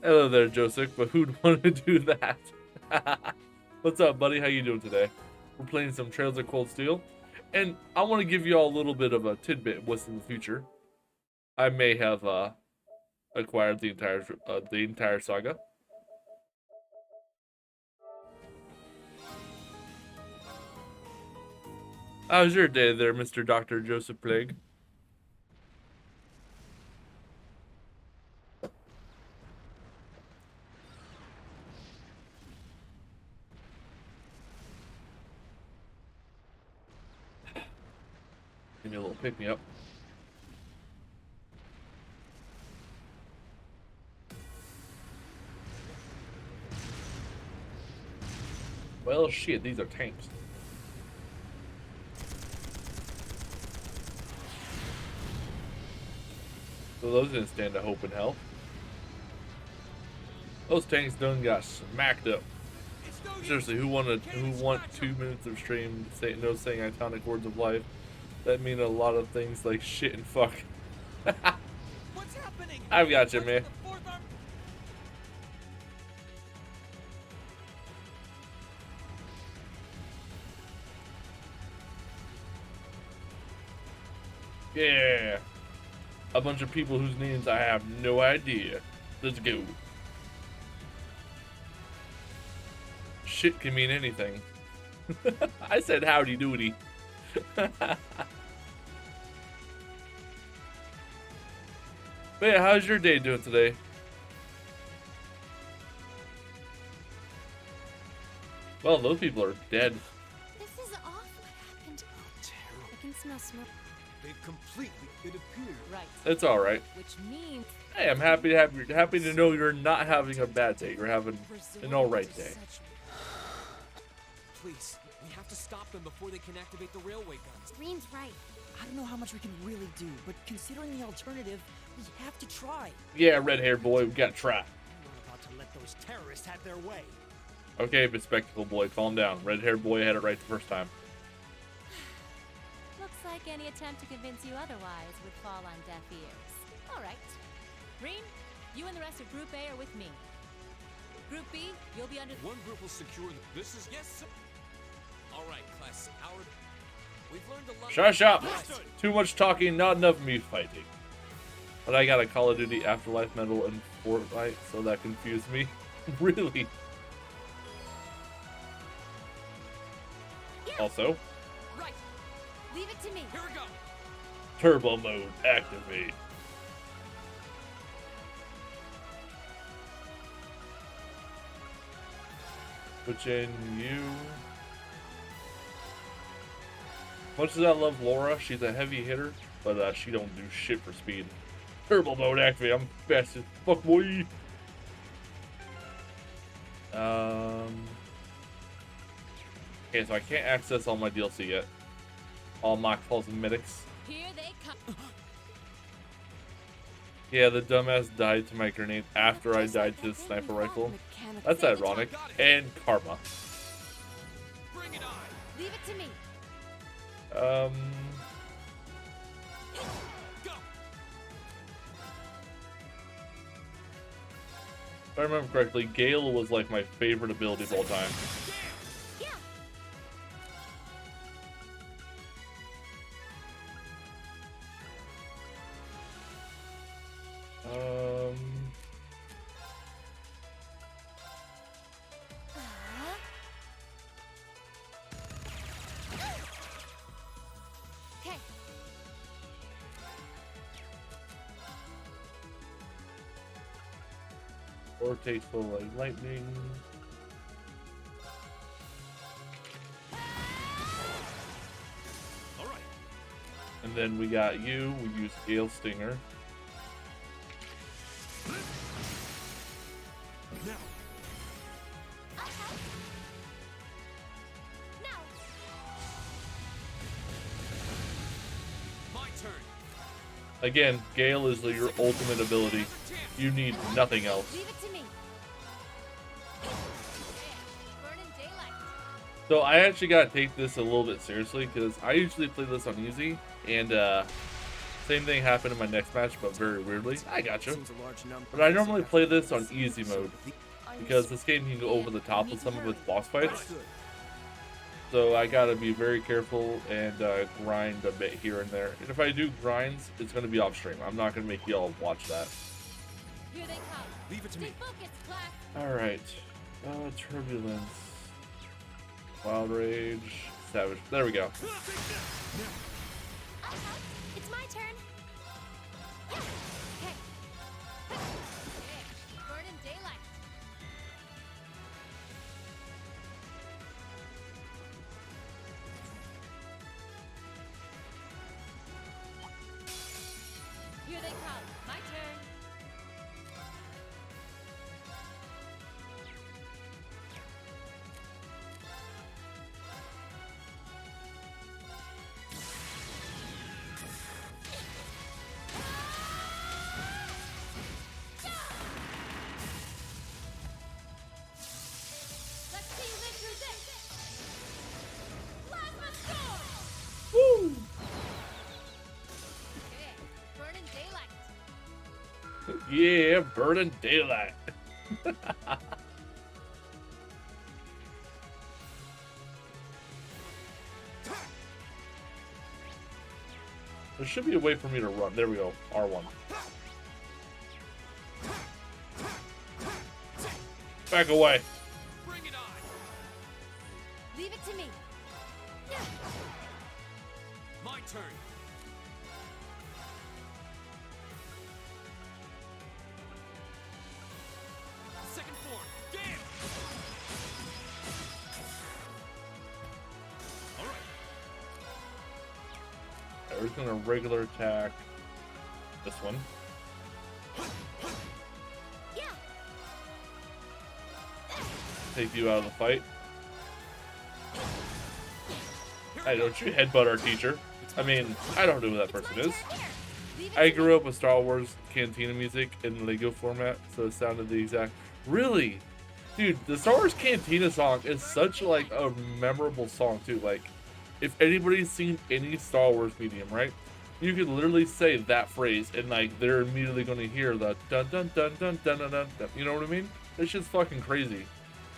Hello there, Joseph, but who'd want to do that? What's up, buddy? How you doing today? We're playing some Trails of Cold Steel, and I want to give you all a little bit of a tidbit of what's in the future. I may have acquired the entire saga. How's your day there, Mr. Dr. Joseph Plague? Give me a little pick me up. Well, shit, these are tanks. So those didn't stand a hope in hell. Those tanks done got smacked up. Seriously, who want 2 minutes of stream saying iconic words of life that mean a lot of things like shit and fuck? What's happening? I've got you, man. Yeah. A bunch of people whose names I have no idea. Let's go. Shit can mean anything. I said howdy doody. But yeah, how's your day doing today? Well, those people are dead. This is awful. What happened? Terrible. I can smell smoke. They've completely, it appeared. Right. It's all right. Which means Hey, I'm happy to know you're not having a bad day. You're having an all right day. Please, we have to stop them before they can activate the railway guns. Green's right. I don't know how much we can really do, but considering the alternative, we have to try. Yeah, red-haired boy, we gotta try. I'm not about to let those terrorists have their way. Okay, bespectacle boy, calm down. Red-haired boy had it right the first time. Looks like any attempt to convince you otherwise would fall on deaf ears. All right. Green, you and the rest of Group A are with me. Group B, you'll be under... One group will secure this is yes, sir. All right, class Howard. We've learned a lot. Shush up! Understood. Too much talking, not enough me fighting. But I got a Call of Duty Afterlife medal and Fortnite, so that confused me. Really? Yeah. Also, Right. Leave it to me. Here we go. turbo mode activate. Which in you. Much as I love Laura, she's a heavy hitter, but she don't do shit for speed. Turbo mode activate. I'm fast as fuck, boy. Okay, so I can't access all my DLC yet. All my cosmetics. Here they come. Yeah, the dumbass died to my grenade after I died to the sniper rifle. That's ironic. And karma. Bring it on. Leave it to me. Go. If I remember correctly, Gale was like my favorite ability of all time. Yeah. Um, Okay. or tasteful like lightning. All right. And then we got you. We use Gale Stinger. Now. Now. My turn. Again, Gale is your ultimate ability. You need nothing else. Leave it to me. Burning daylight. So I actually gotta take this a little bit seriously because I usually play this on easy, and Same thing happened in my next match, but very weirdly. I got you. Seems a large number. But I normally play this on easy mode I'm because this game can go over the top with some of its boss fights. Understood. So I gotta be very careful and grind a bit here and there. And if I do grinds, it's gonna be off stream. I'm not gonna make y'all watch that. Here they come. Leave it to Stay me. focused, class. All right. Turbulence. Wild Rage. Savage. There we go. It's my turn. Yeah. Okay. Okay. Burning daylight. Here they come. My turn. Let's see you live through this. Plasma storm. Woo! Okay. Burning daylight. Yeah, burning daylight. There should be a way for me to run. There we go. R1. Back away. Bring it on. Leave it to me. My turn. Second form. Damn. All right. We're just gonna regular attack this one. Yeah. Take you out of the fight. Hey, don't you headbutt our teacher. I mean, I don't know who that person is. Leave it I to grew up with Star Wars Cantina music in Lego format, so it sounded the exact. Really, dude, the Star Wars Cantina song is such like a memorable song too. Like, if anybody's seen any Star Wars medium, right, you could literally say that phrase and like they're immediately going to hear the dun dun dun dun dun dun dun. Dun. You know what I mean? It's just fucking crazy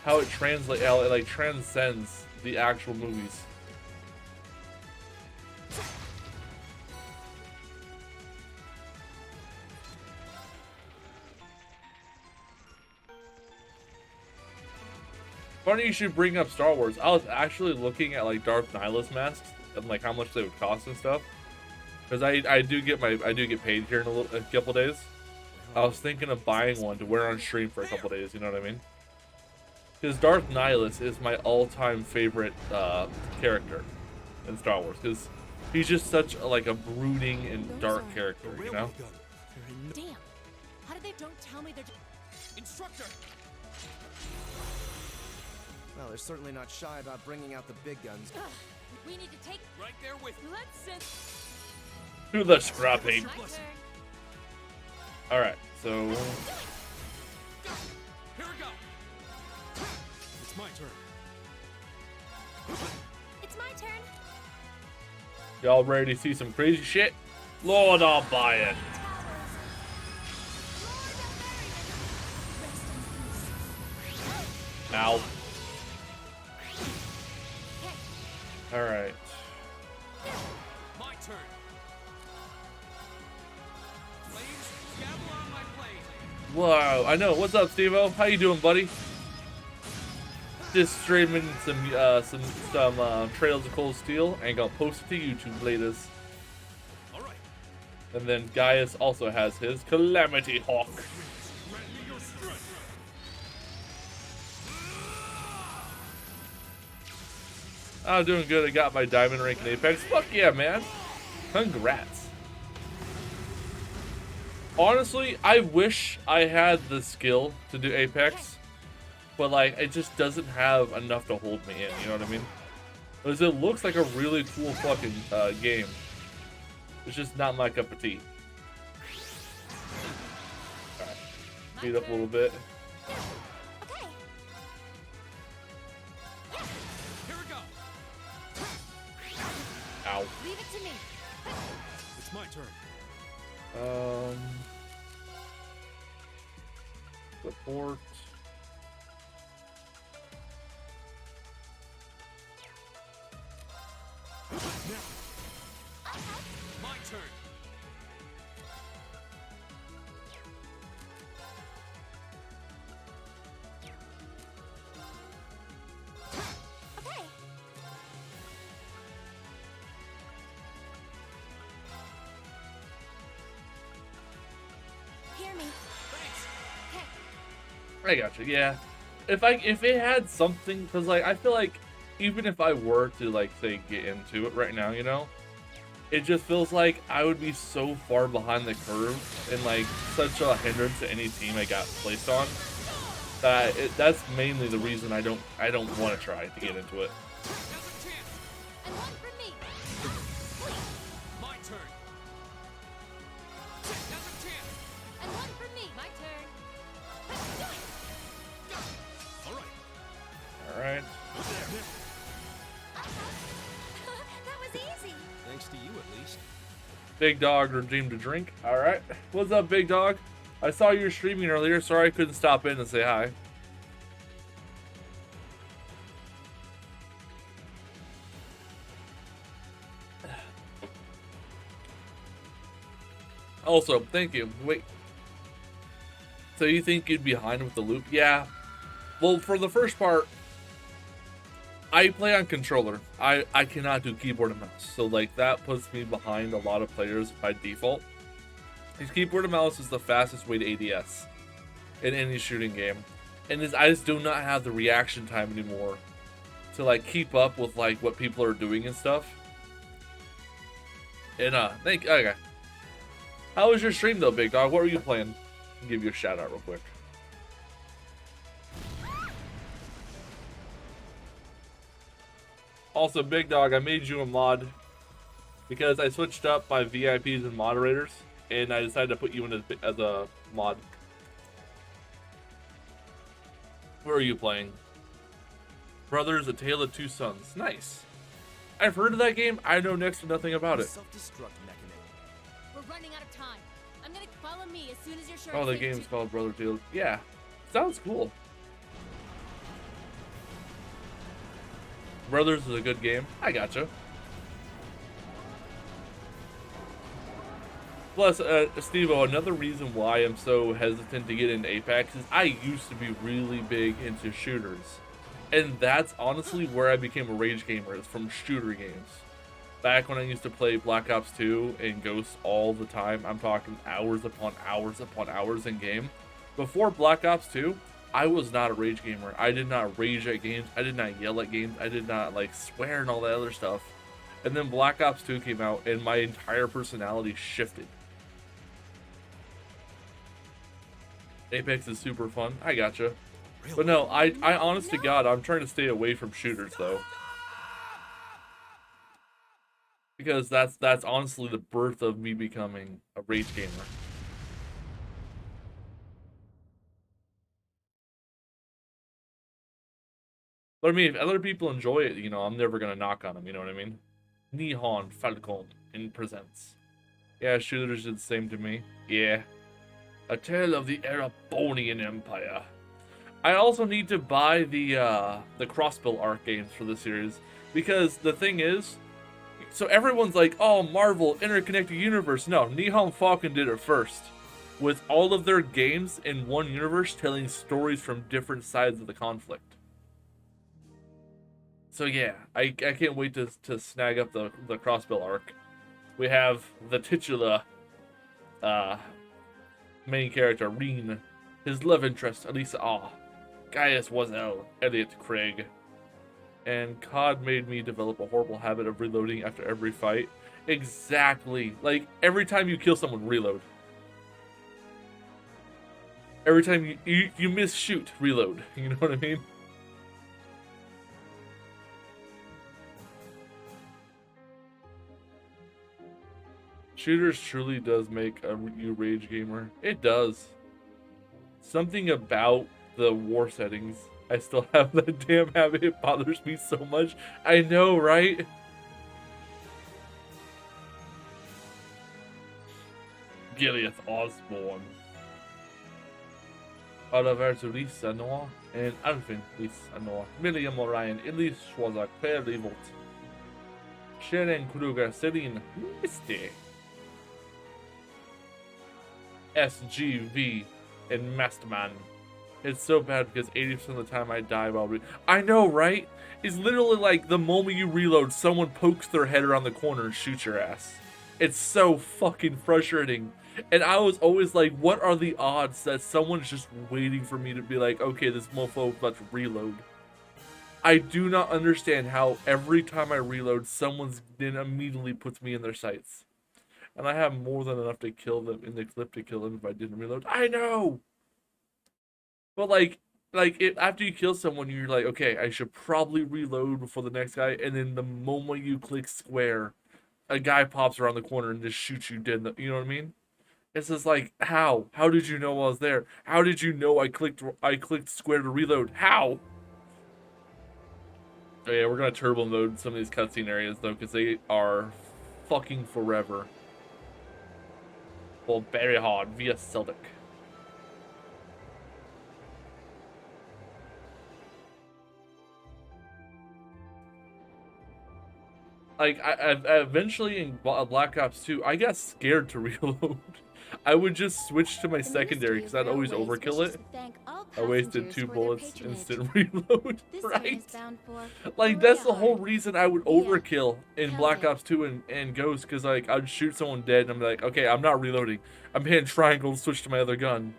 how it how it like transcends the actual movies. Funny you should bring up Star Wars. I was actually looking at like Darth Nihilus masks and like how much they would cost and stuff. Because I do get paid here in a couple days. I was thinking of buying one to wear on stream for a couple days. You know what I mean? Because Darth Nihilus is my all-time favorite character in Star Wars. Because he's just such like a brooding and dark character. You know? Damn. How did they don't tell me they're Instructor. Well, they're certainly not shy about bringing out the big guns. Ugh. We need to take Right there with you. let's send To the scrapping. my turn. All right, so Here we go. It's my turn. It's my turn. y'all ready to see some crazy shit? Lord, I'll buy it. Ow. All right. My turn. Flames, gavel on my blade. Whoa, I know. What's up, Steve-O? How you doing, buddy? Just streaming some Trails of Cold Steel and gonna post it to YouTube latest. All right. And then Gaius also has his Calamity Hawk. Grant me your strength. I'm doing good. I got my diamond rank in Apex. Fuck yeah, man. Congrats. Honestly, I wish I had the skill to do Apex, but like it just doesn't have enough to hold me in. You know what I mean? Because it looks like a really cool fucking game. It's just not my cup of tea. Alright, speed up a little bit. Okay. Here we go. Ow. Leave it to me. It's my turn. Support. My turn. Okay. Hear me. Thanks. Okay. I gotcha. Yeah, if it had something, because like I feel like even if I were to like say get into it right now, you know, it just feels like I would be so far behind the curve and like such a hindrance to any team I got placed on that that's mainly the reason I don't want to try to get into it. Now's a chance. And one for me. My turn. Now's a chance. And one for me. My turn. All right. All right. That was easy. Thanks to you, at least. Big Dog redeemed a drink. All right. What's up, Big Dog? I saw you were streaming earlier. Sorry I couldn't stop in and say hi. Also, thank you. Wait. So you think you'd be behind with the loop? Yeah. Well, for the first part, I play on controller. I cannot do keyboard and mouse. So like that puts me behind a lot of players by default. Because keyboard and mouse is the fastest way to ADS in any shooting game. And I just do not have the reaction time anymore to like keep up with like what people are doing and stuff. And okay. How was your stream though, Big Dog? What were you playing? I'll give you a shout out real quick. Also, Big Dog, I made you a mod because I switched up my VIPs and moderators, and I decided to put you in as a mod. Where are you playing? Brothers: A Tale of Two Sons. Nice. I've heard of that game. I know next to nothing about it. Self-destruct mechanism. We're running out of time. I'm gonna follow me as soon as you're sure. Oh, it's the safe game's to- called Brother Tales. Yeah, sounds cool. Brothers is a good game. I gotcha. Plus, Steve-O, another reason why I'm so hesitant to get into Apex is I used to be really big into shooters. And that's honestly where I became a rage gamer, is from shooter games. Back when I used to play Black Ops 2 and Ghosts all the time, I'm talking hours upon hours upon hours in game. Before Black Ops 2, I was not a rage gamer. I did not rage at games. I did not yell at games. I did not like swear and all that other stuff. And then Black Ops 2 came out and my entire personality shifted. Apex is super fun. I gotcha. But no, I honest to God, I'm trying to stay away from shooters though. Because that's honestly the birth of me becoming a rage gamer. But I mean, if other people enjoy it, you know, I'm never gonna knock on them, you know what I mean? Nihon Falcon in presents. Yeah, shooters did the same to me. Yeah. A Tale of the Erebonian Empire. I also need to buy the Crossbill Arc games for the series. Because the thing is, so everyone's like, oh, Marvel, interconnected universe. No, Nihon Falcon did it first. With all of their games in one universe telling stories from different sides of the conflict. So yeah, I can't wait to snag up the Crossbill Arc. We have the titular main character, Reen, his love interest, Elisa Ah, Gaius Wazel, Elliot Craig. And COD made me develop a horrible habit of reloading after every fight. Exactly. Like, every time you kill someone, reload. Every time you miss shoot, reload. You know what I mean? Shooters truly does make you rage gamer. It does. Something about the war settings. I still have that damn habit. It bothers me so much. I know, right? Gilead Osborne. Oliver Lisa Noir and Alvin Lisa Noir. Miriam Orion, Elise Schwazak, Per Levolt. Sharon Kruger, Celine Misty. SGV and Masterman. It's so bad because 80% of the time I die while I know, right? It's literally like the moment you reload, someone pokes their head around the corner and shoots your ass. It's so fucking frustrating. And I was always like, what are the odds that someone's just waiting for me to be like, okay, this mofo is about to reload. I do not understand how every time I reload, someone's then immediately puts me in their sights. And I have more than enough to kill them in the clip to kill them if I didn't reload. I know! But after you kill someone, you're like, okay, I should probably reload before the next guy. And then the moment you click square, a guy pops around the corner and just shoots you dead. You know what I mean? It's just like, how? How did you know I was there? How did you know I clicked square to reload? How? Oh yeah, we're gonna turbo mode some of these cutscene areas though, because they are fucking forever. Well, very hard via Celtic. Like, I eventually in Black Ops 2, I got scared to reload. I would just switch to my secondary because I'd always overkill it. I wasted 2 bullets, instant reload, right? Like, that's the whole reason I would overkill in Black Ops 2 and Ghost, because, like, I'd shoot someone dead and I'm like, okay, I'm not reloading. I'm hitting triangle to switch to my other gun.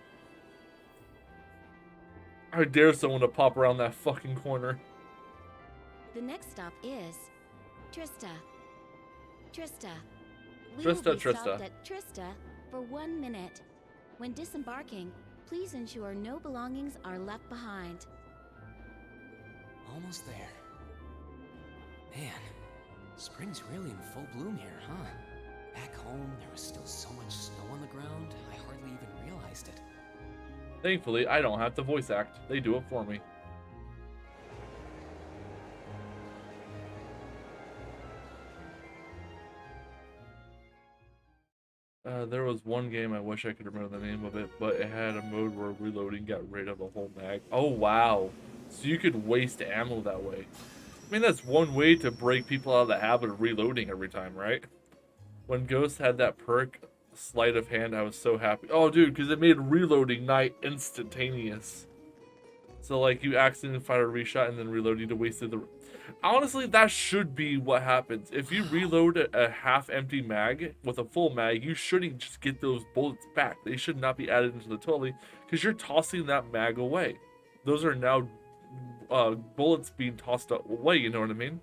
I dare someone to pop around that fucking corner. The next stop is Trista. Trista. We Trista, will be Trista. stopped at Trista for 1 minute. When disembarking, please ensure no belongings are left behind. Almost there. Man, spring's really in full bloom here, huh? Back home, there was still so much snow on the ground, I hardly even realized it. Thankfully, I don't have to voice act. They do it for me. There was one game, I wish I could remember the name of it, but it had a mode where reloading got rid of the whole mag. Oh, wow. So you could waste ammo that way. I mean, that's one way to break people out of the habit of reloading every time, right? When Ghost had that perk, Sleight of Hand, I was so happy. Oh, dude, because it made reloading nigh instantaneous. So, like, you accidentally fire a reshot and then reload, you'd have wasted the... Honestly, that should be what happens. If you reload a half-empty mag with a full mag, you shouldn't just get those bullets back. They should not be added into the totally, because you're tossing that mag away. Those are now bullets being tossed away, you know what I mean?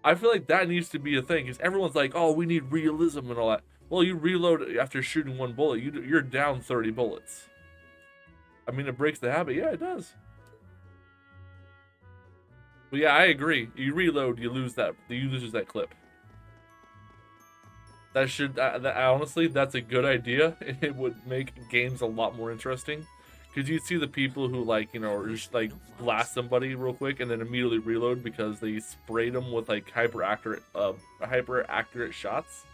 I feel like that needs to be a thing, because everyone's like, oh, we need realism and all that. Well, you reload after shooting 1 bullet, you're down 30 bullets. I mean, it breaks the habit. Yeah, it does. But yeah, I agree. You reload, you lose that clip. That should, honestly, that's a good idea. It would make games a lot more interesting. Because you'd see the people who, like, you know, just, like, blast somebody real quick and then immediately reload because they sprayed them with, like, hyper accurate shots.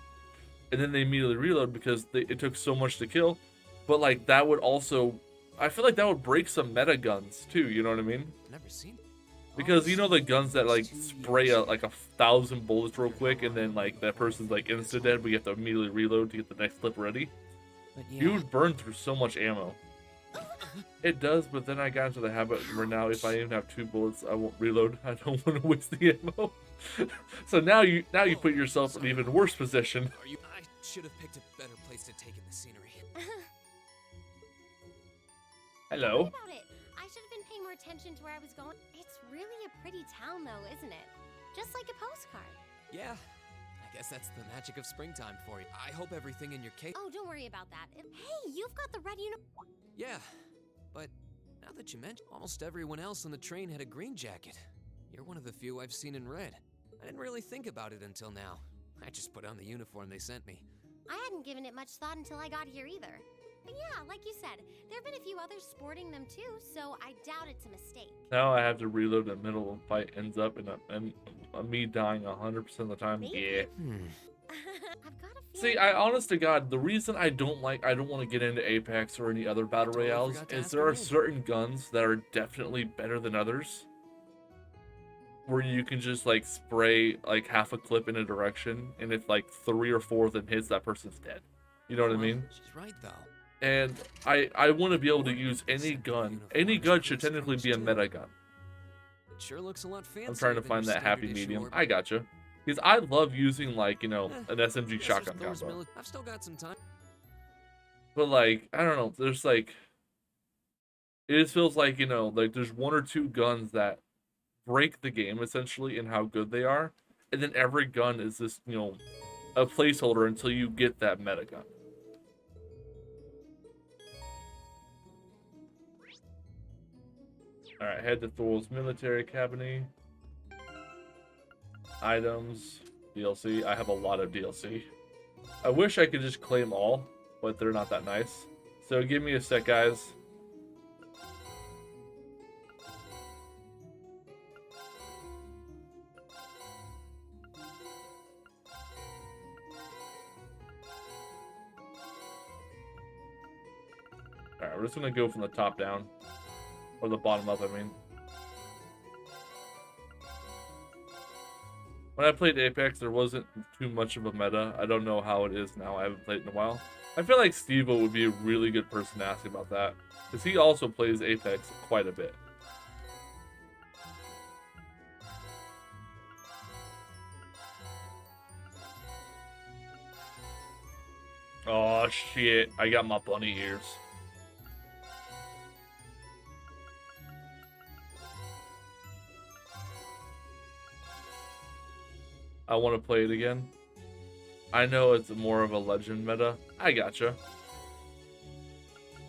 And then they immediately reload because it took so much to kill. But, like, that would also, I feel like that would break some meta guns, too, you know what I mean? Never seen. Because you know the guns that like spray like 1,000 bullets real quick and then like that person's like insta dead, but you have to immediately reload to get the next clip ready. But yeah. You would burn through so much ammo. It does, but then I got into the habit where now if I even have 2 bullets, I won't reload. I don't want to waste the ammo. So now you put yourself in an even worse position. I should have picked a better place to take in the scenery. Hello. What about it? I should have been paying more attention to where I was going. It's really a pretty town, though, isn't it? Just like a postcard. Yeah, I guess that's the magic of springtime for you. I hope everything in your case. Oh, don't worry about that. Hey, you've got the red uniform. Yeah, but now that you mention, almost everyone else on the train had a green jacket. You're one of the few I've seen in red. I didn't really think about it until now. I just put on the uniform they sent me. I hadn't given it much thought until I got here either. But yeah, like you said, there have been a few others sporting them too, so I doubt it's a mistake. Now I have to reload in the middle and fight ends up in me dying 100% of the time. Maybe. Yeah. I've got a See, I honest to God, the reason I don't want to get into Apex or any other battle Totally royales forgot to is ask there her are name. certain guns that are definitely better than others, where you can just like spray like half a clip in a direction, and if like 3 or 4 of them hits, that person's dead. You know what I Well, mean? she's right though. And I want to be able to use any gun. Any gun should technically be a meta gun. It sure looks a lot fancier I'm trying to than find your that happy standard issue medium. orb. I gotcha. Because I love using like, you know, an SMG Guess shotgun there's combo. I've still got some time. But like, I don't know, there's like, it just feels like, you know, like there's 1 or 2 guns that break the game essentially in how good they are. And then every gun is this, you know, a placeholder until you get that meta gun. Alright, head to Thor's Military Academy. Items, DLC. I have a lot of DLC. I wish I could just claim all, but they're not that nice. So give me a sec, guys. Alright, we're just gonna go from the top down. Or the bottom up, I mean. When I played Apex, there wasn't too much of a meta. I don't know how it is now. I haven't played in a while. I feel like Steve-O would be a really good person to ask about that. Because he also plays Apex quite a bit. Oh shit, I got my bunny ears. I want to play it again. I know it's more of a legend meta. I gotcha.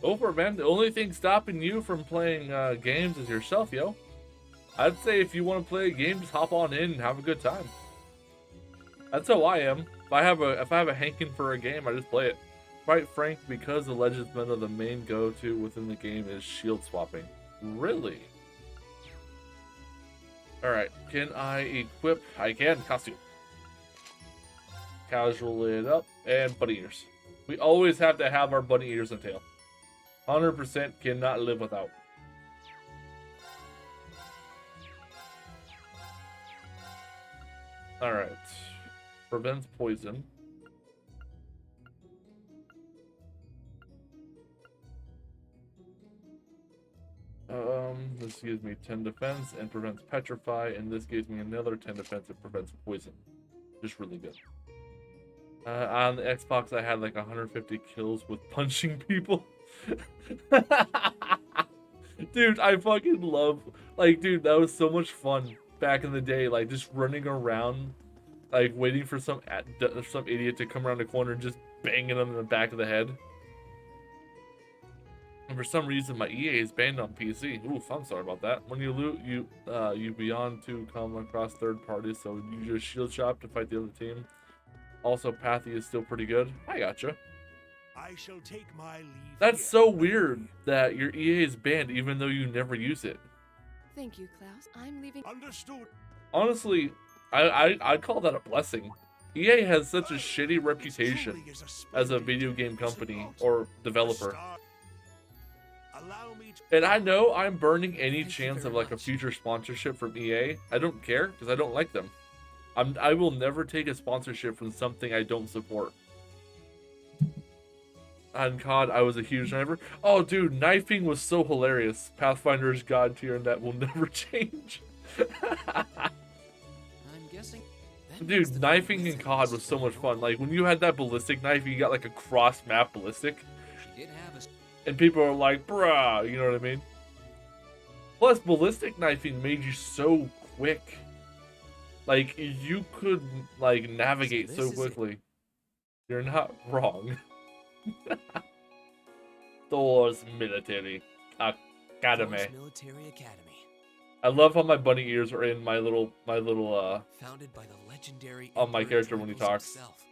Go for it, man. The only thing stopping you from playing games is yourself, yo. I'd say if you want to play a game, just hop on in and have a good time. That's how I am. If I have a hanking for a game, I just play it. Quite frank, because the Legends meta, the main go-to within the game is shield swapping. Really? Alright, can I equip? I can. Costume. Casual it up, and bunny ears. We always have to have our bunny ears and tail. 100% cannot live without. Alright. Prevents poison. This gives me 10 defense and prevents petrify, and this gives me another 10 defense and prevents poison. Just really good. On the Xbox, I had like 150 kills with punching people. Dude, I fucking love, like, dude, that was so much fun back in the day, like, just running around, like, waiting for some idiot to come around the corner and just banging them in the back of the head. And for some reason, my EA is banned on PC. Oof, I'm sorry about that. When you loot, you beyond to come across third parties, so use your shield shop to fight the other team. Also, Pathy is still pretty good. I gotcha. I shall take my leave. That's here. so weird that your EA is banned even though you never use it. Thank you, Klaus. I'm leaving. Understood. Honestly, I'd call that a blessing. EA has such a shitty It reputation truly is as a splendid video day, game is it company not? or A developer. star- Allow me to... And I know I'm burning any Thank you chance of very like a much. future sponsorship from EA. I don't care because I don't like them. I will never take a sponsorship from something I don't support. On COD, I was a huge knifer. Oh, dude, knifing was so hilarious. Pathfinder's God tier, and that will never change. I'm guessing. that means Dude, the knifing in Wizard COD is was so still much fun. around. Like, when you had that ballistic knife, you got like a cross-map ballistic. She did have a. And people are like, bruh, you know what I mean? Plus, ballistic knifing made you so quick. Like, you could, like, navigate So so this is it. quickly. You're not wrong. Thor's Military Academy. Thor's Military Academy. I love how my bunny ears are in my little, Founded by the legendary. On my Emperor character when he Drakus talks. himself.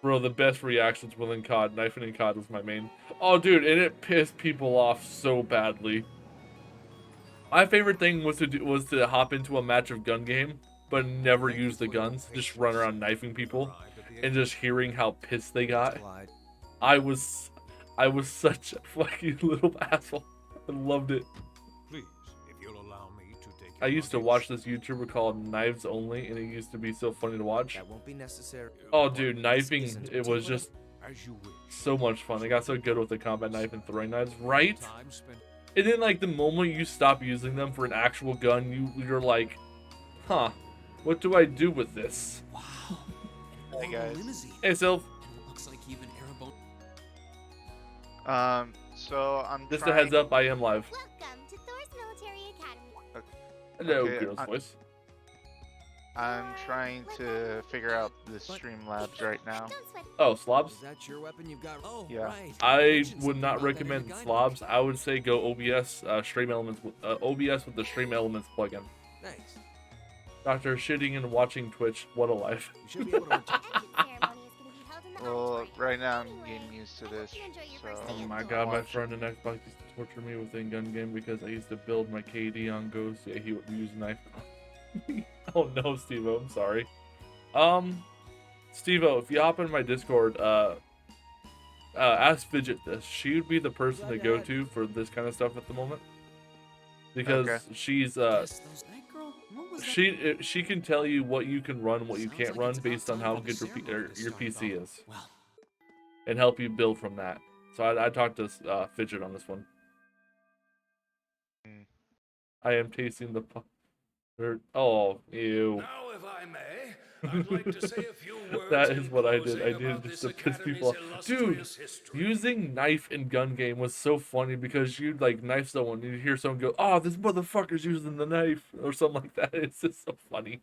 bro, the best reactions within COD. Knifing in COD was my main. Oh, dude, and it pissed people off so badly. My favorite thing was to hop into a match of gun game, but never use the guns. Just run around knifing people. and just hearing how pissed they got. Clyde. I was such a fucking little asshole. I loved it. Please, if you'll allow me to take I your used to luggage. watch this YouTuber called Knives Only, and it used to be so funny to watch. That won't be necessary. Oh, dude, knifing, isn't it was just As you wish. so much fun. I got so good with the combat knife and throwing knives, right? Time spent. And then, like, the moment you stop using them for an actual gun, you're like, huh, what do I do with this? Wow. Hey, An guys. limousine. Hey, Sylph, And it looks like even Erebone. So I'm just a trying... heads up, I am live. Welcome to Thor's Military Academy. Hello, Okay, girl's voice. I'm trying to figure out the Streamlabs right now. Don't sweat. Oh, slobs? Is that your weapon you've got? Oh, Yeah. right. I Mentioned would something not about that in recommend your guide slobs. book. I would say go OBS, Stream Elements, OBS with the Stream Elements plugin. Thanks. After shitting and watching Twitch, what a life. You should be able to The exit ceremony is going to be held in the Well, auditorium. right now I'm Anyway, getting used to I hope this, you enjoy your so... first day Oh at my Thor's. god, my friend in Xbox used to torture me with in-gun game because I used to build my KD on Ghost. Yeah, he would use knife. Oh no, Steve-O, I'm sorry. Steve-O, if you hop in my Discord, ask Fidget this. She would be the person to go to for this kind of stuff at the moment. Because Okay. she's, Yes, that girl. What was that? she can tell you what you can run, what you Sounds can't like run it's about based on time how for the good ceremony to your start, PC though. is. Well, And help you build from that. So I talked to Fidget on this one. Hmm. I am tasting the oh, ew. Now, if I may, I'd like to say a few words. That in is what I did. closing I did about it just this to piss people off. academy's Dude, illustrious history. using knife in gun game was so funny because you'd like knife someone, you hear someone go, "Oh, this motherfucker's using the knife," or something like that. It's just so funny.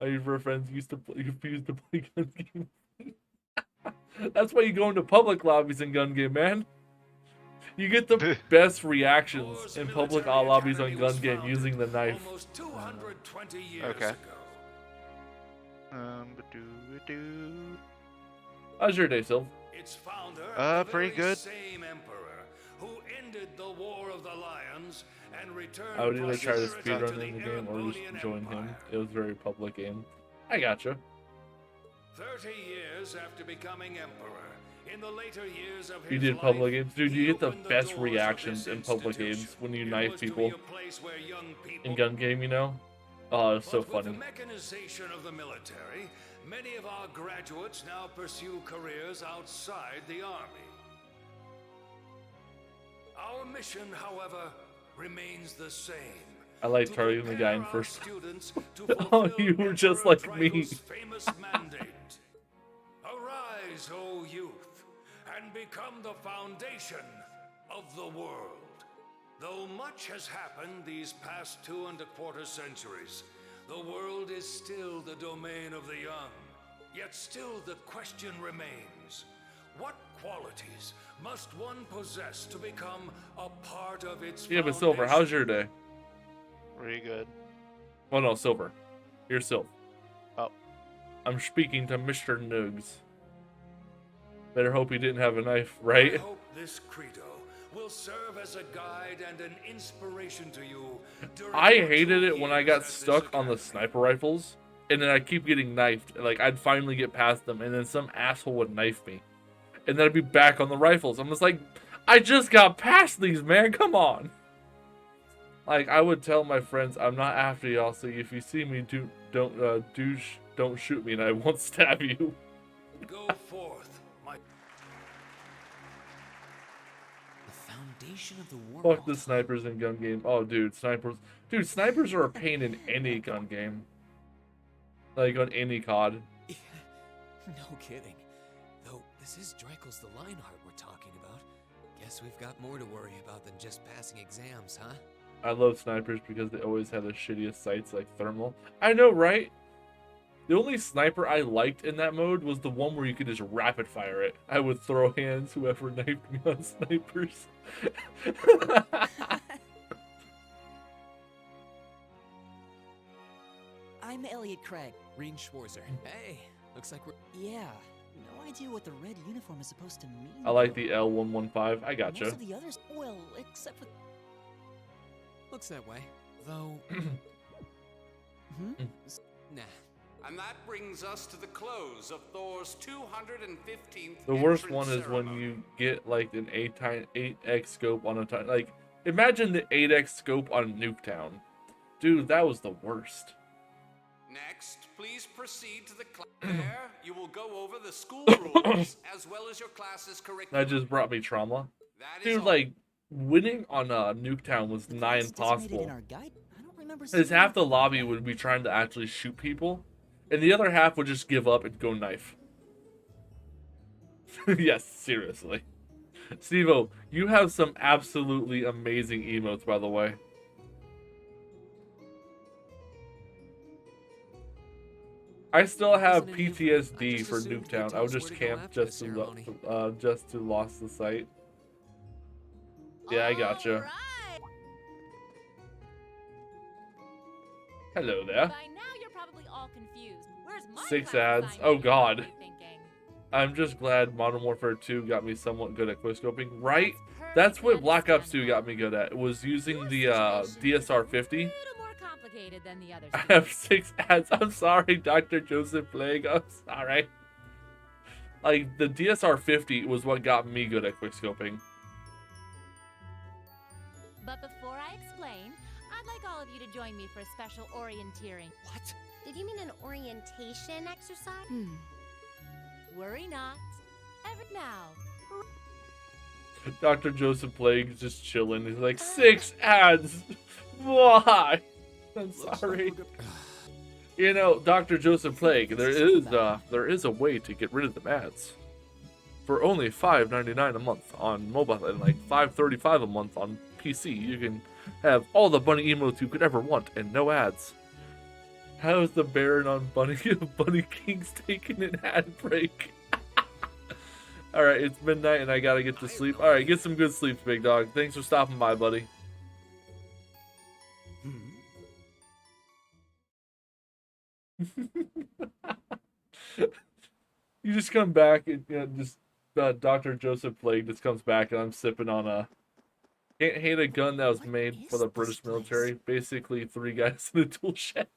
My friends used to play gun game. That's why you go into public lobbies in gun game, man. You get the best reactions Thor's in public Military lobbies on Academy gun was game founded using the knife. Almost 220 years Okay. ago. Ba-doo-ba-doo. How's your day, Sylv? Its founder, the pretty very good. same emperor who ended the War of the Lions and returned I would either try to prosperity speedrun to in the the game or just Erebonian join him. Empire. It was very public game. I gotcha. 30 years after becoming emperor, in the later years of his You did life, public games? Dude, he you get the opened best doors of reactions this in public institution. games when you It knife was to be people a place where young people in gun game, you know? Oh, it's so But with funny. the mechanization of the military, many of our graduates now pursue careers outside the army. Our mission, however, remains the same. I like To targeting the guy in prepare our first. students to Oh, fulfill you were just Emperor like me. Drago's famous mandate. Arise, O youth, and become the foundation of the world. Though much has happened these past 2.25 centuries, the world is still the domain of the young. Yet still the question remains, what qualities must one possess to become a part of its Yeah, but Silver, how's your day? Pretty good. Oh no, Silver. You're Sylv. Oh. I'm speaking to Mr. Nugs. Better hope he didn't have a knife, I right? hope this credo will serve as a guide and an inspiration to you. during I your hated 2 it when I years got at this stuck on the academy. sniper rifles, and then I keep getting knifed. Like, I'd finally get past them, and then some asshole would knife me. And then I'd be back on the rifles. I'm just like, I just got past these, man. Come on. Like, I would tell my friends, I'm not after y'all, so if you see me, don't shoot me, and I won't stab you. Go forth, my the foundation of the world. Fuck the snipers in gun game. Oh, dude, snipers. Dude, snipers are a pain in any gun game. Like, on any COD. No kidding. Though this is Dreikel's the Lionheart we're talking about. Guess we've got more to worry about than just passing exams, huh? I love snipers because they always have the shittiest sights, like thermal. I know, right? The only sniper I liked in that mode was the one where you could just rapid fire it. I would throw hands whoever knifed me on snipers. I'm Elliot Craig. Reen Schwarzer. Hey, looks like we're. Yeah, no idea what the red uniform is supposed to mean. I like though. the L115. I Most gotcha. of the others, well, except for. Looks that way. Though, Hmm? nah. And that brings us to the close of Thor's 215th The worst entrance one is when ceremony. you get like an 8x scope on a time. Like, imagine the 8x scope on Nuketown. Dude, that was the worst. Next, please proceed to the class. There, you will go over the school rules as well as your class's curriculum. That just brought me trauma. That is Dude, all. like, winning on Nuketown was The nigh place designated in impossible. our guide? I don't remember Because seeing half the anything like lobby that. would be trying to actually shoot people, and the other half would just give up and go knife. Yes, seriously. Stevo, you have some absolutely amazing emotes, by the way. I still have Wasn't any info. I PTSD just for assumed you'd Nuketown. I tell would us just where to go camp after the just to ceremony. just to lost the site. Yeah, I gotcha. Alright. Hello there. By now you're probably all confused. Where's my 6 class ads. assignment, Oh you're God. probably thinking. I'm just glad Modern Warfare 2 got me somewhat good at quickscoping. Right? That's That's what perfectly Black Ops 2 got understandable. me good at. Was using Your the situation is DSR a 50. little more complicated than the others. I have 6 ads. I'm sorry, Dr. Joseph Plague. I'm sorry. Like, the DSR 50 was what got me good at quickscoping. But before I explain, I'd like all of you to join me for a special orienteering. What? Did you mean an orientation exercise? Worry not. Every now. Dr. Joseph Plague is just chilling. He's like, 6 ads. Why? I'm sorry. You know, Dr. Joseph Plague, there is a way to get rid of the ads. For only $5.99 a month on mobile and like $5.35 a month on PC, you can have all the bunny emotes you could ever want and no ads. How is the Baron on Bunny King's taking an ad break? Alright, it's midnight and I gotta get to sleep. Alright, get some good sleep, big dog. Thanks for stopping by, buddy. You just come back and just Dr. Joseph Plague just comes back and I'm sipping on a can't hate a gun that was What made for is the this British place? military. Basically 3 guys in a tool shed.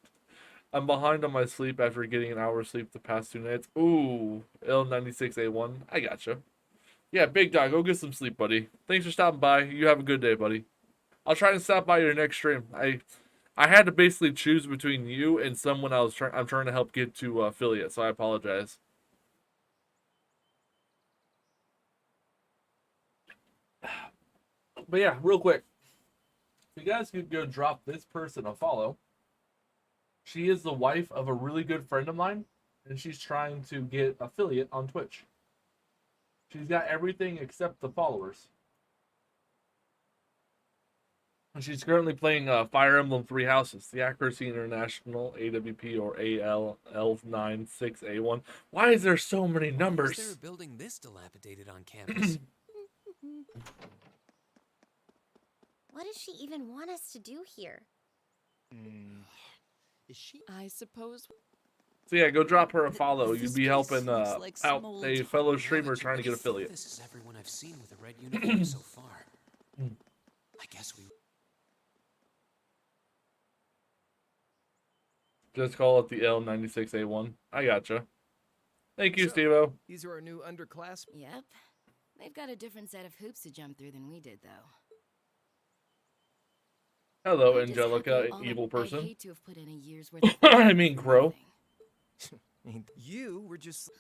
I'm behind on my sleep after getting an hour of sleep the past 2 nights. Ooh, L96A1. I gotcha. Yeah, big dog, go get some sleep, buddy. Thanks for stopping by. You have a good day, buddy. I'll try to stop by your next stream. I had to basically choose between you and someone I'm trying to help get to affiliate, so I apologize. But yeah, real quick. If you guys could go drop this person a follow. She is the wife of a really good friend of mine, and she's trying to get affiliate on Twitch. She's got everything except the followers. And she's currently playing Fire Emblem 3 Houses, the Accuracy International AWP or AL96A1. Why is there so many Why numbers? is there a building this dilapidated on campus? What does she even want us to do here? Is she? I suppose. So yeah, go drop her a follow. This You'd be place helping looks like some out old- a fellow Now streamer that you trying to get mention affiliate. This is everyone I've seen with a red uniform so far. I guess we. Just call it the L96A1. I gotcha. Thank you, So- Stevo. These are our new underclass. Yep. They've got a different set of hoops to jump through than we did, though. Hello, I'm just Angelica, happy all evil I'd person. hate to have put in a year's worth of I mean, Crow. You were just.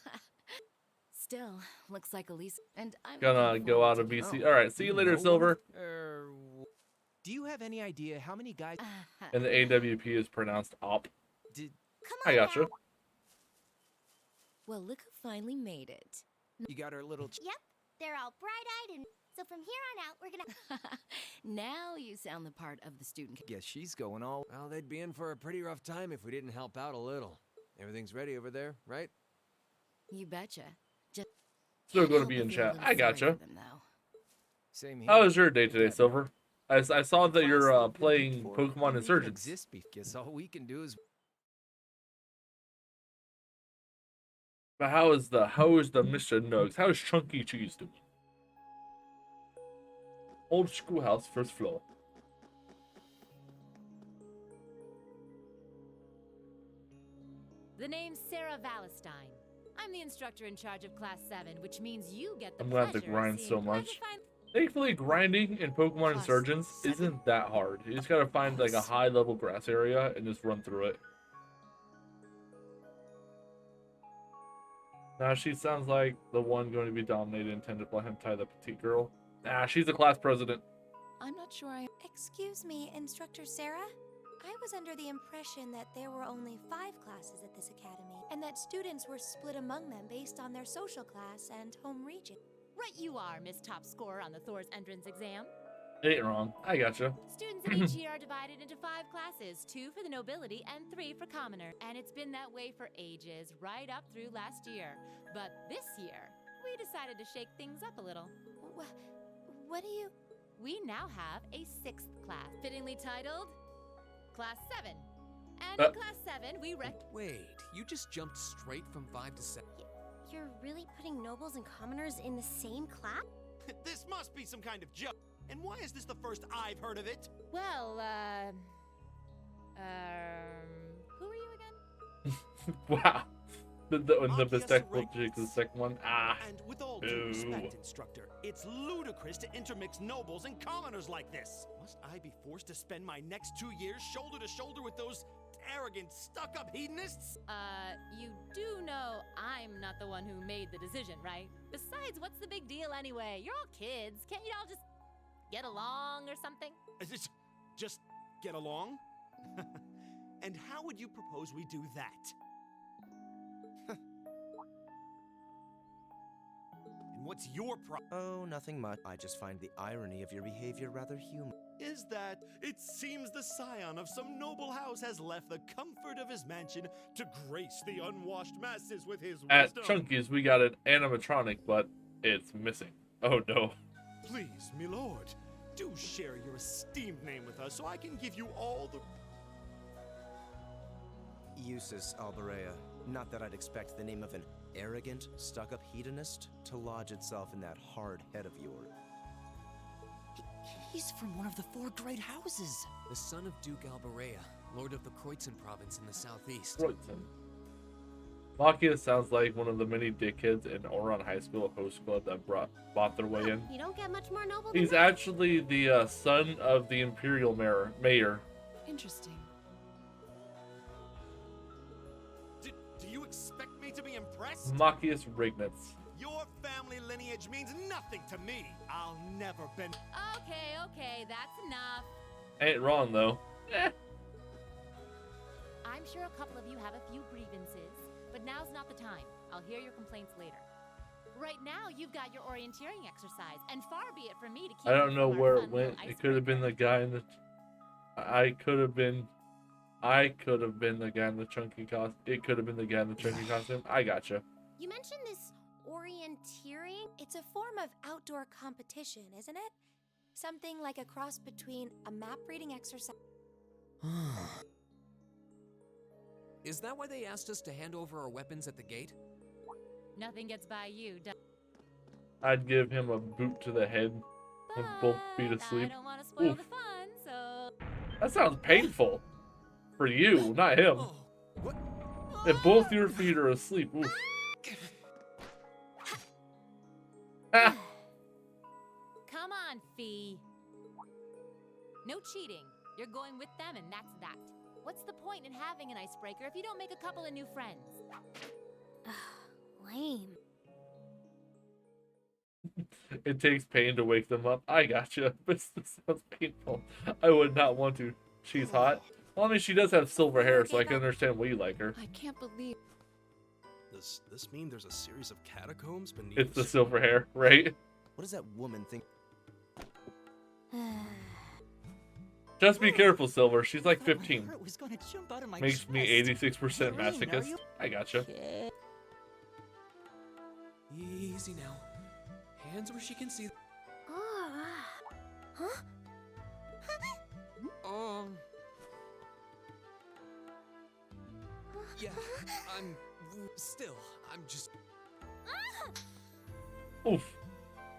Still, looks like Elise and I'm Gonna looking go forward out to of it. BC. Alright, see you later, know Silver. Do you have any idea how many guys And the AWP is pronounced op. did Come I on gotcha. now. Well, look who finally made it. you got our little? Yep, they're all bright-eyed, and so from here on out, we're gonna. Now you sound the part of the student. Guess she's going all. Well, they'd be in for a pretty rough time if we didn't help out a little. Everything's ready over there, right? You betcha. Just Still gonna help be me in feel a chat. little I sorry gotcha. for them, though. Same here. How was your day today, Silver? I saw that Class you're that we've been playing for. Pokemon Didn't even Insurgents. exist Guess all we can do is But how is the Mr. Nugs? How is Chunky Cheese doing? Old schoolhouse, first floor. The name's Sarah Valestine. I'm the instructor in charge of Class 7, which means you get the I'm gonna have to pleasure of grind seeing so much. Petrifying- Thankfully, grinding in Pokemon Insurgents isn't that hard. You just gotta find like a high level grass area and just run through it. Now she sounds like the one going to be dominated and tended by hentai, the petite girl. Nah, she's the class president. I'm not sure I. Excuse me, Instructor Sarah? I was under the impression that there were only 5 classes at this academy, and that students were split among them based on their social class and home region. Right you are, Miss Top Scorer on the Thor's entrance exam. Ain't wrong. I gotcha. Students in each year are divided into 5 classes, 2 for the nobility and 3 for commoner. And it's been that way for ages, right up through last year. But this year, we decided to shake things up a little. What do you... We now have a 6th class, fittingly titled Class 7. And in Class 7, we Wait, you just jumped straight from 5 to 7. You're really putting nobles and commoners in the same class? This must be some kind of joke. And why is this the first I've heard of it? Well, who are you again? Wow. The bespectacled chick is the second one. Ah. And with all due respect, Instructor, it's ludicrous to intermix nobles and commoners like this. Must I be forced to spend my next 2 years shoulder to shoulder with those arrogant, stuck-up hedonists? You do know I'm not the one who made the decision, right? Besides, what's the big deal anyway? You're all kids. Can't you all just get along or something? Just get along? And how would you propose we do that? And what's your Oh, nothing much. I just find the irony of your behavior rather humorous. Is that it seems the scion of some noble house has left the comfort of his mansion to grace the unwashed masses with his At wisdom. Chunky's, we got an animatronic, but it's missing. Oh no. Please, me lord, do share your esteemed name with us so I can give you all the... Eustace Alberea. Not that I'd expect the name of an arrogant, stuck-up hedonist to lodge itself in that hard head of yours. He's from one of the 4 great houses. The son of Duke Alberea, lord of the Kreutzen province in the southeast. Kreutzen. Makia sounds like one of the many dickheads in Oron High School host club that bought their way in. You don't get much more noble He's than that. actually the son of the Imperial Mayor. Interesting. Do you expect me to be impressed? Machias Rignitz. Your family lineage means nothing to me. I'll never bend... Okay, that's enough. Ain't wrong, though. I'm sure a couple of you have a few grievances, but now's not the time. I'll hear your complaints later. Right now, you've got your orienteering exercise, and far be it from me to keep I don't you know from our where fun it went. little It could have been the guy in the... I could have been the guy in the chunky costume. It could have been the guy in the chunky costume. I gotcha. You mentioned this orienteering? It's a form of outdoor competition, isn't it? Something like a cross between a map reading exercise. Is that why they asked us to hand over our weapons at the gate? Nothing gets by you, I'd give him a boot to the head and both feet I asleep. don't want to spoil Oof. the fun, so... That sounds painful. For you, not him. What? If both your feet are asleep, oof. Ah. Come on, Fee. No cheating. You're going with them, and that's that. What's the point in having an icebreaker if you don't make a couple of new friends? Lame. It takes pain to wake them up. I gotcha. But this sounds painful. I would not want to. She's hot. Well, I mean, she does have silver hair, so I can understand why you like her. I can't believe. Does this mean there's a series of catacombs beneath? It's the silver hair, right? What does that woman think? Just be careful, Silver. She's like My 15. heart was gonna jump out of my Makes me chest. 86% Marine, are masochist. you- I gotcha. Easy now. Hands where she can see. Huh? Yeah, I'm just... Oof.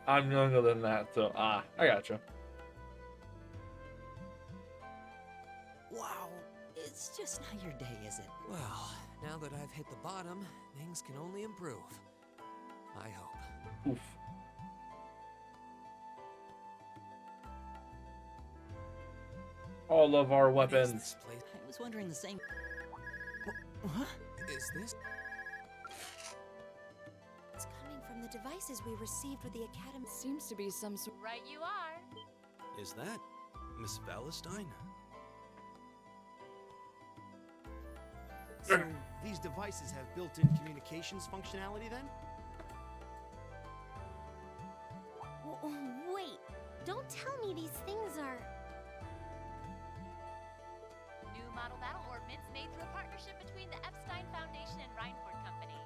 I'm younger than that, so I gotcha. Wow, it's just not your day, is it? Well, now that I've hit the bottom, things can only improve. I hope. Oof. All of our weapons. I was wondering the same. Huh? Is this? It's coming from the devices we received with the Academy. Seems to be some sort. Right, you are. Is that Miss Valentine? So, these devices have built-in communications functionality then? Wait, don't tell me these things are... New model battle ordnance made through a partnership between the Epstein Foundation and Reinford Company.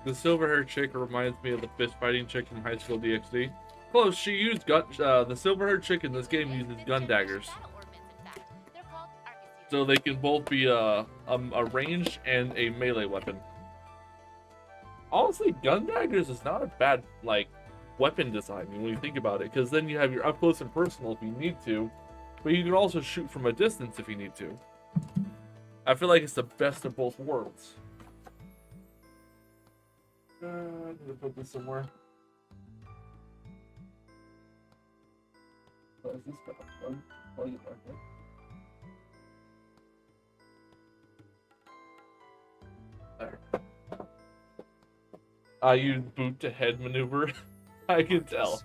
The silver-haired chick reminds me of the fist-fighting chick from High School DxD. Close. She used gun. The silver-haired chick in this game uses gun daggers, so they can both be a ranged and a melee weapon. Honestly, gun daggers is not a bad weapon design when you think about it, because then you have your up close and personal if you need to, but you can also shoot from a distance if you need to. I feel like it's the best of both worlds. I'm gonna put this somewhere. What is this stuff? Plug it back in. There. I use boot to head maneuver. I can tell.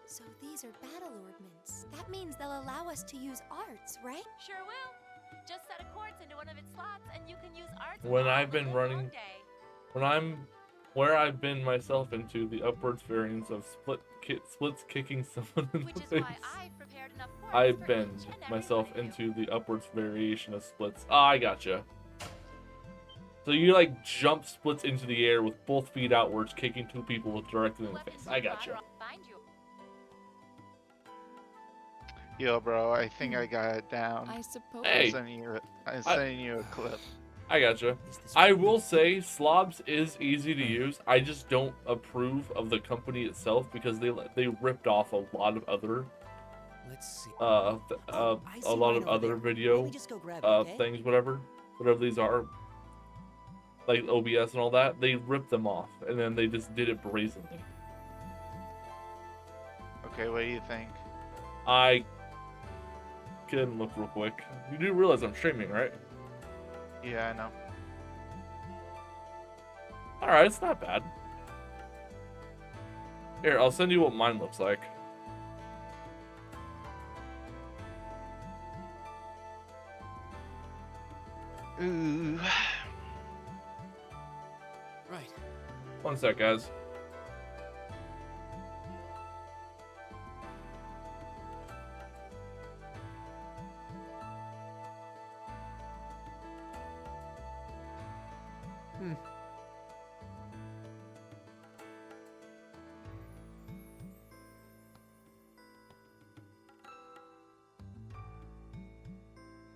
So these are battle ordnance. That means they'll allow us to use arts, right? Sure will. Just set a quartz into one of its slots, and you can use arts. When I've been running, where I've been myself into the upwards variants of splits kicking someone in the face. I bend myself into the upwards variation of splits. Ah, I gotcha. So you jump splits into the air with both feet outwards, kicking two people directly in the face. I gotcha. Yo, bro, I think I got it down. I suppose. Hey. I'm sending you a clip. I gotcha. I will say Slobs is easy to use. I just don't approve of the company itself because they ripped off a lot of other a lot of other video things, whatever these are, like OBS and all that. They ripped them off and then they just did it brazenly. Okay, what do you think? I can look real quick. You do realize I'm streaming, right? Yeah, I know. Alright, it's not bad. Here, I'll send you what mine looks like. Ooh. Right. One sec, guys.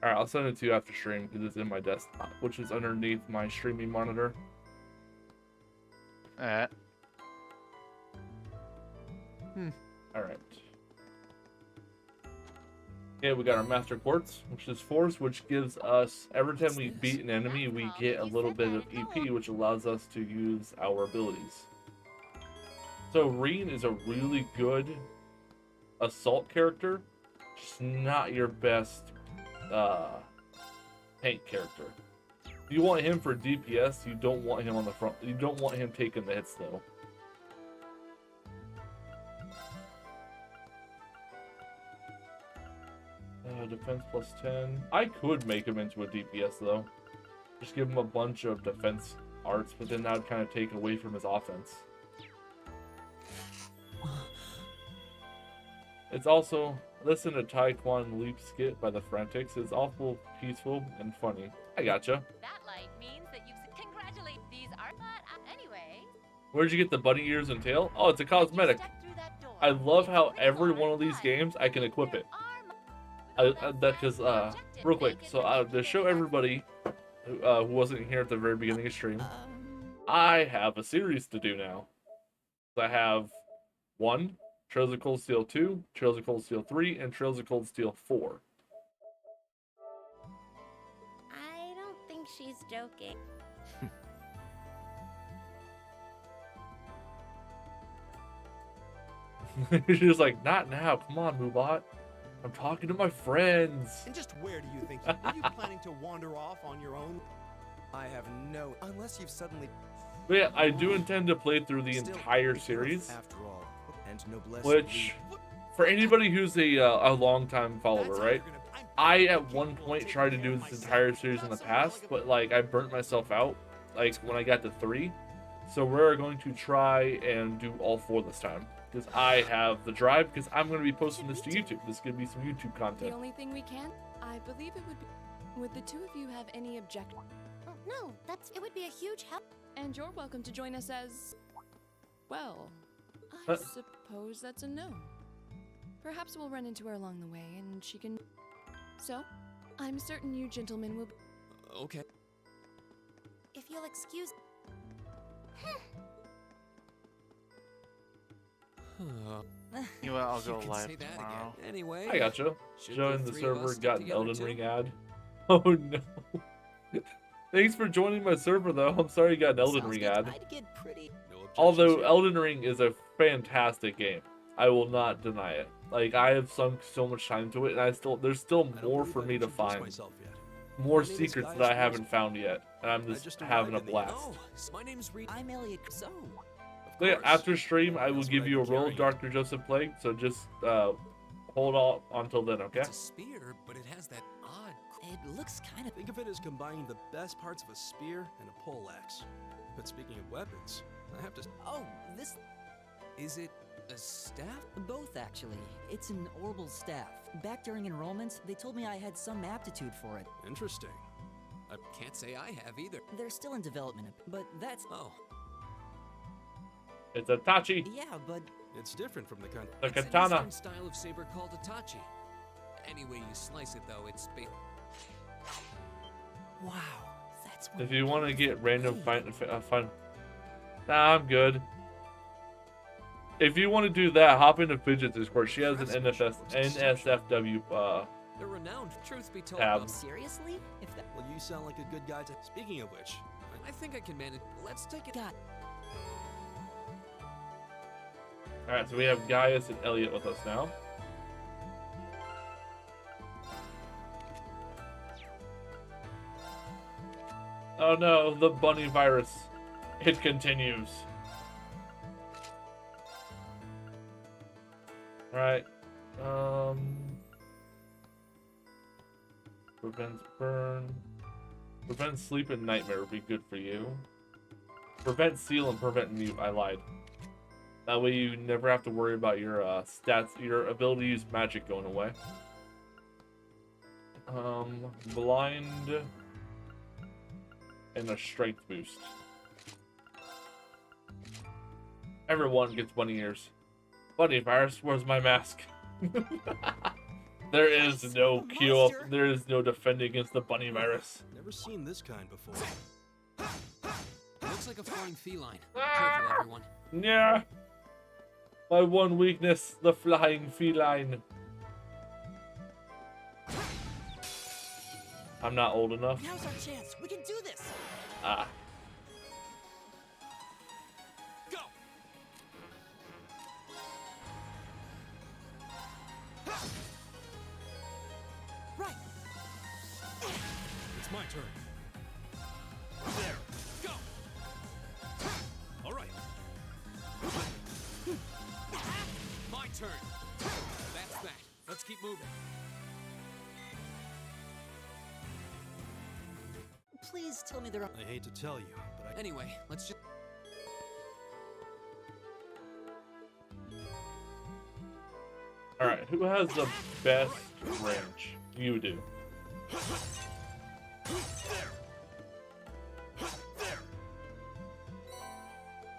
Alright, I'll send it to you after stream because it's in my desktop, which is underneath my streaming monitor. Alright. Alright. Yeah, we got our Master Quartz, which is Force, which gives us, every time we beat an enemy, we get a little bit of EP, which allows us to use our abilities. So Reen is a really good assault character, just not your best tank character. You want him for DPS, you don't want him on the front, you don't want him taking the hits though. Defense plus 10. I could make him into a DPS though. Just give him a bunch of defense arts, but then that would kind of take away from his offense. It's also, listen to Taekwon Leap Skit by the Frantics. It's awful, peaceful, and funny. I gotcha. That light means that you congratulate these art. But anyway. Where'd you get the bunny ears and tail? Oh, it's a cosmetic. I love how every one of these games I can equip it. Because real quick, so to show everybody who wasn't here at the very beginning of stream, I have a series to do now. I have 1, Trails of Cold Steel 2, Trails of Cold Steel 3, and Trails of Cold Steel 4. I don't she's joking. She's just like, not now. Come on, Moobot. I'm talking to my friends. And just where do you think were you planning to wander off on your own? I have no, unless you've suddenly. But yeah, I do intend to play through the Still, entire it's Earth series, after all, and noblesse which, oblige. for anybody who's a long-time follower, right? I at one point tried to do this entire series in the past, but like I burnt myself out, like when I got to 3. So we're going to try and do all 4 this time, because I have the drive. Because I'm going to be posting this to YouTube. This is going to be some YouTube The content. only thing we can, I believe it would be. Would the two of you have any objection? Oh, no, it would be a huge help. And you're welcome to join us as. Well, Uh. I suppose that's a no. Perhaps we'll run into her along the way and she can. So, I'm certain you gentlemen will. Okay. If you'll excuse. You know what, I'll go can live say that tomorrow. again. Anyway, I gotcha. should Join the three of server. us stick Got an together Elden too? Ring ad. Oh no. Thanks for joining my server, though. I'm sorry you got an Elden Ring ad. I'd get pretty. Although Elden Ring is a fantastic game, I will not deny it. Like I have sunk so much time to it, and there's still more for me to find, more secrets that I haven't found yet, and I'm just having a blast. Oh, my name's Reed. I'm Elliot. So, So yeah, after stream, I will give you a roll of Dr. Joseph Plague, so just hold on until then, okay? It's a spear, but it has that odd. it looks kind of. Think of it as combining the best parts of a spear and a poleaxe. But speaking of weapons, I have to. Oh, this. Is it a staff? Both, actually. It's an orbital staff. Back during enrollment, they told me I had some aptitude for it. Interesting. I can't say I have either. They're still in development, but that's. Oh, It's a Tachi, Yeah, but It's different from the kind. the it's an katana. Eastern style of saber called a tachi. Any way you slice it, though, it's wow, that's. What If you want to get random fun, nah, I'm good. If you want to do that, hop into Fidget's Discord. She has an NSFW they're renowned. Truth be told, tab. though. Seriously? If that. Well, you sound like a good guy to. Speaking of which, I think I can manage. Let's take it. God. All right, so we have Gaius and Elliot with us now. Oh no, the bunny virus. It continues. Alright. Prevents burn. Prevent sleep and nightmare would be good for you. Prevent seal and prevent mute. I lied. That way you never have to worry about your stats, your ability to use magic going away. Blind and a strength boost. Everyone gets bunny ears. Bunny virus, where's my mask? There is no cure. There is no defending against the bunny virus. never seen this kind before. Looks like a flying feline. Careful, everyone. Yeah. My one weakness, the flying feline. I'm not old enough. Now's our chance. We can do this. Ah. Go! Right. It's my turn. There. Go! All right. My turn. That's that. Let's keep moving. Please tell me there are. I hate to tell you, but I. Anyway, let's just. Alright, who has the best range? You do.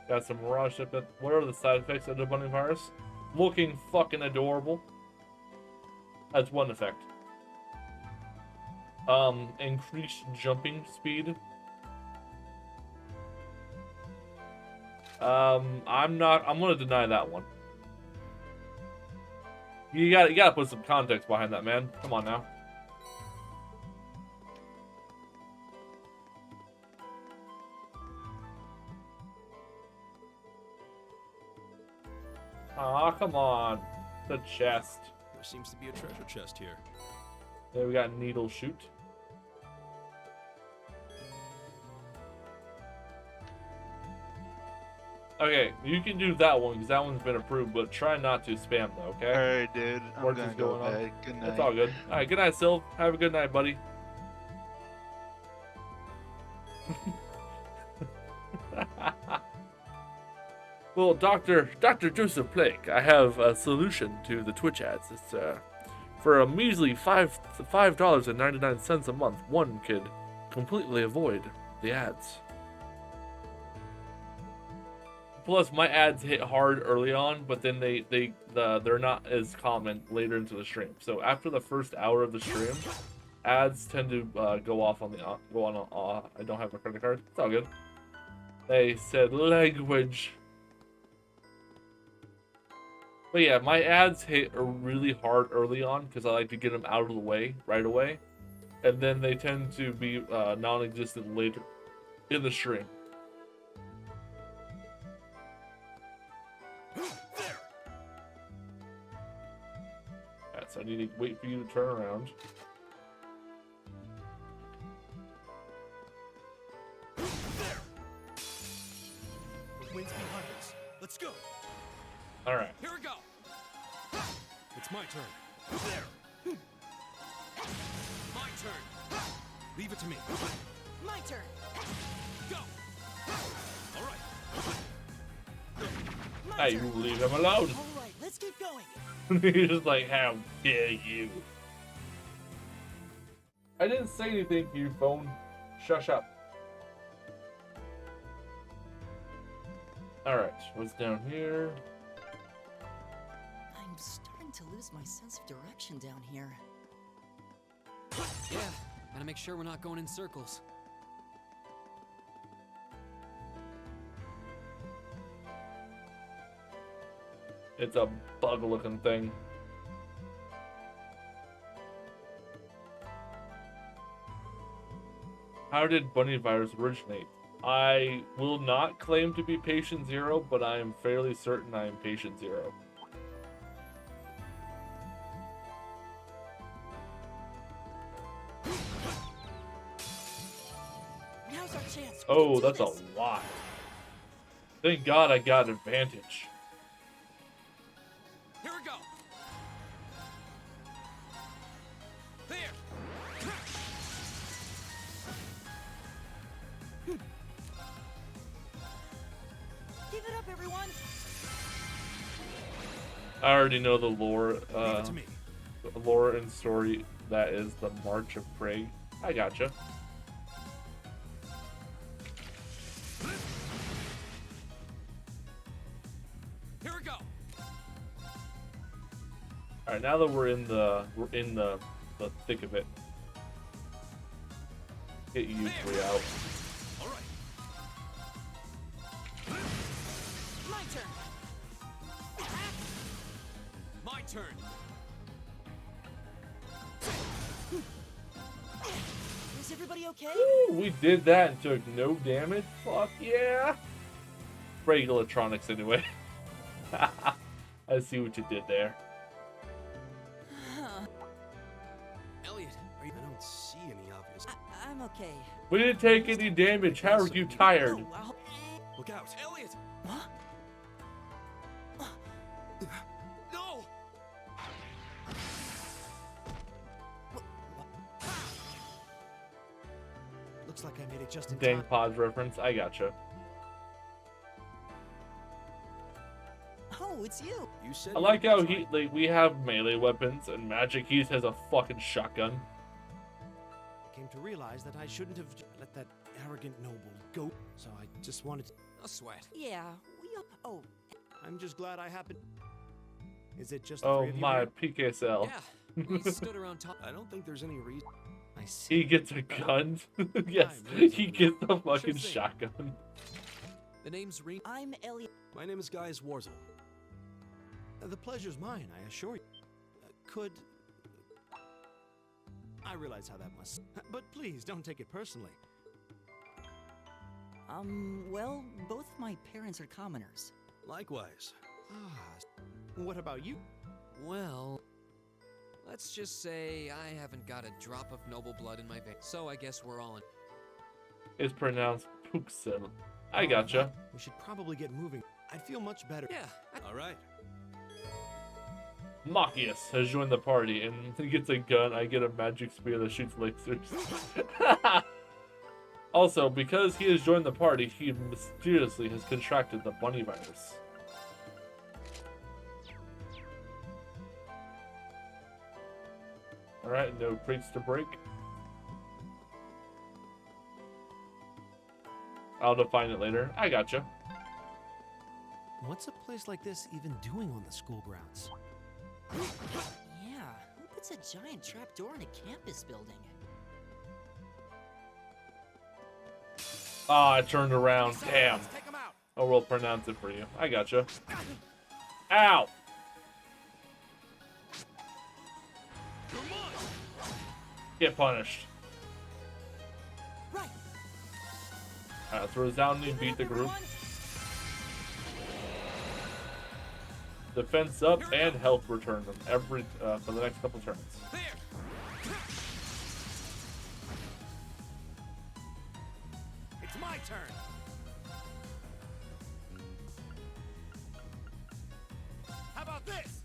Got some Mirage Ship. What are the side effects of the bunny virus? Looking fucking adorable. That's one effect. Increased jumping speed. I'm gonna deny that one. You gotta put some context behind that, man. Come on now. Aw, come on. The chest. There seems to be a treasure chest here. There we got needle shoot. Okay, you can do that one because that one's been approved, but try not to spam though, okay? Alright, dude. I'm Work gonna is go going on. bed. Good night. It's all good. Alright, good night, Sylv. Have a good night, buddy. Well, Dr. Joseph Blake, I have a solution to the Twitch ads. It's for a measly $5.99 a month, one could completely avoid the ads. Plus, my ads hit hard early on, but then they're not as common later into the stream. So after the first hour of the stream, ads tend to go off on the I don't have a credit card. It's all good. They said language. But yeah, my ads hit really hard early on because I like to get them out of the way right away, and then they tend to be non-existent later in the stream. Alright, so I need to wait for you to turn around. The wind's behind us. Let's go. All right. Here we go. It's my turn. There. My turn. Leave it to me. My turn. Go. All right. Hey, you leave him alone. All right, let's keep going. He's just like, how dare you? I didn't say anything to you, phone. Shush up. Alright, what's down here? I'm starting to lose my sense of direction down here. Yeah, gotta make sure we're not going in circles. It's a bug-looking thing. How did bunny virus originate? I will not claim to be patient zero, but I am fairly certain I am patient zero. Now's our chance. Oh, that's a lot. Thank God I got advantage. Here we go. There. Give it up, everyone. I already know the lore, lore and story that is the March of Prague. I gotcha. Here we go. All right, now that we're in the thick of it, get you three out. All right. My turn. My turn. Is everybody okay? Ooh, we did that and took no damage. Fuck yeah! Prague Electronics, anyway. I see what you did there. Elliot, I don't see any obvious. I'm okay. We didn't take any damage. How are you tired? Oh, Look out. Elliot! huh? No. Looks like I made it just in Dang time. pause reference. I gotcha. Oh, it's you. You said I like how we have melee weapons and Magic Heath has a fucking shotgun. I came to realize that I shouldn't have let that arrogant noble go. So I just wanted to. No sweat. Yeah, we. Oh, I'm just glad I happened. Is it just the Oh three of you my here? PKSL. Yeah, we stood around top. I don't think there's any reason. I see. He gets a gun. Yes, he gets a fucking shotgun. The name's Reem. I'm Elliot. My name is Gaius Warzel. The pleasure's mine, I assure you. I realize how that must. But please, don't take it personally. Well, both my parents are commoners. Likewise. What about you? Well, let's just say I haven't got a drop of noble blood in my veins, so I guess we're all in. It's pronounced Puxel. I gotcha. We should probably get moving. I'd feel much better. Yeah. All right. Machias has joined the party and he gets a gun. I get a magic spear that shoots lasers. Also, because he has joined the party, he mysteriously has contracted the bunny virus. Alright, no crates to break. I'll define it later. I gotcha. What's a place like this even doing on the school grounds? Yeah, who puts a giant trapdoor in a campus building? Ah, I turned around. Damn. I will pronounce it for you. I gotcha. Ow! Get punished. Alright, let's resound and beat the group. Defense up and health return them every for the next couple turns. It's my turn. How about this?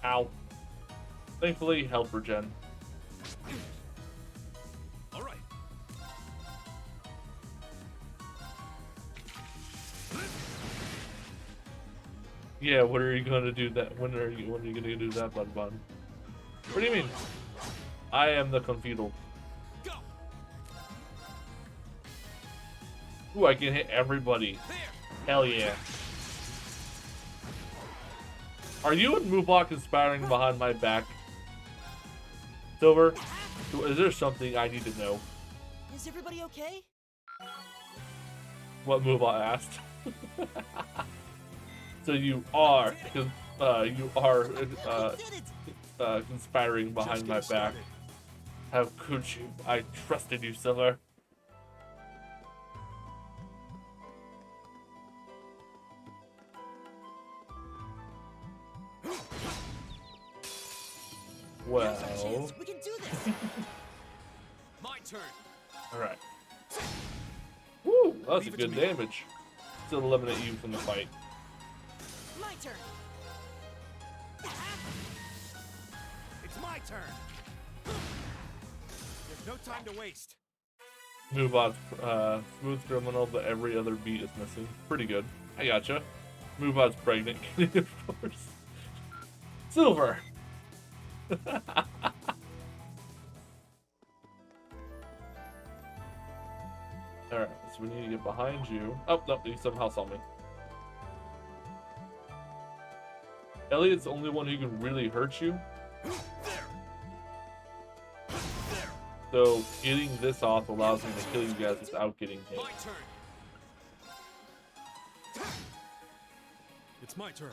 Ow. Thankfully, health regen. All right. Yeah, what are you gonna do that? When are you gonna do that, Bun Bun? What do you mean? I am the confidal. Ooh, I can hit everybody. Hell yeah. Are you and Mubok conspiring behind my back? Silver, is there something I need to know? Is everybody okay? What Mubok asked. So you are conspiring behind my back. How could you? I trusted you, Silver. Well, We can do this. My turn. all right. Woo, that's a good damage. To eliminate you from the fight. My turn. It's my turn. There's no time to waste. Mubot's smooth criminal, but every other beat is missing. Pretty good. I gotcha. Mubot's pregnant, of course. Silver. Alright, so we need to get behind you. Oh, no, he somehow saw me. Elliot's the only one who can really hurt you. So, getting this off allows him to kill you guys without getting hit. My turn. It's my turn.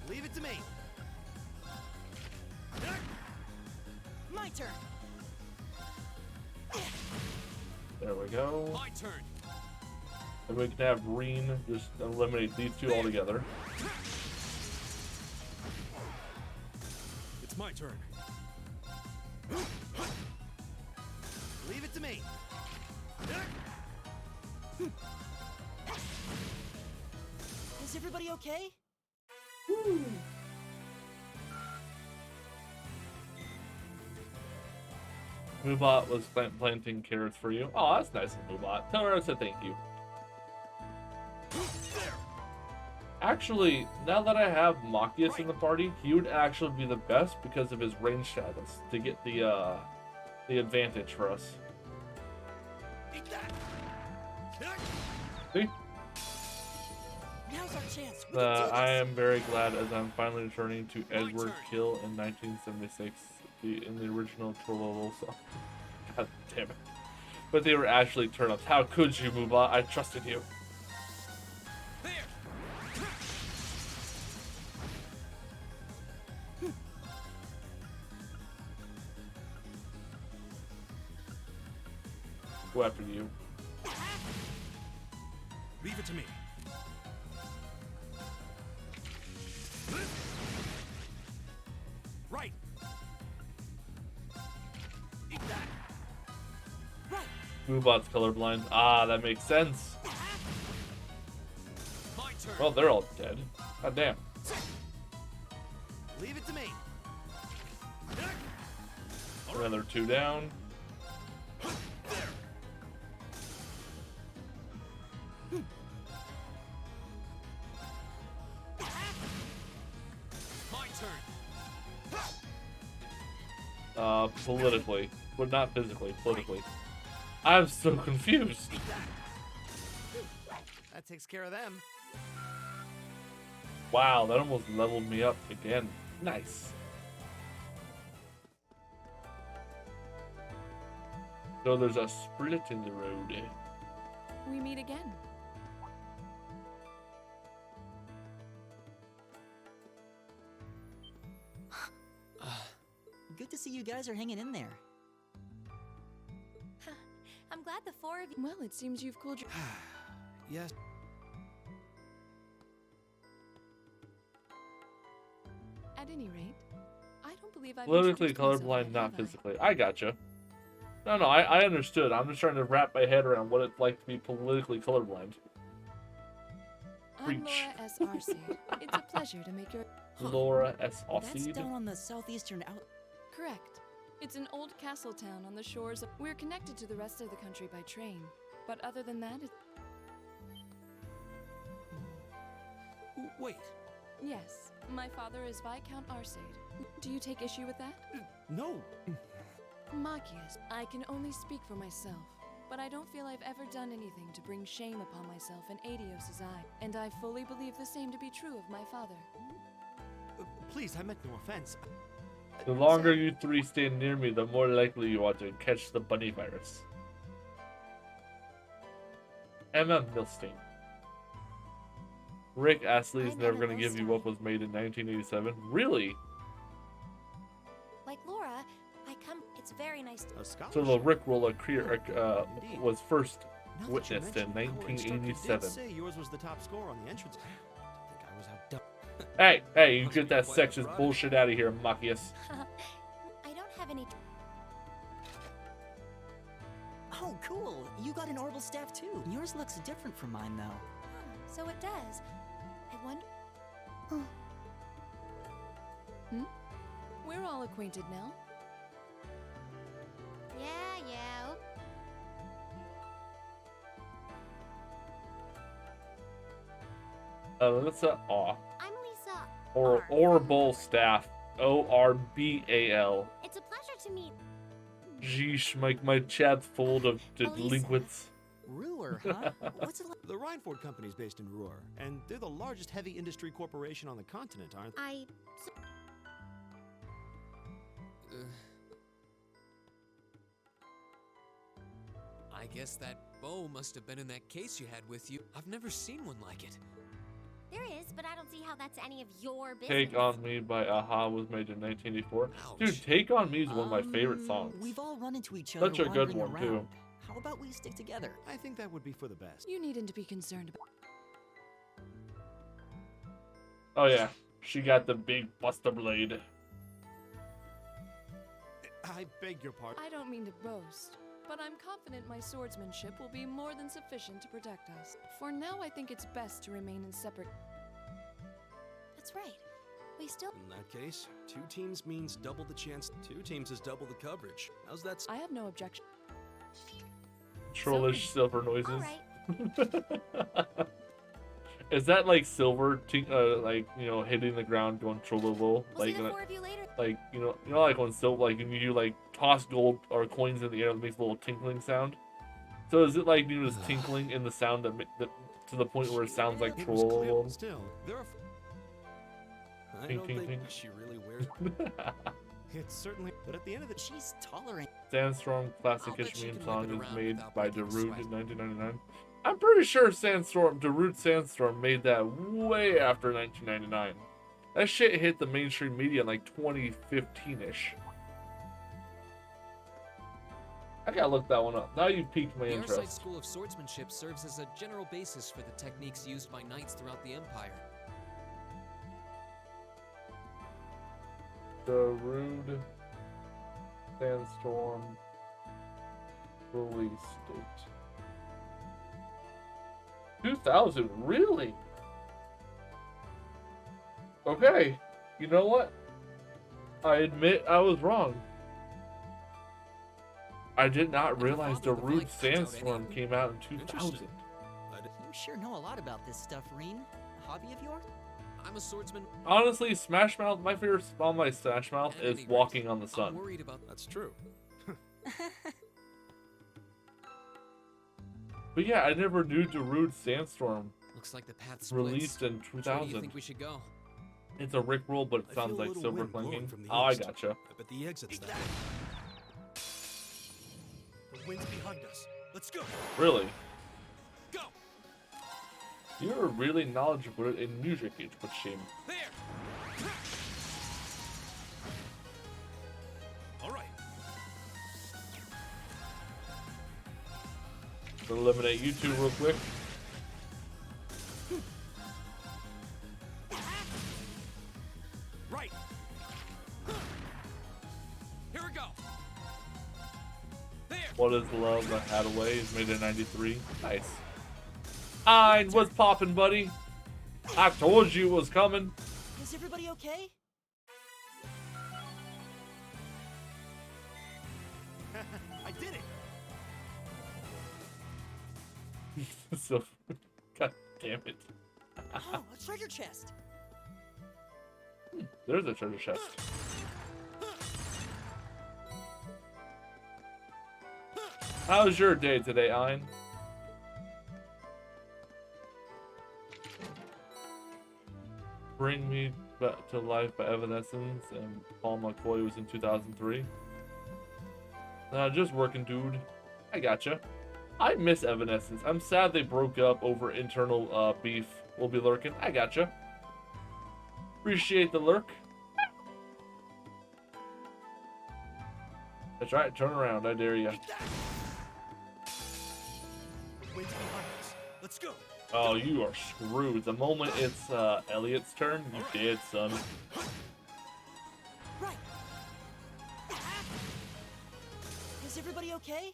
Leave it to me. My turn. There we go. My turn. And we can have Reen just eliminate these two altogether. It's my turn. Leave it to me. Is everybody okay? Mubot was planting carrots for you. Oh, that's nice of Mubot. Tell her I said thank you. Actually, now that I have Machias in the party, he would actually be the best because of his range status to get the advantage for us. See? Now's our chance. We can do I this. am very glad as I'm finally returning to Edward Kill in 1976 in the original Trollolo song. God damn it. But they were actually turnips. How could you, Mubot? I trusted you. go after you. Leave it to me. Right. Eat that. Right. Boobot's colorblind. Ah, that makes sense. My turn. Well, they're all dead. God damn. Leave it to me. Another 2 down. My turn. Politically. But not physically, politically. I'm so confused. That takes care of them. Wow, that almost leveled me up again. Nice. So there's a split in the road. We meet again. Good to see you guys are hanging in there. I'm glad the four of you. Well, it seems you've cooled your. Yes. At any rate, I don't believe I've Politically introduced myself colorblind, yet, not have I? physically. I gotcha. No, I understood. I'm just trying to wrap my head around what it's like to be politically colorblind. I'm Preach. Laura S. Arseid. It's a pleasure to make your. Laura S. That's Osseed. down on the southeastern out. Correct. It's an old castle town on the shores of. We're connected to the rest of the country by train, but other than that, Wait. yes. My father is Viscount Arseid. Do you take issue with that? No. Machias, I can only speak for myself, but I don't feel I've ever done anything to bring shame upon myself in Adios' eye, and I fully believe the same to be true of my father. Please, I meant no offense. The longer you three stay near me, the more likely you are to catch the bunny virus. Emma Milstein. Rick Astley's I'm never Emma gonna give you Milstein. what was made in 1987. Really? Like Laura, I come. It's very nice to. A scholarship. So the Rickroll Indeed. was first Now that you witnessed in mention it, our instructor did 1987. say yours was the top score on the entrance. I think I was outdone. Hey, you Must get be that quite a sexist run. bullshit out of here, Machias. I don't have any. Oh, cool. You got an orbital staff too. Yours looks different from mine, though. So it does. I wonder. We're all acquainted now. Yeah. Alyssa Aw. I'm Lisa. Or R. Orbal Staff. Orbal. It's a pleasure to meet. Geesh, my chat's full of delinquents. Ruhr, huh? What's it like? The Rhineford Company's based in Ruhr, and they're the largest heavy industry corporation on the continent, aren't they? I guess that bow must have been in that case you had with you. I've never seen one like it. There is, but I don't see how that's any of your business. Take on Me by Aha was made in 1984. Ouch. Dude, Take on Me is one of my favorite songs. We've all run into each other Such a good wandering one, too. around. How about we stick together? I think that would be for the best. You needn't to be concerned about. Oh yeah, she got the big buster blade. I beg your pardon. I don't mean to boast, but I'm confident my swordsmanship will be more than sufficient to protect us. For now, I think it's best to remain in separate. That's right. We still. In that case, 2 teams means double the chance. 2 teams is double the coverage. How's that? I have no objection. Trollish silver noises. Alright. Is that like silver, like hitting the ground, going trollolo? We'll Like, see the four of you later. like like when silver, like when you like toss gold or coins in the air, it makes a little tinkling sound. So is it like this tinkling in the sound that to the point where it sounds like It was clear, trollolo? still, there are. I Ting, don't ting, think ting. she really wears. It's certainly. But at the end of the. She's tolerant. Sandstorm classic I'll bet you Ishmael can song whip it is around made without by breaking a Darude sweat. in 1999. I'm pretty sure Darude Sandstorm made that way after 1999. That shit hit the mainstream media in like 2015-ish. I gotta look that one up. Now you've piqued my The Airside interest. School of Swordsmanship serves as a general basis for the techniques used by knights throughout the Empire. The Rude Sandstorm release date. 2000, really? Okay, you know what? I admit I was wrong. I did not realize the Rude Sandstorm came out in 2000. You sure know a lot about this stuff, Reen. A hobby of yours? I'm a swordsman. Honestly, Smash Mouth, my favorite spell on my Smash Mouth is Walking on the Sun. Worried about That's true. But yeah, I never knew Darude Sandstorm Looks like the path splits. released in Which way do you 2000. think we should go? It's a Rickroll, but it I sounds feel a like little Silver wind blowing Clinking. from the Oh, I east. gotcha. I bet the exit's that way. The wind's behind us. Let's go. Really? Go. You're really knowledgeable in music, it would seem. There. All right. Eliminate you two real quick. Right. Here we go. What is love? The Hadaway is made in '93. Nice. Ein, what's poppin', buddy? I told you it was coming. Is everybody okay? I did it. So, god damn it. Oh, a treasure chest. There's a treasure chest. How's your day today, Ein? Bring Me Back to Life by Evanescence and Paul McCoy was in 2003. Just working, dude. I gotcha. I miss Evanescence. I'm sad they broke up over internal beef. Will be lurking. I gotcha. Appreciate the lurk. That's right. Turn around. I dare you. The wind's behind us. Let's go. Oh, you are screwed. The moment it's Elliot's turn, you dead, son. Right. Is everybody okay?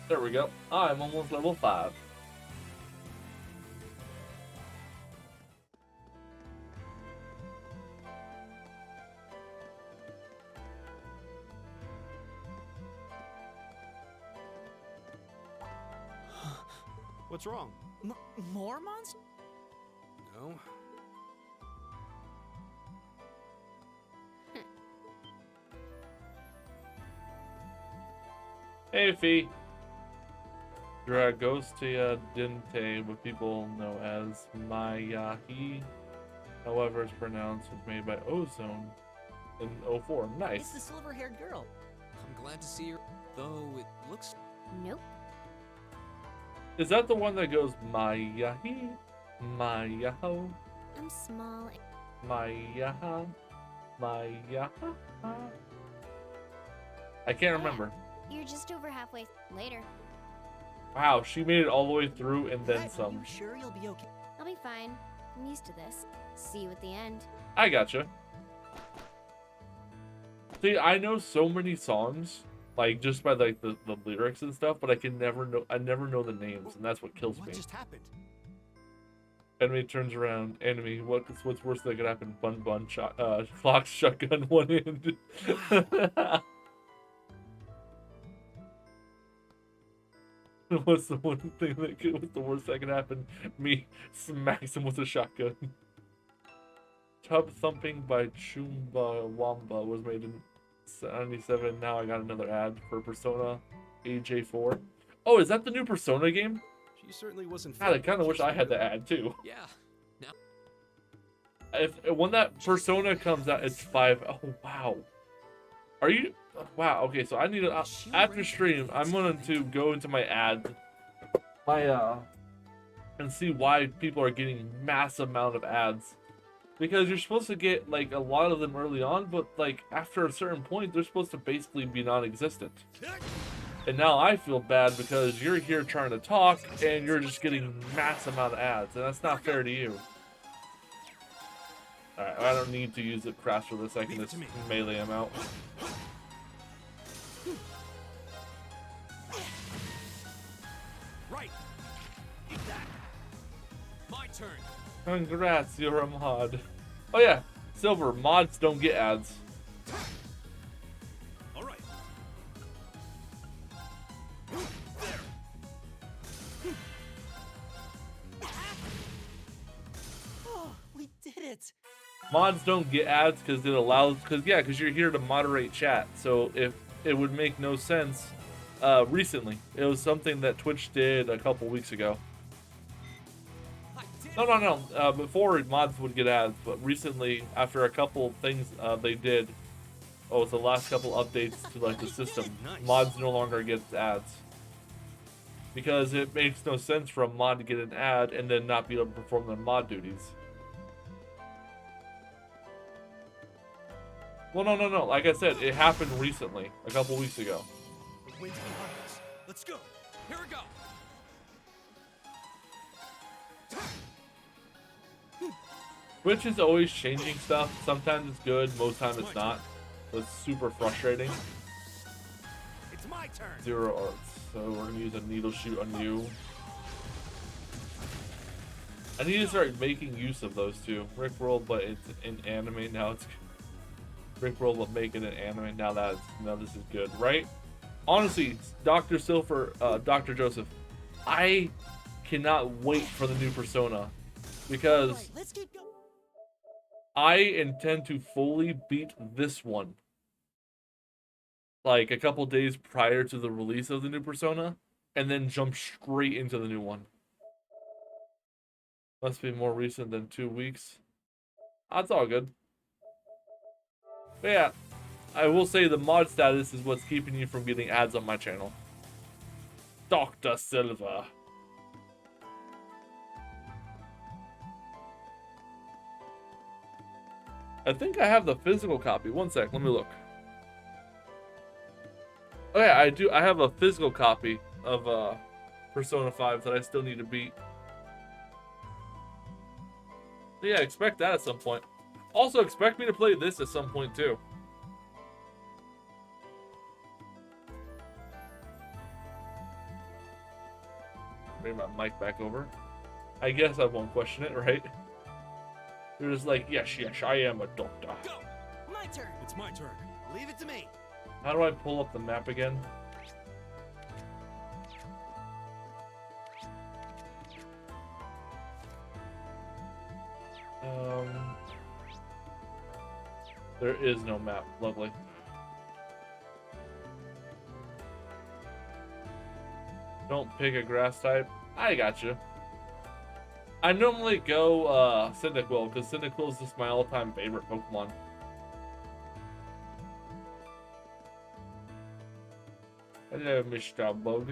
There we go. I'm almost level 5. What's wrong? More monsters? No. Hey, Fee. Dragostea Dinte, what people know as Mayahi, however, it's pronounced, was made by Ozone in 04. Nice. It's the silver-haired girl. I'm glad to see her, though it looks... Nope. Is that the one that goes Mayahi? Mayaho? I'm small. Mayaha? Mayaha? I can't remember. You're just over halfway later. Wow, she made it all the way through and then Are some. you sure you'll be okay? I'll be fine. I'm used to this. See you at the end. I gotcha. See, I know so many songs, like just by like the lyrics and stuff, but I never know the names, and that's what kills me. What just happened? Enemy turns around. Enemy. What's worse that could happen? Bun shot. Clock shotgun one hand. What's the one thing what's the worst that could happen? Me smacks him with a shotgun. Tub Thumping by Chumbawamba was made in 97. Now I got another ad for Persona AJ4. Oh, is that the new Persona game? She certainly wasn't. God, I kind of wish I had the ad too. Yeah. Now... When that Persona comes out, it's 5. Oh, wow. Are you... Wow, okay, so I need to... after stream, I'm going to go into my ads. And see why people are getting massive amount of ads. Because you're supposed to get like a lot of them early on, but like after a certain point, they're supposed to basically be non-existent. And now I feel bad because you're here trying to talk and you're just getting mass amount of ads, and that's not fair to you. Alright, I don't need to use it crash for this, I can just melee him out. Right. Eat that. My turn. Congrats, you're a mod. Oh yeah, Silver, mods don't get ads. All right. Oh, we did it! Mods don't get ads because it allows, because you're here to moderate chat. So if it would make no sense, recently, it was something that Twitch did a couple weeks ago. No. Before mods would get ads, but recently, after a couple things they did, it's the last couple updates to like the system, mods no longer get ads. Because it makes no sense for a mod to get an ad and then not be able to perform their mod duties. Well, no. Like I said, it happened recently, a couple weeks ago. The wind's behind us. Let's go. Here we go. Twitch is always changing stuff. Sometimes it's good, most times it's not. So it's super frustrating. It's my turn. 0 arts. So we're gonna use a needle shoot on you. I need to start making use of those two. Rickroll, but it's in anime now. It's Rickroll, but making it anime now. Now this is good, right? Honestly, Dr. Silver, Dr. Joseph, I cannot wait for the new Persona because Let's keep going. I intend to fully beat this one like a couple days prior to the release of the new Persona and then jump straight into the new one. Must be more recent than 2 weeks. That's all good. But yeah, I will say the mod status is what's keeping you from getting ads on my channel. Dr. Silver. I think I have the physical copy. One sec, let me look. Oh yeah, I do. I have a physical copy of Persona 5 that I still need to beat. So yeah, expect that at some point. Also, expect me to play this at some point too. Bring my mic back over. I guess I won't question it, right? You're just like, yes, I am a doctor. Go. My turn. It's my turn. Leave it to me. How do I pull up the map again? There is no map. Lovely. Don't pick a grass type. I got you. I normally go Cyndaquil because Cyndaquil is just my all-time favorite Pokemon. Hello, Mr. Bug.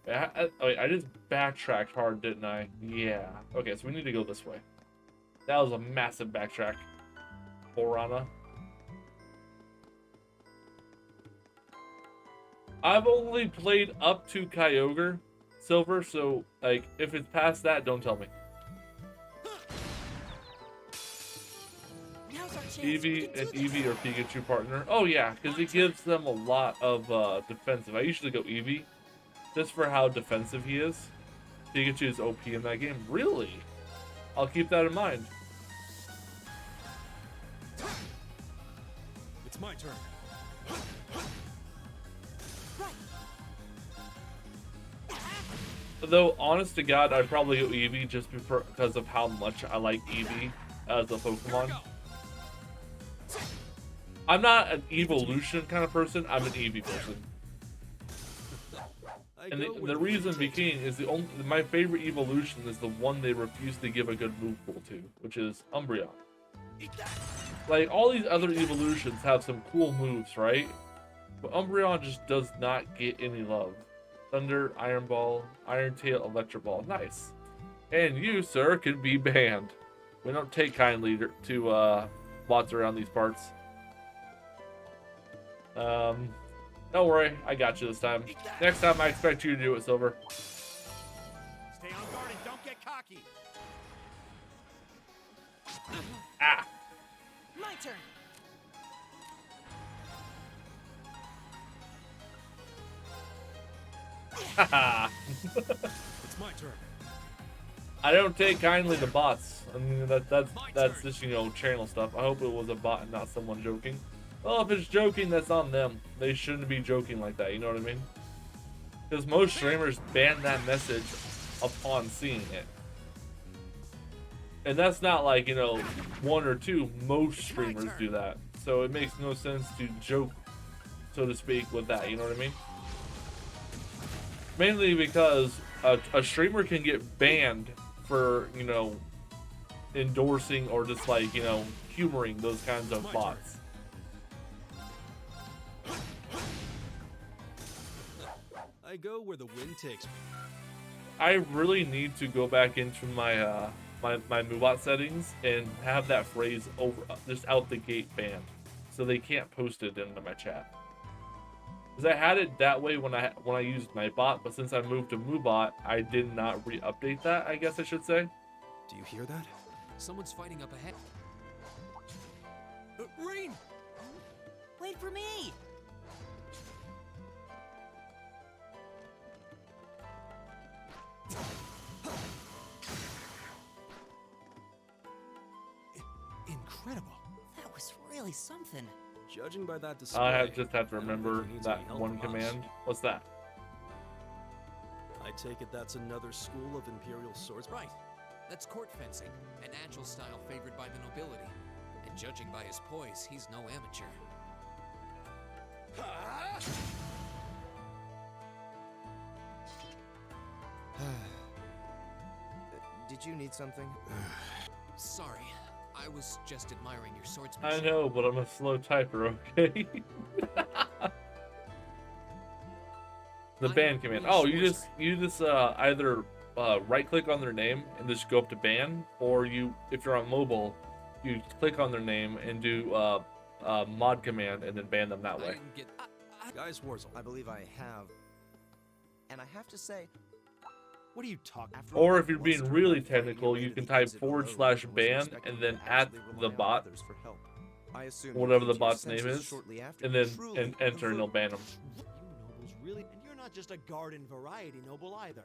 Yeah, I just backtracked hard, didn't I? Yeah. Okay, so we need to go this way. That was a massive backtrack. Borana. I've only played up to Kyogre, Silver, so like if it's past that, don't tell me. Eevee and Eevee or Pikachu partner. Oh yeah, because it gives them a lot of defensive. I usually go Eevee just for how defensive he is. Pikachu is OP in that game. Really? I'll keep that in mind. It's my turn. Though, honest to God, I'd probably go Eevee just because of how much I like Eevee as a Pokemon. I'm not an evolution kind of person, I'm an Eevee person. And the reason being is my favorite evolution is the one they refuse to give a good move pool to, which is Umbreon. Like, all these other evolutions have some cool moves, right? But Umbreon just does not get any love. Thunder, Iron Ball, Iron Tail, Electro Ball. Nice. And you, sir, can be banned. We don't take kindly to bots around these parts. Don't worry, I got you this time. Next time, I expect you to do it, Silver. Stay on guard and don't get cocky. Ah! My turn. Haha. It's my turn. I don't take kindly to bots. I mean, that's just, you know, channel stuff. I hope it was a bot and not someone joking. Well, if it's joking, that's on them. They shouldn't be joking like that, you know what I mean? Because most streamers ban that message upon seeing it. And that's not like, you know, one or two. Most streamers do that. So it makes no sense to joke, so to speak, with that, you know what I mean? Mainly because a streamer can get banned for, you know, endorsing or just like, you know, humoring those kinds of bots. I go where the wind takes me. I really need to go back into my my Moobot settings and have that phrase over just out the gate banned, so they can't post it into my chat. Because I had it that way when I used Nightbot, but since I moved to Moobot, I did not re-update that, I guess I should say. Do you hear that? Someone's fighting up ahead. Rean! Wait for me! Incredible. That was really something. Judging by that display, I just have to I don't think remember he needs that any help one from us. command. What's that? I take it that's another school of Imperial swords. Right. That's court fencing, an agile style favored by the nobility. And judging by his poise, he's no amateur. Did you need something? Sorry, I was just admiring your I swordsmanship. know, but I'm a slow typer, okay? The ban command. Oh, you just either right click on their name and just go up to ban, or if you're on mobile, you click on their name and do mod command and then ban them that way. Guys, Warzel. I believe I have. And I have to say, What are you talking? Or if you're being really technical, you can type /ban and then at the bot, whatever the bot's name is, and then enter and they'll ban them. You nobles really, and you're not just a garden variety noble either.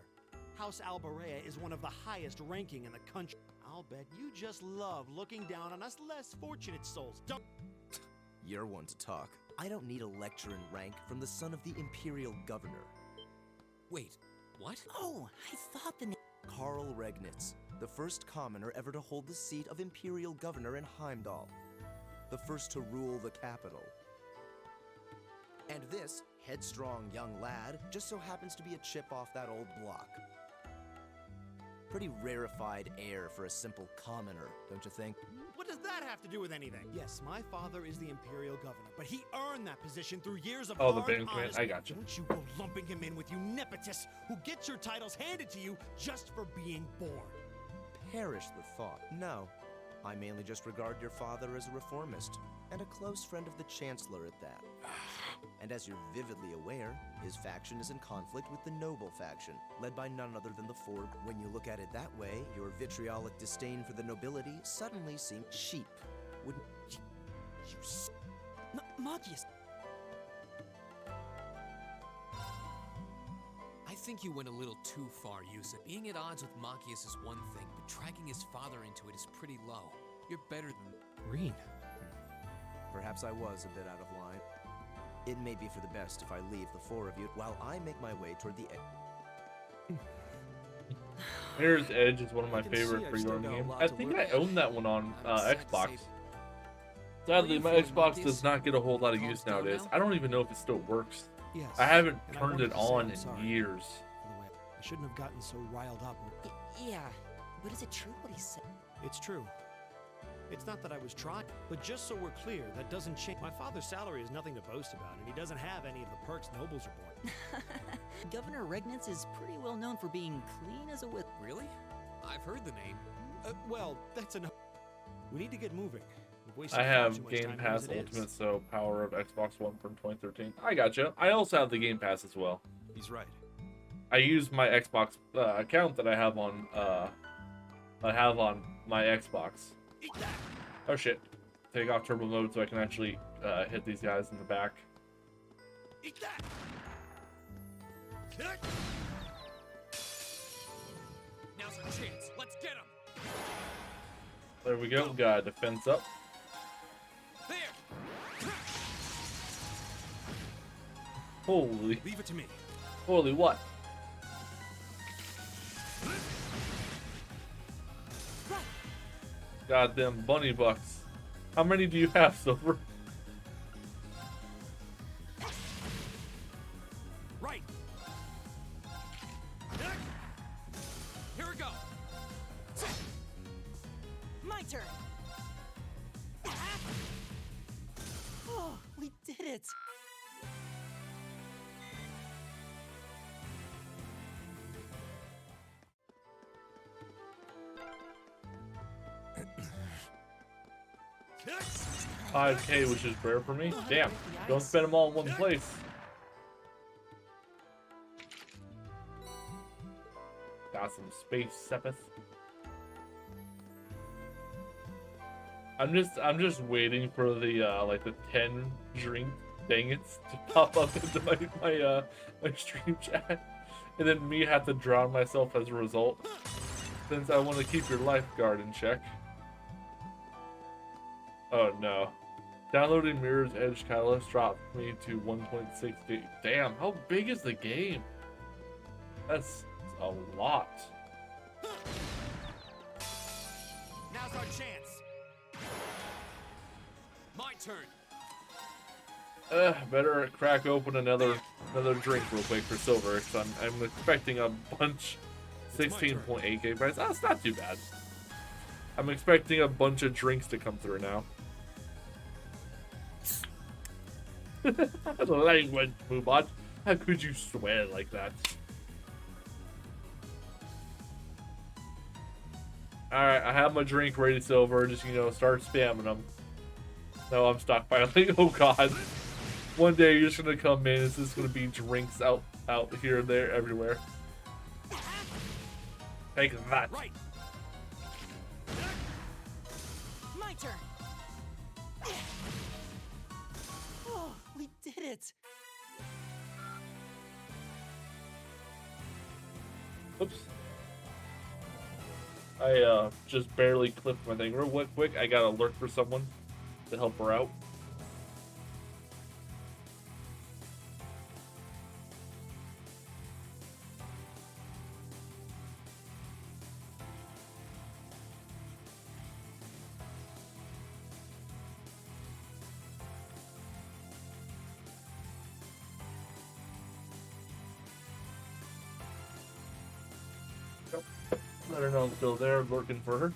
House Albarea is one of the highest ranking in the country. I'll bet you just love looking down on us less fortunate souls. Don't. You're one to talk. I don't need a lecture in rank from the son of the Imperial Governor. Wait, what? Oh, I thought the name. Karl Regnitz, the first commoner ever to hold the seat of Imperial Governor in Heimdall. The first to rule the capital. And this headstrong young lad just so happens to be a chip off that old block. Pretty rarefied air for a simple commoner, don't you think? What does that have to do with anything? Yes, my father is the Imperial Governor, but he earned that position through years of Oh, the hard, ban command. honest. I got you. Don't you go lumping him in with you nepotists who get your titles handed to you just for being born. Perish the thought. No, I mainly just regard your father as a reformist, and a close friend of the Chancellor at that. And as you're vividly aware, his faction is in conflict with the noble faction, led by none other than the Forg. When you look at it that way, your vitriolic disdain for the nobility suddenly seems cheap. Wouldn't you Magius! I think you went a little too far, Yusa. Being at odds with Machias is one thing, but dragging his father into it is pretty low. You're better than... Rean. Perhaps I was a bit out of line. It may be for the best if I leave the four of you while I make my way toward the edge. Mirror's Edge is one of my favorite free-roaming games. I think I own that one on Xbox. Sadly, my Xbox does not get a whole lot of use nowadays. I don't even know if it still works. Yes. I haven't And I turned wanted it to say on I'm in sorry. years. I shouldn't have gotten so riled up. Yeah, but is it true what he said? It's true. It's not that I was trying, but just so we're clear, that doesn't change. My father's salary is nothing to boast about, and he doesn't have any of the perks nobles are born. Governor Regnitz is pretty well known for being clean as a whip. Really? I've heard the name. Well, that's enough. We need to get moving. We've wasted I far have too much Game time here Pass as it is. Ultimate, so power of Xbox One from 2013. I gotcha. I also have the Game Pass as well. He's right. I use my Xbox account that I have on my Xbox. Oh shit! Take off turbo mode so I can actually hit these guys in the back. Eat that. Now's our chance. Let's get him. There we go. Got a defense up. There. Holy. Leave it to me. Holy what? Goddamn bunny bucks. How many do you have, Silver? Right. Here we go. My turn. Oh, we did it. $5K, which is rare for me. Damn. Don't spend them all in one place. Got some space Sepith. I'm just waiting for the like the 10 drink dangits to pop up into my stream chat, and then me have to drown myself as a result, since I want to keep your lifeguard in check. Oh no. Downloading Mirror's Edge Catalyst dropped me to 1.60. Damn, how big is the game? That's a lot. Now's our chance. My turn. Better crack open another drink real quick for Silver, because I'm expecting a bunch. 16.8K price. That's not too bad. I'm expecting a bunch of drinks to come through now. Language, Moobot. How could you swear like that? Alright, I have my drink ready, Silver. Just, start spamming them. No, I'm stockpiling. Oh god. One day you're just gonna come in, it's just gonna be drinks out here and there, everywhere. Take that. Right. My turn. Oh, we did it. Oops. I just barely clipped my thing. Real quick, I gotta lurk for someone to help her out. Let her know I'm still there, lurking for her.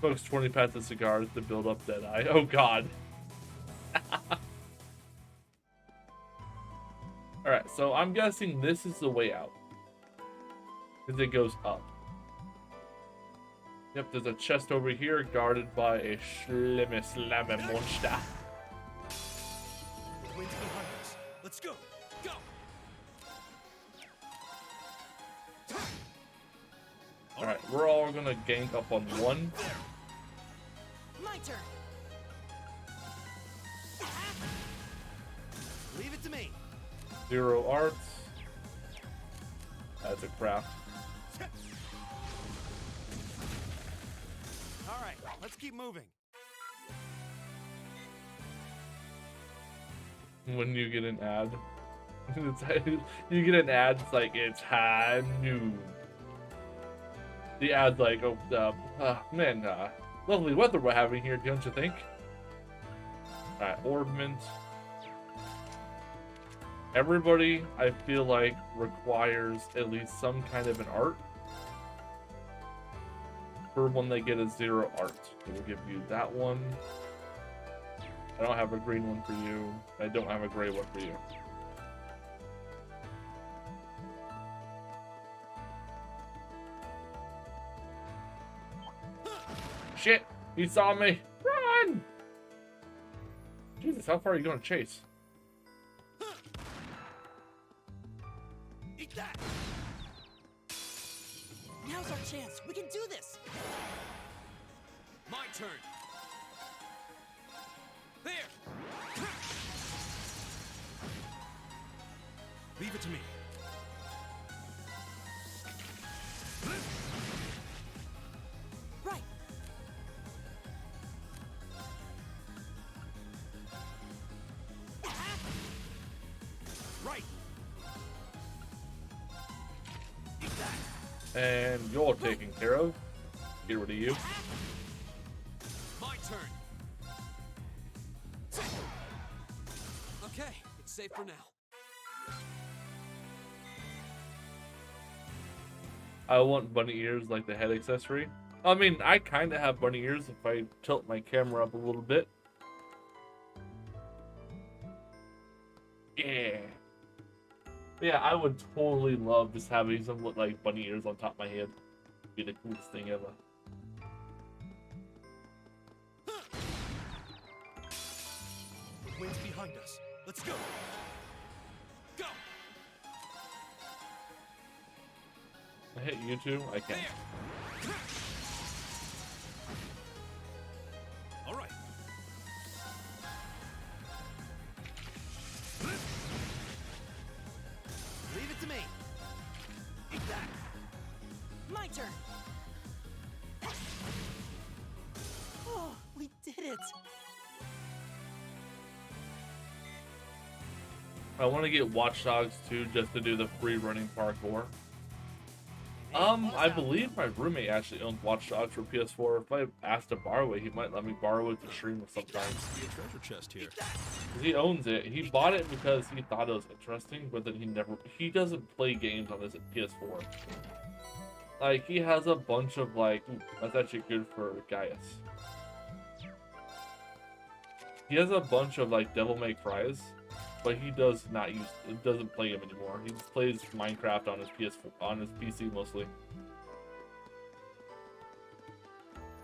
Smokes 20 packs of cigars to build up Deadeye. Oh god. Alright, so I'm guessing this is the way out. Because it goes up. Yep, there's a chest over here guarded by a Schlimme Slamme monster. The wind's behind us. Let's go. Go. Alright, we're all gonna gank up on one. My turn. Leave it to me. 0 arts. That's a craft. All right, let's keep moving. When you get an ad, you get an ad, it's like, it's high noon. The ad's like, man, lovely weather we're having here, don't you think? Alright, ornament. Everybody, I feel like, requires at least some kind of an art for when they get a 0 art. So we'll give you that one. I don't have a green one for you. I don't have a gray one for you. Shit! He saw me. Run! Jesus, how far are you going to chase? Eat that! Now's our chance. We can do this. My turn. There. Leave it to me. Right. Right. And you're taken care of. Get rid of you. My turn. Okay, it's safe for now. I want bunny ears like the head accessory. I mean, I kind of have bunny ears if I tilt my camera up a little bit. Yeah. Yeah, I would totally love just having some look like bunny ears on top of my head. Be the coolest thing ever. The wind's behind us. Let's go. Go. I hit you too? I can't. All right. Leave it to me. Eat that. My turn. Oh, we did it. I want to get Watch Dogs 2 just to do the free running parkour. I believe my roommate actually owns Watch Dogs for PS4. If I asked to borrow it, he might let me borrow it to stream sometimes. Be a treasure chest here. He owns it. He bought it because he thought it was interesting, but then he doesn't play games on his PS4. Like, he has a bunch of, like, ooh, that's actually good for Gaius. He has a bunch of, like, Devil May Cry's, but he doesn't play him anymore. He just plays Minecraft on his PS4, on his PC mostly.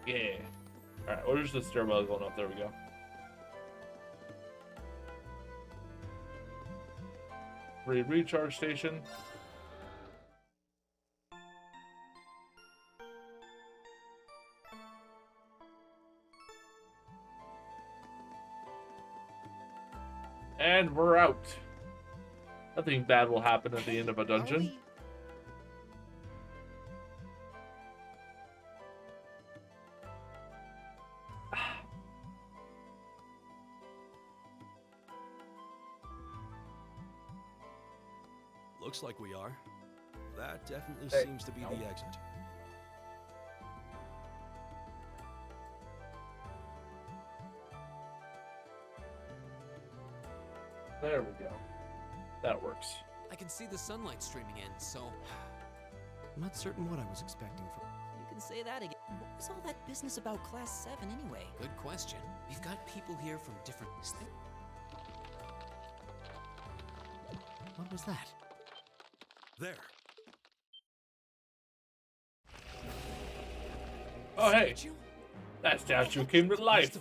Yeah. Alright, where's the stairwell going up? There we go. Free recharge station. And we're out. Nothing bad will happen at the end of a dungeon. Looks like we are. That definitely Hey, seems to be no. the exit. There we go. That works. I can see the sunlight streaming in, so I'm not certain what I was expecting from. You can say that again. What was all that business about Class 7 anyway? good question. We've got people here from different. What was that? There. Oh, hey. That statue came to life.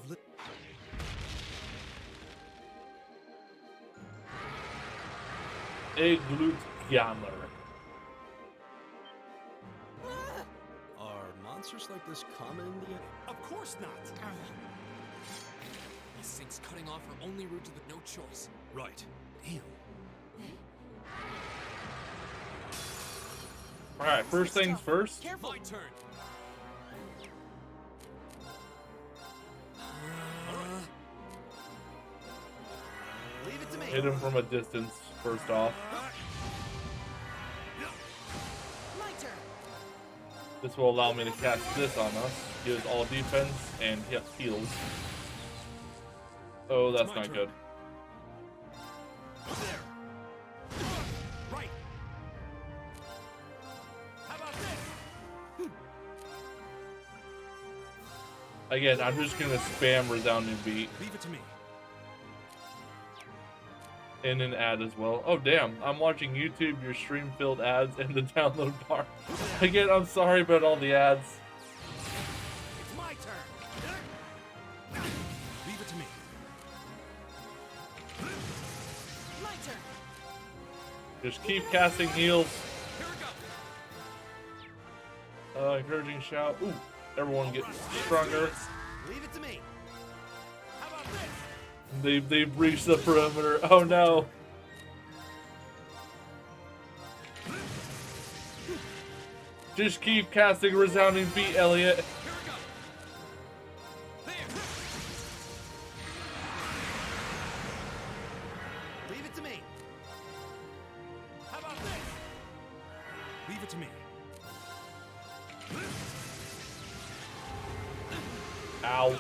A glute jammer. Are monsters like this common in the... Of course not. These things cutting off our only route to the no choice. Right. Damn. Alright, first things first. Careful. My turn. Leave it to me. Hit him from a distance, first off. My turn. This will allow me to cast this on us. Gives all defense and heals. Oh, that's my not turn. good. There. Right. How about this? Again, I'm just gonna spam resounding beat Leave it to me. and an ad as well. Oh damn, I'm watching YouTube, your stream filled ads in the download bar. Again, I'm sorry about all the ads. It's my turn. Leave it to me. My turn. Just keep casting heals. Encouraging shout. Ooh, everyone gets stronger. Leave it to me. How about this? They've breached the perimeter. Oh no. Just keep casting resounding beat, Elliot. Leave it to me. How about this? Leave it to me. Ow.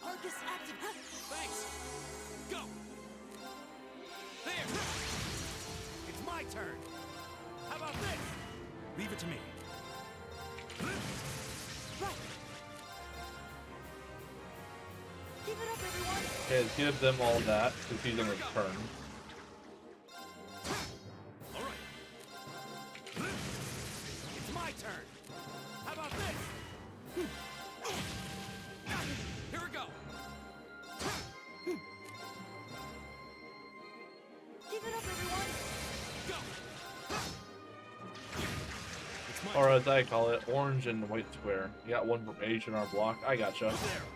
Arcus active. Thanks. Go. There. It's my turn. How about this? Leave it to me. Right. Keep it up, everyone. Okay, give them all that because he's gonna return. All right. It's my turn. How about this? Here we go. Keep it up, everyone. Go. Or as I call it, orange and white square. You got one from H&R Block. I gotcha.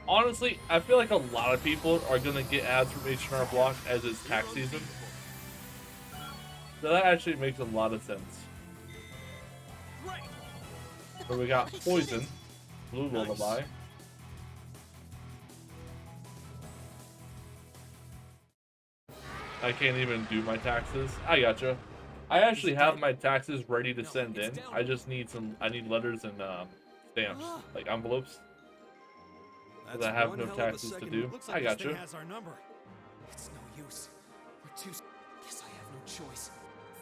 Honestly, I feel like a lot of people are gonna get ads from H&R Block as it's tax season. So that actually makes a lot of sense. So we got Poison, Blue Lullaby. I can't even do my taxes. I gotcha. I actually have my taxes ready to send in. I just need I need letters and stamps, like envelopes. Because I have no taxes to do. I gotcha. Has our number. It's no use. We're too. Guess I have no choice.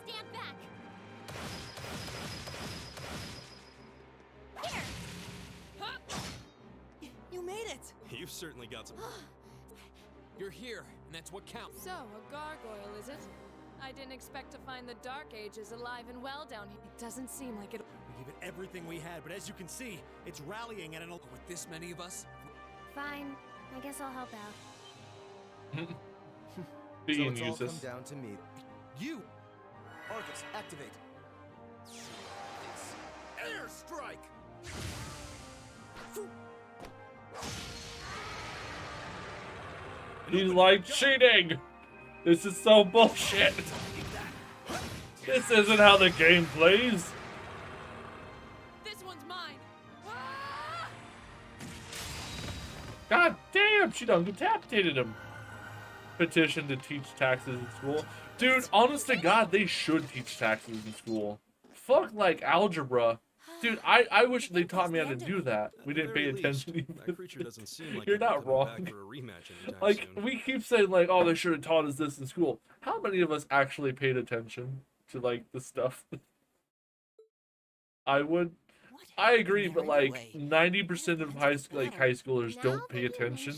Stand back! You made it. You've certainly got some. You're here, and that's what counts. So, a gargoyle, is it? I didn't expect to find the Dark Ages alive and well down here. It doesn't seem like it. We gave it everything we had, but as you can see, it's rallying at an. With this many of us, Fine. I guess I'll help out. Being so it's all useless. come down to me. You. Arcus, activate. Airstrike. He's like cheating! This is so bullshit! This isn't how the game plays! This one's mine. God damn, she done decapitated him! Petition to teach taxes in school. Dude, honest to God, they should teach taxes in school. Fuck like algebra. Dude, I wish they taught me how to do that. We didn't pay attention even. That creature doesn't seem like You're it'd be not coming wrong. back for a rematch anytime Like, soon. we keep saying like, oh, they should have taught us this in school. How many of us actually paid attention to like the stuff? I would. I agree, but like 90% of high schoolers don't pay attention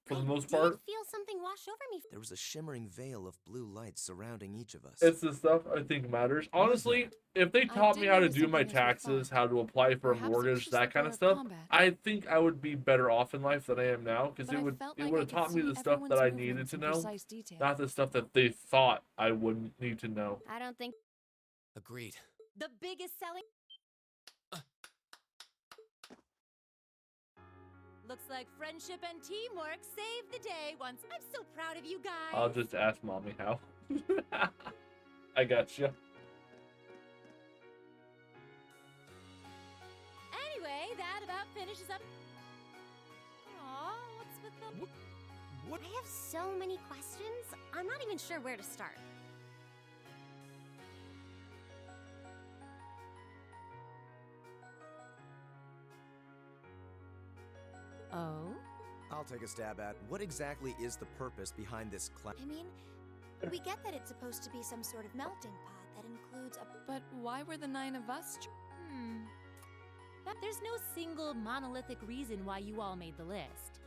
for the most part. Feel something wash over me. There was a shimmering veil of blue light surrounding each of us. It's the stuff I think matters. Honestly, if they taught me how to do my taxes, how to apply for a mortgage, that kind of stuff, I think I would be better off in life than I am now, because it would have taught me the stuff that I needed to know, not the stuff that they thought I wouldn't need to know. I don't think agreed. the biggest selling. Looks like friendship and teamwork saved the day once. I'm so proud of you guys. I'll just ask mommy how. I gotcha. Anyway, that about finishes up. Aw, what's with the... What? I have so many questions. I'm not even sure where to start. Oh? I'll take a stab at what exactly is the purpose behind this class. I mean, we get that it's supposed to be some sort of melting pot that includes a. But why were the 9 of us? There's no single monolithic reason why you all made the list.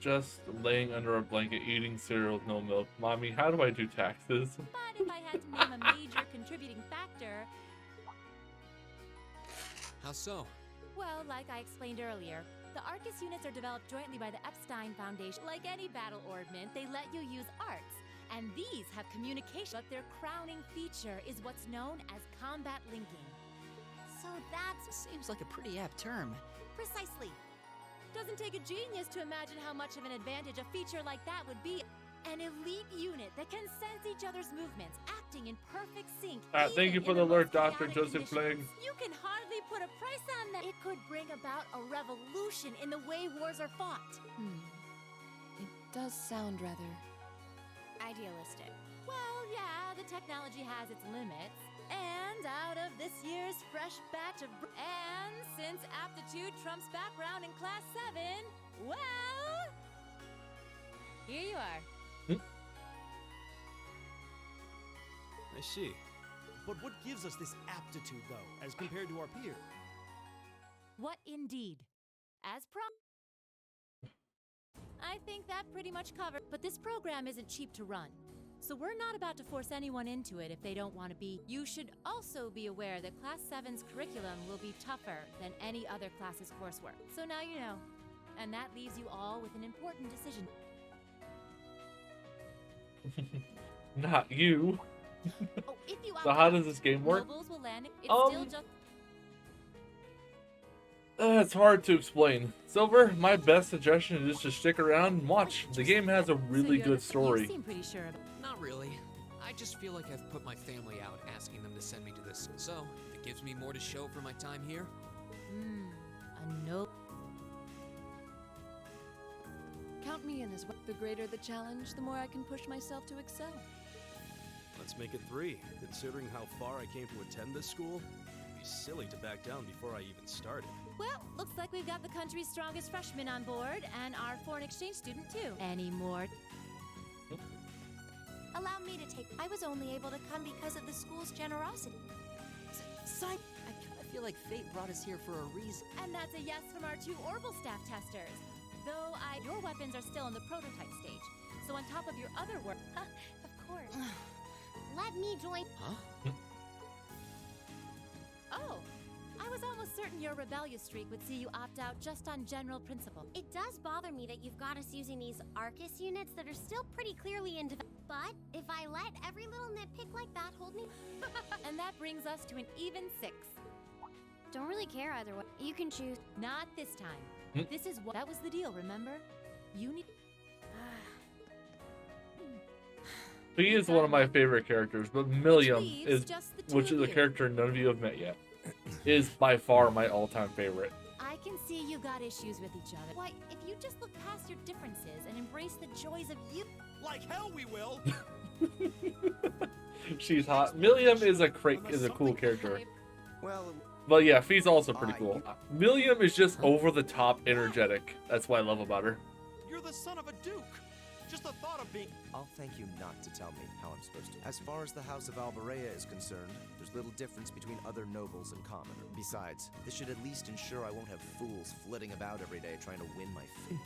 just laying under a blanket eating cereal with no milk. Mommy, how do I do taxes? But if I had to name a major contributing factor, How so? well, like I explained earlier, the Arcus units are developed jointly by the Epstein Foundation. Like any battle ordnament, they let you use arts. And these have communication, but their crowning feature is what's known as combat linking. So that seems like a pretty apt term. Precisely. Doesn't take a genius to imagine how much of an advantage a feature like that would be. An elite unit that can sense each other's movements, acting in perfect sync. Thank you even for in the alert, most Dr. chaotic Joseph conditions. Fling. You can hardly put a price on that. It could bring about a revolution in the way wars are fought. It does sound rather Idealistic. Well, yeah, the technology has its limits. And out of this year's fresh batch of... And since aptitude trumps background in Class 7, well... Here you are. I see. But what gives us this aptitude, though, as compared to our peers? What indeed? As I think that pretty much covers. But this program isn't cheap to run. So we're not about to force anyone into it if they don't want to be. You should also be aware that Class 7's curriculum will be tougher than any other class's coursework. So now you know. And that leaves you all with an important decision. Not you. Oh, if you So how does this game work? Nobles will land. It's still just... It's hard to explain. Silver, my best suggestion is to stick around and watch. The game has a really good You story. seem pretty sure of it. Not really. I just feel like I've put my family out asking them to send me to this. So, if it gives me more to show for my time here, A no. count me in as well. The greater the challenge, the more I can push myself to excel. Let's make it 3. Considering how far I came to attend this school, it'd be silly to back down before I even started. Well, looks like we've got the country's strongest freshman on board, and our foreign exchange student too. Any more? Allow me to take. I was only able to come because of the school's generosity. Simon, I kind of feel like fate brought us here for a reason. And that's a yes from our 2 Orbital staff testers. Though your weapons are still in the prototype stage. So on top of your other work, Of course. Let me join. huh? Oh, I was almost certain your rebellious streak would see you opt out just on general principle. It does bother me that you've got us using these Arcus units that are still pretty clearly in development. But if I let every little nitpick like that hold me... And that brings us to an even 6. Don't really care either way. You can choose. Not this time. This is what... That was the deal, remember? You need... He is one of my favorite characters, but Milliam leaves is, just the two which of is a you. character none of you have met yet, is by far my all-time favorite. I can see you got issues with each other. Why, if you just look past your differences and embrace the joys of you... Like hell we will! She's hot. Milliam is a cool character. Well, But yeah, Fee's also pretty cool. Milliam is just over the top energetic. That's what I love about her. You're the son of a duke! Just the thought of being... I'll thank you not to tell me how I'm supposed to. As far as the House of Albarea is concerned, there's little difference between other nobles and commoners. Besides, this should at least ensure I won't have fools flitting about every day trying to win my fate.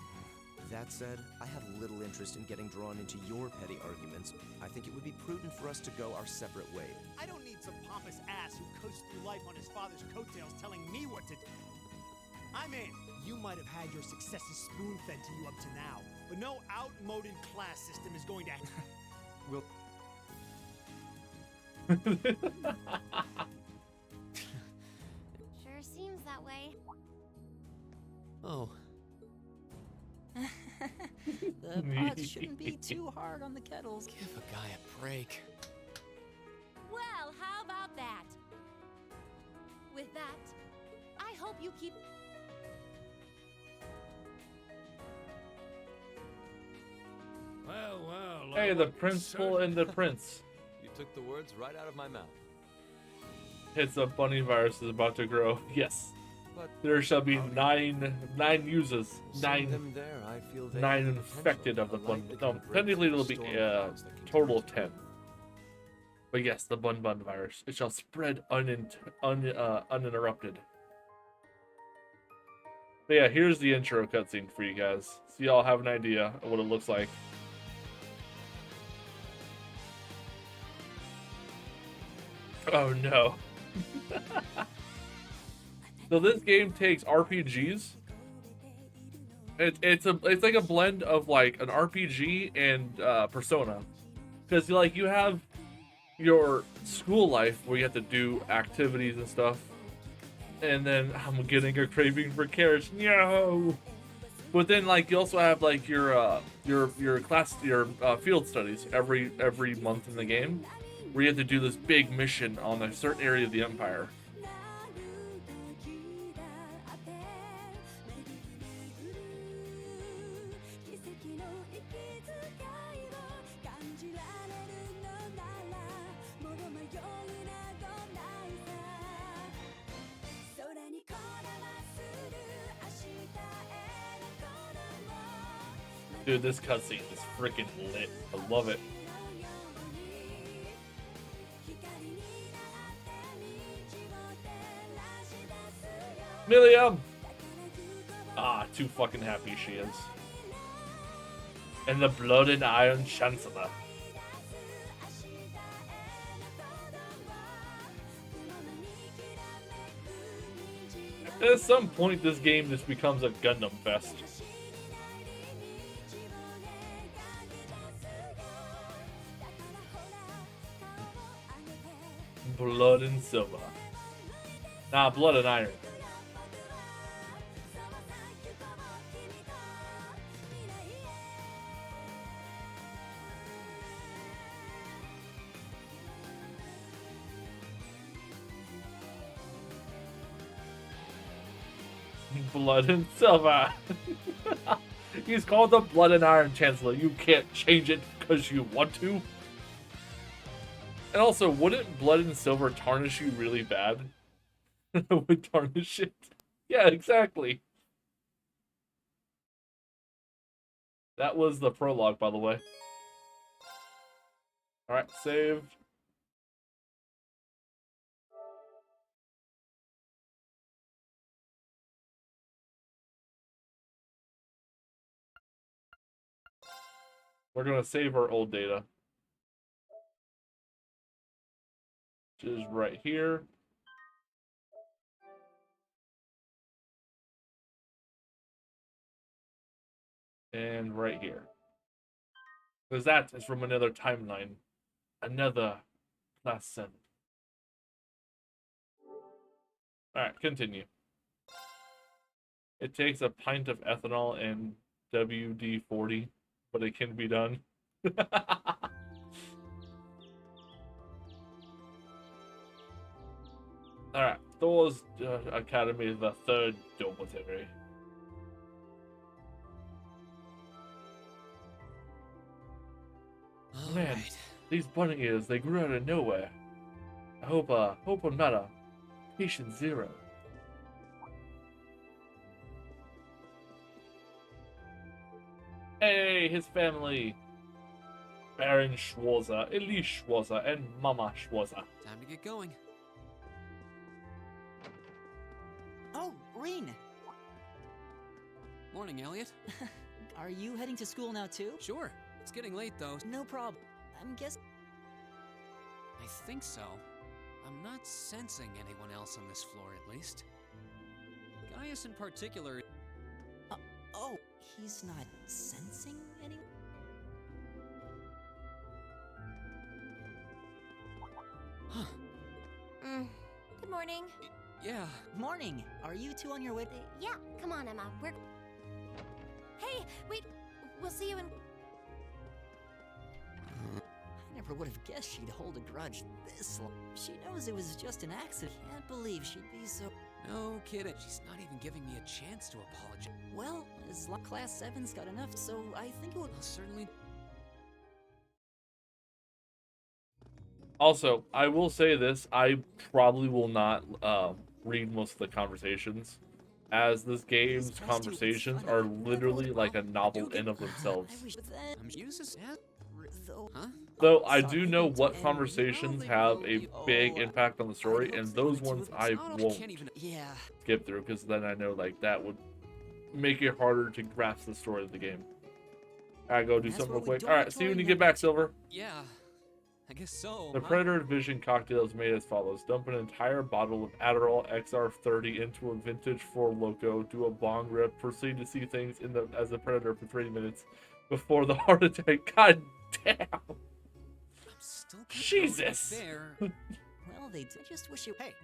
That said, I have little interest in getting drawn into your petty arguments. I think it would be prudent for us to go our separate ways. I don't need some pompous ass who coasts through life on his father's coattails telling me what to do. I'm in. You might have had your successes spoon-fed to you up to now, but no outmoded class system is going to... We'll... Sure seems that way. Oh. The pots shouldn't be too hard on the kettles. Give a guy a break. Well, how about that? With that, I hope you keep... Well, well. Hey, the principal and the prince. You took the words right out of my mouth. Heads up, bunny virus is about to grow. Yes. But there shall be nine users. Seeing them there, I feel they 9 have infected of the potential, bun. unlike No, the kind of technically it'll breakthrough be storm clouds that can total turn of 10. But yes, the bun virus. It shall spread uninterrupted. But yeah, here's the intro cutscene for you guys, so y'all have an idea of what it looks like. Oh no. So this game takes RPGs. It's like a blend of like an RPG and Persona, because like you have your school life where you have to do activities and stuff, and then I'm getting a craving for carrots. No. But then like you also have like your class, your field studies every month in the game, where you have to do this big mission on a certain area of the Empire. Dude, this cutscene is freaking lit. I love it. Milliam! Ah, too fucking happy she is. And the Blood and Iron Chancellor. At some point, this game just becomes a Gundam fest. Blood and Silver. Nah, Blood and Iron. Blood and Silver. He's called the Blood and Iron Chancellor. You can't change it because you want to. And also, wouldn't Blood and Silver tarnish you really bad? Would tarnish it? Yeah, exactly. That was the prologue, by the way. Alright, saved. We're going to save our old data. Which is right here. And right here. Because that is from another timeline. Another class 7. Alright, continue. It takes a pint of ethanol and WD-40, but it can be done. Alright, Thor's Academy is the 3rd dormitory. Man, these bunny ears, they grew out of nowhere. I hope I'm not a patient zero. Hey, his family. Baron Schwarzer, Elise Schwarzer, and Mama Schwarzer. Time to get going. Oh, Reen! Morning, Elliot. Are you heading to school now too? Sure. It's getting late though. No problem. I'm guessing. I think so. I'm not sensing anyone else on this floor, at least. Gaius in particular. Oh, he's not sensing anyone? Huh. Good morning. Yeah. Morning. Are you two on your way? Yeah, come on, Emma. We're... Hey, wait. We'll see you in... I never would have guessed she'd hold a grudge this long. She knows it was just an accident. Can't believe she'd be so... No kidding. She's not even giving me a chance to apologize. Well, as Class 7's got enough, so I think it would... I'll certainly... Also, I will say this. I probably will not read most of the conversations, as this game's conversations are literally like a novel in of themselves. Though I do know what conversations have a big impact on the story, and those ones I won't skip through, because then I know like that would make it harder to grasp the story of the game. Alright, go do That's something what real we quick. Alright, see you when you get back, Silver. Yeah, I guess so. The huh? Predator Vision cocktail is made as follows. Dump an entire bottle of Adderall XR30 into a vintage Four Loco, do a bong rip, proceed to see things as a Predator for 30 minutes before the heart attack. God damn! Still Jesus! there. Well, they did. Just wish you. Hey.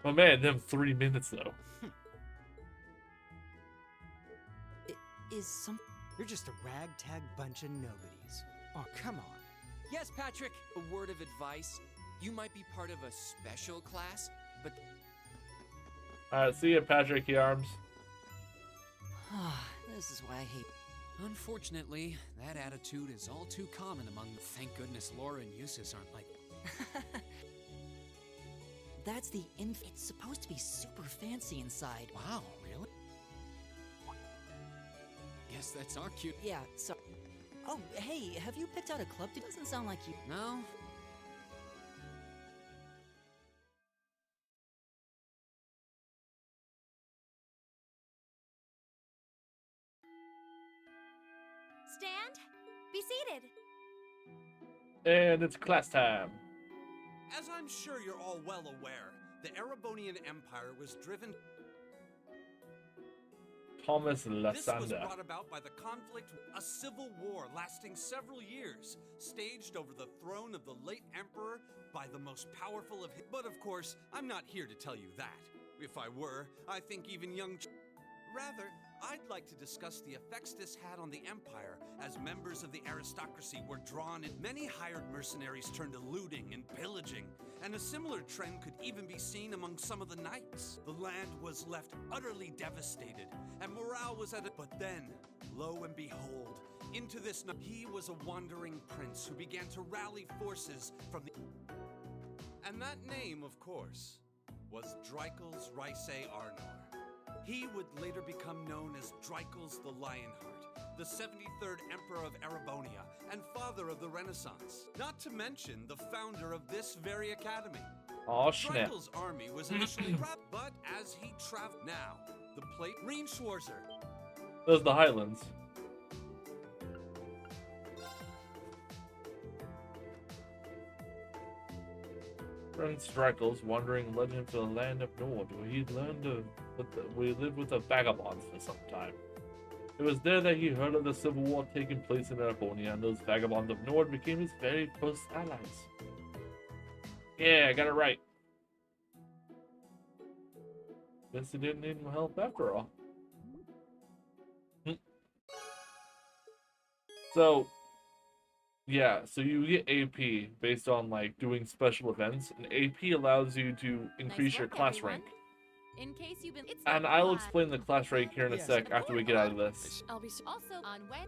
Oh man, them 3 minutes though. Is some. You're just a ragtag bunch of nobodies. Oh, come on. Yes, Patrick. A word of advice. You might be part of a special class, but Alright, see ya, Patrick Yarms. This is why I hate. unfortunately, that attitude is all too common among. Thank goodness Laura and Eustace aren't like. That's the inf. It's supposed to be super fancy inside. Wow, really? Guess that's our cute. Yeah. So. Oh, hey, have you picked out a club? It doesn't sound like you. No. Stand. Be seated. And it's class time. As I'm sure you're all well aware, the Erebonian Empire was driven. Thomas This was Lasanda. brought about by the conflict, a civil war lasting several years, staged over the throne of the late emperor by the most powerful of his. But of course, I'm not here to tell you that. If I were, I think even young. Rather, I'd like to discuss the effects this had on the Empire as members of the aristocracy were drawn in. Many hired mercenaries turned to looting and pillaging, and a similar trend could even be seen among some of the knights. The land was left utterly devastated, and morale was at a. But then, lo and behold, into this he was a wandering prince who began to rally forces from the. And that name, of course, was Drycles Rice Arnor. He would later become known as Drycles the Lionheart, the 73rd Emperor of Erebonia, and father of the Renaissance. Not to mention the founder of this very academy. Aw, snap. Drycles' army was initially but as he traveled now, the plate Reen Schwarzer. Those are the Highlands. Prince Drycles, wandering, led him to the land of Nord, where he learned we lived with the vagabonds for some time. It was there that he heard of the civil war taking place in Erebonia, and those vagabonds of Nord became his very close allies. Yeah, I got it right. Guess he didn't need my help after all. So, yeah, so you get AP based on like doing special events, and AP allows you to increase your class rank. In case you've been. And I'll explain the class rank here in a sec after we get out of this. I'll be also on when.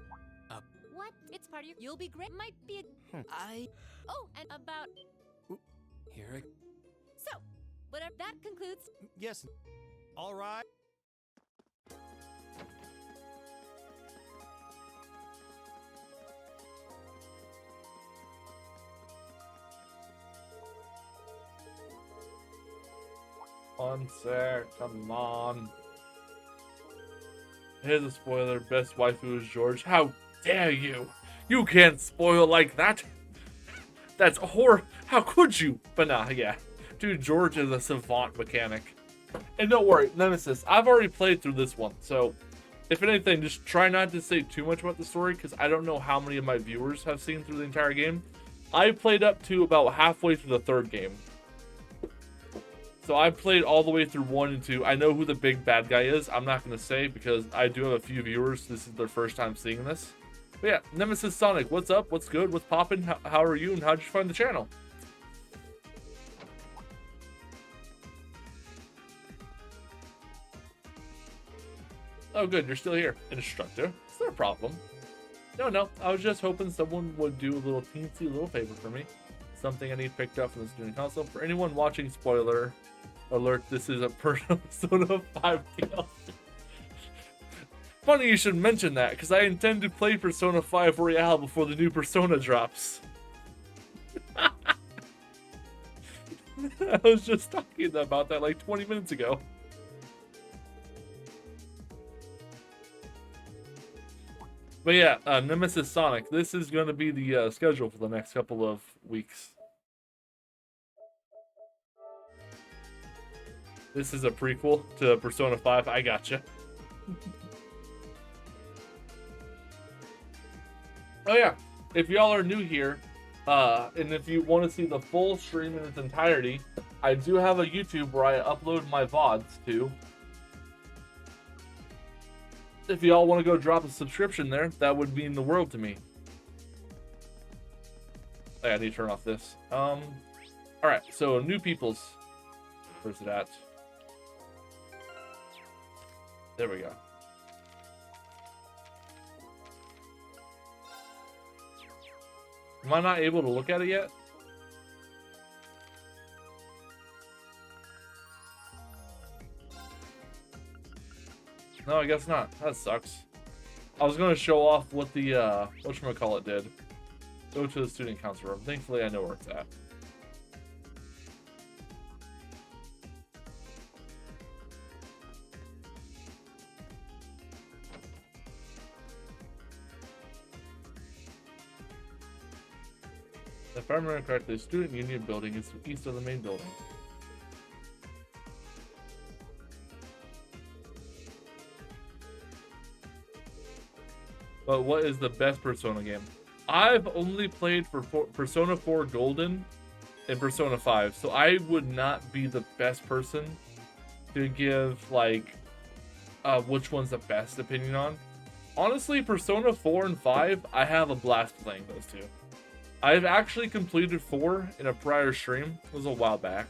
What? It's part of your. You'll be great. Might be a. Oh, and about. Here. So, whatever. That concludes. Yes. All right. One sec, come on. Here's a spoiler. Best waifu is George. How dare you? You can't spoil like that. That's how could you? But nah, yeah. Dude, George is a savant mechanic. And don't worry, Nemesis, I've already played through this one, so if anything, just try not to say too much about the story, because I don't know how many of my viewers have seen through the entire game. I played up to about halfway through the third game. So I played all the way through 1 and 2. I know who the big bad guy is. I'm not going to say because I do have a few viewers. This is their first time seeing this. But yeah, Nemesis Sonic, what's up? What's good? What's poppin'? How are you? And how'd you find the channel? Oh, good. You're still here. Instructor. It's no problem. No. I was just hoping someone would do a little teensy little favor for me. Something I need picked up from the student console. For anyone watching, spoiler alert, this is a Persona 5 DLC. Funny you should mention that, because I intend to play Persona 5 Royale before the new Persona drops. I was just talking about that like 20 minutes ago. But yeah, Nemesis Sonic. This is going to be the schedule for the next couple of weeks. This is a prequel to Persona 5. I gotcha. Oh yeah, if y'all are new here, and if you want to see the full stream in its entirety, I do have a YouTube where I upload my VODs to. If y'all want to go drop a subscription there, that would mean the world to me. I need to turn off this. Alright, so new peoples. Where's it at? There we go. Am I not able to look at it yet? No, I guess not. That sucks. I was going to show off what the, whatchamacallit did. Go to the student council room. Thankfully, I know where it's at. If I remember correctly, the student union building is east of the main building. But what is the best Persona game? I've only played for Persona 4 Golden and Persona 5, so I would not be the best person to give, like, which one's the best opinion on. Honestly, Persona 4 and 5, I have a blast playing those two. I've actually completed 4 in a prior stream. It was a while back.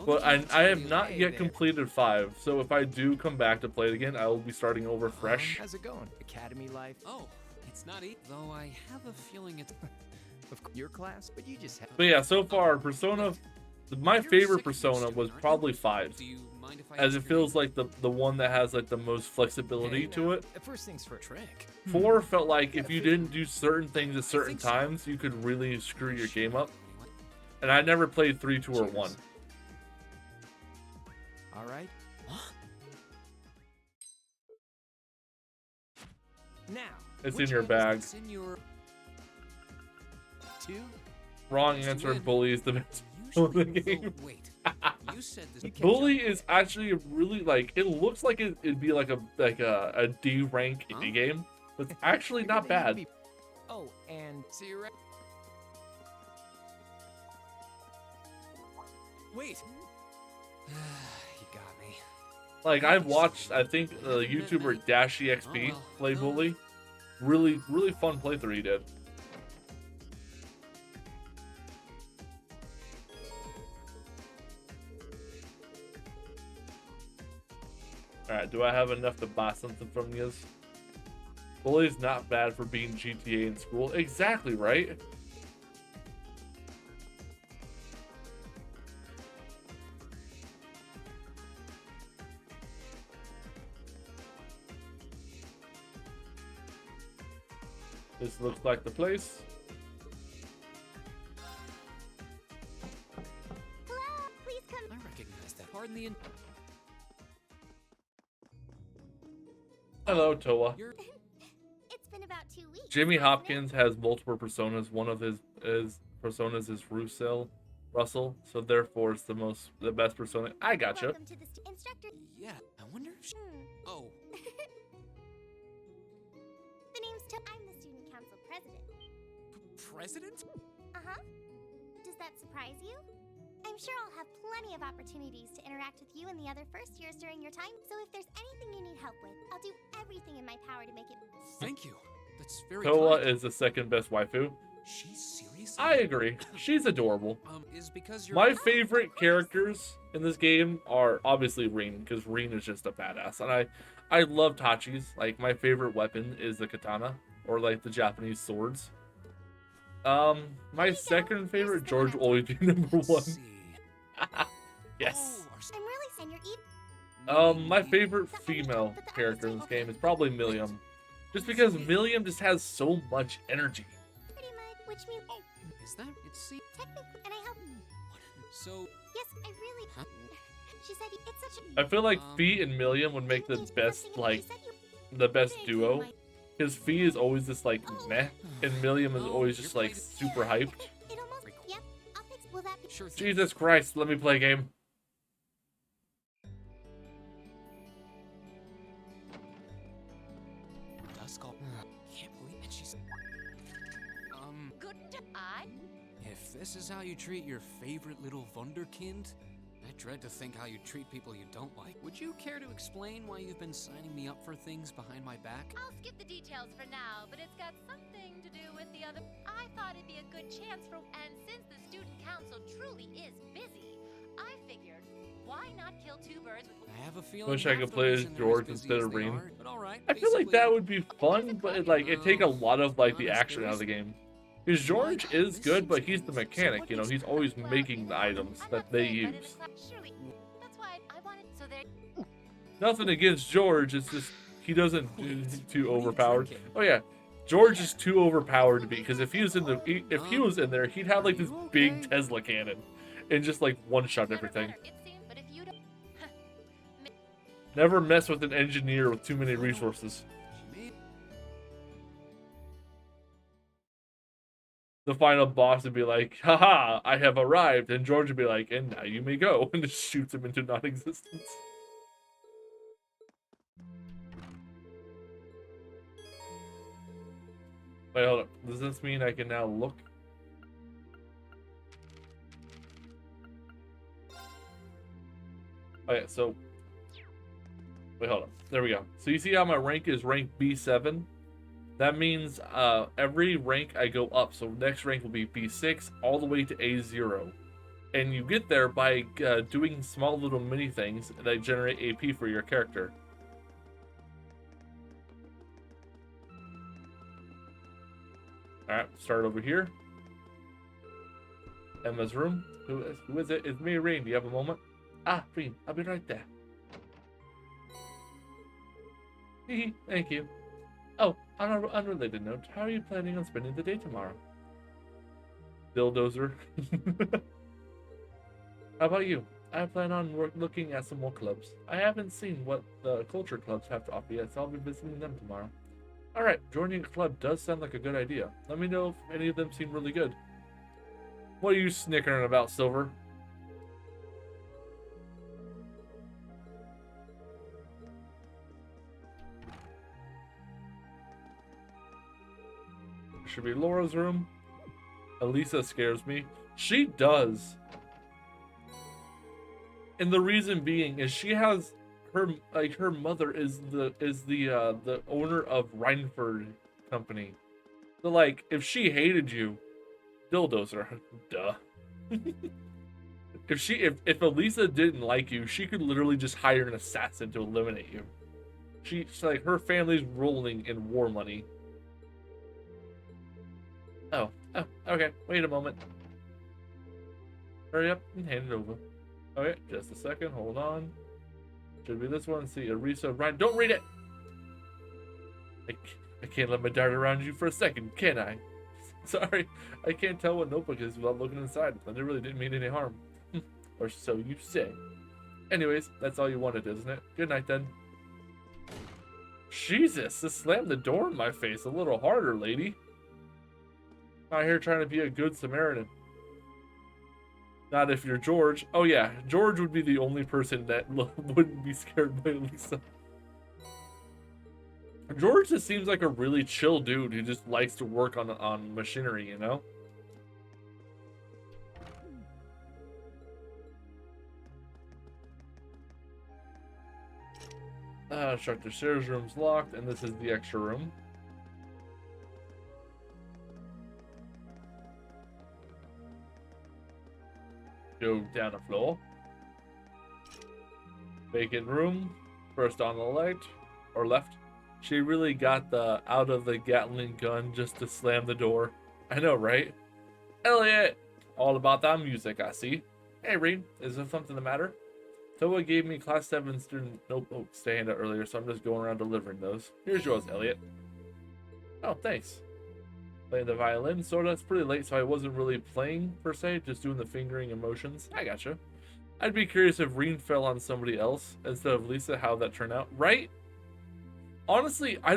But I have not yet completed 5, so if I do come back to play it again, I will be starting over fresh. How's it going? Academy life? Oh, it's not though I have a feeling it's of your class, but you just have. But yeah, so far, Persona, my favorite Persona was probably 5, as it feels like the one that has like the most flexibility to it. First things first. Trick. 4 felt like if you didn't do certain things at certain times, you could really screw your game up. And I never played 3, 2, or 1. All right. Now. It's in your bag. Wrong answer. Bully is the best of the game. Bully is actually a really, like, it looks like it'd be like a D rank indie game, but it's actually not bad. Oh, and see you. Wait. You got me. Like, I've watched, I think, YouTuber DashEXP play Bully. Really, really fun playthrough he did. Alright, do I have enough to buy something from you? Bully's not bad for being GTA in school. Exactly, right? This looks like the place. Hello, please come. I recognize that. Pardon the Hello, Toa. It's been about 2 weeks. Jimmy Hopkins has multiple personas. One of his personas is Russell, so therefore it's the best persona. I gotcha. Welcome to the instructor. Yeah, I wonder if Oh. The name's I'm the student council president. President? Uh-huh. Does that surprise you? I'm sure I'll have plenty of opportunities to interact with you and the other first years during your time, so if there's anything you need help with, I'll do everything in my power to make it. Thank you. That's very Toa kind. is the second best waifu. She's serious? I agree. She's adorable. Is because you're My favorite characters in this game are obviously Rin, because Rin is just a badass. And I love Tachi's. Like, my favorite weapon is the katana, or like the Japanese swords. My second favorite, George will always be number 1. Yes. I'm really saying you're even. My favorite female character in this game is probably Milliam. Just because Milliam just has so much energy. Pretty much, which means. Oh, is that? It's see. Technically, and I help. So. Yes, I really. Huh? She said it's such a. I feel like Fee and Milliam would make the best, like, the best duo. His Fee is always just like meh, and Milliam is always just like super hyped. It almost. Yep. I'll fix. Will that be? Sure thing. Jesus Christ, let me play a game. Can't believe it. She's. Good. I. If this is how you treat your favorite little wunderkind, I dread to think how you treat people you don't like. Would you care to explain why you've been signing me up for things behind my back? I'll skip the details for now, but it's got something to do with the other. I thought it'd be a good chance for. And since the student council truly is busy, I figured, why not kill two birds with. I have a feeling. Wish I half could the play as reason they're George busy instead as of they Rean. are, but all right, I feel like that basically- would be fun, but it'd take a lot of like the action out of the game. Because George is good, but he's the mechanic, you know, he's always making the items that they use. Surely. That's why I wanted. So there. Nothing against George, it's just he doesn't do too overpowered. Oh yeah, George is too overpowered to be, because if he was in there, he'd have like this big Tesla cannon and just like one shot everything. But if you don't. Never mess with an engineer with too many resources. The final boss would be like, haha, I have arrived. And George would be like, and now you may go. And just shoots him into non-existence. Wait, hold up. Does this mean I can now look? Okay, so... Wait, hold on. There we go. So you see how my rank is rank B7? That means every rank I go up. So next rank will be B6 all the way to A0. And you get there by doing small little mini things that generate AP for your character. Alright, start over here. Emma's room. Who is it? It's me, Rean. Do you have a moment? Ah, Rean, I'll be right there. Thank you. Oh, on an unrelated note, how are you planning on spending the day tomorrow? Dildozer. How about you? I plan on looking at some more clubs. I haven't seen what the culture clubs have to offer yet, so I'll be visiting them tomorrow. Alright, joining a club does sound like a good idea. Let me know if any of them seem really good. What are you snickering about, Silver? Should be Laura's room. Elisa scares me. She does. And the reason being is she has her mother is the owner of Rhineford Company. So like if she hated you, Dildozer, duh. if Elisa didn't like you, she could literally just hire an assassin to eliminate you. She's like her family's rolling in war money. Oh, okay. Wait a moment. Hurry up and hand it over. Okay, just a second. Hold on. Should be this one. See, Arisa, right? Don't read it! I can't let my dart around you for a second, can I? Sorry, I can't tell what notebook is without looking inside, but it really didn't mean any harm. Or so you say. Anyways, that's all you wanted, isn't it? Good night, then. Jesus, this slammed the door in my face a little harder, lady. Out here trying to be a good Samaritan. Not if you're George. Oh yeah, George would be the only person that wouldn't be scared by Lisa. George just seems like a really chill dude who just likes to work on machinery, you know? Instructor Sarah's room's locked, and this is the extra room. Go down the floor. Vacant room. First on the left. She really got the out of the Gatling gun just to slam the door. I know, right? Elliot! All about that music, I see. Hey, Reed, is there something the matter? Toa gave me class 7 student notebooks to hand out earlier, so I'm just going around delivering those. Here's yours, Elliot. Oh, thanks. Playing the violin, sorta. It's pretty late, so I wasn't really playing, per se, just doing the fingering and motions. I gotcha. I'd be curious if Rean fell on somebody else instead of Lisa, how that turned out. Right? Honestly, I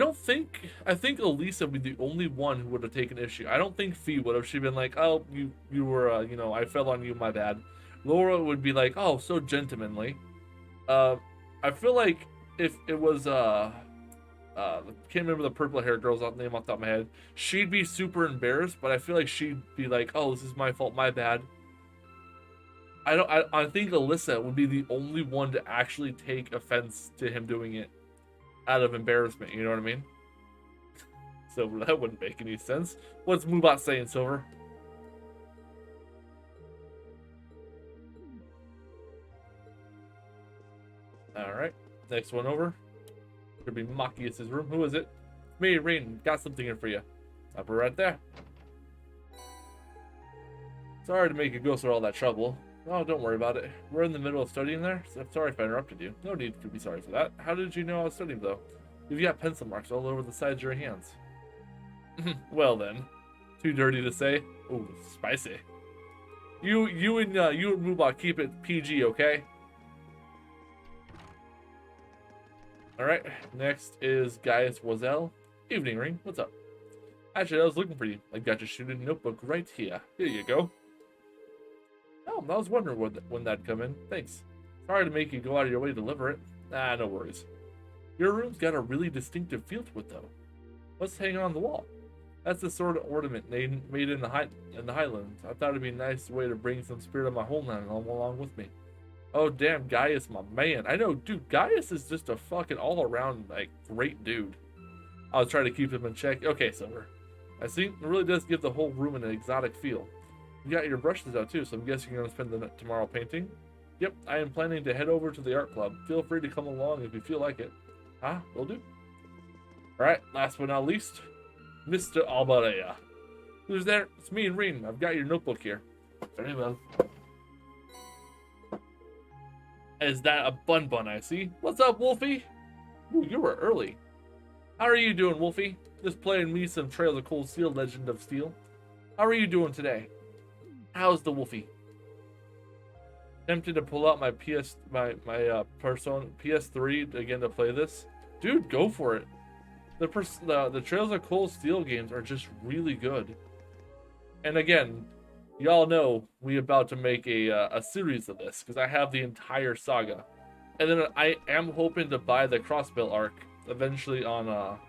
think Elisa would be the only one who would have taken issue. I don't think Fee would have. She'd been like, oh, you were, you know, I fell on you, my bad. Laura would be like, oh, so gentlemanly. I feel like if it was, can't remember the purple hair girl's name off the top of my head. She'd be super embarrassed, but I feel like she'd be like, oh, this is my fault, my bad. I think Alyssa would be the only one to actually take offense to him doing it out of embarrassment, you know what I mean? So that wouldn't make any sense. What's Moobot saying, Silver? Alright, next one over. Could be Machias' room. Who is it? Me, Rain. Got something here for you. I'll be right there. Sorry to make you go through all that trouble. Oh, don't worry about it. We're in the middle of studying there, so I'm sorry if I interrupted you. No need to be sorry for that. How did you know I was studying, though? You've got pencil marks all over the sides of your hands. Well then. Too dirty to say? Ooh, spicy. You and Moobot keep it PG, okay? Alright, next is Gaius Wazel. Evening, Ring. What's up? Actually, I was looking for you. I got your student notebook right here. Here you go. Oh, I was wondering when that'd come in. Thanks. Sorry to make you go out of your way to deliver it. Ah, no worries. Your room's got a really distinctive feel to it, though. What's hanging on the wall? That's the sort of ornament made in the Highlands. I thought it'd be a nice way to bring some spirit of my homeland along with me. Oh, damn, Gaius, my man. I know, dude, Gaius is just a fucking all-around, like, great dude. I was trying to keep him in check. Okay, Silver. I see. It really does give the whole room an exotic feel. You got your brushes out, too, so I'm guessing you're going to spend the night tomorrow painting? Yep, I am planning to head over to the art club. Feel free to come along if you feel like it. Ah, will do. Alright, last but not least, Mr. Albarea. Who's there? It's me and Reen. I've got your notebook here. Very well. Is that a Bun I see? What's up, Wolfie? Ooh, you were early. How are you doing, Wolfie? Just playing me some Trails of Cold Steel, Legend of Steel. How are you doing today? How's the Wolfie? Tempted to pull out my Persona PS3 again to play this. Dude, go for it. The Trails of Cold Steel games are just really good. And again, y'all know we about to make a series of this because I have the entire saga, and then I am hoping to buy the Crossbell arc eventually on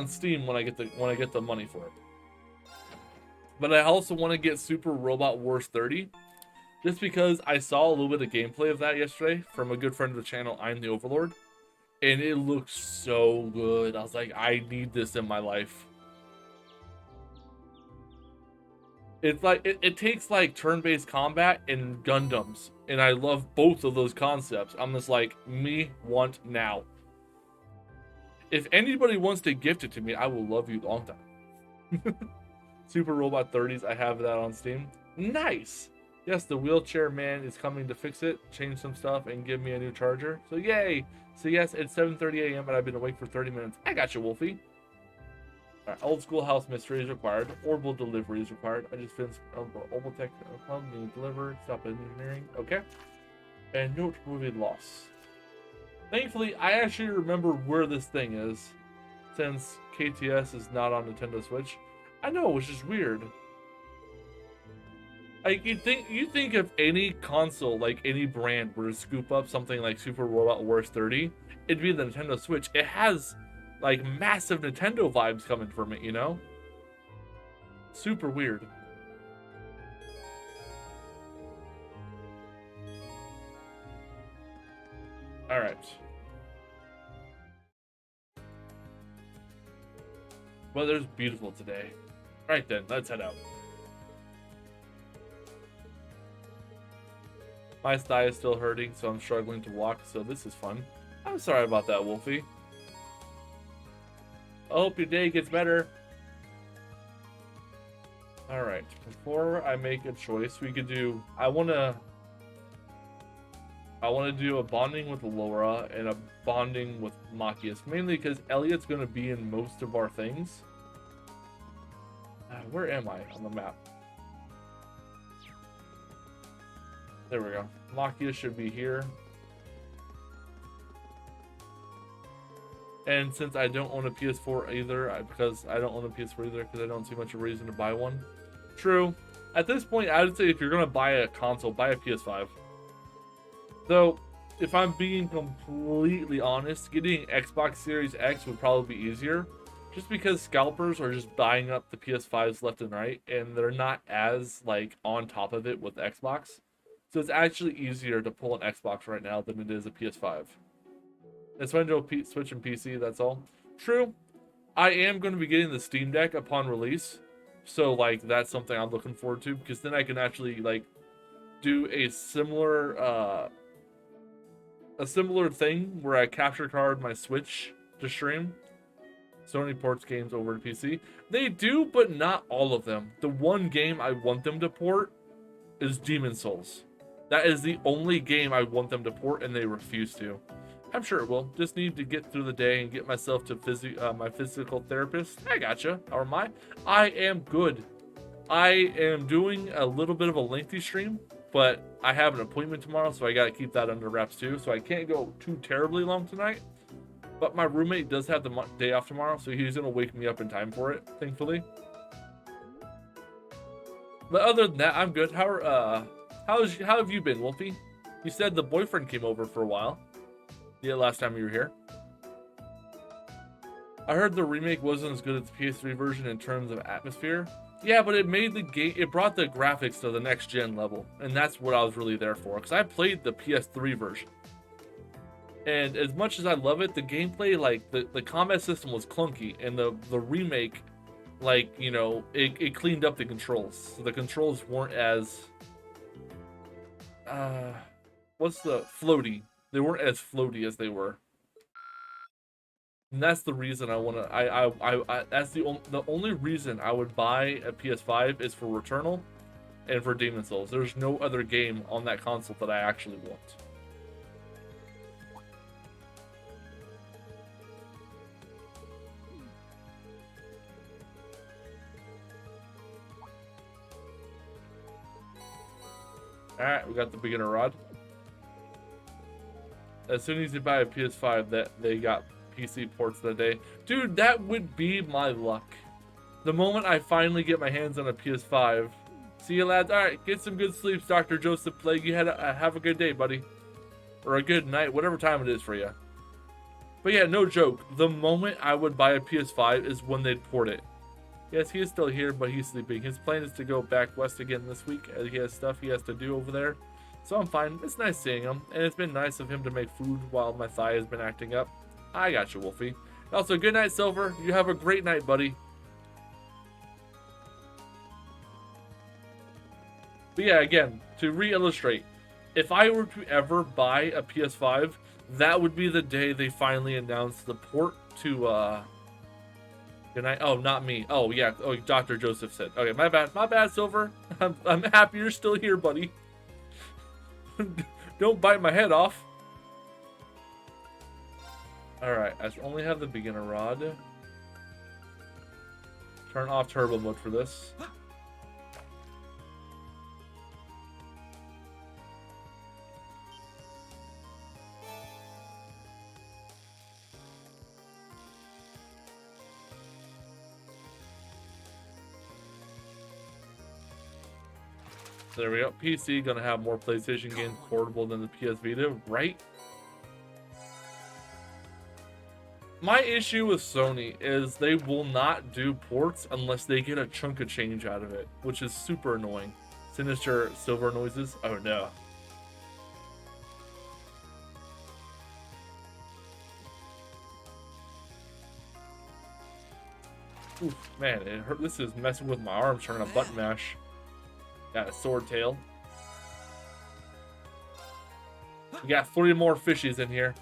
Steam when I get the money for it. But I also want to get Super Robot Wars 30, just because I saw a little bit of gameplay of that yesterday from a good friend of the channel, I'm the Overlord, and it looks so good. I was like, I need this in my life. It's like it takes like turn-based combat and Gundams, and I love both of those concepts. I'm just like, me want now. If anybody wants to gift it to me, I will love you long time. Super Robot 30s, I have that on Steam. Nice. Yes, the wheelchair man is coming to fix it, change some stuff, and give me a new charger. So yay. So yes, it's 7:30 a.m. and I've been awake for 30 minutes. I got you, Wolfie. Right, old schoolhouse mystery is required. Orbital delivery is required. I just finished Orbital Tech Club being delivered. Stop engineering. Okay. And note movie loss. Thankfully, I actually remember where this thing is, since KTS is not on Nintendo Switch. I know, which is weird. Like you think if any console, like any brand, were to scoop up something like Super Robot Wars 30, it'd be the Nintendo Switch. It has like massive Nintendo vibes coming from it, you know? Super weird. All right. Weather's beautiful today. All right then, let's head out. My thigh is still hurting, so I'm struggling to walk, so this is fun. I'm sorry about that, Wolfie. I hope your day gets better. Alright, before I make a choice, we could do... I wanna do a bonding with Laura and a bonding with Machias, mainly because Elliot's gonna be in most of our things. Where am I on the map? There we go. Machias should be here. And since I don't own a PS4 either, because I don't see much of a reason to buy one. True. At this point, I would say if you're gonna buy a console, buy a PS5. Though, if I'm being completely honest, getting Xbox Series X would probably be easier. Just because scalpers are just buying up the PS5s left and right, and they're not as, like, on top of it with Xbox. So it's actually easier to pull an Xbox right now than it is a PS5. It's when you'll Switch and PC, that's all. True, I am going to be getting the Steam Deck upon release. So, like, that's something I'm looking forward to, because then I can actually, like, do a similar thing where I capture card my Switch to stream. Sony ports games over to PC. They do, but not all of them. The one game I want them to port is Demon's Souls. That is the only game I want them to port, and they refuse to. I'm sure it will. Just need to get through the day and get myself to my physical therapist. I gotcha. How am I? I am good. I am doing a little bit of a lengthy stream, but I have an appointment tomorrow, so I got to keep that under wraps too. So I can't go too terribly long tonight. But my roommate does have the day off tomorrow, so he's going to wake me up in time for it, thankfully. But other than that, I'm good. How have you been, Wolfie? You said the boyfriend came over for a while. Yeah, last time you were here. I heard the remake wasn't as good as the PS3 version in terms of atmosphere. Yeah, but it made the game, it brought the graphics to the next gen level, and that's what I was really there for, because I played the PS3 version. And as much as I love it, the gameplay, like, the combat system was clunky, and the remake, like, you know, it cleaned up the controls. So the controls weren't as, what's the, floaty. They weren't as floaty as they were. And that's the reason I want to, that's the only reason I would buy a PS5 is for Returnal and for Demon's Souls. There's no other game on that console that I actually want. Alright, we got the beginner rod. As soon as you buy a PS5, that they got PC ports that day. Dude, that would be my luck. The moment I finally get my hands on a PS5. See you, lads. Alright, get some good sleeps, Dr. Joseph Plague. You had have a good day, buddy. Or a good night, whatever time it is for you. But yeah, no joke. The moment I would buy a PS5 is when they'd port it. Yes, he is still here, but he's sleeping. His plan is to go back west again this week, as he has stuff he has to do over there. So I'm fine. It's nice seeing him, and it's been nice of him to make food while my thigh has been acting up. I got you, Wolfie. Also, good night, Silver. You have a great night, buddy. But yeah, again, to re-illustrate, if I were to ever buy a PS5, that would be the day they finally announced the port to, good night. Oh, not me. Oh, yeah. Oh, Dr. Joseph said. Okay, my bad. My bad, Silver. I'm happy you're still here, buddy. Don't bite my head off. Alright, I only have the beginner rod. Turn off turbo mode for this. There we go. PC gonna have more PlayStation games portable than the PS Vita, right? My issue with Sony is they will not do ports unless they get a chunk of change out of it, which is super annoying. Sinister silver noises? Oh no. Oof, man, it hurt. This is messing with my arms trying to button mash. Got a sword tail. We got 3 more fishies in here.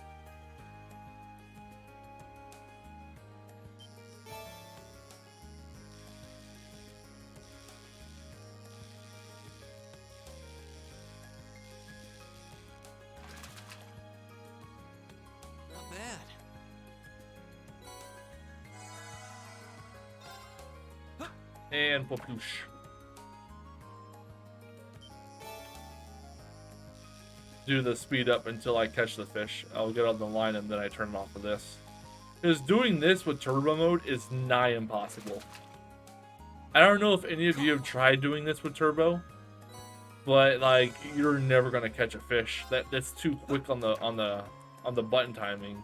Not bad. And Popoosh. Do the speed up until I catch the fish. I'll get on the line and then I turn off of this. Because doing this with turbo mode is nigh impossible. I don't know if any of you have tried doing this with turbo, but like you're never gonna catch a fish. That's too quick on the button timing.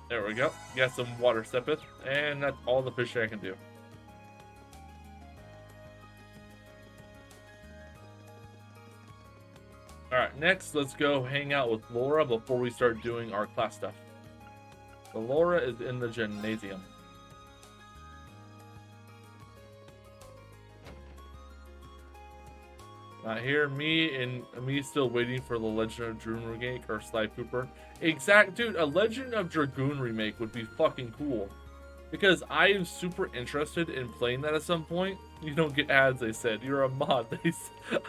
There we go. Got some water sepith, and that's all the fishing I can do. Alright, next let's go hang out with Laura before we start doing our class stuff. So Laura is in the gymnasium. Not here. Me still waiting for the Legend of Dragoon remake or Sly Cooper. Dude, a Legend of Dragoon remake would be fucking cool. Because I am super interested in playing that at some point. You don't get ads, they said. You're a mod.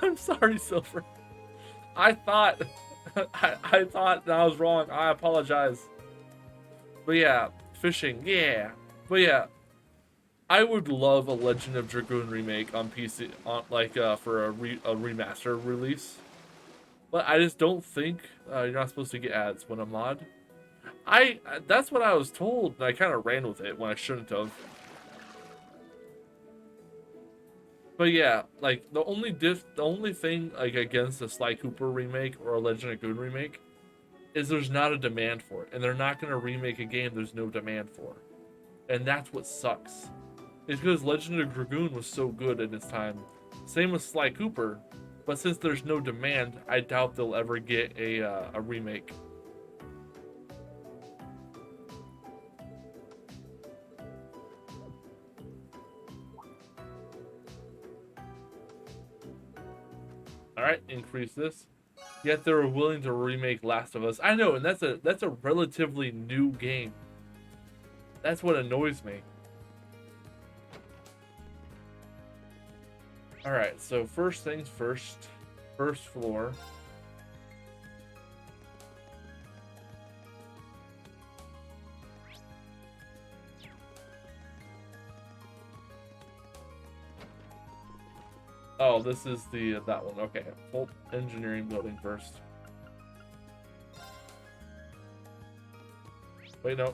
I'm sorry, Silver. I thought I thought that I was wrong. I apologize. But yeah, fishing, yeah. But yeah, I would love a Legend of Dragoon remake on PC, for a remaster release. But I just don't think you're not supposed to get ads when a mod. That's what I was told, and I kind of ran with it when I shouldn't have. But yeah, like the only thing like against a Sly Cooper remake or a Legend of Dragoon remake is there's not a demand for it, and they're not gonna remake a game there's no demand for, and that's what sucks. It's because Legend of Dragoon was so good in its time. Same with Sly Cooper, but since there's no demand, I doubt they'll ever get a remake. Alright, increase this. Yet they were willing to remake Last of Us. I know, and that's a relatively new game. That's what annoys me. Alright, so first things first. First floor. Oh, this is that one. Okay, full engineering building first. Wait, no.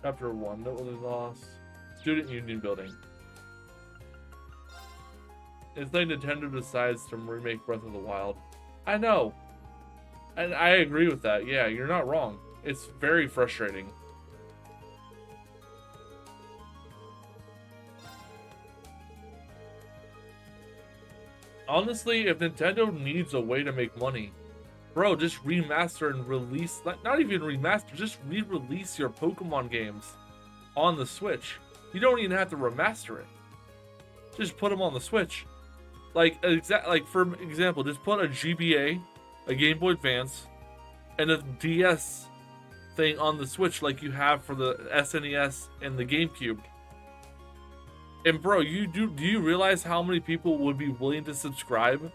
Chapter 1, noteworthy loss. Student Union Building. It's like Nintendo decides to remake Breath of the Wild. I know. And I agree with that. Yeah, you're not wrong. It's very frustrating. Honestly, if Nintendo needs a way to make money, bro, just remaster and release, not even remaster, just re-release your Pokemon games on the Switch. You don't even have to remaster it. Just put them on the Switch. Like for example, just put a GBA, a Game Boy Advance, and a DS thing on the Switch like you have for the SNES and the GameCube. And bro, do you realize how many people would be willing to subscribe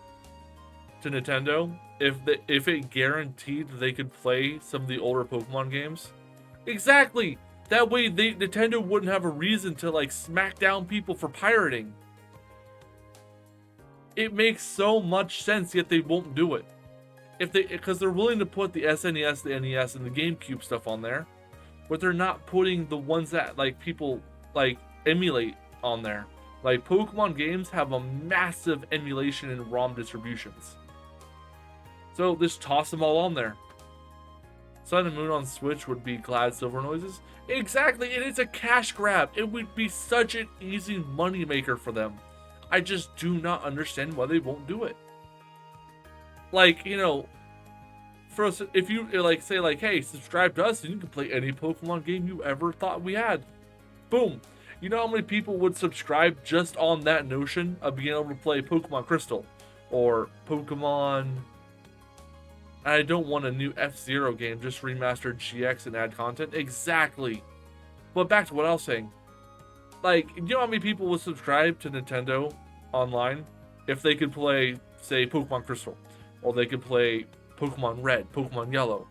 to Nintendo if it guaranteed that they could play some of the older Pokemon games? Exactly. That way Nintendo wouldn't have a reason to like smack down people for pirating. It makes so much sense, yet they won't do it. Because they're willing to put the SNES, the NES, and the GameCube stuff on there, but they're not putting the ones that like people like emulate on there. Like Pokemon games have a massive emulation and ROM distributions. So just toss them all on there. Sun and Moon on Switch would be Glad Silver Noises. Exactly, and it's a cash grab. It would be such an easy money maker for them. I just do not understand why they won't do it. Like, you know, for us, if you like say like, hey, subscribe to us and you can play any Pokemon game you ever thought we had. Boom. You know how many people would subscribe just on that notion of being able to play Pokemon Crystal or Pokemon I don't want a new F-Zero game, just remastered GX and add content. Exactly. But back to what I was saying. Like, you know how many people would subscribe to Nintendo online if they could play, say, Pokemon Crystal, or they could play Pokemon Red, Pokemon Yellow.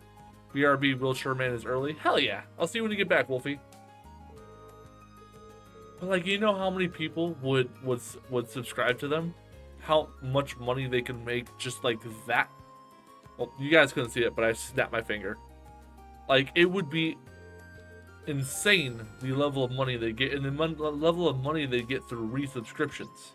BRB Wheelchair Man is early. Hell yeah. I'll see you when you get back, Wolfie. But like, you know how many people would subscribe to them? How much money they can make just like that? Well, you guys couldn't see it, but I snapped my finger. Like, it would be insane the level of money they get, and the level of money they get through resubscriptions.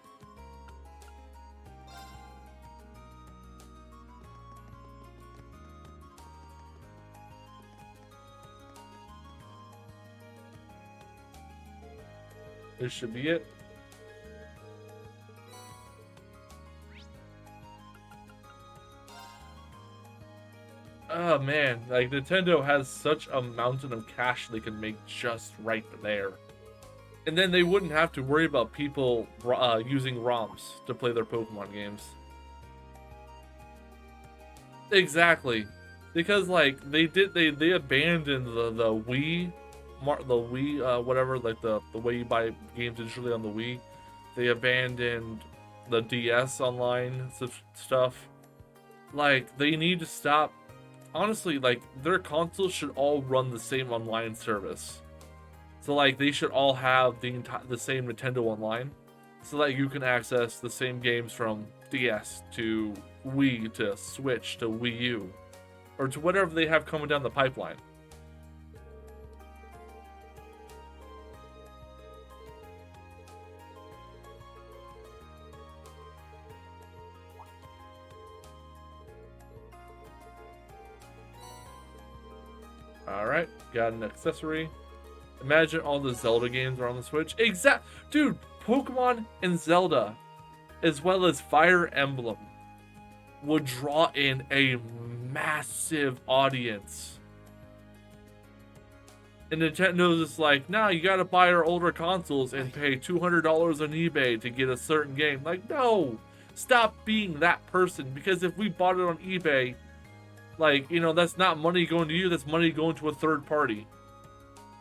This should be it. Oh man, like Nintendo has such a mountain of cash they can make just right there. And then they wouldn't have to worry about people using ROMs to play their Pokemon games. Exactly. Because like they abandoned the Wii whatever, like the way you buy games digitally on the Wii. They abandoned the DS online stuff. Like, they need to stop. Honestly, like, their consoles should all run the same online service. So like, they should all have the same Nintendo Online, so that you can access the same games from DS to Wii to Switch to Wii U, or to whatever they have coming down the pipeline. Alright, got an accessory. Imagine all the Zelda games are on the Switch. Dude, Pokemon and Zelda, as well as Fire Emblem, would draw in a massive audience. And Nintendo's just like, nah, you gotta buy our older consoles and pay $200 on eBay to get a certain game. Like, no! Stop being that person, because if we bought it on eBay, like, you know, that's not money going to you, that's money going to a third party.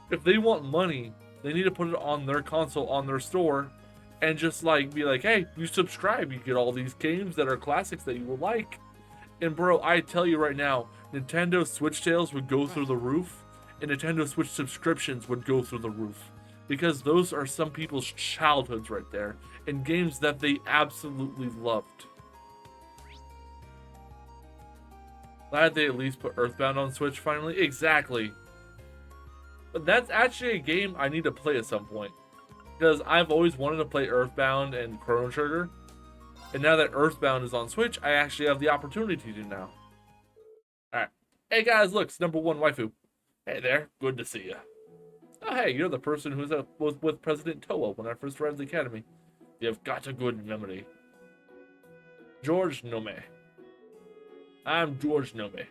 If they want money, they need to put it on their console, on their store, and just like be like, hey, you subscribe, you get all these games that are classics that you will like. And bro, I tell you right now, Nintendo Switch sales would go through the roof, and Nintendo Switch subscriptions would go through the roof. Because those are some people's childhoods right there, and games that they absolutely loved. Glad they at least put Earthbound on Switch finally. Exactly. But that's actually a game I need to play at some point, because I've always wanted to play Earthbound and Chrono Trigger. And now that Earthbound is on Switch, I actually have the opportunity to now. Alright. Hey guys, look, it's number one waifu. Hey there, good to see you. Oh hey, you're the person who was with President Toa when I first arrived at the academy. You've got a good memory. George Nome. I'm George Nome,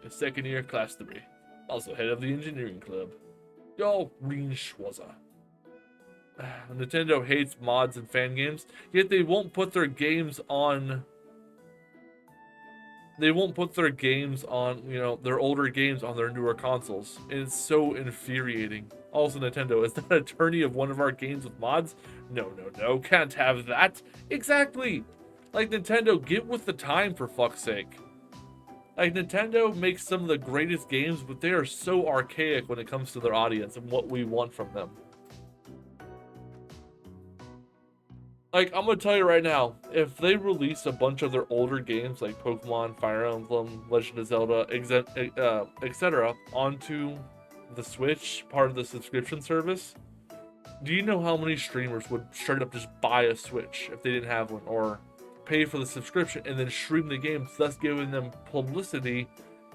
second year, class 3. Also head of the engineering club. Yo, Green Schwarzer. Nintendo hates mods and fan games, yet they won't put their games on... They won't put their games on, you know, their older games on their newer consoles. And it's so infuriating. Also, Nintendo, is that an attorney of one of our games with mods? No, can't have that. Exactly! Like, Nintendo, get with the time, for fuck's sake. Like, Nintendo makes some of the greatest games, but they are so archaic when it comes to their audience and what we want from them. Like, I'm gonna tell you right now, if they release a bunch of their older games like Pokemon, Fire Emblem, Legend of Zelda, etc. onto the Switch, part of the subscription service, do you know how many streamers would straight up just buy a Switch if they didn't have one, or pay for the subscription and then stream the games, thus giving them publicity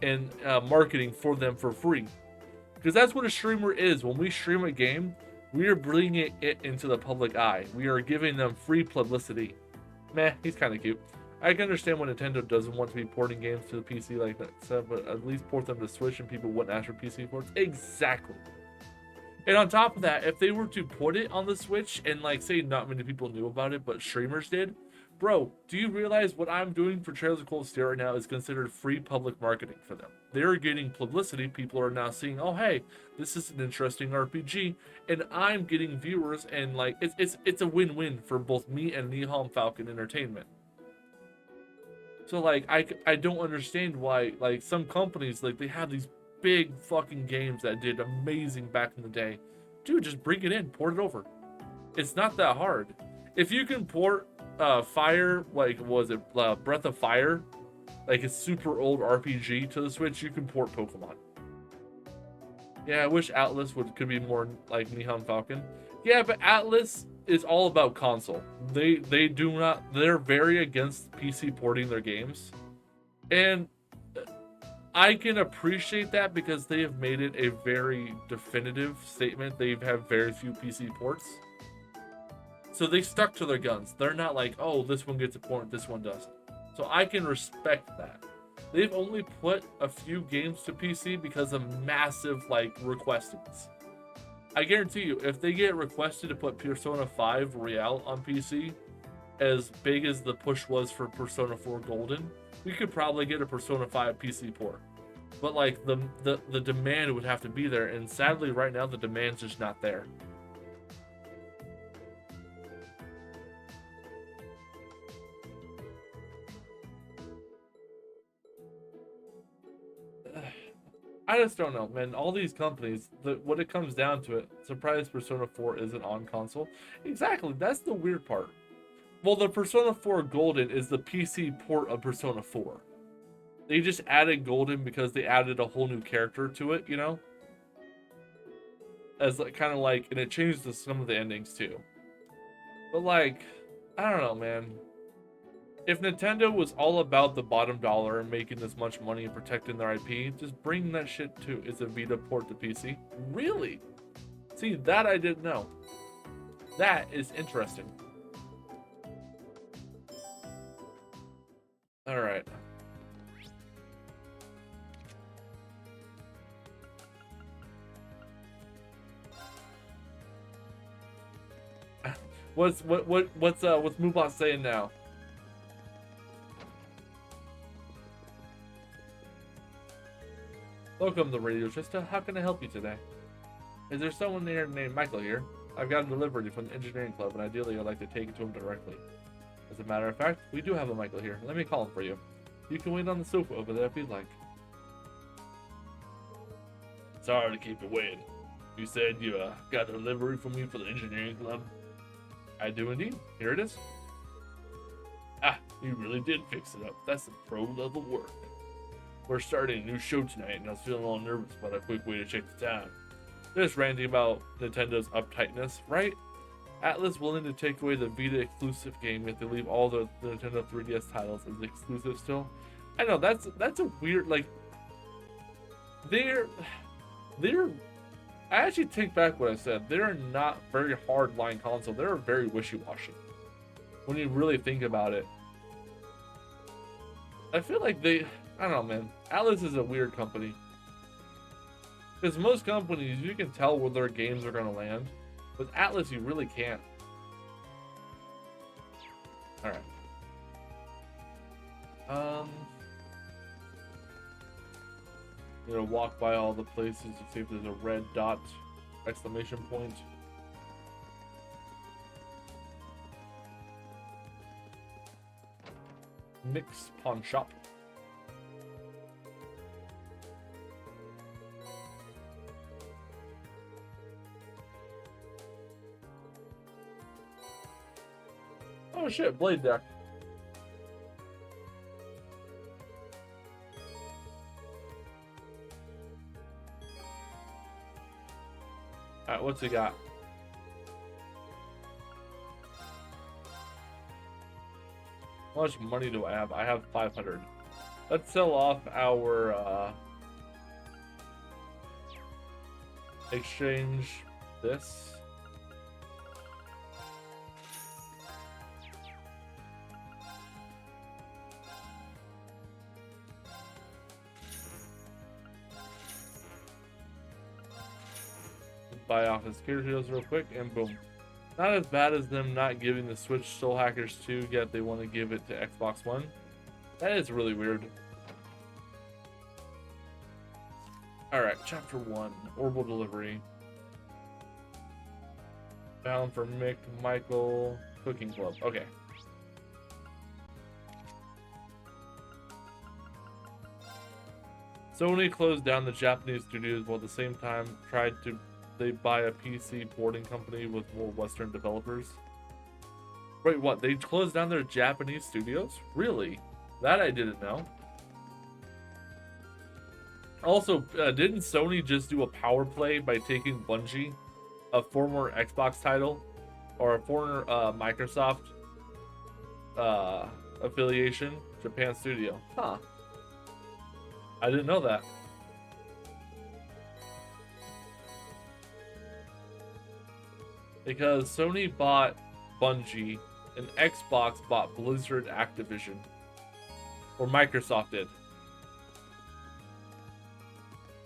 and marketing for them for free? Because that's what a streamer is. When we stream a game, we are bringing it into the public eye. We are giving them free publicity. Meh, he's kind of cute. I can understand why Nintendo doesn't want to be porting games to the PC like that, but at least port them to Switch and people wouldn't ask for PC ports. Exactly. And on top of that, if they were to put it on the Switch and, like, say not many people knew about it, but streamers did, bro, do you realize what I'm doing for Trails of Cold Steel right now is considered free public marketing for them? They're getting publicity. People are now seeing, oh, hey, this is an interesting RPG, and I'm getting viewers, and like it's a win-win for both me and Nihon Falcon Entertainment. So like I don't understand why like some companies like they have these big fucking games that did amazing back in the day. Dude, just bring it in, port it over. It's not that hard. If you can port Fire, like was it Breath of Fire, like a super old RPG to the Switch, you can port Pokemon. Yeah, I wish Atlas could be more like Nihon Falcon. Yeah, but Atlas is all about console. They're very against PC porting their games. And I can appreciate that because they have made it a very definitive statement. They have very few PC ports. So they stuck to their guns. They're not like, oh, this one gets a port, this one doesn't. So I can respect that. They've only put a few games to PC because of massive like requestings. I guarantee you, if they get requested to put Persona 5 Royal on PC, as big as the push was for Persona 4 Golden, we could probably get a Persona 5 PC port. But like the demand would have to be there, and sadly right now the demand's just not there. I just don't know, man. All these companies, what it comes down to it, surprised Persona 4 isn't on console. Exactly, that's the weird part. Well, the Persona 4 Golden is the PC port of Persona 4. They just added Golden because they added a whole new character to it, you know? As like, kind of like, and it changed some of the endings too. But like, I don't know, man. If Nintendo was all about the bottom dollar and making as much money and protecting their IP, just bring that shit to is a Vita port to PC. Really? See, that I didn't know. That is interesting. All right. What's Moobot saying now? Welcome to Radio Trista. How can I help you today? Is there someone there named Michael here? I've got a delivery from the engineering club, and ideally I'd like to take it to him directly. As a matter of fact, we do have a Michael here. Let me call him for you. You can wait on the sofa over there if you'd like. Sorry to keep you waiting. You said you got a delivery from me for the engineering club? I do indeed. Here it is. Ah, you really did fix it up. That's some pro-level work. We're starting a new show tonight, and I was feeling a little nervous about a quick way to check the time. Just ranting about Nintendo's uptightness, right? Atlas willing to take away the Vita exclusive game if they leave all the Nintendo 3DS titles as exclusive still. I know that's a weird like. They're. I actually take back what I said. They're not very hard-line console. They're very wishy-washy. When you really think about it, I feel like they. I don't know, man. Atlas is a weird company. Because most companies, you can tell where their games are going to land. With Atlas, you really can't. Alright. I'm gonna walk by all the places to see if there's a red dot, exclamation point. Nick's Pawn Shop. Oh shit, Blade Deck. Alright, what's he got? How much money do I have? I have 500. Let's sell off our exchange this. Buy off his characters real quick, and boom. Not as bad as them not giving the Switch Soul Hackers 2, yet they want to give it to Xbox One. That is really weird. Alright, Chapter 1. Orbital Delivery. Bound for Mick, Michael, Cooking Club. Okay. Sony closed down the Japanese studios while at the same time they buy a PC porting company with more Western developers. Wait, what? They closed down their Japanese studios? Really? That I didn't know. Also, didn't Sony just do a power play by taking Bungie, a former Xbox title, or a former Microsoft affiliation, Japan studio? Huh. I didn't know that. Because Sony bought Bungie and Xbox bought Blizzard Activision. Or Microsoft did.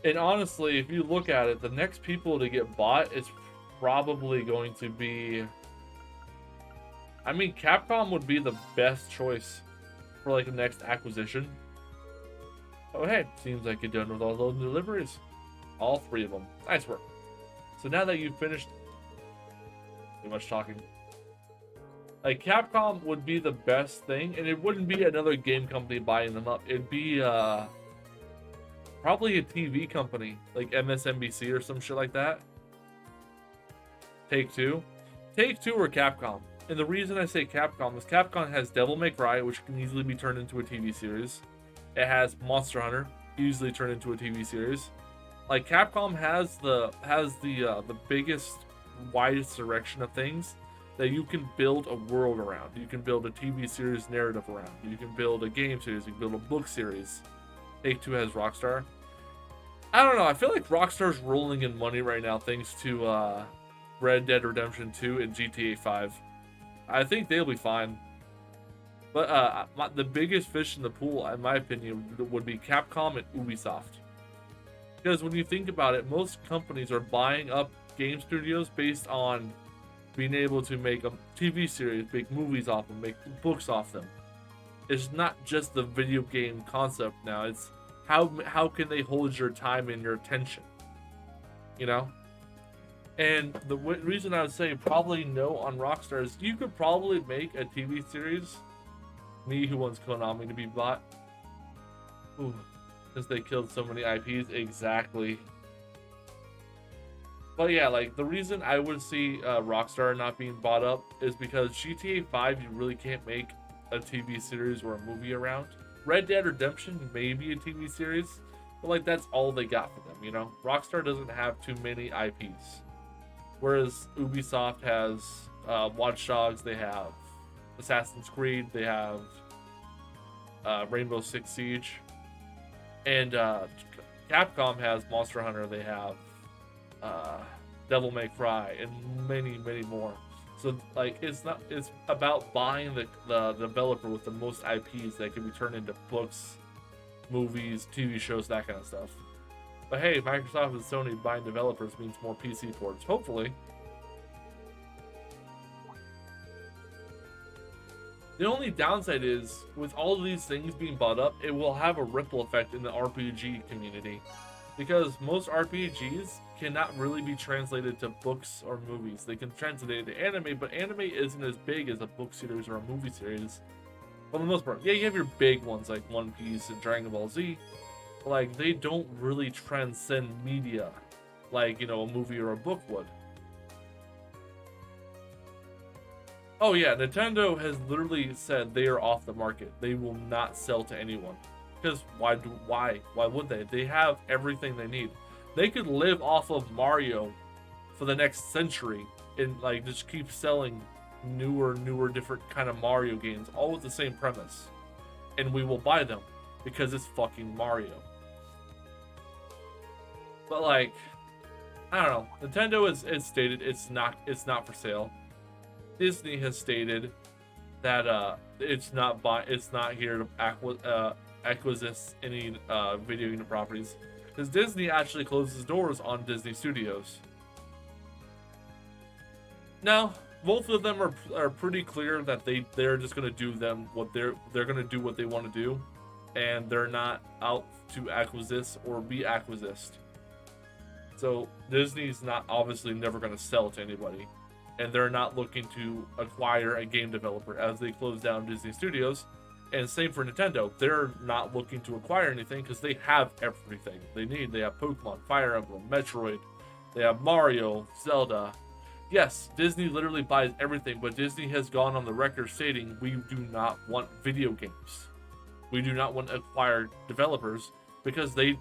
And honestly, if you look at it, the next people to get bought is probably going to be... I mean, Capcom would be the best choice for like the next acquisition. Oh hey, seems like you're done with all those deliveries. All 3 of them. Nice work. So now that you've finished... Too much talking. Like, Capcom would be the best thing, and it wouldn't be another game company buying them up. It'd be, probably a TV company, like MSNBC or some shit like that. Take-Two. Take-Two or Capcom. And the reason I say Capcom is Capcom has Devil May Cry, which can easily be turned into a TV series. It has Monster Hunter, easily turned into a TV series. Like, Capcom has the biggest, widest direction of things that you can build a world around. You can build a TV series narrative around. You can build a game series. You can build a book series. Take-Two has Rockstar. I don't know. I feel like Rockstar's rolling in money right now thanks to Red Dead Redemption 2 and GTA 5. I think they'll be fine. But the biggest fish in the pool, in my opinion, would be Capcom and Ubisoft. Because when you think about it, most companies are buying up game studios based on being able to make a TV series, make movies off them, make books off them. It's not just the video game concept now. It's how can they hold your time and your attention, you know? And the reason I would say probably no on Rockstar is you could probably make a TV series. Me, who wants Konami to be bought. Ooh, since they killed so many IPs. Exactly. But yeah, like, the reason I would see Rockstar not being bought up is because GTA 5, you really can't make a TV series or a movie around. Red Dead Redemption may be a TV series, but like, that's all they got for them, you know? Rockstar doesn't have too many IPs. Whereas Ubisoft has Watch Dogs, they have Assassin's Creed, they have Rainbow Six Siege, and Capcom has Monster Hunter, they have Devil May Cry, and many, many more. So like, it's about buying the developer with the most IPs that can be turned into books, movies, TV shows, that kind of stuff. But hey, Microsoft and Sony buying developers means more PC ports, hopefully. The only downside is, with all of these things being bought up, it will have a ripple effect in the RPG community. Because most RPGs cannot really be translated to books or movies. They can translate it to anime, but anime isn't as big as a book series or a movie series. For the most part. Yeah, you have your big ones like One Piece and Dragon Ball Z. But like, they don't really transcend media like, you know, a movie or a book would. Oh yeah, Nintendo has literally said they are off the market. They will not sell to anyone. Because why would they? They have everything they need. They could live off of Mario for the next century and like just keep selling newer, different kind of Mario games, all with the same premise. And we will buy them because it's fucking Mario. But like, I don't know. Nintendo has stated it's not for sale. Disney has stated that it's not here to acquisition any video game properties, because Disney actually closes doors on Disney Studios. Now, both of them are pretty clear that they're just gonna do what they're gonna do what they want to do, and they're not out to acquisition or be acquisition. So Disney's not obviously never gonna sell to anybody, and they're not looking to acquire a game developer as they close down Disney Studios. And same for Nintendo. They're not looking to acquire anything because they have everything they need. They have Pokemon, Fire Emblem, Metroid. They have Mario, Zelda. Yes, Disney literally buys everything, but Disney has gone on the record stating we do not want video games. We do not want to acquire developers because they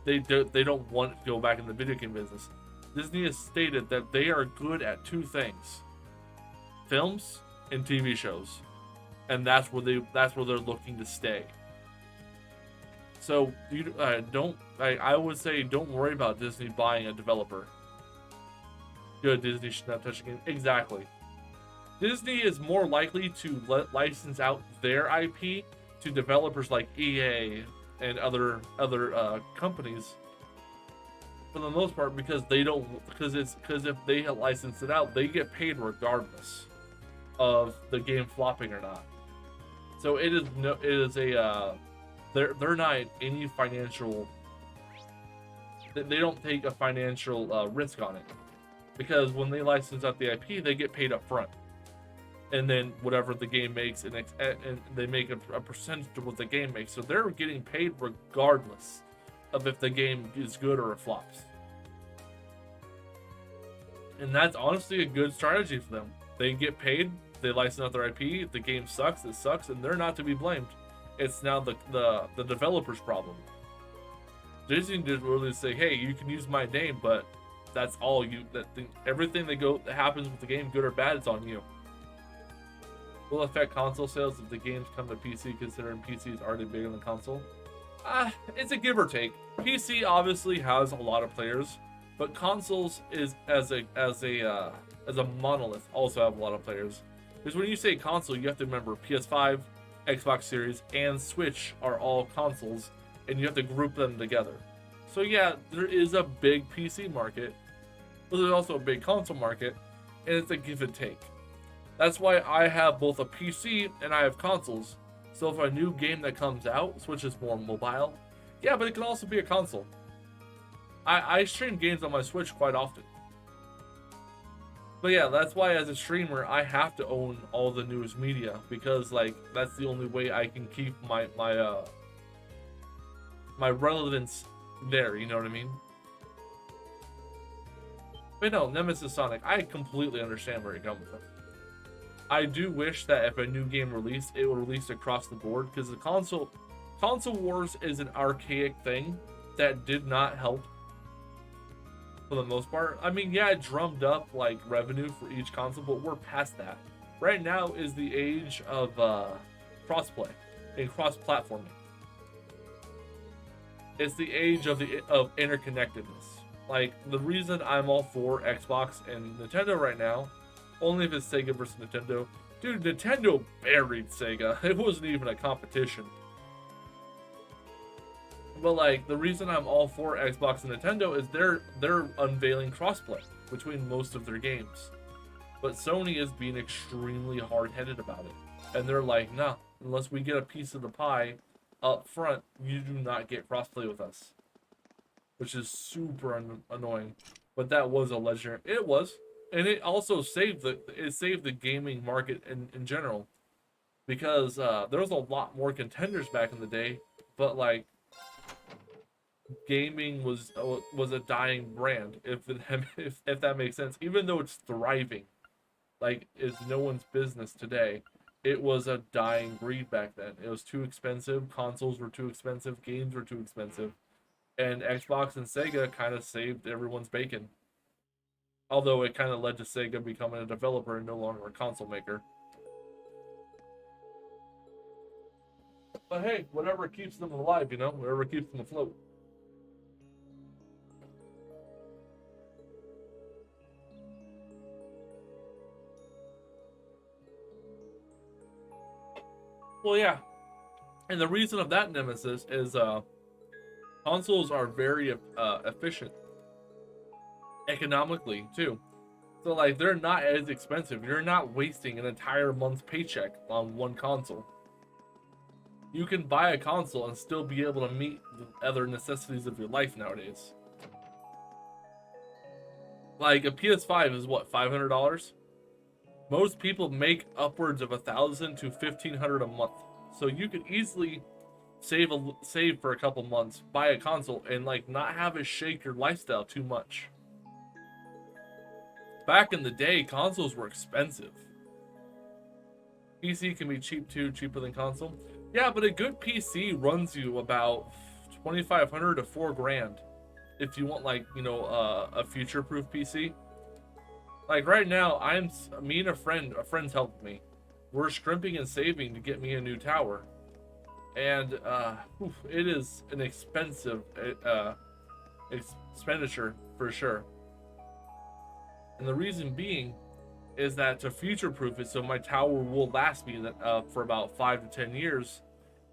don't want to go back in the video game business. Disney has stated that they are good at two things: films and TV shows. And that's where they're looking to stay. So I would say don't worry about Disney buying a developer. Good, Disney should not touch a game. Exactly. Disney is more likely to license out their IP to developers like EA and other companies for the most part because if they license it out, they get paid regardless of the game flopping or not. So they're not any financial. They don't take a financial risk on it because when they license out the IP, they get paid up front, and then whatever the game makes, and they make a percentage of what the game makes. So they're getting paid regardless of if the game is good or it flops. And that's honestly a good strategy for them. They get paid. They license out their IP. If the game sucks, it sucks, and they're not to be blamed. It's now the developer's problem. Disney did really say, "Hey, you can use my name, but that's all you. Everything that happens with the game, good or bad, is on you." Will it affect console sales if the games come to PC, considering PC is already bigger than console? It's a give or take. PC obviously has a lot of players, but consoles is as a monolith also have a lot of players. Because when you say console, you have to remember PS5, Xbox Series, and Switch are all consoles, and you have to group them together. So yeah, there is a big PC market, but there's also a big console market, and it's a give and take. That's why I have both a PC and I have consoles. So if a new game that comes out, Switch is more mobile, yeah, but it can also be a console. I stream games on my Switch quite often. But yeah, that's why as a streamer, I have to own all the newest media because that's the only way I can keep my relevance there, you know what I mean? But no, Nemesis Sonic, I completely understand where you're coming from. I do wish that if a new game released, it would release across the board because the console wars is an archaic thing that did not help. For the most part, I mean, yeah, it drummed up revenue for each console, but we're past that. Right now is the age of crossplay and cross-platforming. It's the age of interconnectedness. The reason I'm all for Xbox and Nintendo right now, only if it's Sega versus Nintendo. Dude, Nintendo buried Sega. It wasn't even a competition. But the reason I'm all for Xbox and Nintendo is they're unveiling crossplay between most of their games. But Sony is being extremely hard-headed about it. And they're like, nah, unless we get a piece of the pie up front, you do not get crossplay with us. Which is super annoying. But that was a legendary. It was. And it also saved the gaming market in general. Because there was a lot more contenders back in the day. But gaming was a dying brand, if that makes sense. Even though it's thriving, it's no one's business today. It was a dying breed back then. It was too expensive. Consoles were too expensive. Games were too expensive. And Xbox and Sega kind of saved everyone's bacon. Although it kind of led to Sega becoming a developer and no longer a console maker. But hey, whatever keeps them alive, whatever keeps them afloat. Well, yeah. And the reason of that, Nemesis, is consoles are very efficient. Economically, too. So like they're not as expensive. You're not wasting an entire month's paycheck on one console. You can buy a console and still be able to meet the other necessities of your life nowadays. Like a PS5 is what, $500? Most people make upwards of $1,000 to $1,500 a month. So you could easily save for a couple months, buy a console, and like not have it shake your lifestyle too much. Back in the day, consoles were expensive. PC can be cheap too, cheaper than console. Yeah, but a good PC runs you about $2,500 to $4,000 if you want, like, you know, a future-proof PC. Like right now, me and a friend's helped me. We're scrimping and saving to get me a new tower, and it is an expensive expenditure for sure. And the reason being is that to future-proof it so my tower will last me for about 5 to 10 years,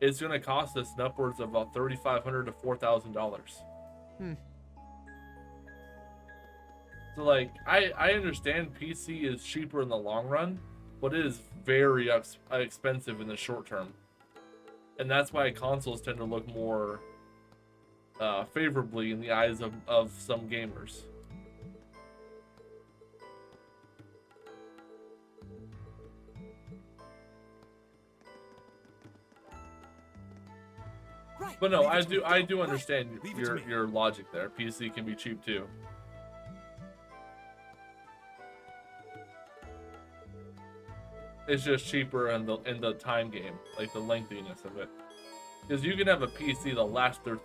it's going to cost us upwards of about $3,500 to $4,000. So like, I understand PC is cheaper in the long run, but it is very expensive in the short term. And that's why consoles tend to look more favorably in the eyes of some gamers. But no, I do understand your logic there. PC can be cheap too. It's just cheaper in the time game, like the lengthiness of it. Because you can have a PC that'll last through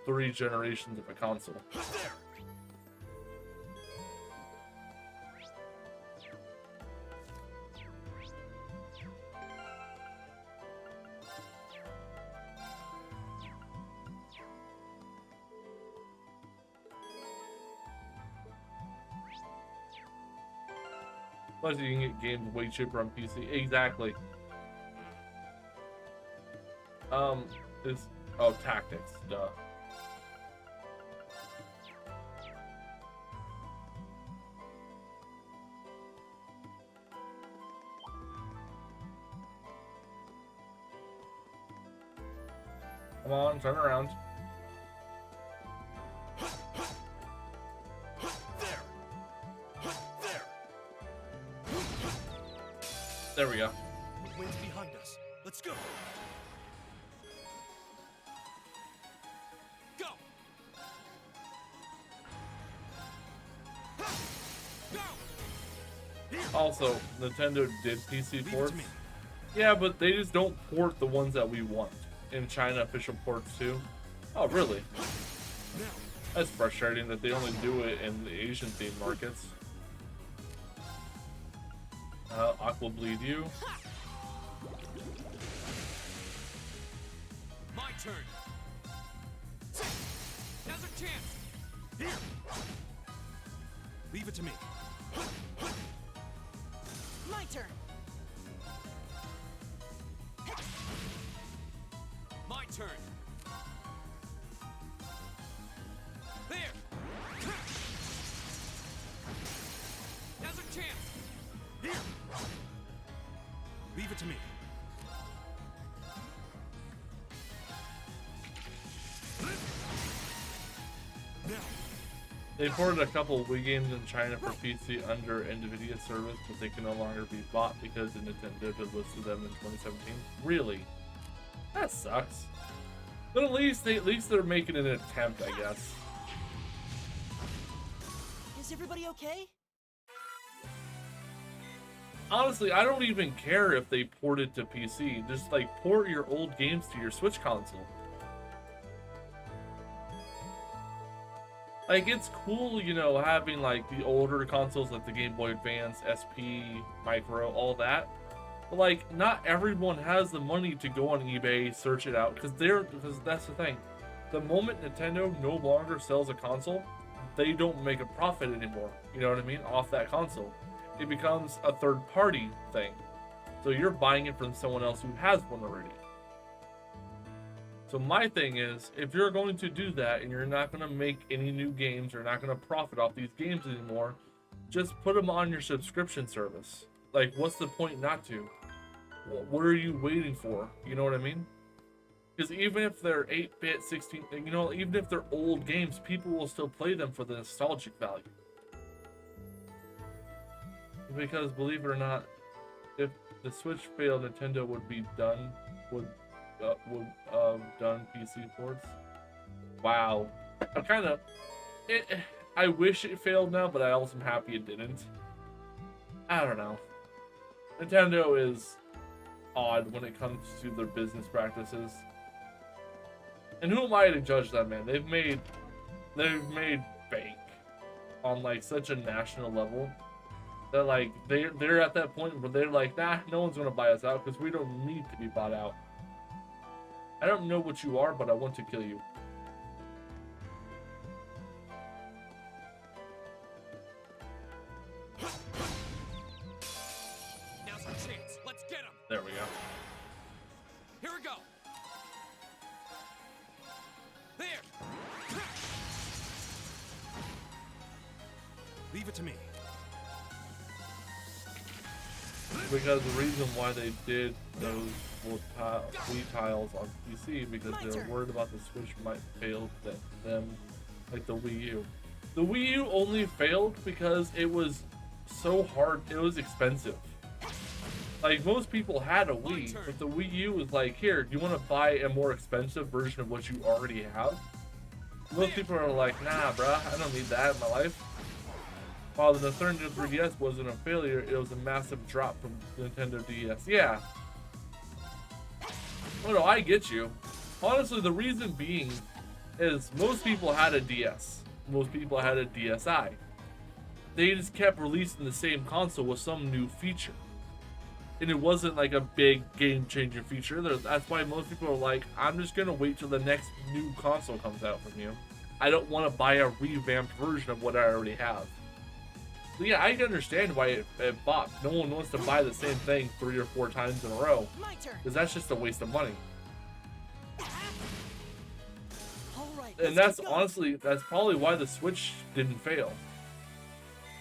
three generations of a console. Plus, you can get games way cheaper on PC. Exactly. Tactics. Duh. Come on, turn around. There we go. The wind's behind us. Let's go. Go. Also, Nintendo did PC ports. Yeah, but they just don't port the ones that we want. In China, official ports too. Oh, really? That's frustrating that they only do it in the Asian themed markets. Aqua bleed you. My turn. Now's our chance. Here. Leave it to me. My turn. My turn. There. Now's our chance. Here. Leave it to me. Now. They ported a couple of Wii games in China for PC under NVIDIA service, but they can no longer be bought because Nintendo delisted them in 2017. Really? That sucks. But at least they're making an attempt, I guess. Is everybody okay? Honestly, I don't even care if they port it to PC. Just like port your old games to your Switch console. Like, it's cool, you know, having like the older consoles like the Game Boy Advance, SP, Micro, all that. But like, not everyone has the money to go on eBay, search it out, because that's the thing. The moment Nintendo no longer sells a console, they don't make a profit anymore. You know what I mean? Off that console. It becomes a third-party thing. So you're buying it from someone else who has one already. So my thing is, if you're going to do that and you're not going to make any new games or not going to profit off these games anymore, just put them on your subscription service. Like, what's the point not to? What are you waiting for? You know what I mean? Because even if they're 8-bit, 16, you know, even if they're old games, people will still play them for the nostalgic value. Because believe it or not, if the Switch failed, Nintendo would be done done PC ports. Wow. I wish it failed now, but I also am happy it didn't. I don't know. Nintendo is odd when it comes to their business practices. And who am I to judge that, man? They've made bank on like such a national level that like they're at that point where they're like, nah, no one's gonna buy us out because we don't need to be bought out. I don't know what you are, but I want to kill you. Now's our chance. Let's get him. There we go. Here we go. There. Leave it to me. Because the reason why they did those Wii tiles on PC because they're worried about the Switch might fail them like the Wii U. The Wii U only failed because it was so hard, it was expensive. Like most people had a Wii, but the Wii U was like, here, do you want to buy a more expensive version of what you already have? Most people are like, nah bruh, I don't need that in my life. While the Nintendo 3DS wasn't a failure, it was a massive drop from Nintendo DS. Yeah. Oh no, I get you. Honestly, the reason being is most people had a DS. Most people had a DSi. They just kept releasing the same console with some new feature. And it wasn't like a big game-changing feature. That's why most people are like, I'm just going to wait till the next new console comes out from you. I don't want to buy a revamped version of what I already have. So yeah, I can understand why it bopped. No one wants to buy the same thing 3 or 4 times in a row. Because that's just a waste of money. And that's honestly, that's probably why the Switch didn't fail.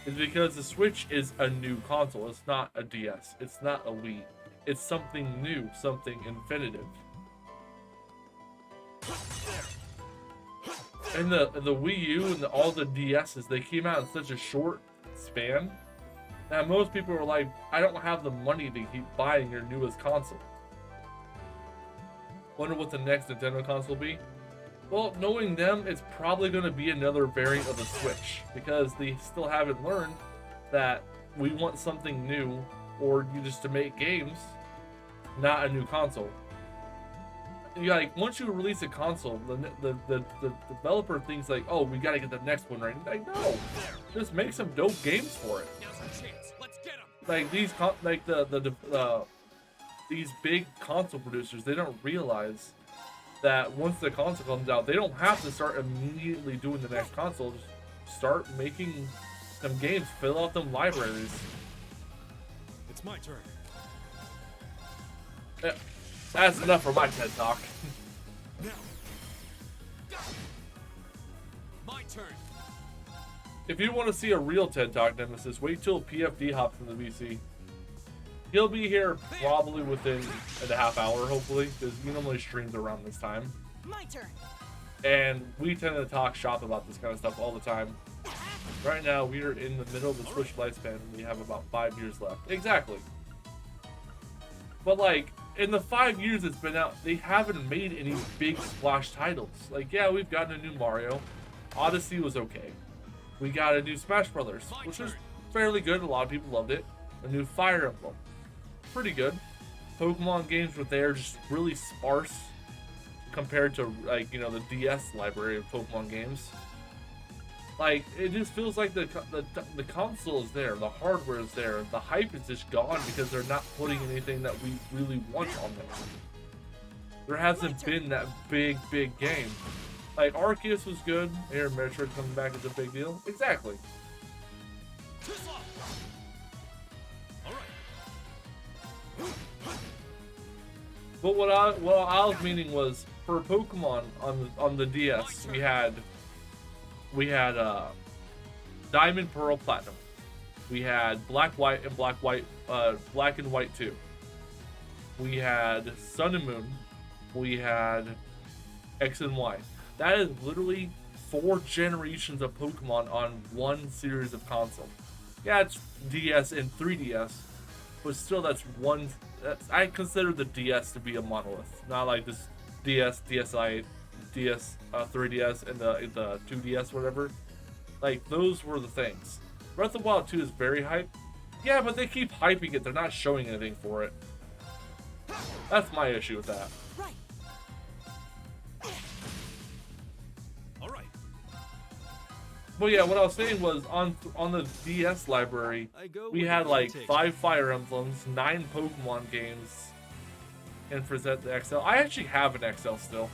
It's because the Switch is a new console. It's not a DS. It's not a Wii. It's something new, something infinitive. And the Wii U and all the DSs, they came out in such a short span that most people were like, I don't have the money to keep buying your newest console. Wonder what the next Nintendo console will be? Well, knowing them, it's probably going to be another variant of the Switch because they still haven't learned that we want something new or just to make games, not a new console. Like once you release a console, the developer thinks like, oh, we gotta get the next one right. Like no, just make some dope games for it. Like these these big console producers, they don't realize that once the console comes out, they don't have to start immediately doing the next console. Just start making some games, fill out them libraries. It's my turn. Yeah. That's enough for my TED Talk. My turn. If you want to see a real TED Talk, Nemesis, wait till PFD hops in the VC. He'll be here probably within a half hour, hopefully, because he normally streams around this time. My turn. And we tend to talk shop about this kind of stuff all the time. Right now, we are in the middle of the Switch lifespan, and we have about 5 years left. Exactly. But like, in the 5 years it's been out, they haven't made any big splash titles. Like, yeah, we've gotten a new Mario. Odyssey was okay. We got a new Smash Brothers, which was fairly good. A lot of people loved it. A new Fire Emblem. Pretty good. Pokemon games were there, just really sparse compared to, like, you know, the DS library of Pokemon games. Like, it just feels like the console is there, the hardware is there, the hype is just gone because they're not putting anything that we really want on there. There hasn't been that big game. Like, Arceus was good, Air Metroid coming back is a big deal. Exactly. But what I was meaning was, for Pokemon on the DS, we had Diamond, Pearl, Platinum. We had Black, White, and Black and White 2. We had Sun and Moon. We had X and Y. That is literally 4 generations of Pokemon on one series of console. Yeah, it's DS and 3DS, but still I consider the DS to be a monolith. Not like this DS, DSi, DS, 3DS, and the 2DS, whatever. Like, those were the things. Breath of the Wild 2 is very hyped. Yeah, but they keep hyping it. They're not showing anything for it. That's my issue with that. Right. All right. But yeah, what I was saying was on the DS library, we had like 5 Fire Emblems, 9 Pokemon games, and present the XL. I actually have an XL still.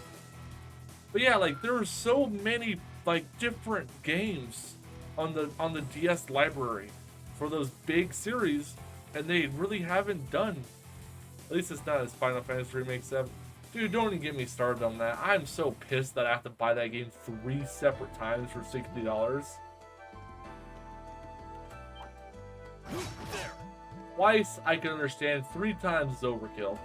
But yeah, like there were so many like different games on the DS library for those big series, and they really haven't done. At least it's not as Final Fantasy Remake 7. Dude, don't even get me started on that. I'm so pissed that I have to buy that game 3 separate times for $60. Twice I can understand, 3 times is overkill.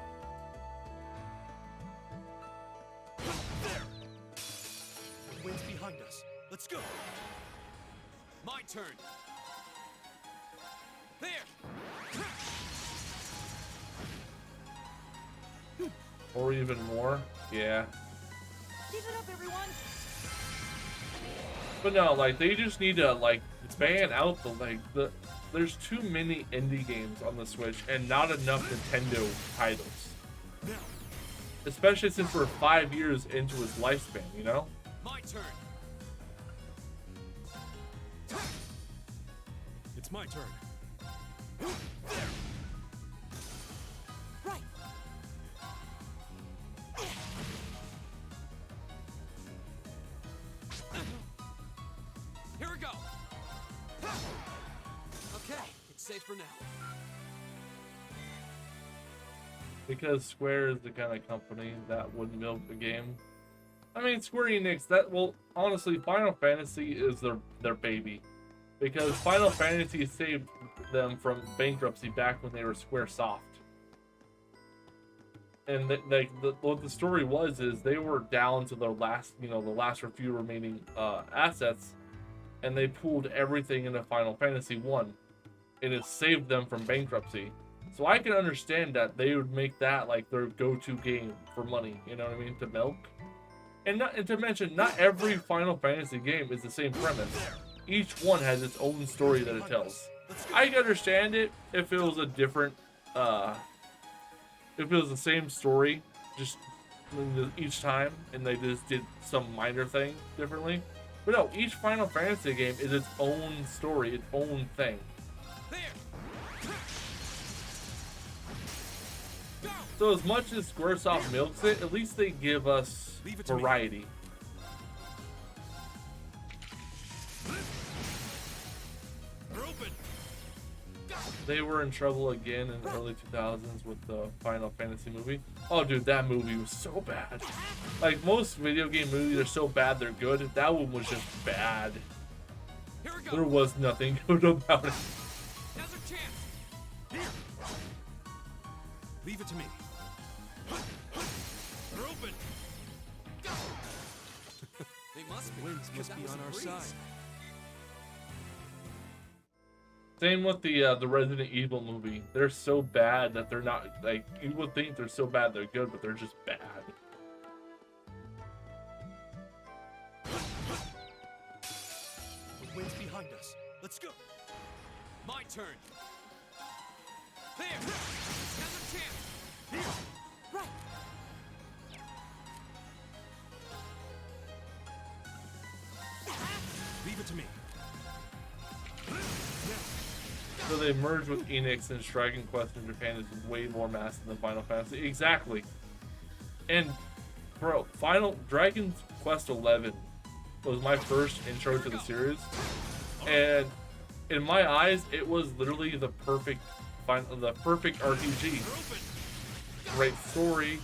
The wind's behind us. Let's go. My turn. There. Or even more. Yeah. Keep it up, everyone. But no, like they just need to like ban out there's too many indie games on the Switch and not enough Nintendo titles. Especially since we're 5 years into its lifespan, you know? My turn. It's my turn. Right. Here we go. Okay, it's safe for now. Because Square is the kind of company that would milk the game. I mean, Square Enix, honestly, Final Fantasy is their baby. Because Final Fantasy saved them from bankruptcy back when they were Squaresoft. And what the story was is they were down to the last few remaining assets, and they pulled everything into Final Fantasy 1, and it saved them from bankruptcy. So I can understand that they would make that like their go-to game for money, you know what I mean, to milk. And to mention, not every Final Fantasy game is the same premise. Each one has its own story that it tells. I can understand it if it was a different, if it was the same story, just each time, and they just did some minor thing differently. But no, each Final Fantasy game is its own story, its own thing. So as much as Squaresoft milks it, at least they give us variety. They were in trouble again in the early 2000s with the Final Fantasy movie. Oh, dude, that movie was so bad. Like, most video game movies are so bad they're good. That one was just bad. There was nothing good about it. Now's our chance. Here. Leave it to me. They're open. They must be. Winds must be on our side. Same with the Resident Evil movie. They're so bad that they're not, like, you would think they're so bad they're good, but they're just bad. The wind's behind us. Let's go. My turn. There. Now's our chance. Here. Right. Leave it to me. So they merged with Enix, and Dragon Quest in Japan is way more massive than Final Fantasy. Exactly. And bro, Dragon Quest 11 was my first intro to the series, and in my eyes, it was literally the perfect RPG. Great story,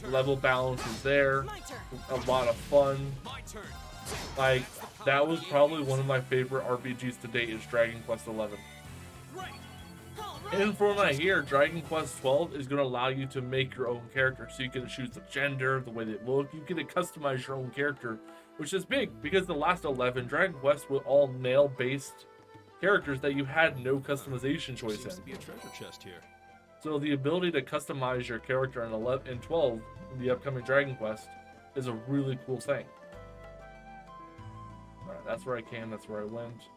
level balance is there, a lot of fun. Like, that was probably one of my favorite RPGs to date is Dragon Quest 11. And from what I hear, Dragon Quest 12 is going to allow you to make your own character. So you can choose the gender, the way they look. You get to customize your own character, which is big because the last 11 Dragon Quest were all male-based characters that you had no customization choice Seems to in. be a treasure chest here. So the ability to customize your character in 11 and 12, in the upcoming Dragon Quest, is a really cool thing. All right, that's where I came. That's where I went.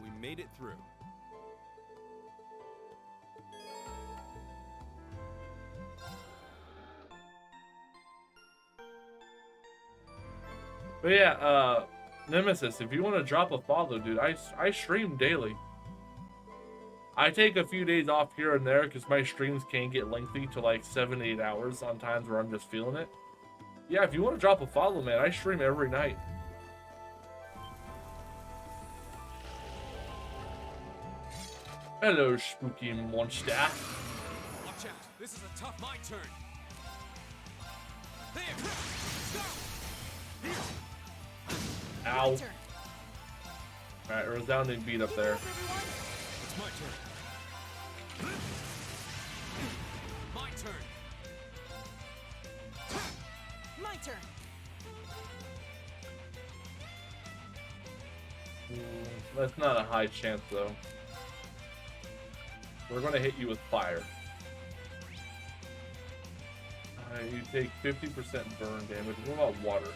We made it through. But yeah, Nemesis, if you want to drop a follow, dude, I stream daily. I take a few days off here and there because my streams can get lengthy to like 7-8 hours on times where I'm just feeling it. Yeah, if you want to drop a follow, man, I stream every night. Hello, spooky monster. Watch out. This is a tough my turn. There. Go. Ow. Alright, resounding beat up there. It's my turn. My turn. My turn. That's not a high chance, though. We're going to hit you with fire. You take 50% burn damage. What about water?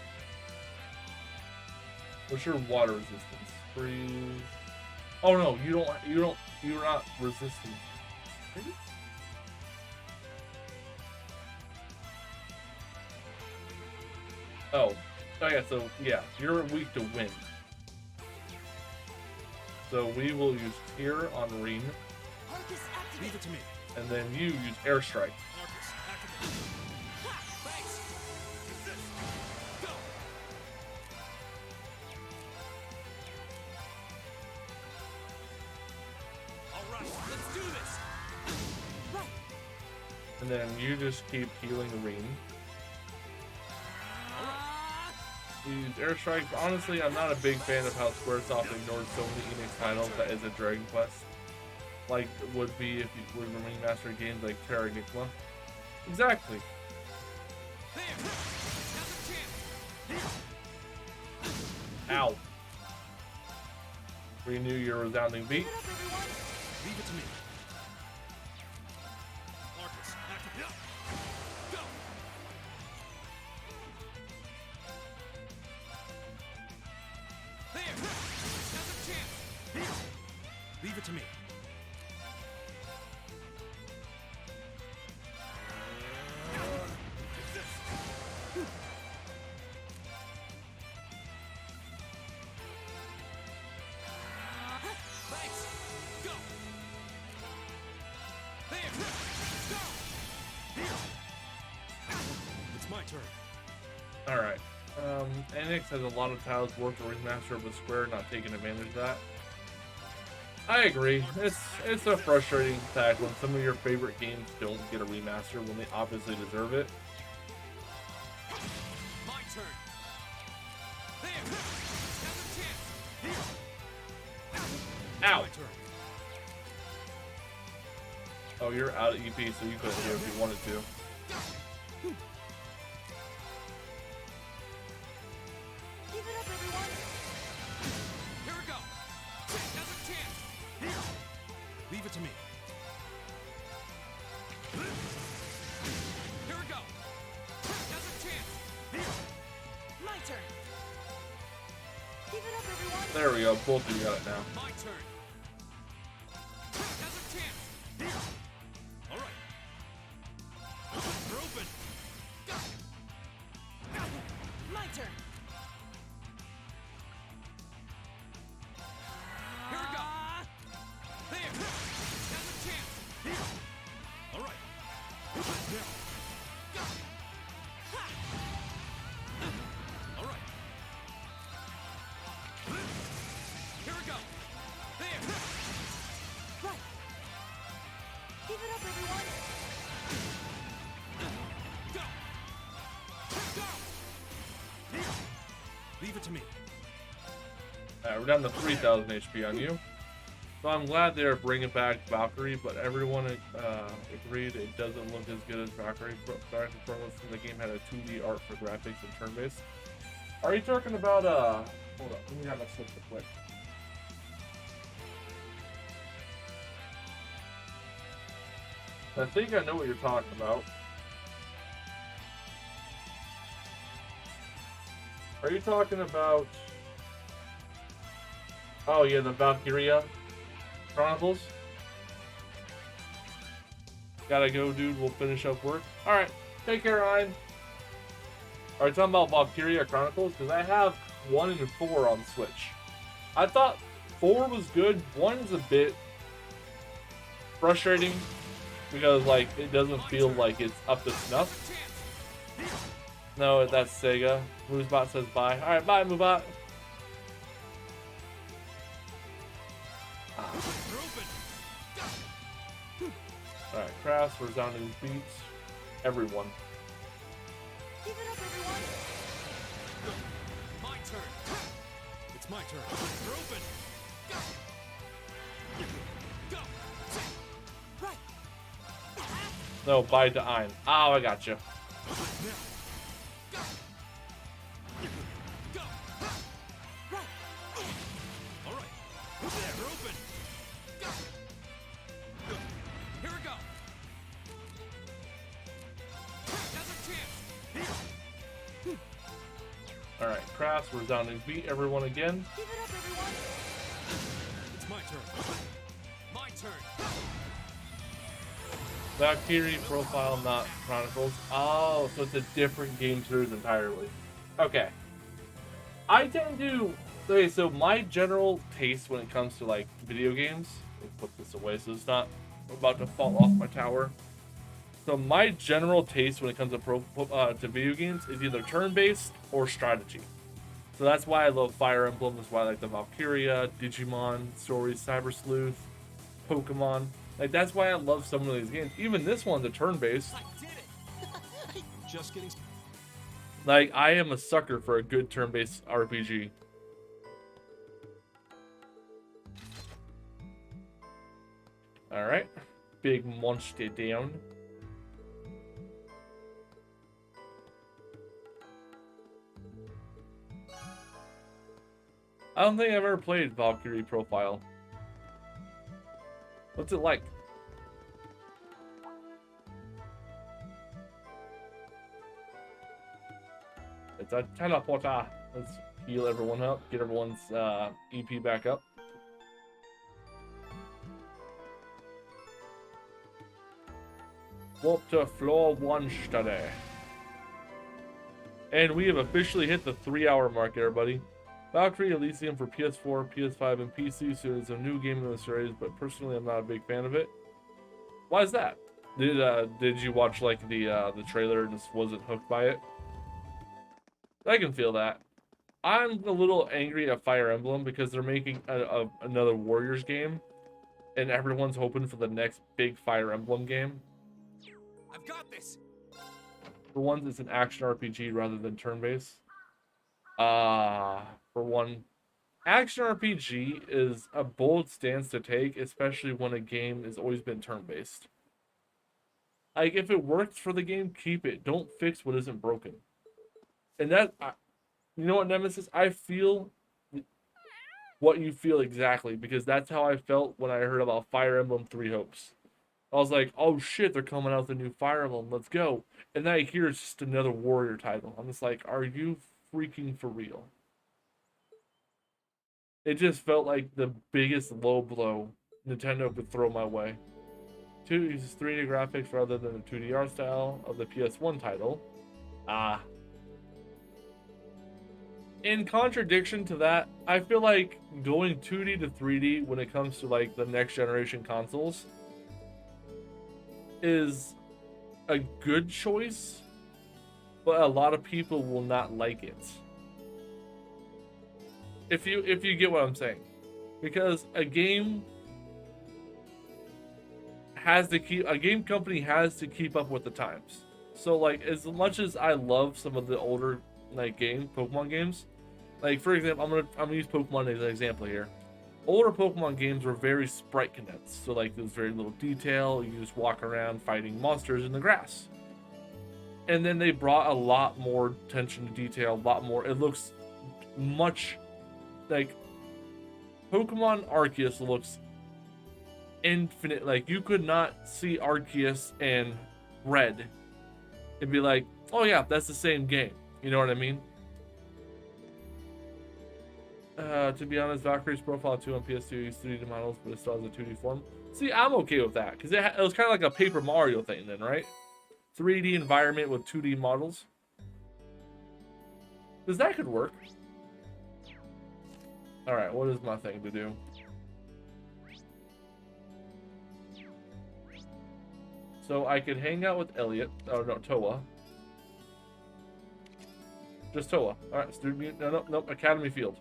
What's your water resistance? Freeze. Oh no, you're not resistant. Maybe? Oh yeah, so yeah, you're weak to wind. So we will use Tear on Reen. Leave it to me. And then you use Airstrike. And then you just keep healing Reen. Use Airstrike. Honestly, I'm not a big fan of how Squaresoft ignored so many Enix titles that is a Dragon Quest. Like would be if you were remastered games like Terra Nigma. Exactly. Ow. Renew your resounding beat. Leave it to me. Marcus, activate. Go. There. Now's a chance. Leave it to me. It's my turn. Alright. Enix has a lot of titles worth a remaster, but Square not taking advantage of that. I agree. It's a frustrating fact when some of your favorite games don't get a remaster when they obviously deserve it. My turn. There. Now's a chance. Ow! My turn. Oh, you're out of EP, so you couldn't do it if you wanted to. Give it up, everyone. Here we go. Now's a chance. Leave it to me. Here we go. Now's a chance. My turn. Give it up, everyone. There we go. Both of you got it now. My turn. Now's a chance. All right. We're open. My turn. Here we go. There. Now's a chance. All right. Now. All right. Here we go. There. Right. Give it up, everyone. Go. Go. Alright, we're down to 3,000 HP on you. So I'm glad they're bringing back Valkyrie, but everyone agreed it doesn't look as good as Valkyrie. Valkyrie from the game had a 2D art for graphics and turn-based. Are you talking about, hold up, let me have a switch real quick. I think I know what you're talking about. Are you talking about... Oh yeah, the Valkyria Chronicles? Gotta go, dude. We'll finish up work. Alright, take care, Ryan. Are you talking about Valkyria Chronicles? Because I have 1 and 4 on Switch. I thought 4 was good. 1 is a bit frustrating because, like, it doesn't feel like it's up to snuff. No, that's Sega. Moosebot says bye. Alright, bye, Moobot. Alright, Crafts, resounding beats. Everyone. Give it up, everyone! My turn. It's my turn. We're open. Go. Right. No, bye to Ein. Oh, I got you. All right. There, we're open. Here we go. Alright, Crafts, resounding beat. Everyone again. Give it up, everyone. It's my turn. My turn. Valkyrie profile, not Chronicles. Oh, so it's a different game series entirely. Okay. I tend to... Okay, so my general taste when it comes to, like, video games... Let's put this away so it's not about to fall off my tower. So my general taste when it comes to video games is either turn-based or strategy. So that's why I love Fire Emblem. That's why I like the Valkyria, Digimon, Stories, Cyber Sleuth, Pokemon. Like, that's why I love some of these games. Even this one's a turn-based. Just kidding. Like, I am a sucker for a good turn-based RPG. Alright. Big monster down. I don't think I've ever played Valkyrie Profile. What's it like? It's a teleporter. Let's heal everyone up, get everyone's EP back up. Up to floor 1 study. And we have officially hit the 3-hour mark, everybody. Valkyrie Elysium for PS4, PS5, and PC, so it's a new game in the series, but personally I'm not a big fan of it. Why is that? Did you watch like the trailer and just wasn't hooked by it? I can feel that. I'm a little angry at Fire Emblem because they're making another Warriors game, and everyone's hoping for the next big Fire Emblem game. I've got this. For one, it's an action RPG rather than turn-based. For one, action RPG is a bold stance to take, especially when a game has always been turn-based. Like, if it works for the game, keep it. Don't fix what isn't broken. And that, you know what, Nemesis? I feel what you feel exactly, because that's how I felt when I heard about Fire Emblem Three Hopes. I was like, oh shit, they're coming out with a new Fire Emblem, let's go. And then I hear it's just another Warrior title. I'm just like, are you freaking for real? It just felt like the biggest low blow Nintendo could throw my way. 2 uses 3D graphics rather than the 2D art style of the PS1 title. In contradiction to that, I feel like going 2D to 3D when it comes to like the next generation consoles is a good choice, but a lot of people will not like it. If you get what I'm saying, because a game company has to keep up with the times. So like, as much as I love some of the older like Pokemon games, Like for example, I'm gonna use Pokemon as an example here. Older Pokemon games were very sprite condensed, so like there's very little detail. You just walk around fighting monsters in the grass. And then they brought a lot more attention to detail, a lot more. It looks much like Pokemon Arceus looks infinite. Like you could not see Arceus in red and be like, oh yeah, that's the same game. You know what I mean? To be honest, Valkyrie's Profile 2 on PS2 used 3D models, but it still has a 2D form. See, I'm okay with that, because it was kind of like a Paper Mario thing then, right? 3D environment with 2D models. Because that could work. Alright, what is my thing to do? So I could hang out with Elliot. Oh no, Toa. Just Toa. Alright, Student Mutant. No, Academy Field.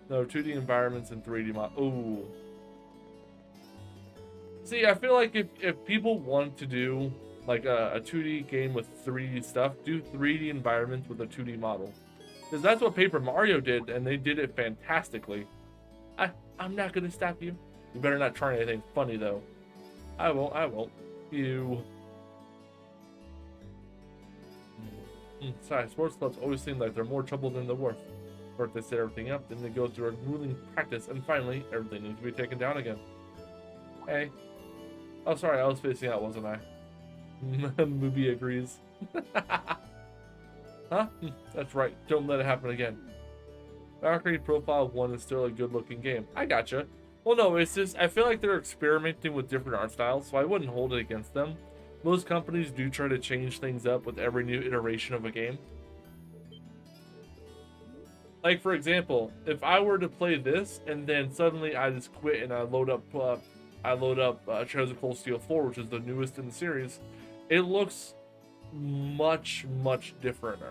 No, 2D environments and 3D mod. Ooh. See, I feel like if people want to do like a 2D game with 3D stuff, do 3D environments with a 2D model. Because that's what Paper Mario did, and they did it fantastically. I'm not gonna stop you. You better not try anything funny though. I won't. You. Sorry, sports clubs always seem like they're more trouble than they're worth. First they set everything up, then they go through a grueling practice, and finally, everything needs to be taken down again. Hey. Oh, sorry, I was facing out, wasn't I? Mubi agrees. Huh? That's right, don't let it happen again. Valkyrie Profile 1 is still a good-looking game. I gotcha. Well, no, it's just, I feel like they're experimenting with different art styles, so I wouldn't hold it against them. Most companies do try to change things up with every new iteration of a game. Like, for example, if I were to play this, and then suddenly I just quit and I load up Trails of Cold Steel 4, which is the newest in the series, it looks much different.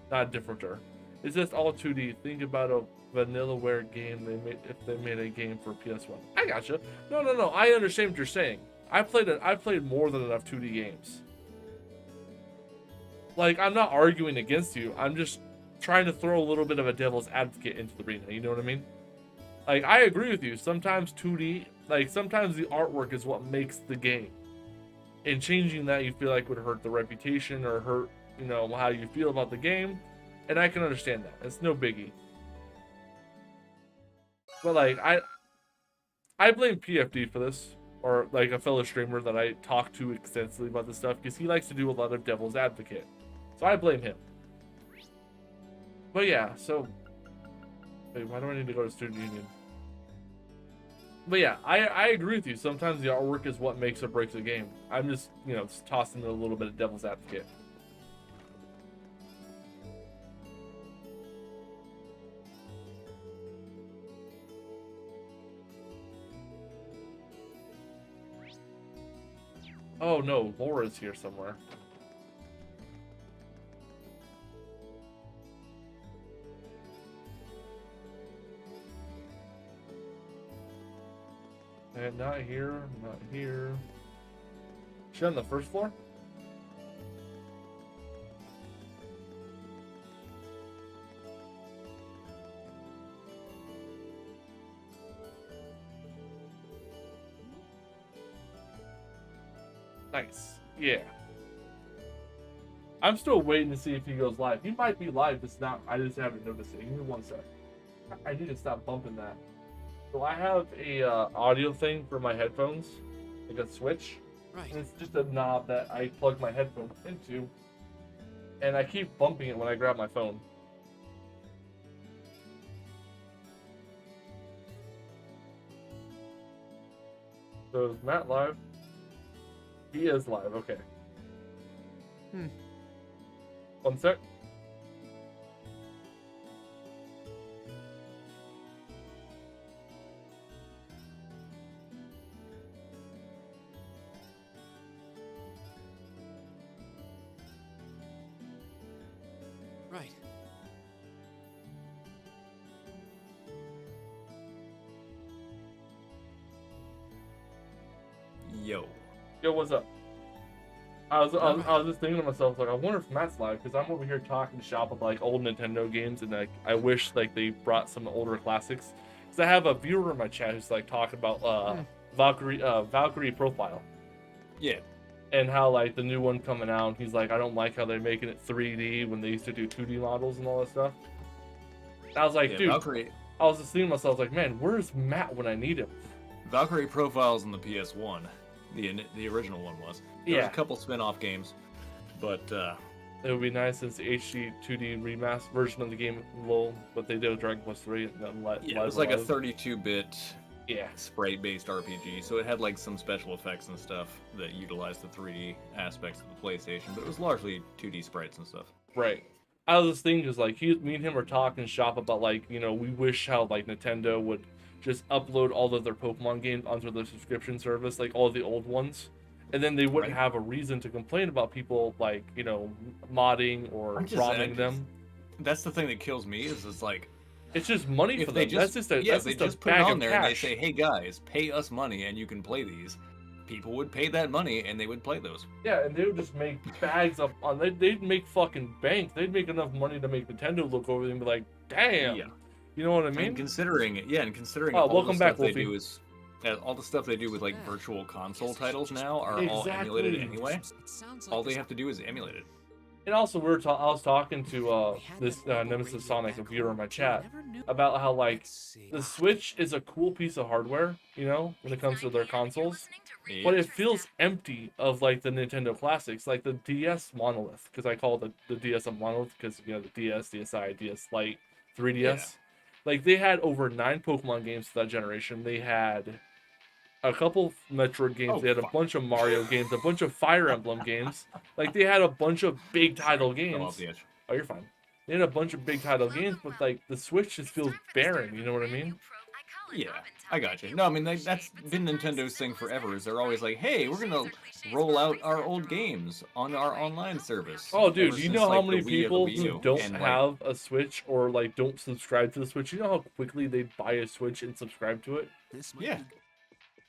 Not differenter. It's just all 2D. Think about a Vanillaware game if they made a game for PS1. I gotcha. No. I understand what you're saying. I've played more than enough 2D games. Like, I'm not arguing against you. I'm just trying to throw a little bit of a devil's advocate into the arena. You know what I mean? Like, I agree with you. Sometimes 2D, like, sometimes the artwork is what makes the game. And changing that, you feel like would hurt the reputation or hurt, you know, how you feel about the game. And I can understand that. It's no biggie. But, like, I blame PFD for this. Or, like, a fellow streamer that I talk to extensively about this stuff. Because he likes to do a lot of devil's advocate. So I blame him. But yeah, so... Wait, why do I need to go to Student Union? But yeah, I agree with you. Sometimes the artwork is what makes or breaks a game. I'm just, you know, just tossing a little bit of devil's advocate. Oh no, Laura's here somewhere. And not here, not here. Is she on the first floor? Nice. Yeah. I'm still waiting to see if he goes live. He might be live, just not. I just haven't noticed it. Give me one sec. I need to stop bumping that. So I have a audio thing for my headphones, like a switch. Right. And it's just a knob that I plug my headphones into, and I keep bumping it when I grab my phone. So is Matt live? He is live. Okay. One sec. Right. Yo. Yo, what's up? I was just thinking to myself, like, I wonder if Matt's live, because I'm over here talking shop of like old Nintendo games, and like I wish like they brought some older classics. Because I have a viewer in my chat who's like talking about Valkyrie Profile. Yeah. And how like the new one coming out, he's like, I don't like how they're making it 3D when they used to do 2D models and all that stuff. And I was like, dude, Valkyrie. I was just thinking to myself, like, man, where's Matt when I need him? Valkyrie Profiles on the PS1. The original one was. There was a couple spin-off games, but it would be nice since the HD 2D remaster version of the game low, but they did with Dragon Quest 3 and then it was like a 32-bit sprite-based RPG, so it had like some special effects and stuff that utilized the 3D aspects of the PlayStation, but it was largely 2D sprites and stuff. Right. I was just thinking, because like me and him were talking shop about like, you know, we wish how like Nintendo would just upload all of their Pokemon games onto their subscription service, like all the old ones, and then they wouldn't have a reason to complain about people like, you know, modding or ROMing them. That's the thing that kills me is it's like, it's just money for them. That's just a they just put it on there and they say, hey guys, pay us money and you can play these. People would pay that money and they would play those. Yeah, and they would just make bags up on. They'd make fucking bank. They'd make enough money to make Nintendo look over them and be like, damn. Yeah. You know what I mean? And considering all all the welcome back, stuff they Wolfie. do is all the stuff they do with like virtual console titles now are all emulated anyway. All they have to do is emulate it. And also, I was talking to this Nemesis Sonic, a viewer in my chat, about how like the Switch is a cool piece of hardware, you know, when it comes to their consoles, but it feels empty of like the Nintendo classics, like the DS monolith, because I call the DS a monolith because, you know, the DS, DSi, DS Lite, 3DS. Yeah. Like they had over 9 Pokemon games for that generation. They had a couple Metroid games. They had a bunch of Mario games, a bunch of Fire Emblem games. Like they had a bunch of big title games. Off the edge. Oh, you're fine. They had a bunch of big title games, but like the Switch just feels barren. You know what I mean? Yeah, I got you. No, I mean that's been Nintendo's thing forever. Is they're always like, hey, we're gonna roll out our old games on our online service. Oh, dude, Ever you since, know how like, many the Wii or the people Wii who U. don't And, like, have a Switch or like don't subscribe to the Switch? You know how quickly they buy a Switch and subscribe to it? Yeah.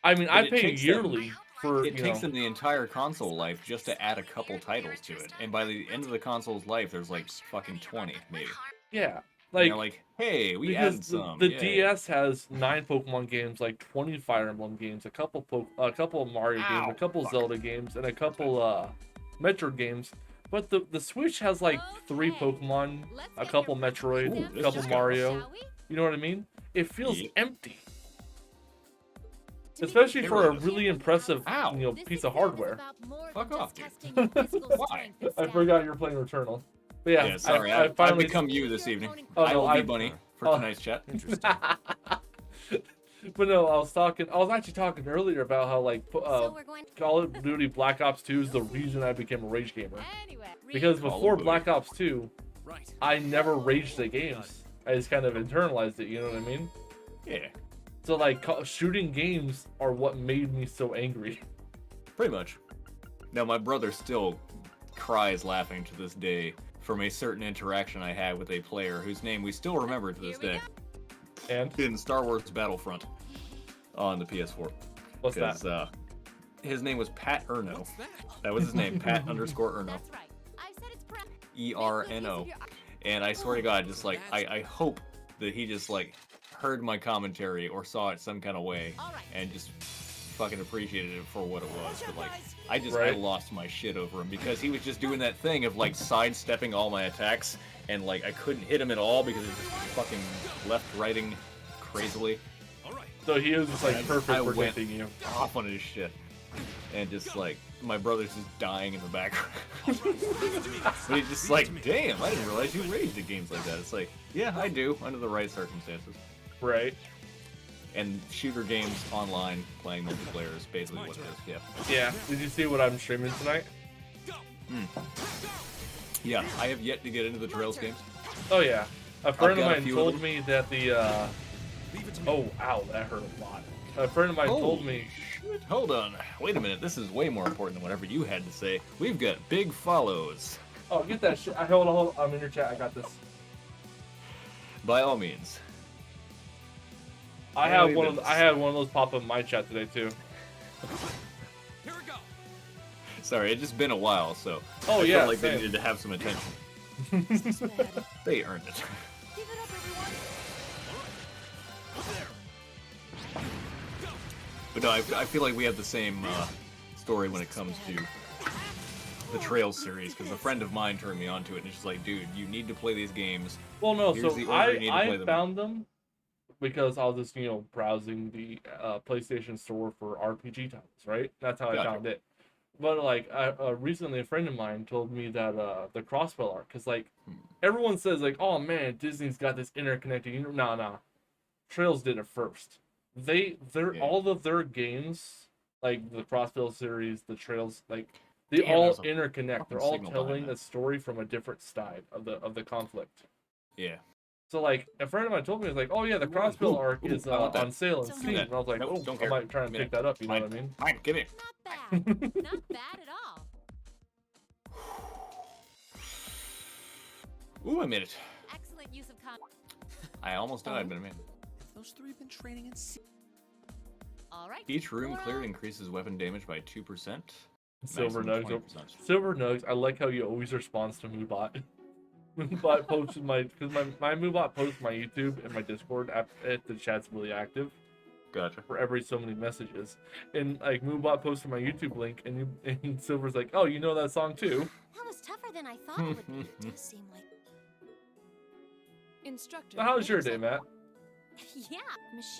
I mean, But I it pay takes yearly them- for. It takes them the entire console life just to add a couple titles to it, and by the end of the console's life, there's like fucking 20 maybe. Yeah, And like they're hey, we because added some. the yay. DS has 9 Pokemon games, like 20 Fire Emblem games, a couple of Mario games, a couple Zelda games, and a couple Metroid games. But the Switch has like 3 Pokemon, a couple Metroid, a couple Mario. You know what I mean? It feels empty. Especially for a really impressive, you know, piece of hardware. Fuck off, dude. Why? I forgot you were playing Returnal. But yeah, sorry, I I've finally become you this evening. Oh, I no, will be Bunny for oh. tonight's chat. But no, I was actually talking earlier about how like Call of Duty Black Ops 2 is the reason I became a rage gamer. Because before Black Ops 2, I never raged at games. I just kind of internalized it, you know what I mean? Yeah. So like shooting games are what made me so angry. Pretty much. Now my brother still cries laughing to this day from a certain interaction I had with a player whose name we still remember to this day. And in Star Wars Battlefront on the PS4. What's that? His name was Pat Erno. That was his name, Pat _Erno. ERNO. And I swear to God, just like I hope that he just like heard my commentary or saw it some kind of way and just fucking appreciated it for what it was. But like I lost my shit over him because he was just doing that thing of like sidestepping all my attacks and like I couldn't hit him at all because it was just fucking left-righting crazily. So he was just like perfect I for went hitting you. off on his shit. And just like my brother's just dying in the background. But he's just like, damn, I didn't realize you raged at games like that. It's like, yeah, I do, under the right circumstances. Right. And shooter games online, playing multiplayer is basically what it is, yeah. Yeah. Did you see what I'm streaming tonight? Yeah, I have yet to get into the Trails games. Oh yeah. A friend of got a mine few told of me that the oh ow, that hurt a lot. A friend of mine told me Shit, hold on. Wait a minute, this is way more important than whatever you had to say. We've got big follows. oh, get that shit. Hold on, I'm in your chat. I got this. By all means. I had one of those pop up in my chat today too. Sorry, it's just been a while, so Oh, I yeah, felt like same. they needed to have some attention. They earned it. But no, I feel like we have the same story when it comes to the Trails series, because a friend of mine turned me onto it, and it's just like, dude, you need to play these games. Well, no, Here's so the order you need to play I them. found them because I was just, browsing the PlayStation Store for RPG titles, right? That's how I Gotcha. found it. But, like, recently a friend of mine told me that the Crossbell arc, because, like, everyone says, like, oh, man, Disney's got this interconnected universe. Nah. Trails did it first. All of their games, like the Crossbell series, the Trails, like, they Damn, all there's a interconnect. fucking They're all signal behind telling that. a story from a different side of the conflict. Yeah. So, like, a friend of mine told me, like, oh, yeah, the Crossbell arc is I want that. on sale in Don't Steam. care. And I was like, Nope, oh, don't I care. might try and Give me pick it. that up, you know Mine. what I mean? Mine, give me it. Not bad at all. Ooh, I made it. Excellent use of I almost died, but I made it. Those three been training in All right. Each room cleared increases weapon damage by 2%. Silver maximum Nugs. 20%. Silver Nugs, I like how you always respond to Moobot. Moobot posts because my Moobot posts my YouTube and my Discord if the chat's really active. Gotcha. For every so many messages. And, like, Moobot posted my YouTube link, and Silver's like, oh, you know that song too? That was tougher than I thought it would be. It does seem like. Instructor. So how was your day, Matt? Yeah,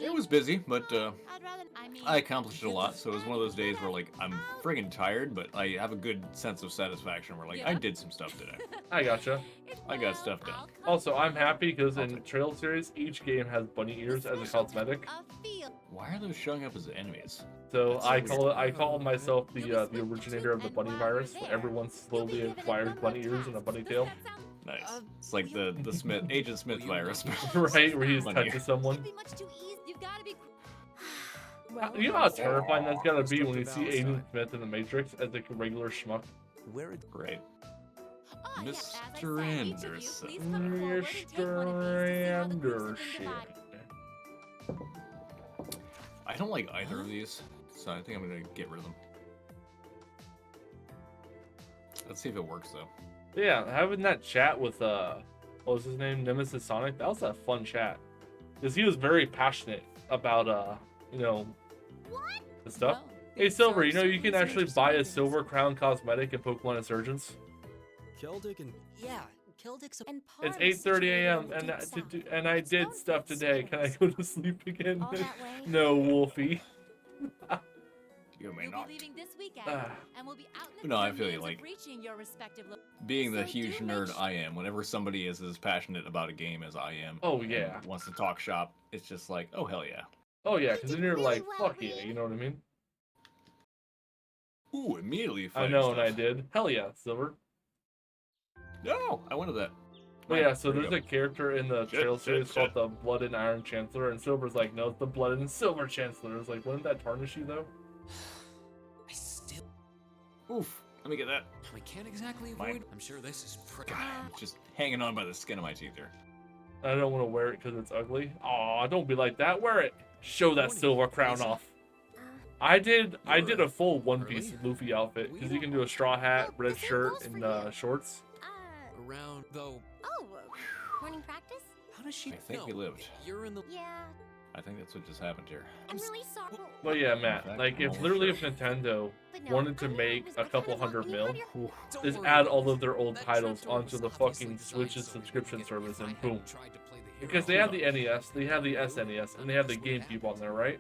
It was busy, but I'd rather. I mean, I accomplished it a lot, so it was one of those days where, like, I'm friggin' tired, but I have a good sense of satisfaction where, like, I did some stuff today. I gotcha. I got stuff done. Also, I'm happy because in Trail Series, each game has bunny ears as a cosmetic. Why are those showing up as enemies? So I call myself the originator of the bunny virus, where everyone slowly acquires bunny ears and a bunny tail. Nice. It's like the Smith Agent Smith virus. Right, where he just Bunny touches someone. You've got to be. You know how terrifying that's gotta be when you see Agent Smith in the Matrix as a regular schmuck? Where? Great. Oh, Mr. Anderson. Mr. Anderson. I don't like either of these, so I think I'm gonna get rid of them. Let's see if it works though. Yeah, having that chat with what was his name, Nemesis Sonic, that was a fun chat. Because he was very passionate about the stuff. Hey Silver, you know you can actually buy a Silver Crown cosmetic in Pokemon Insurgents. Keldick and Yeah, Kildick's And It's Parv's 8:30 a.m. situated and I did stuff today. Can I go to sleep again? All that way? No, Wolfie. You may You'll not. be leaving this weekend, Ah. and we'll be out in the No, I field feel you, means of like, reaching your respective Being the So huge do make nerd sure- I am, whenever somebody is as passionate about a game as I am, Oh, and yeah. wants to talk shop, it's just like, oh hell yeah. Oh yeah, because then you're like, fuck yeah, you know what I mean? Ooh, immediately I fighting know, and I stuff. did. Hell yeah, Silver. No, I wanted that. But yeah, so There you there's a go. character in the Shit, Trail shit, series shit. called the Blood and Iron Chancellor, and Silver's like, no, it's the Blood and Silver Chancellor. It's like, wouldn't that tarnish you though? I still. Oof, let me get that. We can't exactly Mine. avoid. I'm sure this is pretty. God, I'm just hanging on by the skin of my teeth here. I don't want to wear it because it's ugly. Aw, don't be like that. Wear it. Show that silver crown off. I did a full One Piece Luffy outfit because you can do a straw hat, red shirt, and shorts. Around though. Oh, morning practice? How does she I think know? we lived. You're in the. Yeah, I think that's what just happened here. I'm really sorry. But yeah, Matt, fact, like I'm if almost literally sure. if Nintendo But no, wanted to I mean, make I a was couple kind of hundred mil, Oof. Don't just worry add about all it. of their old That titles trapdoor onto was the obviously fucking designed Switch's so we subscription could service get and if I boom. hadn't tried to play the Because they hero. have the NES, they have the SNES, and they have the GameCube on there, right?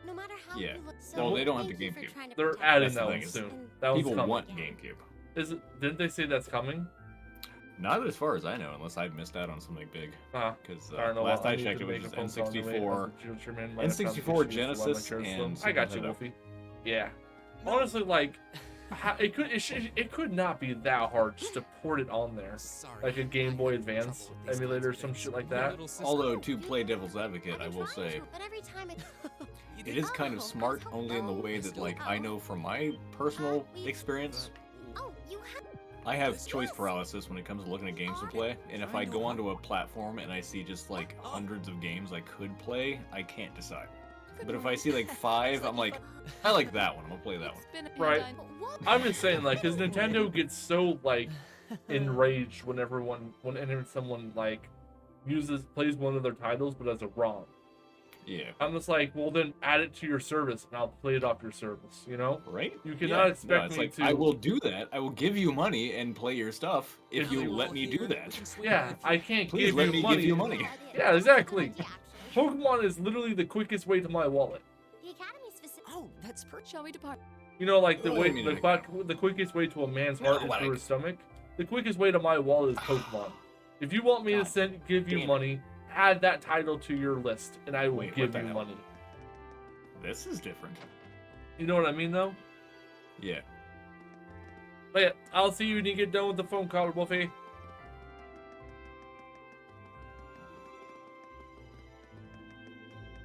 No matter how Yeah. you look, No, so they don't have thank the you for GameCube. trying to They're protect adding us. That's that the one thing, soon. And That one's People coming. want GameCube. Is it? Didn't they say that's coming? Not as far as I know, unless I've missed out on something big. Because I don't know. last I need checked, to it was make a just phone call on the way. N64. German might have found N64, issues with one Genesis, lecture, so- and I got you, Super Nintendo. Wolfie. Yeah. Honestly, like, it could not be that hard just to port it on there, like a Game Boy Advance emulator or some shit like that. Although, to play devil's advocate, I will say, But every time it, it is kind of smart only in the way that, like, I know from my personal experience, oh, you have. I have choice paralysis when it comes to looking at games to play, and if I go onto a platform and I see just, like, hundreds of games I could play, I can't decide. But if I see like 5, I'm like, I like that one. I'm gonna play that one. Right. I'm just saying, like, because Nintendo gets so like enraged whenever someone like plays one of their titles, but as a ROM. Yeah. I'm just like, well, then add it to your service, and I'll play it off your service. You know? Right? You cannot expect it's me like, to. I will do that. I will give you money and play your stuff if you let me do that. Yeah, I can't Please give let you me money. give you money. Yeah, exactly. Pokemon is literally the quickest way to my wallet. The Academy's specific. Oh, that's Shall we depart? You know, like the What do way you mean, the quickest way to a man's heart is like- through his stomach. The quickest way to my wallet is Pokemon. If you want me to give you damn money, add that title to your list, and I will Wait, what give the you hell? money. This is different. You know what I mean, though? Yeah. But yeah, I'll see you when you get done with the phone call, Wolfie.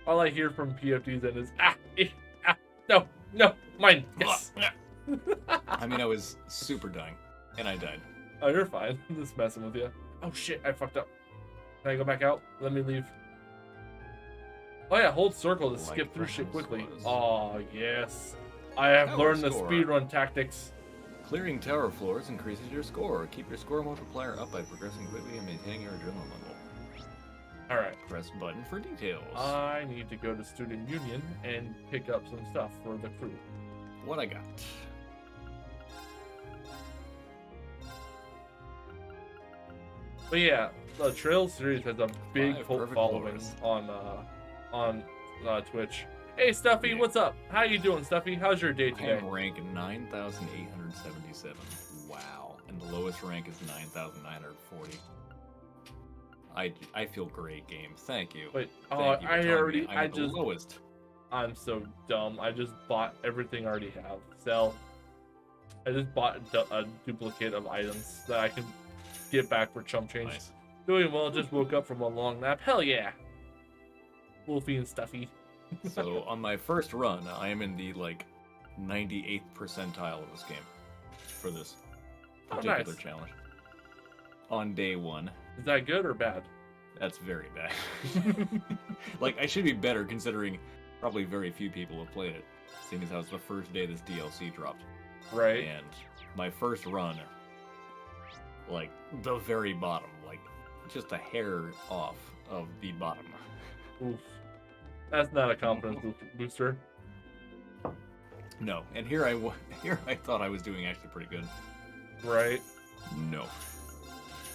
All I hear from PFD's end is no, mine, yes. I mean, I was super dying, and I died. Oh, you're fine. I'm just messing with you. Oh shit, I fucked up. Can I go back out? Let me leave. Oh yeah, hold circle to skip through shit quickly. Oh yes. I have Tower learned the score. speedrun tactics. Clearing tower floors increases your score. Keep your score multiplier up by progressing quickly and maintaining your adrenaline level. Alright. Press button for details. I need to go to Student Union and pick up some stuff for the crew. What I got? But yeah, the Trails series has a big 5 cult perfect following floors. on Twitch. Hey Stuffy, what's up? How you doing, Stuffy? How's your day I today? am rank 9,877. Wow. And the lowest rank is 9,940. I feel great, game. Thank you. Wait, Thank you for I telling me already, I'm I at the just, lowest. I'm so dumb. I just bought everything I already have. Sell. I just bought a duplicate of items that I can get back for chump change. Nice. Doing well, just woke up from a long nap. Hell yeah. Wolfie and Stuffy. So on my first run, I am in the like 98th percentile of this game for this Oh, particular nice. challenge. On day 1. Is that good or bad? That's very bad. Like, I should be better considering probably very few people have played it, seeing as how it's the first day this DLC dropped. Right. And my first run, like, the very bottom, like, just a hair off of the bottom. Oof. That's not a confidence booster. No, and here I thought I was doing actually pretty good. Right. No.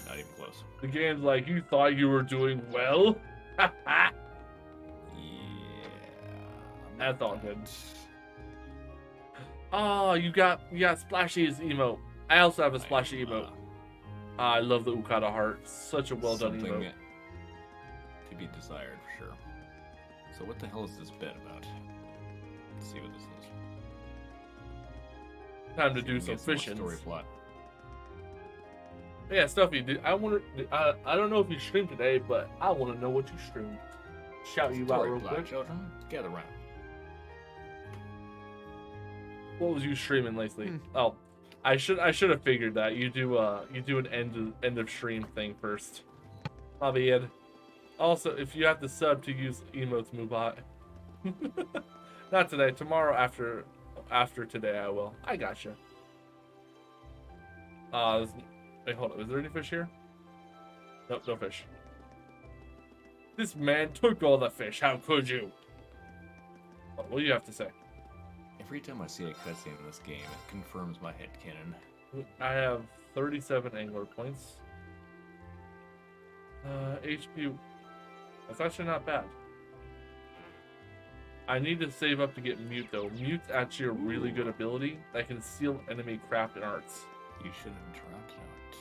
Not even close. The game's like, you thought you were doing well? Yeah. That's all good. Oh, you got Splashy's emote. I also have a Splashy emote. I love the Ukata heart. Such a well done Something emote. to be desired, for sure. So what the hell is this bet about? Let's see what this is. Time to See do if we some get more fishing. Story plot. Yeah, Stuffy, I don't know if you streamed today, but I want to know what you streamed. Shout you out Story real plot, quick. children. Gather round. What was you streaming lately? Oh, I should have figured that. You do an end of stream thing first. My bad. Also, if you have to sub to use emotes, Moobot. Not today. Tomorrow after today I will. I gotcha. Wait, hold on. Is there any fish here? Nope, no fish. This man took all the fish. How could you? What do you have to say? Every time I see a cutscene in this game, it confirms my headcanon. I have 37 angler points. HP. That's actually not bad. I need to save up to get Mute though. Mute's actually a really good ability that can seal enemy craft and arts. You should have dropped out.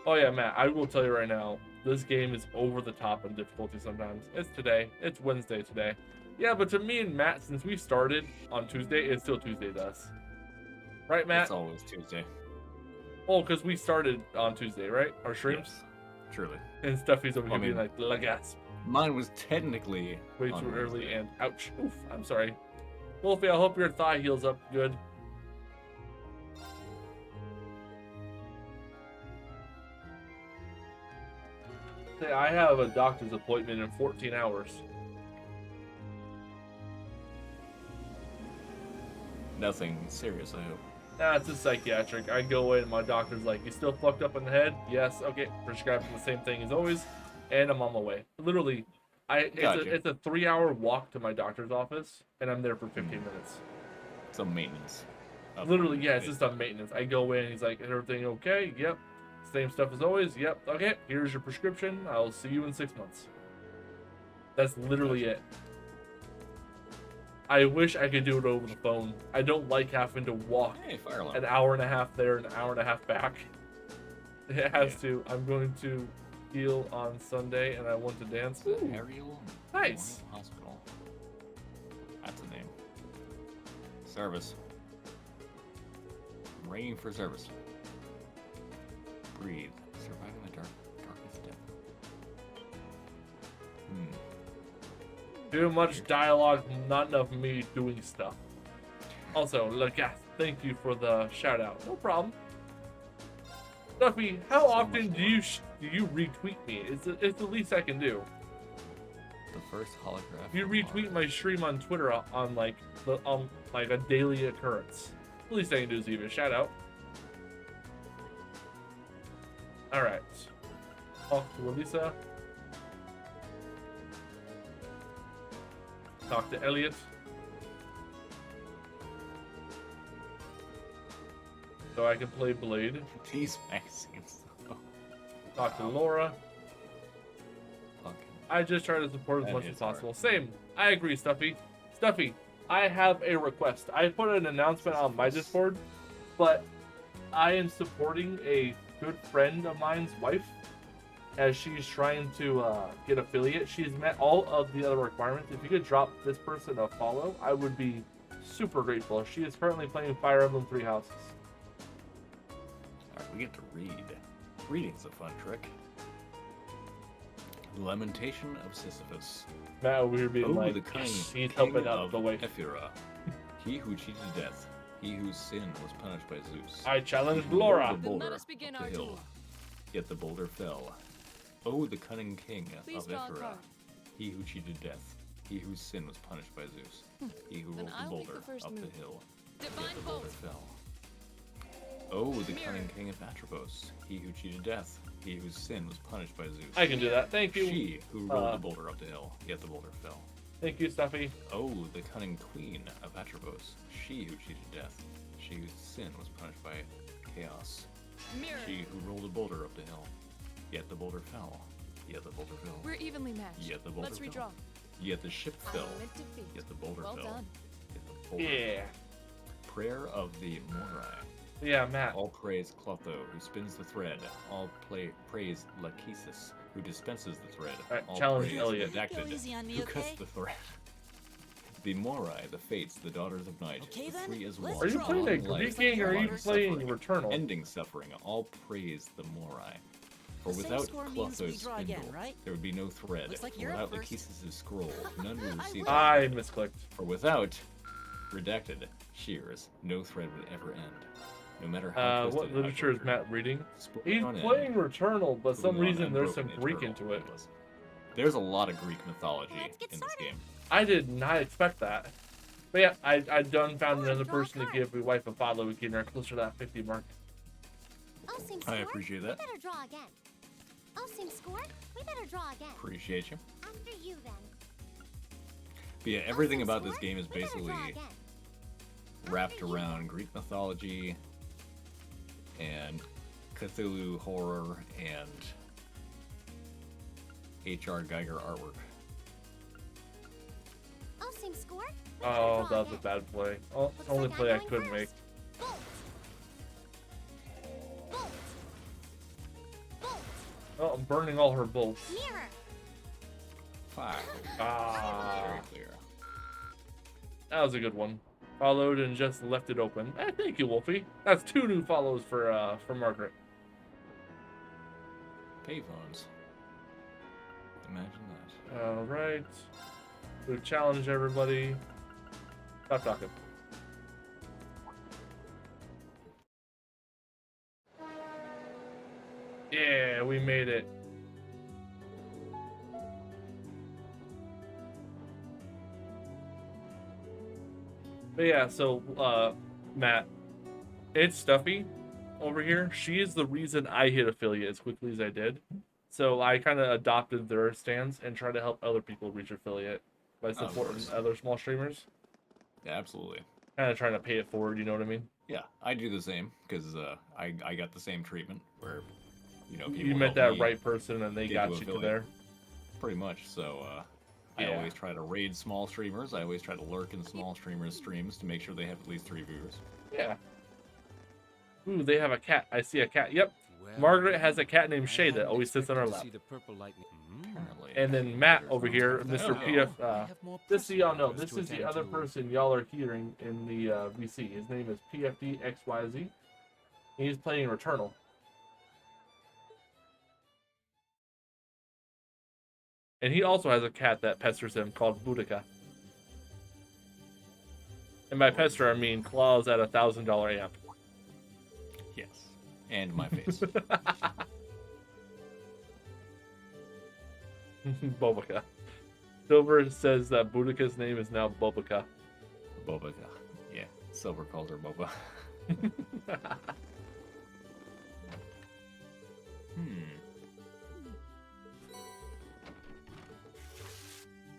Oh yeah, Matt, I will tell you right now, this game is over the top in difficulty sometimes. It's today. It's Wednesday today. Yeah, but to me and Matt, since we started on Tuesday, it's still Tuesday to us. Right, Matt? It's always Tuesday. Oh, because we started on Tuesday, right? Our streams? Yes, truly. And Stuffy's over I here being mean, like, la gasp. Mine was technically Way on too early Wednesday. and ouch. Oof, I'm sorry. Wolfie, I hope your thigh heals up good. Hey, I have a doctor's appointment in 14 hours. Nothing serious, I hope. Nah, it's a psychiatric. I go in, my doctor's like, "You still fucked up in the head?" "Yes." "Okay." Prescribing the same thing as always, and I'm on my way. Literally, it's a 3-hour walk to my doctor's office, and I'm there for 15 minutes. Some maintenance. Literally, yeah, it's just on maintenance. I go in, he's like, "Is everything okay?" "Yep." "Same stuff as always?" "Yep." "Okay, here's your prescription. I'll see you in 6 months." That's literally it. I wish I could do it over the phone. I don't like having to walk an hour and a half there, an hour and a half back. It has to. I'm going to heal on Sunday, and I want to dance. Ariel Nice. Hospital. That's the name. Service. I'm ringing for service. Breathe. Surviving the darkest depth. Too much dialogue, not enough me doing stuff. Also, Lagas, thank you for the shout out. No problem. Duffy, how often do you retweet me? It's the least I can do. The first holograph. You retweet my stream on Twitter on like a daily occurrence. The least I can do is give you a shout out. All right. Talk to Elisa. Talk to Elliot. So I can play Blade. These magazines. Talk to Laura. I just try to support as much as possible. Same. I agree, Stuffy. Stuffy, I have a request. I put an announcement on my Discord, but I am supporting a good friend of mine's wife as she's trying to get affiliate. She's met all of the other requirements. If you could drop this person a follow, I would be super grateful. She is currently playing Fire Emblem 3 Houses. Alright, we get to read. Reading's a fun trick. Lamentation of Sisyphus. Matt over here being like, the cunning he's king helping out of the way. Ephira. He who cheated death. He whose sin was punished by Zeus. I challenge He who rolled Laura. the boulder Let us begin up our the hill. duel. Yet the boulder fell. Oh, the cunning king Please of draw a Ephira. card. He who cheated death. He whose sin was punished by Zeus. He who Then rolled the I'll make boulder the first up move. the hill. Divine Yet the boulder bolt. fell. Oh, the cunning king of Atropos. He who cheated death. He whose sin was punished by Zeus. I can do that. Thank you. She who rolled the boulder up the hill. Yet the boulder fell. Thank you, Stuffy. Oh, the cunning queen of Atropos. She who cheated death. She whose sin was punished by chaos. Mirror. She who rolled a boulder up the hill. Yet the boulder fell. Yet the boulder fell. We're evenly matched. Yet the boulder Let's fell. redraw. Yet the ship fell. I'm in defeat. Yet the boulder Well fell. done. Yet the boulder Yeah. fell. Prayer of the Morai. Yeah, Matt. All praise Clotho, who spins the thread. All praise Lachesis, who dispenses the thread. Alright, All challenge praise Elliot. Redacted, Go easy on me, who cuts okay? the thread. The Morai, the Fates, the Daughters of Night, Okay, the then, three as let's one. Are you playing a Long life, Greek gang or are you long playing suffering, Returnal? Ending suffering, all praise the Morai. For The same without score means we Clotho's draw spindle, again, right? there would be no thread. Looks like For you're up without first. Lachesis' scroll, none would receive I misclicked. For without redacted shears, no thread would ever end. No matter how What twisted, literature is how Matt reading? Split He's on end, playing Returnal, but some split on reason there's some unbroken Greek eternal into it. endless. There's a lot of Greek mythology in this game. I did not expect that. But yeah, I done found another person to give my wife a follow. We getting her closer to that 50 mark. Osim I score? appreciate that. We better draw again. Osim score? We better draw again. Appreciate you. After you then. But yeah, everything about this game is We better basically draw again. wrapped around Greek mythology and Cthulhu horror and H.R. Geiger artwork. Osim score? We Oh, better draw that was a again. bad play. Oh, Looks only like play I I'm going couldn't make. first. Bolt. Bolt. Bolt. Oh, I'm burning all her bolts. Mirror. 5. Ah, Very clear. that was a good one. Followed and just left it open. Thank you, Wolfie. That's 2 new follows for Margaret. Payphones. Imagine that. All right. We challenge everybody. Stop talking. Yeah, we made it. But yeah, so Matt, it's Stuffy over here. She is the reason I hit affiliate as quickly as I did. So I kind of adopted their stance and try to help other people reach affiliate by supporting other small streamers. Yeah, absolutely. Kind of trying to pay it forward, you know what I mean? Yeah, I do the same because I got the same treatment where, you know, people You met help that me right person and they get got to you to affiliate. there. Pretty much. So I Yeah. always try to raid small streamers. I always try to lurk in small streamers' streams to make sure they have at least 3 viewers. Yeah. Ooh, they have a cat. I see a cat. Yep. Margaret has a cat named Shay that always sits on her lap. And then Matt over here, Mr. PF. Just so y'all know, this is the other person y'all are hearing in the VC. His name is PFDXYZ. He's playing Returnal. And he also has a cat that pesters him called Boudica. And by pester, I mean claws at $1,000 amp. Yes. And my face. Bobica. Silver says that Boudica's name is now Bobica. Bobica. Yeah. Silver calls her Boba.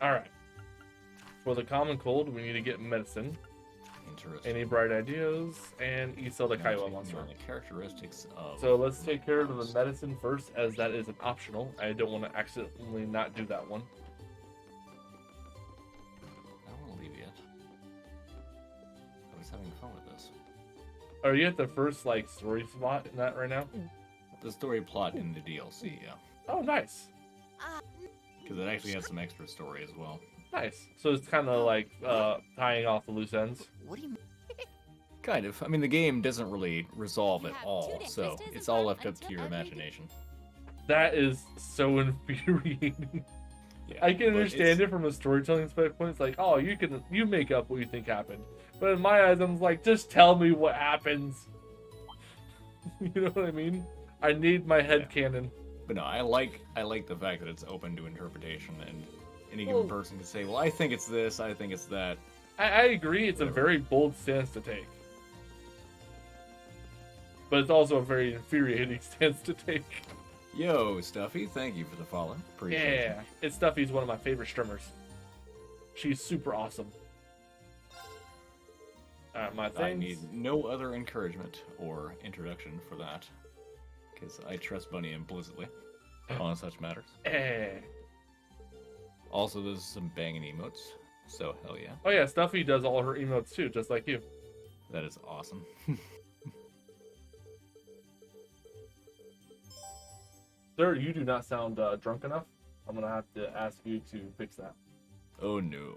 Alright. For the common cold, we need to get medicine. Interesting. Any bright ideas? And Isel the Kaiwa monster. The characteristics of... So let's take care of the medicine first, as that is an optional. I don't want to accidentally not do that one. I don't want to leave yet. I was having fun with this. Are you at the first, like, story spot in that right now? The story plot in the DLC, yeah. Oh, nice. Because it actually has some extra story as well. Nice. So it's kind of like tying off the loose ends. What do you mean? Kind of. I mean, the game doesn't really resolve at all, so it's all left up to your imagination. That is so infuriating. Yeah, I can but understand it from a storytelling standpoint. It's like, oh, you make up what you think happened. But in my eyes, I'm like, just tell me what happens. You know what I mean? I need my head canon. But no, I like the fact that it's open to interpretation, and any given person can say, well, I think it's this, I think it's that. I agree, it's a very bold stance to take. But it's also a very infuriating stance to take. Yo, Stuffy, thank you for the follow. Appreciate it. Yeah, it's Stuffy's one of my favorite streamers. She's super awesome. My things. I need no other encouragement or introduction for that, because I trust Bunny implicitly on such matters. Also, there's some banging emotes, so hell yeah. Oh yeah, Stuffy does all her emotes too, just like you. That is awesome. Sir, you do not sound drunk enough. I'm gonna have to ask you to fix that. Oh no.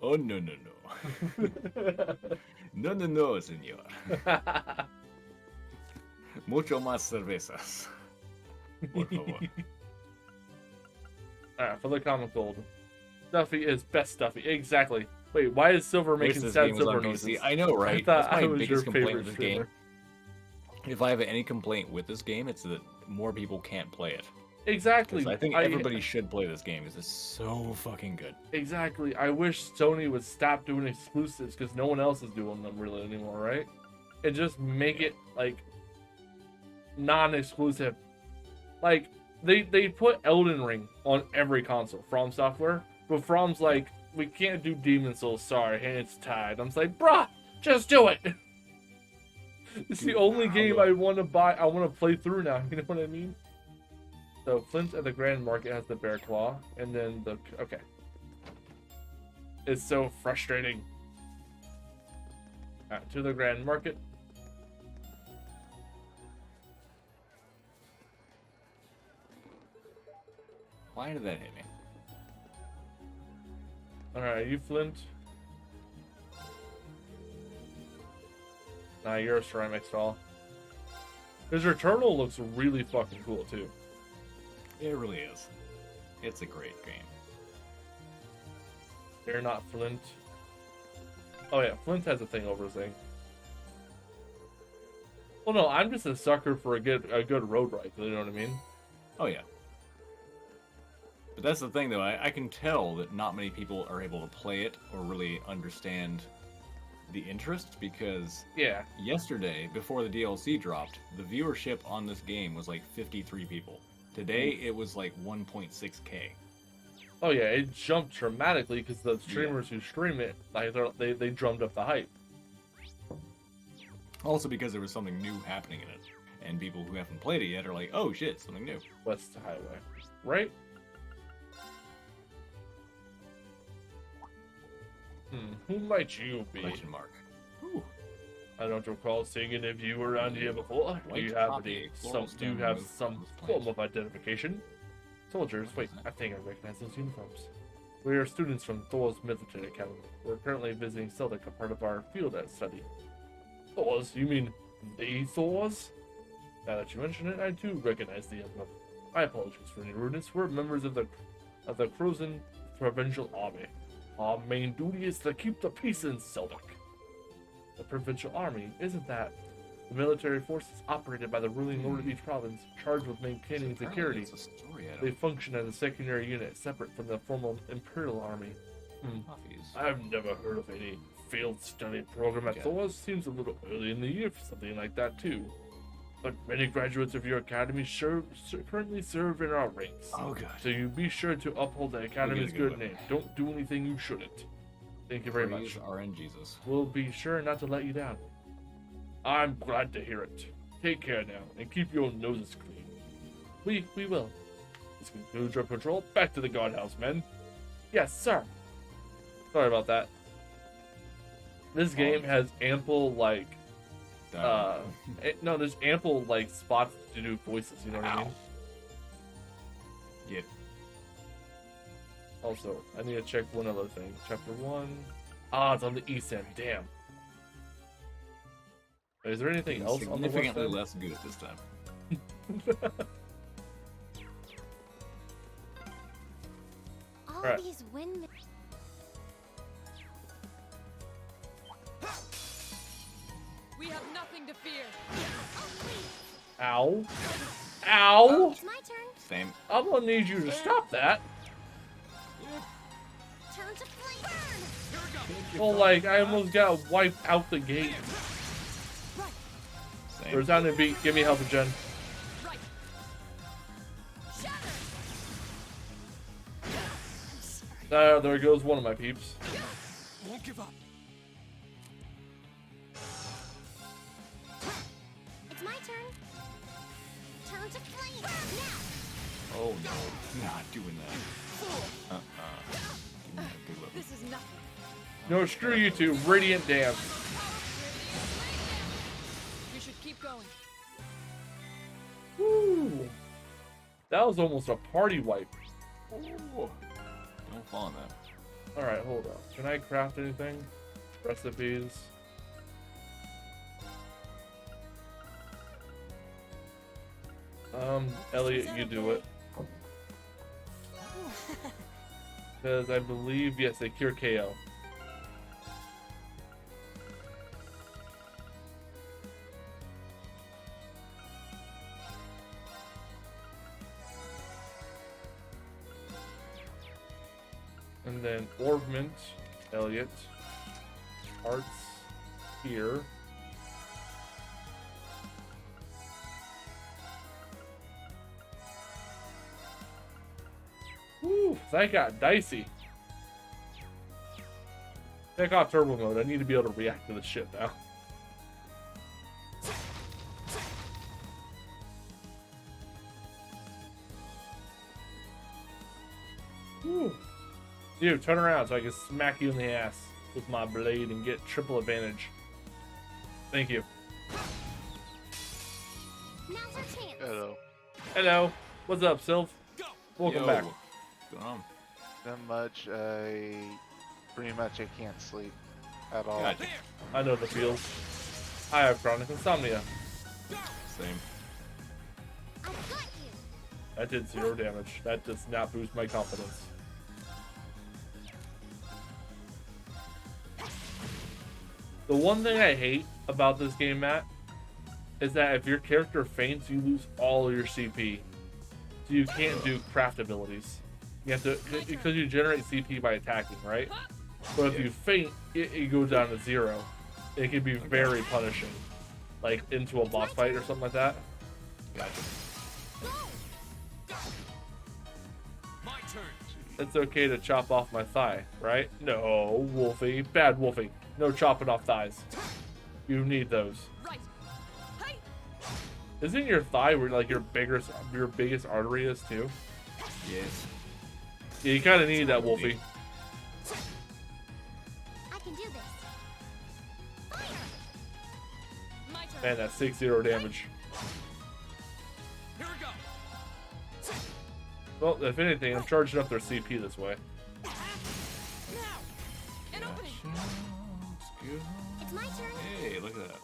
Oh no no no. No no no, señor. Mucho más cervezas. Por favor. Alright, for the common cold. Stuffy is best Stuffy. Exactly. Wait, why is Silver making sad Silver noises? I know, right? I thought That's my I was biggest your complaint favorite with this streamer. game. If I have any complaint with this game, it's that more people can't play it. Exactly. 'Cause I think everybody should play this game because it's so fucking good. Exactly. I wish Sony would stop doing exclusives because no one else is doing them really anymore, right? And just make it like non-exclusive. Like they put Elden Ring on every console, From Software, but From's like, we can't do Demon Souls, sorry, and it's tied. I'm just like, bruh, just do it. It's the only game I want to buy. I want to play through now. You know what I mean? So Flint at the Grand Market has the Bear Claw, and then the okay. It's so frustrating. Alright, to the Grand Market. Why did that hit me? Alright, you Flint. Nah, you're a ceramic stall. His Returnal looks really fucking cool too. It really is. It's a great game. You're not Flint. Oh yeah, Flint has a thing over his thing. Well, no, I'm just a sucker for a good road ride. You know what I mean? Oh yeah. But that's the thing, though. I can tell that not many people are able to play it or really understand the interest because yeah, yesterday before the DLC dropped, the viewership on this game was like 53 people. Today it was like 1.6k. Oh yeah, it jumped dramatically because the streamers who stream it, like they drummed up the hype. Also because there was something new happening in it, and people who haven't played it yet are like, "Oh shit, something new." West Highway, right? Who might you be? Question mark. I don't recall seeing any of you around here before. Do you have some form of identification? Soldiers, wait, I think I recognize those uniforms. We are students from Thor's Military Academy. We're currently visiting Seldik, a part of our field study. Thor's? You mean the Thors? Now that you mention it, I do recognize the emblem. My apologies for any rudeness. We're members of the Krozen Provincial Army. Our main duty is to keep the peace in Seldik. The Provincial Army, isn't that? The military forces operated by the ruling lord of each province, charged with maintaining security. They function as a secondary unit, separate from the formal Imperial Army. I've never heard of any field study program at Thor's. Seems a little early in the year for something like that, too. But many graduates of your academy currently serve in our ranks. Oh, God. So you be sure to uphold the academy's good name. Don't do anything you shouldn't. Thank you very much. RN Jesus. We'll be sure not to let you down. I'm glad to hear it. Take care now, and keep your noses clean. We will. This concludes our patrol. Back to the guardhouse, men. Yes, sir. Sorry about that. This game has ample, like, no, there's ample, like, spots to do voices, you know what I mean? Yep. Also, I need to check one other thing. Chapter 1. Ah, it's on the east end. Damn. Is there anything else on the west Significantly end? less good this time. All Right. these windmills. We have nothing to fear. Ow. Ow! It's my turn. Same. I'm gonna need you to stop that. Turn to flame. Well, like, I almost got wiped out the gate. Same. Resounding beat. Give me help, Jen. There goes one of my peeps. Won't give up. It's my turn. Turn to flame. Now. Oh no, not doing that. Give me a good weapon. This is nothing. No, screw you two. Radiant Dance. We should keep going. Woo. That was almost a party wipe. Ooh. Don't fall on that. Alright, hold up. Can I craft anything? Recipes. Elliot, you do it. Because I believe, yes, they cure KO. And then Orbment, Elliot, Arts, here. Woo, that got dicey. Take off turbo mode. I need to be able to react to this shit now. Woo. Dude, turn around so I can smack you in the ass with my blade and get triple advantage. Thank you. Now's our chance. Hello. Hello. What's up, Sylph? Welcome Yo. back. What's going on? Not much. Pretty much I can't sleep at all. Gotcha. I know the feels. I have chronic insomnia. Same. I got you. That did 0 damage. That does not boost my confidence. The one thing I hate about this game, Matt, is that if your character faints, you lose all of your CP. So you can't do craft abilities. You have to, because you generate CP by attacking, right? But if you faint, it goes down to 0. It can be very punishing. Like into a boss fight or something like that. Gotcha. My turn. It's okay to chop off my thigh, right? No, Wolfie. Bad Wolfie. No chopping off thighs. You need those. Isn't your thigh where like your biggest artery is too? Yes. Yeah, you kind of need that, Wolfie. I can do this. Man, that's 6-0 damage. Here we go. Well, if anything, I'm charging up their CP this way. An opening. It's my turn. Hey, look at that.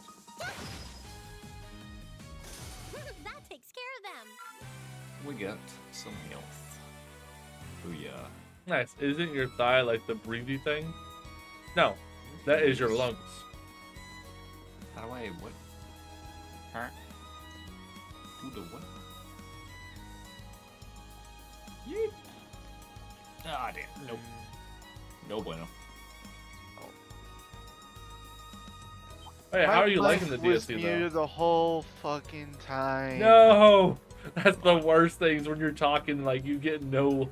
That takes care of them. We got some health. Booyah. Nice. Isn't your thigh like the breathy thing? No, that is your lungs. How do I what? Huh? Do the what? Yeet. Ah, damn. Nope. No bueno. Hey, how are you My liking the mic was DLC muted though? the whole fucking time. No, that's the worst things when you're talking. Like you get no,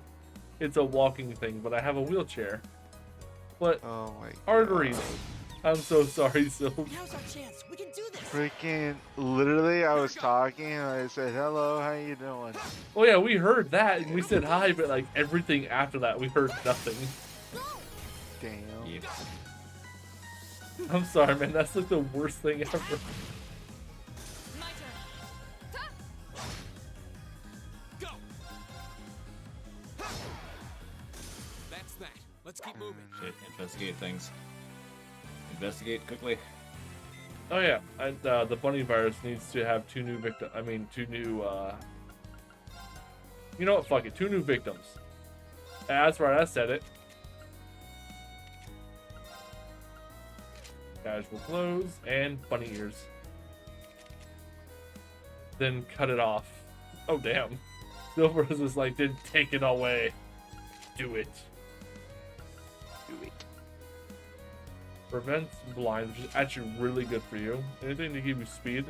it's a walking thing. But I have a wheelchair. But Oh my arteries. I'm so sorry, Sylv. Now's our chance. We can do this. Freaking literally, I was talking and I said, "Hello, how you doing?" Oh yeah, we heard that and we said hi, but like everything after that, we heard nothing. Damn. Yep. I'm sorry, man. That's like the worst thing ever. My turn. Go. That's that. Let's keep moving. Shit, investigate things. Investigate quickly. Oh yeah, and the bunny virus needs to have 2 new victims. I mean, 2 new. You know what? Fuck it. 2 new victims. That's right. I said it. Casual clothes and bunny ears. Then cut it off. Oh damn. Silver is just like, then take it away. Do it. Do it. Prevents blind, which is actually really good for you. Anything to give you speed?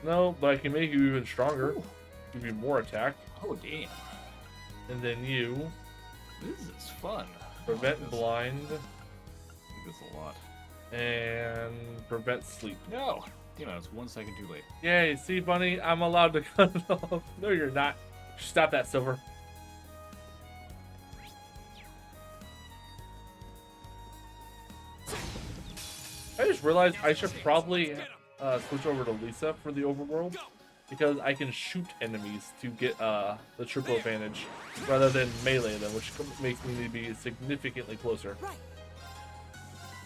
No, but I can make you even stronger. Ooh. Give you more attack. Oh, damn. And then you This is fun. prevent I like blind this. I like this a lot. and prevent sleep. No. Damn it, I was 1 second too late. Yay, see, Bunny, I'm allowed to cut it off. No, you're not. Stop that, Silver. I just realized I should probably switch over to Lisa for the overworld because I can shoot enemies to get the triple advantage rather than melee them, which makes me need to be significantly closer.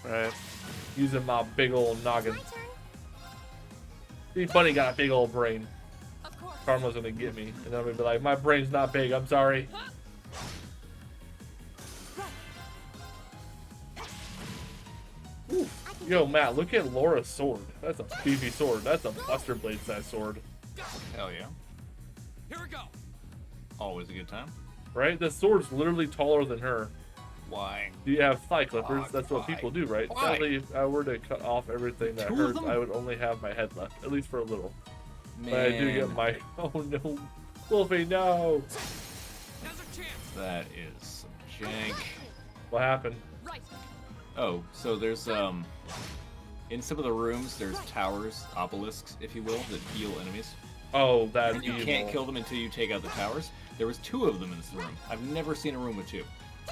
Right. Using my big old noggin. See, Bunny got a big old brain. Karma's gonna get me, and I'm gonna be like, my brain's not big, I'm sorry. Ooh. Yo, Matt, look at Laura's sword. That's a beefy sword. That's a Buster Blade size sword. Hell yeah. Here we go. Always a good time. Right? The sword's literally taller than her. Why? Do you have thigh clippers? Why? That's what Why? people do, right? Why? Sadly, if I were to cut off everything that 2 of hurts, them? I would only have my head left, at least for a little. Man. But I do get my... Oh no. Wolfie, no! Now's our chance. That is some jank. What happened? Right. Oh, so there's in some of the rooms there's towers, obelisks, if you will, that heal enemies. Oh, that's And you evil. can't kill them until you take out the towers. There was 2 of them in this room. I've never seen a room with 2.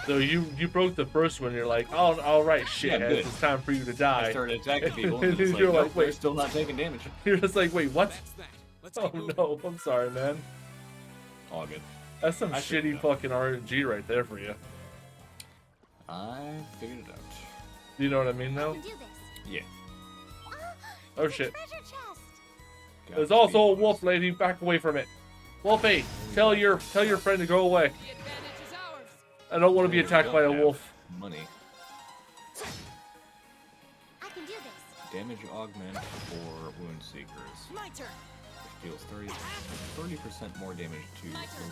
So you broke the first one, you're like, oh, all right, Yeah, shitheads, good. it's time for you to die. I started attacking people, and it's like, You're nope, like, they're wait. still not taking damage. You're just like, wait, what? That's that. Let's Oh keep moving. no, I'm sorry, man. All good. That's some I figured shitty it out. fucking RNG right there for you. I figured it out. Do you know what I mean, I though? can do this. Yeah. Ah, Oh, it's a shit. treasure chest. There's also a wolf lady. Back away from it. Wolfie, tell your friend to go away. The advantage is ours. I don't want to be attacked by a wolf. Money. I can do this. Damage augment for wound seekers. My turn. It deals 30% more damage to My turn.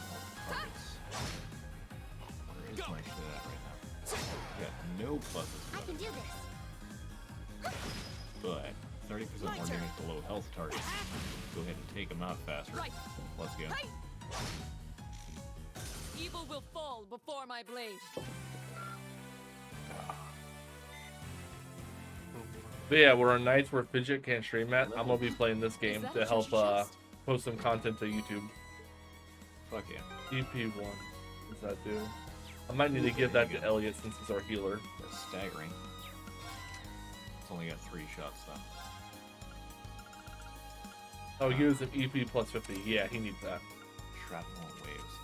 targets. Where is my shit at right now? Got no pluses. I can do this. but 30% more damage to low health targets. Go ahead and take them out faster. Let's go. Evil will fall before my blade. But yeah, we're on nights where Fidget can't stream at. I'm gonna be playing this game to help post some content to YouTube. Fuck yeah. EP1. What's that do? I might need to give that to Elliot since he's our healer. That's staggering. It's only got 3 shots though. Oh, use an EP plus 50. Yeah, he needs that. Shrapnel waves.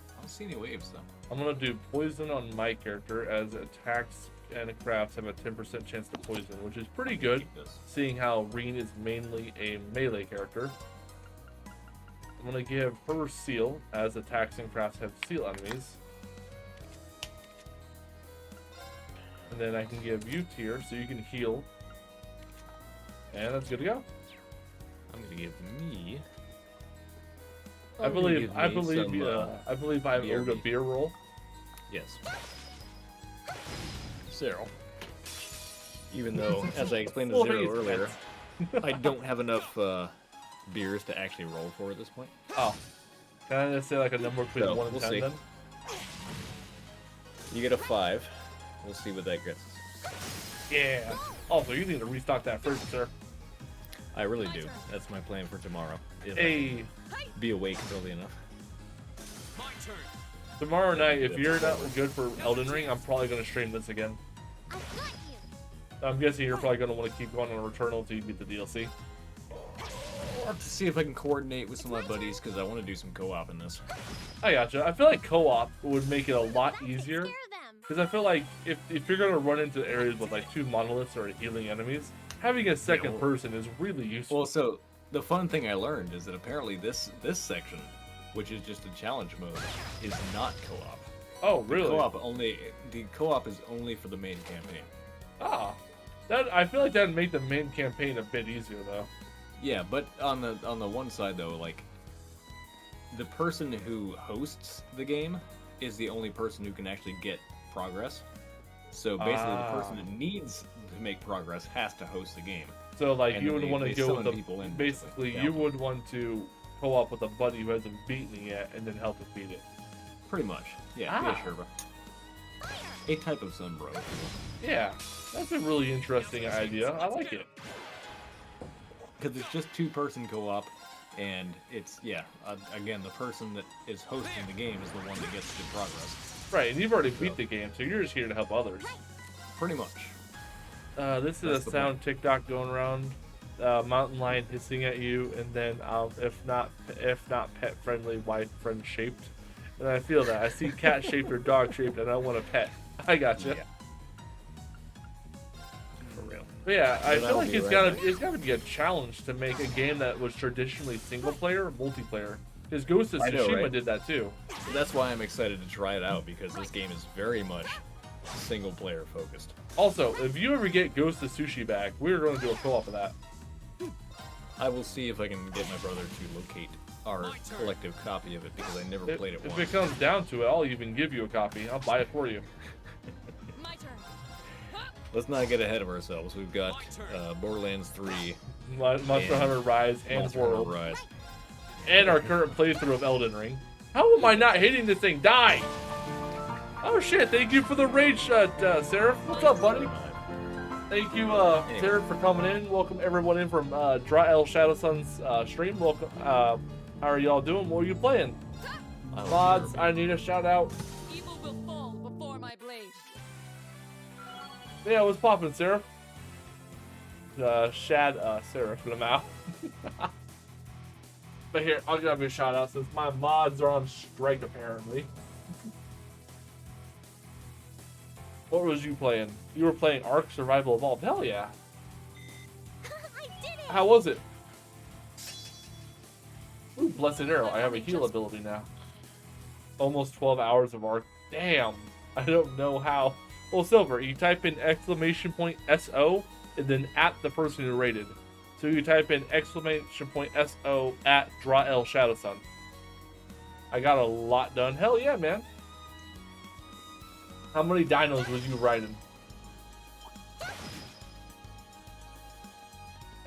I don't see any waves though. I'm gonna do poison on my character, as attacks and crafts have a 10% chance to poison, which is pretty good, seeing how Reen is mainly a melee character. I'm gonna give her seal, as attacks and crafts have seal enemies. And then I can give you tier, so you can heal. And that's good to go. I'm gonna give me. I believe I owed a beer roll. Yes. Cyril. Even though, as I explained to Zero earlier, I don't have enough beers to actually roll for at this point. Oh. Can I just say like a number between So, 1 and we'll 10 see. then? You get a 5. We'll see what that gets. Yeah. Also, you need to restock that fridge, sir. I really do. That's my plan for tomorrow. If I Hey. can be awake early enough. Tomorrow night, if you're not good for Elden Ring, I'm probably going to stream this again. I'm guessing you're probably going to want to keep going on Returnal until you beat the DLC. I'll have to see if I can coordinate with some of my buddies, because I want to do some co-op in this. I gotcha. I feel like co-op would make it a lot easier. Because I feel like if you're going to run into areas with like 2 monoliths or healing enemies, having a second person is really useful. Well, so the fun thing I learned is that apparently this section, which is just a challenge mode, is not co-op. Oh, really? The co-op is only for the main campaign. Ah, I feel like that'd make the main campaign a bit easier though. Yeah, but on the one side though, like the person who hosts the game is the only person who can actually get progress. So basically, the person that needs to make progress has to host the game. So like And you then would want to go with people in, basically you would want to co-op with a buddy who hasn't beaten it yet, and then help him beat it. Pretty much, yeah. Yeah, sure, bro. A type of sun, bro. Yeah, that's a really interesting idea. I like it. Because it's just 2-person co-op, and it's again, the person that is hosting the game is the one that gets the progress. Right, and you've already beat the game, so you're just here to help others. Pretty much. This is a sound TikTok going around. Mountain lion hissing at you, and then if not pet friendly, wife friend shaped. And I feel that. I see cat shaped or dog shaped, and I want a pet. I gotcha. Yeah. For real. But yeah, I So feel like that'll it's gotta be a challenge to make a game that was traditionally single player multiplayer. Because Ghost of I know, Tsushima right? did that too. That's why I'm excited to try it out, because this game is very much single player focused. Also, if you ever get Ghost of Sushi back, we're going to do a co-op of that. I will see if I can get my brother to locate our collective copy of it, because I never played it If once. it comes down to it, I'll even give you a copy. I'll buy it for you. Let's not get ahead of ourselves. We've got Borderlands 3, Monster Hunter Rise, and Monster Hunter World. Rise. And our current playthrough of Elden Ring. How am I not hitting this thing? Die! Oh shit, thank you for the raid shot, Seraph. What's up, buddy? Thank you, Seraph, for coming in. Welcome everyone in from Drael Shadowsun's stream. Welcome. How are y'all doing? What are you playing? Mods, I need a shout out. Evil will fall before my blade. Yeah, what's poppin', Seraph? Seraph Lamau. But here, I'll give you a shout out since my mods are on strike apparently. What was you playing? You were playing Ark Survival Evolved. Hell yeah. How was it? Ooh, Blessed Arrow. I have a heal ability now. Almost 12 hours of Ark. Damn. I don't know how. Well, Silver, you type in !SO and then at the person who rated. So you type in !SO at Drael Shadowsun. I got a lot done. Hell yeah, man. How many dinos was you riding?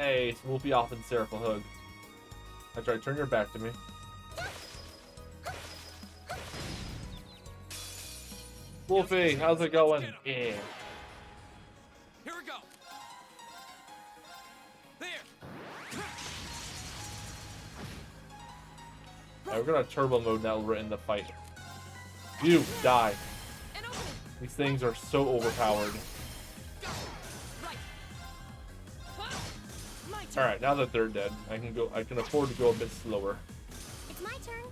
Hey, Swoopy off and Seraph a hug. That's right, turn your back to me. Wolfie, how's it going? Yeah. Here we go. There. Alright, we're gonna turbo mode now we're in the fight. You die. These things are so overpowered. Alright, now that they're dead, I can afford to go a bit slower. It's my turn.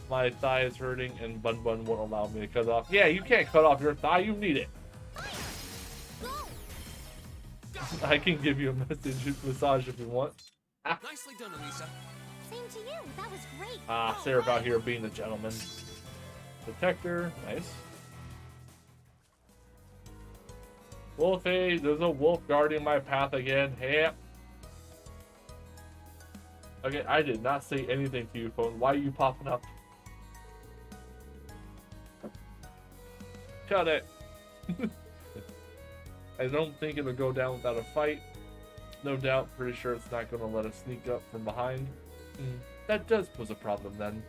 My thigh is hurting and Bun Bun won't allow me to cut off. Yeah, you can't cut off your thigh, you need it. I can give you a massage if you want. Nicely done, Elisa. Same to you. That was great. Seraph out here being the gentleman. Detector, nice. Wolfie, there's a wolf guarding my path again. Hey. Okay, I did not say anything to you, phone. Why are you popping up? Cut it. I don't think it'll go down without a fight. No doubt, pretty sure it's not going to let us sneak up from behind. That does pose a problem then.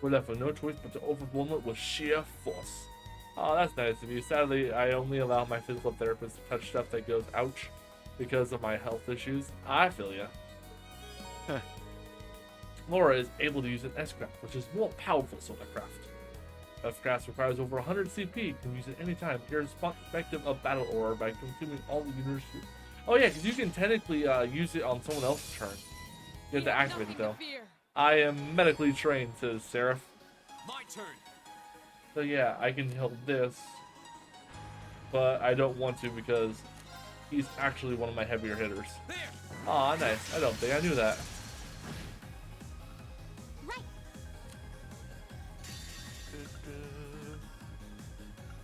We're left with no choice but to overwhelm it with sheer force. Oh, that's nice of you. Sadly, I only allow my physical therapist to touch stuff that goes ouch because of my health issues. I feel ya. Laura is able to use an S-Craft, which is more powerful solarcraft. S-Craft requires over 100 CP, can use it anytime, irrespective of battle order by consuming all the units. Oh yeah, because you can technically use it on someone else's turn. You have to activate it though. I am medically trained, says Seraph. My turn. So yeah, I can help this, but I don't want to because he's actually one of my heavier hitters. Aw, nice. I don't think I knew that.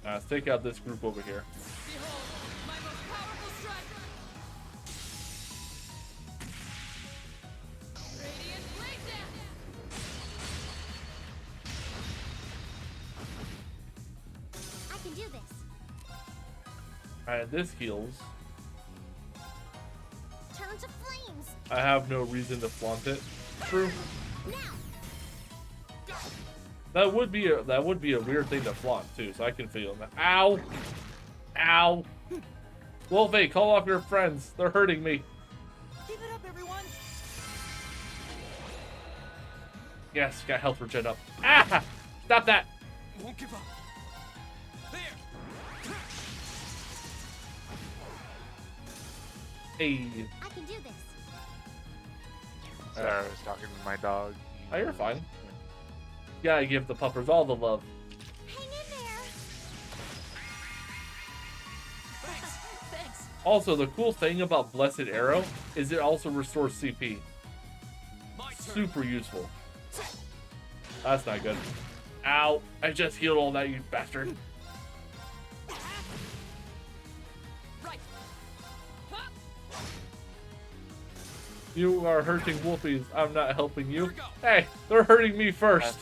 Let's take out this group over here. I can do this. Alright, this heals. Turn to flames. I have no reason to flaunt it. True. That would be a weird thing to flaunt too, so I can feel that. Ow! Ow! Wolfie, call off your friends. They're hurting me. Give it up, everyone. Yes, got health regen up. Ah! Stop that! Won't give up. Hey. I can do this. Sorry, I was talking to my dog. Oh, you're fine. Gotta give the puppers all the love. Hang in there. Thanks. Also, the cool thing about Blessed Arrow is it also restores CP. Super useful. That's not good. Ow! I just healed all that, you bastard. You are hurting Wolfies. I'm not helping you. Hey, they're hurting me first.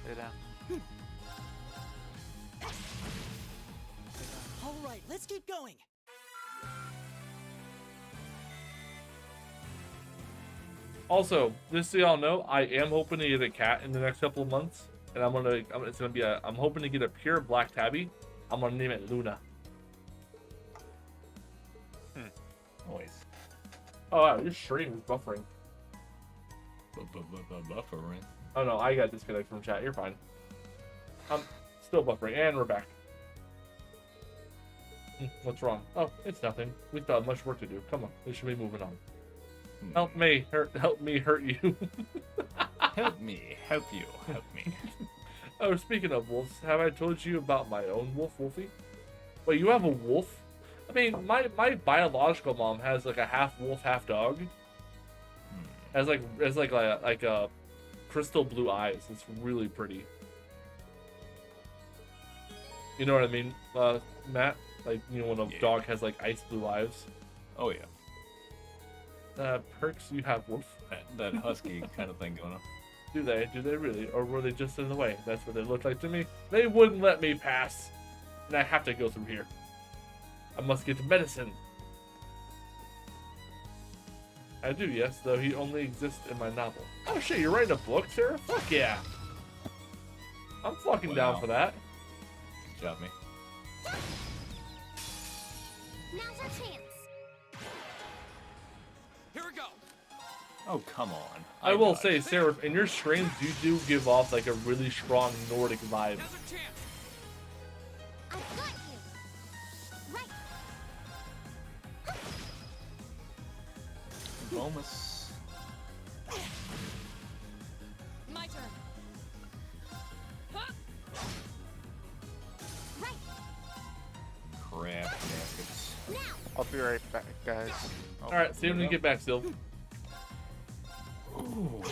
Lay down. All right, let's keep going. Also, just so y'all know, I am hoping to get a cat in the next couple of months, and I'm hoping to get a pure black tabby. I'm gonna name it Luna. Always. Oh, wow, your stream is buffering. Buffering. Oh no, I got disconnected from chat. You're fine. I'm still buffering, and we're back. What's wrong? Oh, it's nothing. We still have much work to do. Come on, we should be moving on. Help me hurt you. Help me, help you, help me. Oh, speaking of wolves, have I told you about my own wolf, Wolfie? Wait, you have a wolf? I mean, my biological mom has like a half wolf, half dog. Has like a crystal blue eyes. It's really pretty. You know what I mean, Matt? Like, you know, when a dog has like ice blue eyes. Oh yeah. Perks, you have wolf. That husky kind of thing going on. Do they? Do they really? Or were they just in the way? That's what they look like to me. They wouldn't let me pass. And I have to go through here. I must get medicine. I do, yes, though he only exists in my novel. Oh shit, you're writing a book, Sarah? Fuck yeah. I'm fucking down for that. Good job, me. Now's our chance. Here we go. Oh, come on. I will say, Sarah, in your streams, you do give off like a really strong Nordic vibe. I've got you. Right. Almost. My turn. Right. Crap baskets. I'll be right back, guys. Oh, Alright, see you when you get back, Sil. Ooh.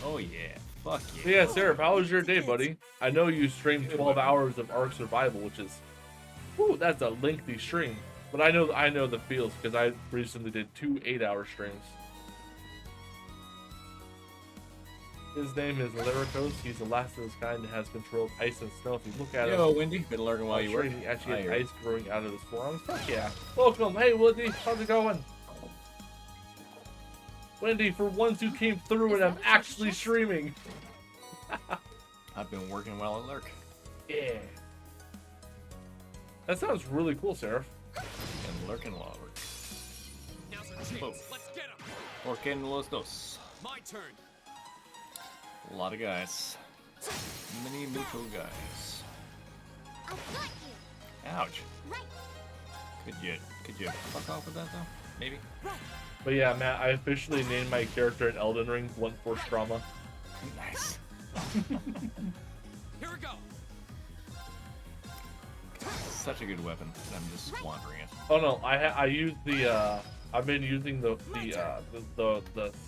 Oh yeah. Fuck yeah. So yeah, Sarah, how was your day, buddy? I know you streamed 12 hours of Ark Survival, which is, whew, that's a lengthy stream. But I know the feels because I recently did 2 8-hour streams. His name is Lyricos. He's the last of his kind that has controlled ice and snow. If you look at him, Yo, Wendy, been lurking while you sure work. he actually has Hi, ice growing out of his forearms. Fuck yeah. Welcome. Hey, Wendy. How's it going? Wendy, for once you came through and I'm actually streaming. I've been working while I lurk. Yeah. That sounds really cool, Seraph. And lurking while I work. Now's our chance. Both. Let's get him. Working los dos. My turn. A lot of guys. Many mutual guys. I've got you. Ouch. Right. Could you fuck off with that though? Maybe. But yeah, Matt, I officially named my character in Elden Ring Blunt Force Trauma. Nice. Here we go. Such a good weapon, and I'm just squandering it. Oh no, I used the I've been using the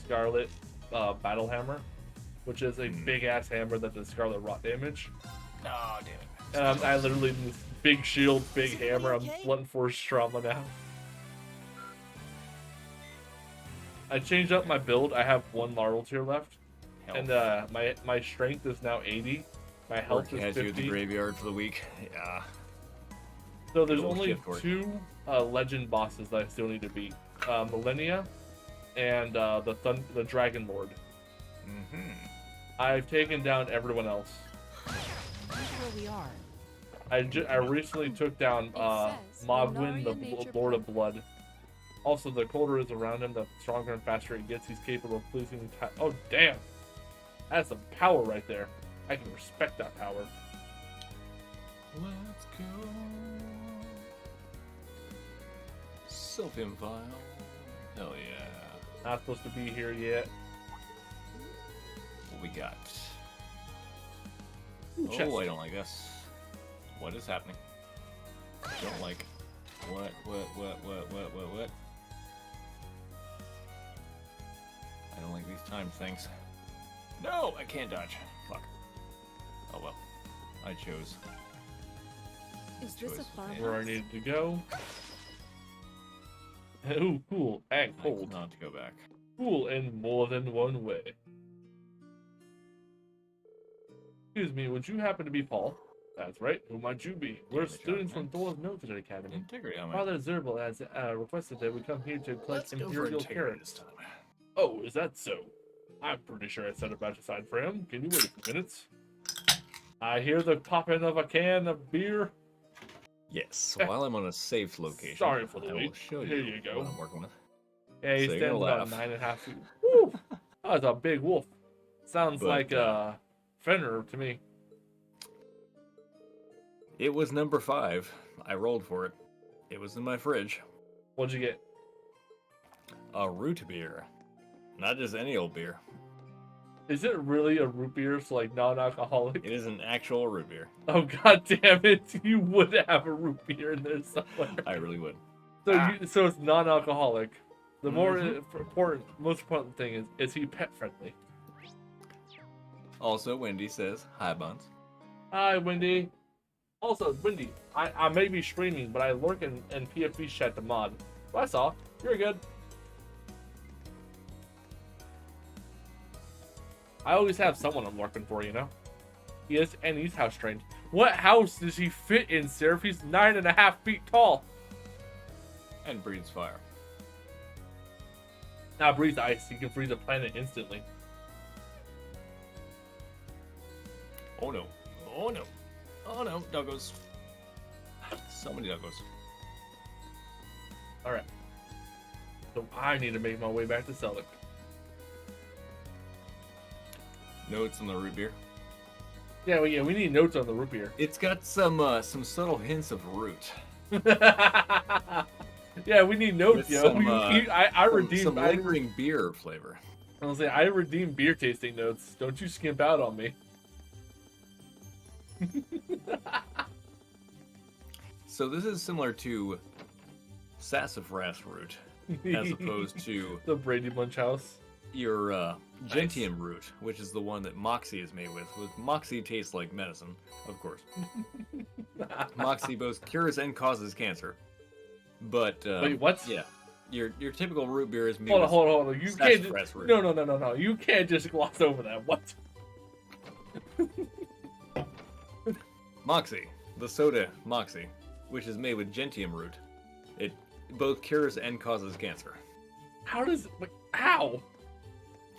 Scarlet Battle Hammer, which is a big ass hammer that does Scarlet Rot damage. Oh damn it. And I literally this big shield, big hammer. I'm Blunt Force Trauma now. I changed up my build. I have 1 Laurel tier left, and my strength is now 80. My health Work is has 50. you at the graveyard for the week. Yeah. So there's Good old only shift work. 2 legend bosses that I still need to beat: Millennia and the Dragon Lord. Mm-hmm. I've taken down everyone else. Look where we are. I recently took down Mogwin, the Lord of Blood. Also, the colder is around him, the stronger and faster he gets. He's capable of pleasing. Oh damn, that's some power right there. I can respect that power. Let's go. Sylphium Vial. Hell yeah. Not supposed to be here yet. What we got? Ooh, Oh, chest. I don't like this. What is happening? Don't like. What? I don't like these time things. No, I can't dodge. Fuck. Oh well. I chose. Is this a Choice. farm? Where I needed to go. Ooh, cool and cold. Not to go back. Cool in more than one way. Excuse me, would you happen to be Paul? That's right. Who might you be? We're students from Thor's Military Academy. Integrity on my. Father Zerbal has requested that we come here to collect Let's go for Imperial integrity carrots. this time. Oh, is that so? I'm pretty sure I set a batch aside for him. Can you wait a few minutes? I hear the popping of a can of beer. Yes. While I'm on a safe location, Sorry for the I will wait. show Here you you go. what I'm working with. Yeah, he So you're stands gonna about laugh. 9.5 feet. Woo! Oh, it's a big wolf. Sounds But, like Fenrir to me. It was number 5. I rolled for it. It was in my fridge. What'd you get? A root beer. Not just any old beer. Is it really a root beer, so like non-alcoholic? It is an actual root beer. Oh god damn it! You would have a root beer in there somewhere. I really would. So so it's non-alcoholic. The more Mhm. most important thing is he pet friendly? Also, Wendy says, hi, Buns. Hi, Wendy. Also, Wendy, I may be streaming, but I lurk in PFP chat the mod. Well, that's all. You're good. I always have someone I'm lurking for, you know? He is, and he's house trained. What house does he fit in, Seraph? He's 9.5 feet tall. And breathes fire. Now breathe ice. You can freeze a planet instantly. Oh no. Oh no. Oh no, doggos. So many doggos. Alright. So I need to make my way back to Selleck. Notes on the root beer. Yeah, we need notes on the root beer. It's got some subtle hints of root. Yeah, we need notes, With yo. some, I redeemed some lingering beer flavor. I was saying I redeemed beer tasting notes. Don't you skimp out on me. So this is similar to sassafras root, as opposed to the Brady Bunch house. Your gentium root, which is the one that Moxie is made with. Moxie tastes like medicine, of course. Moxie both cures and causes cancer. But wait, what? Yeah, your typical root beer is made Hold with on. You can't sassafras just, root. no. You can't just gloss over that. What? Moxie, the soda Moxie, which is made with gentium root. It both cures and causes cancer. How does how?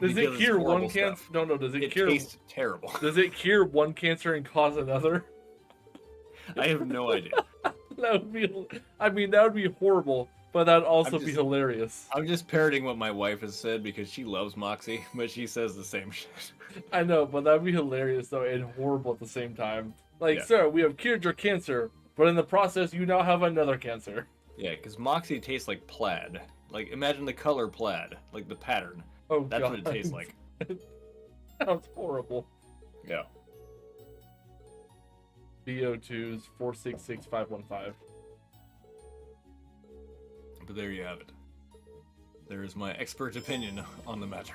Does Because it it's cure one horrible cancer? stuff. No. Does it cure? Tastes terrible. Does it cure one cancer and cause another? I have no idea. That would be. I mean, that would be horrible, but that'd also be hilarious. I'm just parroting what my wife has said because she loves Moxie, but she says the same shit. I know, but that'd be hilarious though, and horrible at the same time. Like, Yeah. sir, we have cured your cancer, but in the process, you now have another cancer. Yeah, because Moxie tastes like plaid. Like, imagine the color plaid, like the pattern. Oh, That's God. what it tastes like. Sounds horrible. Yeah. BO2s 466515. But there you have it. There is my expert opinion on the matter.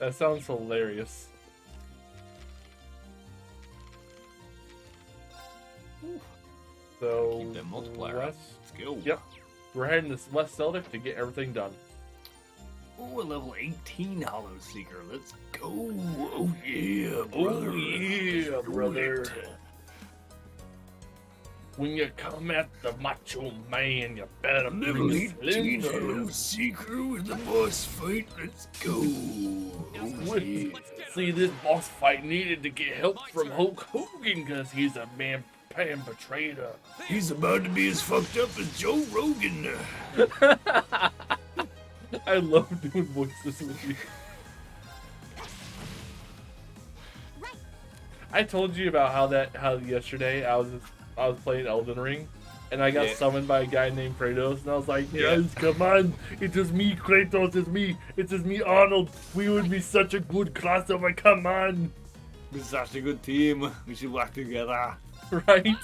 That sounds hilarious. So Keep that multiplier up. West, Let's go. Yep. We're heading to West Celtic to get everything done. Oh, a level 18 Hollow Seeker. Let's go. Oh, yeah, brother. Oh, yeah, brother. When you come at the Macho Man, you better Level bring 18 Slender. Hollow Seeker with the boss fight. Let's go. Oh, yeah. See, this boss fight needed to get help from Hulk Hogan because he's a man-pan betrayer. He's about to be as fucked up as Joe Rogan. I love doing voices with you. I told you about how yesterday I was playing Elden Ring, and I got summoned by a guy named Kratos, and I was like, yes, come on, it's just me, Kratos, it's just me, Arnold. We would be such a good crossover, come on. We're such a good team. We should work together. Right?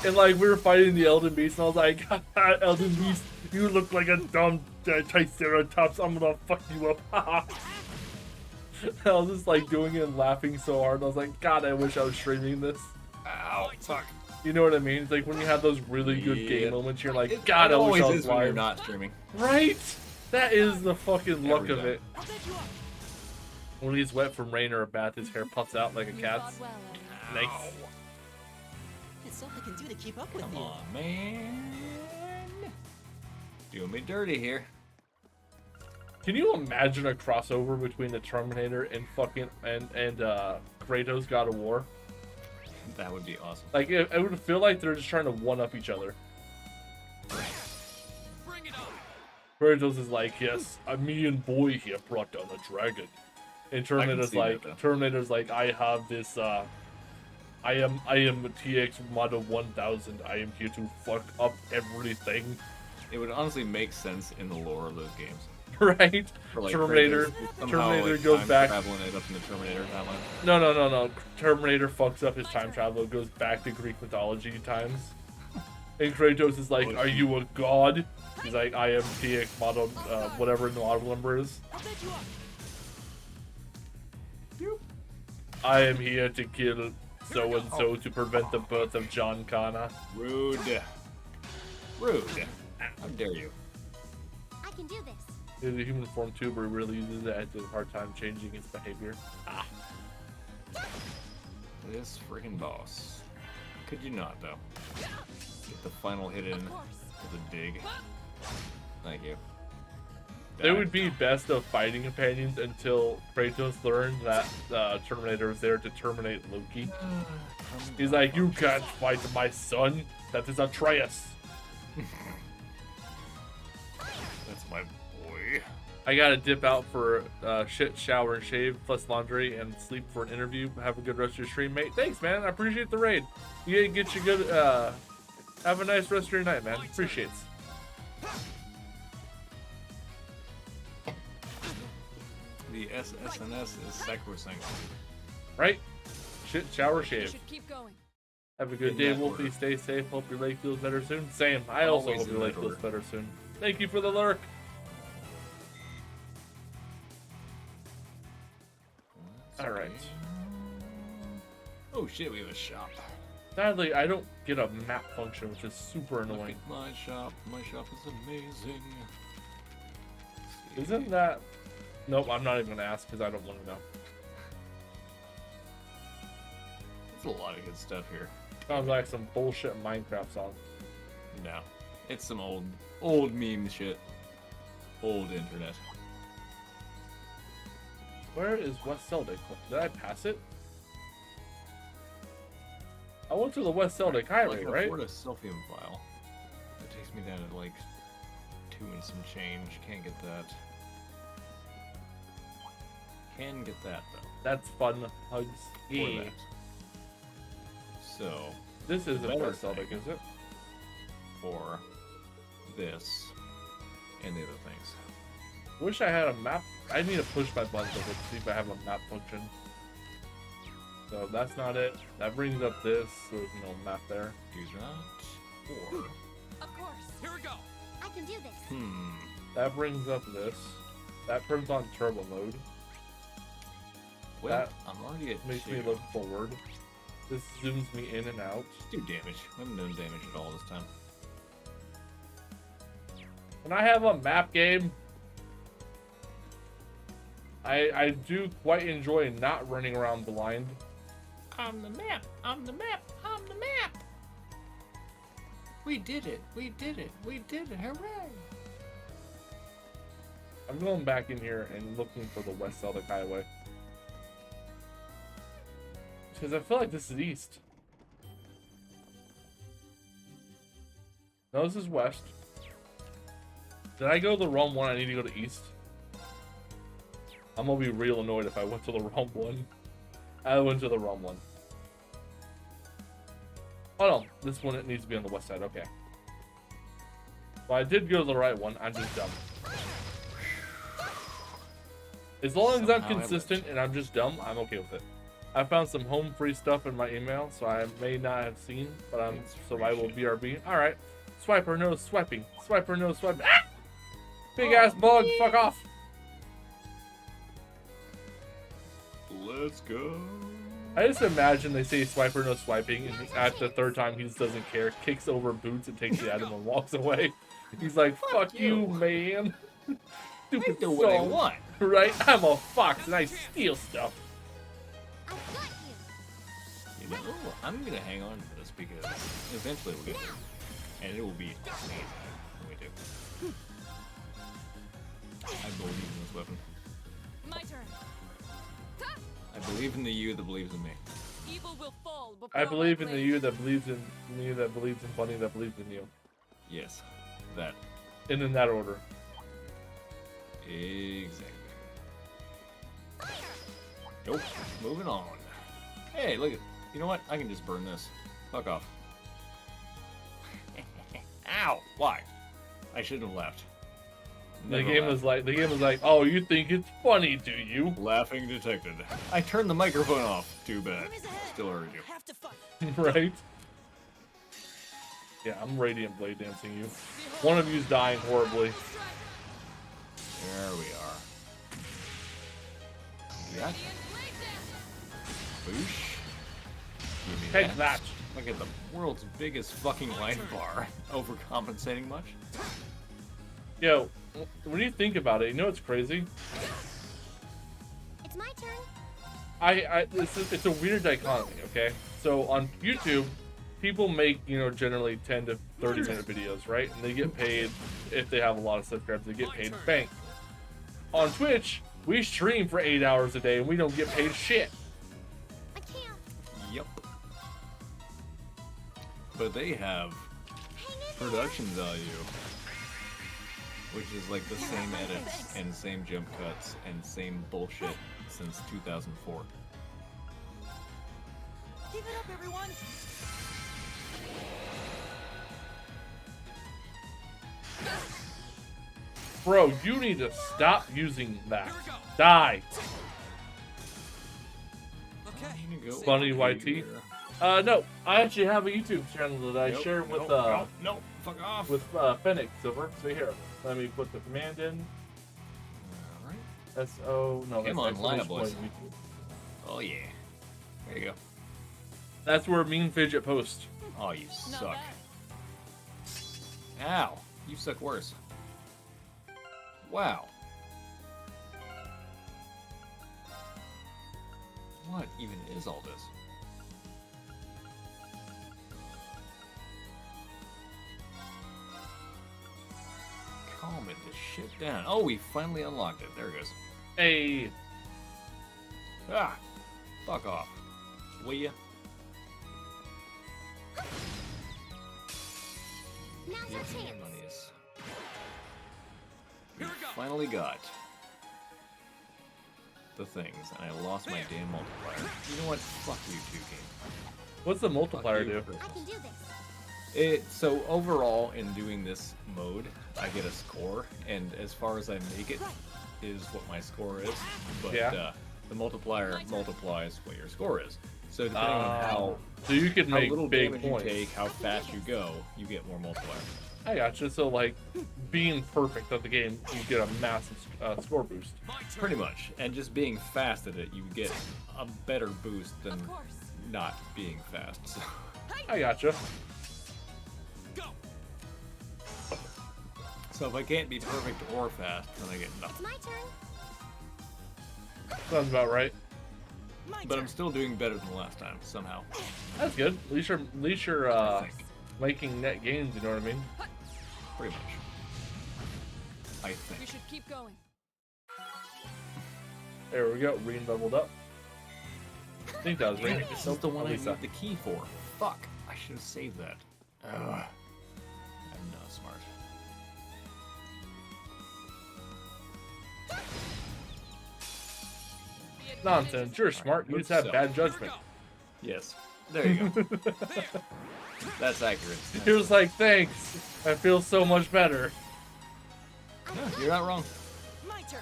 And like we were fighting the Elden Beast, and I was like, Elden Beast, you look like a dumb Triceratops. I'm gonna fuck you up. I was just like doing it and laughing so hard. I was like, God, I wish I was streaming this. Ow, fuck. You know what I mean? It's like when you have those really good game moments, you're like, God, It I wish always I was is when you're live. not streaming. Right? That is the fucking luck Every of time. it. When he's wet from rain or a bath, his hair puffs out like a cat's. Nice. It's all I can do to keep up with Come you. on, man. Doing me dirty here. Can you imagine a crossover between the Terminator and fucking and Kratos God of War? That would be awesome. Like it would feel like they're just trying to one up each other. Kratos is like, yes, me and boy here brought down a dragon. And Terminator's see that, like, though. I have this I am TX Model 1000. I am here to fuck up everything. It would honestly make sense in the lore of those games. Right? For, like, Terminator Kratos somehow, Terminator like, goes time back. traveling it up in the Terminator timeline. No. Terminator fucks up his time travel, goes back to Greek mythology times. And Kratos is like, are you a god? He's like, I am TX model, whatever the model number is. I am here to kill so-and-so to prevent the birth of John Connor. Rude. How dare you? I can do this. In the human form too, but it really uses it at a hard time changing its behavior. Ah. This freaking boss. Could you not, though? Get the final hit in with a dig. Thank you. They would be best of fighting companions until Kratos learned that Terminator was there to terminate Loki. He's like, you can't fight my son. That is Atreus. That's my boy. I gotta dip out for shit, shower, and shave, plus laundry, and sleep for an interview. Have a good rest of your stream, mate. Thanks, man. I appreciate the raid. You get you good. Have a nice rest of your night, man. Appreciates. The SSNS is sacrosanct. Right? Shit, shower, We shave. should keep going. Have a good In day, that Wolfie. order. Stay safe. Hope your leg feels better soon. Same. I also Always hope in your leg that feels order. better soon. Thank you for the lurk. All right. Oh shit, we have a shop. Sadly, I don't get a map function, which is super annoying. Look at my shop. My shop is amazing. Isn't that? Nope, I'm not even gonna ask because I don't want to know. There's a lot of good stuff here. Sounds like some bullshit Minecraft song. No, it's some old meme shit. Old internet. Where is West Seldick? Did I pass it? I went to the West Seldick Highway, Like right? afford a Selfium file. It takes me down to like 2 and some change. Can't get that. Can get that though. That's fun. Hugs. For Yeah. that. So This isn't better West Seldick, thing is it? for this and the other things. Wish I had a map. I need to push my buttons over to see if I have a map function. So that's not it. That brings up this. So there's no map there. Do that. Or Of course. Here we go. I can do this. That brings up this. That turns on turbo mode. well, That I'm already at Makes 2. me look forward. This zooms me in and out. Do damage. I haven't done damage at all this time. Can I have a map game? I do quite enjoy not running around blind. I'm the map. I'm the map. I'm the map. We did it. We did it. We did it. Hooray. I'm going back in here and looking for the West Seldick Highway. Because I feel like this is east. No, this is west. Did I go to the wrong one? I need to go to east. I'm gonna be real annoyed if I went to the wrong one. I went to the wrong one. Oh no, this one it needs to be on the west side. Okay. Well, I did go to the right one. I'm just dumb. As long as I'm Somehow I consistent and I'm just dumb, I'm okay with it. I found some home free stuff in my email, so I may not have seen, but so I will BRB. All right. Swiper no swiping. Swiper no swiping. Ah! Big ass bug. Fuck off. Let's go. I just imagine they say swiper no swiping, and at the third time he just doesn't care, kicks over boots and takes the item and walks away. He's like, "Fuck you, man." Stupid do what I song. want. Right? I'm a fox and I steal stuff. You know, I'm gonna hang on to this because eventually we'll get there, and it will be amazing when we do. I believe in this weapon. My turn. I believe in the you that believes in me. Evil will fall before I believe my in the blade. you that believes in me, that believes in Bunny, that believes in you. Yes, that. And in that order. Exactly. Nope. Moving on. Hey, look at. You know what? I can just burn this. Fuck off. Ow! Why? I shouldn't have left. The Never game laughed. was like, oh, you think it's funny, do you? Laughing detected. I turned the microphone off. Too bad. Still heard you. Right? Yeah, I'm Radiant Blade dancing you. One of you's dying horribly. There we are. Yeah. Boosh. Give me Take that. Look at the world's biggest fucking life bar. Overcompensating much? Yo, when you think about it, you know what's crazy? It's my turn. It's a weird dichotomy, okay? So on YouTube, people make, generally 10 to 30 minute videos, right? And they get paid, if they have a lot of subscribers, they get paid bank. on Twitch, we stream for 8 hours a day and we don't get paid shit. Yep. But they have production value, which is like the same edits and same jump cuts and same bullshit since 2004. Give it up, everyone! Bro, you need to stop using that. Die. Funny YT. No, I actually have a YouTube channel that I share with fuck off. with Fennec Silver. So here, let me put the command in. Alright. SO no. Come on, line up, boys. Oh yeah. There you go. That's where Mean Fidget posts. Oh, you suck. Ow. You suck worse. Wow. What even is all this? Calm it this shit down. Oh, we finally unlocked it. There it goes. Hey. Ah. Fuck off. Will ya? Now's our chance. We finally got the things, and I lost my damn multiplier. You know what? Fuck you, Tuki. What's the multiplier do? I can do this. So overall, in doing this mode, I get a score, and as far as I make it, is what my score is. But Yeah. The multiplier multiplies what your score is. So depending on how so you can make little big damage points. you take, how fast you go, you get more multiplier. I gotcha. So like, being perfect at the game, you get a massive score boost. Pretty much, and just being fast at it, you get a better boost than not being fast. So. I gotcha. So if I can't be perfect or fast, then I get nothing. It's my turn. Sounds about right. But I'm still doing better than last time somehow. That's good. At least you're making net gains. You know what I mean? Pretty much. I think. We should keep going. There we go. Reen leveled up. I think that was Damn Reen. it, this is the one I Lisa. need the key for. Fuck. I should have saved that. Ugh. I'm not smart. Nonsense. You're smart. You just have bad judgment. Yes. There you go. That's accurate. He was like, thanks. I feel so much better. No, you're not wrong. My turn.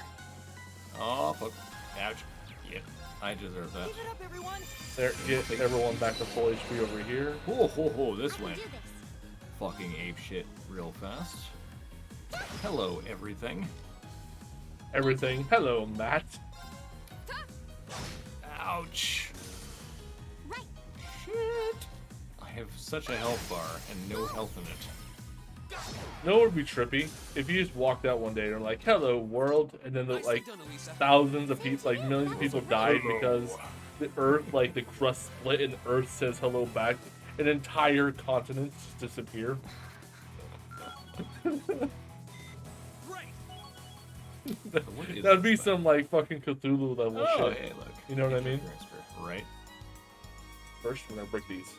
Oh, fuck. Ouch. Yep. I deserve that. Give it up, everyone. There, get everyone back to full HP over here. Ho ho ho, this went fucking ape shit real fast. Hello, everything. Everything. Hello, Matt. Ouch. Shit. I have such a health bar and no health in it. No, it would be trippy if you just walked out one day and were like, "Hello, world," and then like thousands of people, like millions of people died because the Earth, like the crust split and Earth says hello back, and entire continents just disappear. That'd be some like fucking Cthulhu level Oh, shit. hey, look. You know what I mean? Right. First, we're gonna break these.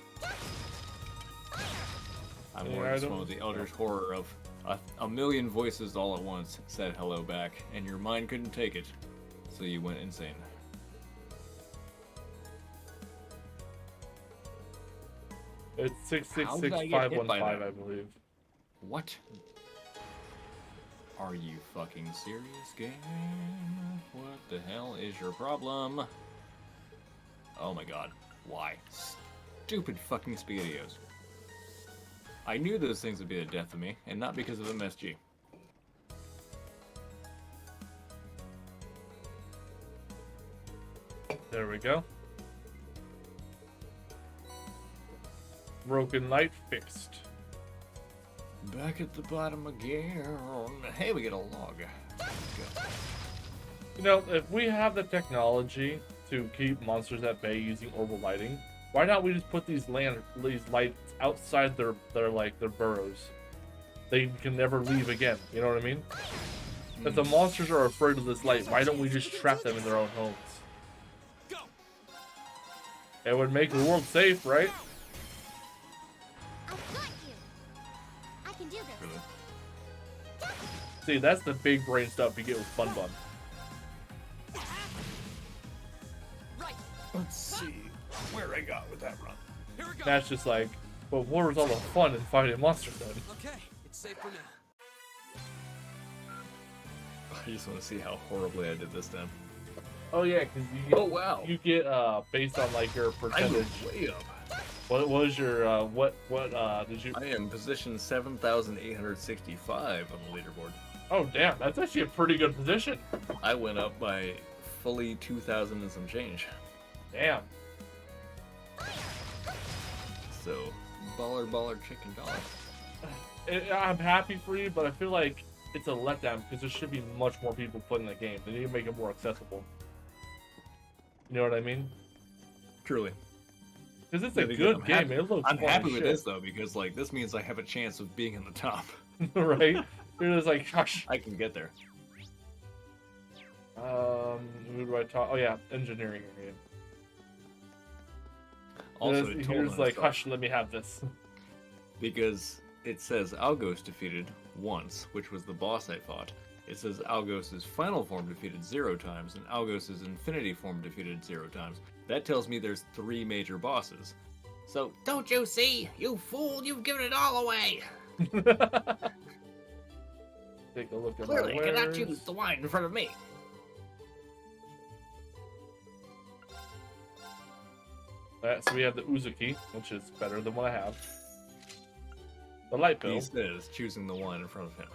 I'm Yeah, more I just don't- one of the Eldritch horror of a million voices all at once said hello back, and your mind couldn't take it, so you went insane. It's How did I get hit by 666-515, that? I believe. What? Are you fucking serious, game? What the hell is your problem? Oh my god. Why? Stupid fucking SpaghettiOs. I knew those things would be the death of me, and not because of MSG. There we go. Broken light fixed. Back at the bottom again. Hey, we get a log. Good. You know, if we have the technology to keep monsters at bay using orbital lighting, why not we just put these lights outside their burrows? They can never leave again. You know what I mean? If the monsters are afraid of this light, why don't we just trap them in their own homes? It would make the world safe, right? I've got you. I can do this. See, that's the big brain stuff you get with Fun Bun. Let's see where I got with that run. That's just like, but where was all the fun in fighting monsters then? Okay, it's safe for now. I just want to see how horribly I did this time. Oh yeah, because you get, you get based on like your percentage. I was way up. What was your what did you? I am position 7,865 on the leaderboard. Oh damn, that's actually a pretty good position. I went up by fully 2,000 and some change. Damn. So, baller, chicken dollar. I'm happy for you, but I feel like it's a letdown because there should be much more people playing the game. They need to make it more accessible. You know what I mean? Truly. Because it's a good game. Happy, it looks I'm fun happy as with shit. this though, because like this means I have a chance of being in the top. Right? You're just like, hush. I can get there. Who do I talk? Oh yeah, engineering game. Also, here's like, hush, let me have this. Because it says Algos defeated once, which was the boss I fought. It says Algos' final form defeated 0 times, and Algos' infinity form defeated 0 times. That tells me there's 3 major bosses. So, Don't you see? You fool, you've given it all away. Take a look at Clearly, my I cannot wares. choose the wine in front of me. Alright, so we have the Uzuki, which is better than what I have. The light pill. he says choosing the one in front of him.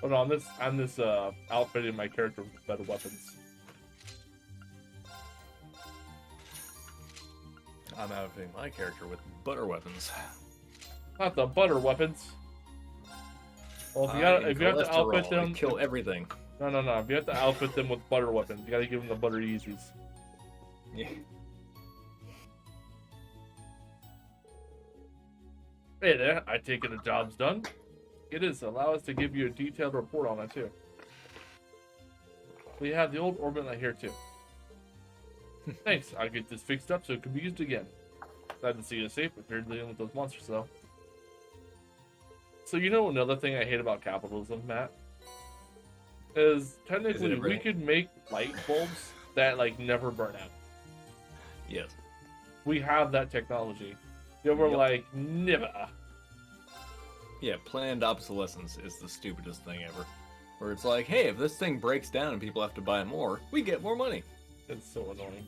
Oh no, I'm this outfitting my character with better weapons. I'm outfitting my character with butter weapons. Not the butter weapons. Well, if you have to outfit them, kill everything. No. If you have to outfit them with butter weapons, you gotta give them the butter Yeezys. Yeah. Hey there, I take it the job's done. It is. Allow us to give you a detailed report on it too. We have the old orbit light here too. Thanks. I'll get this fixed up so it can be used again. Glad to see you safe, but you're dealing with those monsters though. So you know another thing I hate about capitalism, Matt? Is technically we could make light bulbs that like never burn out. Yes. We have that technology. They were like, never. Yeah, planned obsolescence is the stupidest thing ever. Where it's like, hey, if this thing breaks down and people have to buy more, we get more money. It's so annoying.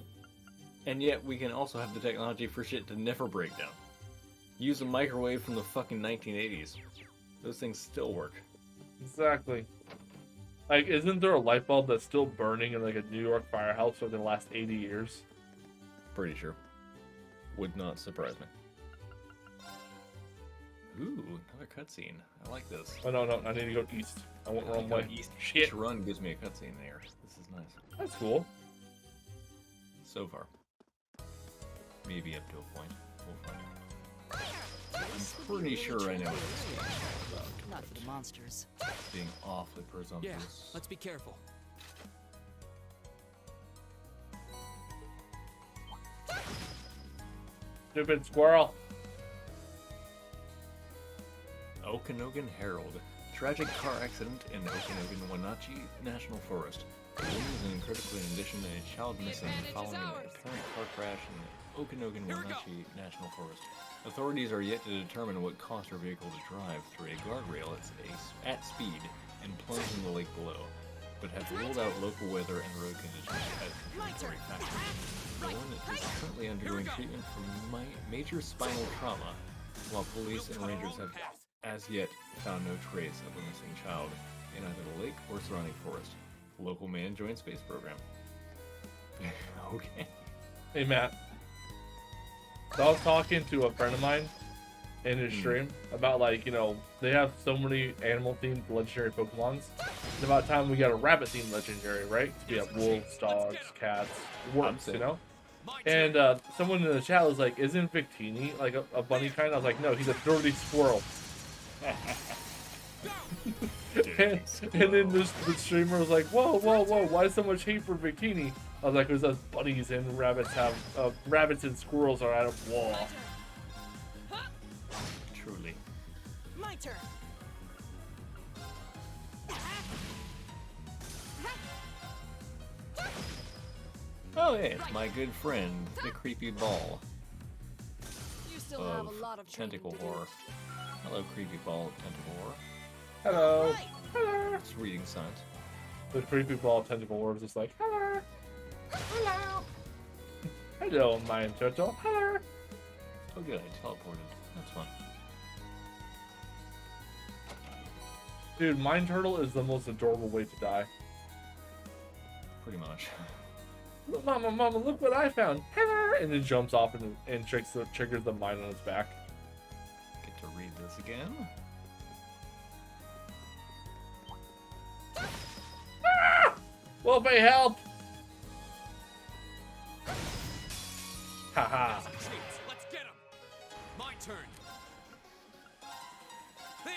And yet we can also have the technology for shit to never break down. Use a microwave from the fucking 1980s. Those things still work. Exactly. Like, isn't there a light bulb that's still burning in like a New York firehouse for the last 80 years? Pretty sure. Would not surprise me. Ooh, another cutscene. I like this. Oh no, I need to go east. I went the wrong way. Each run gives me a cutscene there. This is nice. That's cool. So far. Maybe up to a point. We'll find out. I'm pretty sure I know what this game is about. Not for the monsters. Being awfully presumptuous. Yeah, let's be careful. Stupid squirrel. Okanogan Herald. Tragic car accident in Okanogan Wenatchee National Forest. A woman is in critical condition and a child missing following an apparent car crash in Okanogan Wenatchee National Forest. Authorities are yet to determine what caused her vehicle to drive through a guardrail at speed and plunge in the lake below, but have ruled out local weather and road conditions as contributory factors. The woman is currently undergoing treatment for major spinal trauma, while police and rangers have as yet found no trace of a missing child in either the lake or surrounding forest. Local man joins space program. Okay. Hey Matt. So I was talking to a friend of mine in his stream about like, you know, they have so many animal themed legendary Pokemons. It's about time we got a rabbit themed legendary, right? So we have wolves, dogs, cats, worms, you know? And someone in the chat was like, "Isn't Victini like a bunny kind?" I was like, "No, he's a dirty squirrel." and then the streamer was like, "Whoa, whoa, whoa! Why so much hate for Victini?" I was like, "Because us bunnies and rabbits have rabbits and squirrels are at war." Truly. My turn. Oh, hey, it's my good friend, the creepy ball You still have of a lot of training tentacle to do. horror. Hello, creepy ball of tentacle horror. Hello. Hello. Just reading signs. The creepy ball of tentacle worms is like, "Hello. Hello. Hello, Mine Turtle. Hello." Oh, good, I teleported. That's fun. Dude, Mine Turtle is the most adorable way to die. Pretty much. Mama, mama, look what I found! Hello! And then jumps off and triggers the mine on its back. Get to read this again. Ah! Wolfie, help! Haha. Let's get him. My turn. There.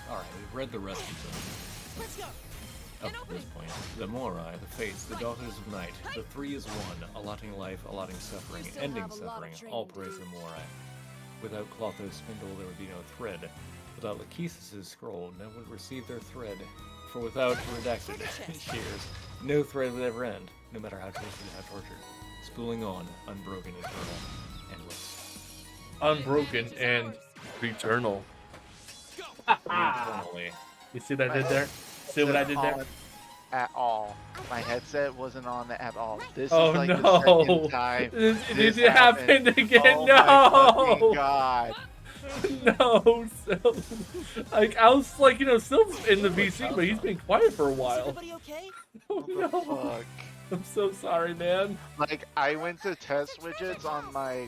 Alright, we've read the rest of them. Let's go. Up to this point. The Morai, the Fates, the Daughters of Night. The three is one, allotting life, allotting suffering, still ending have a lot of suffering. training All to praise do. the Morai. Without Clotho's spindle, there would be no thread. Without Lachesis' scroll, no one would receive their thread. For without redacted shears, no thread would ever end, no matter how twisted, how tortured. Spooling on, unbroken, eternal, endless. Unbroken and eternal. Eternally. You see what I did there? See what I did there? At all. My headset wasn't on at all. This Oh is like no! the second time Did this it happen again? Oh No! my fucking god. No, so, like I was like, still in the VC, but he's been quiet for a while. Okay? Oh no! Fuck. I'm so sorry, man. Like, I went to test widgets on my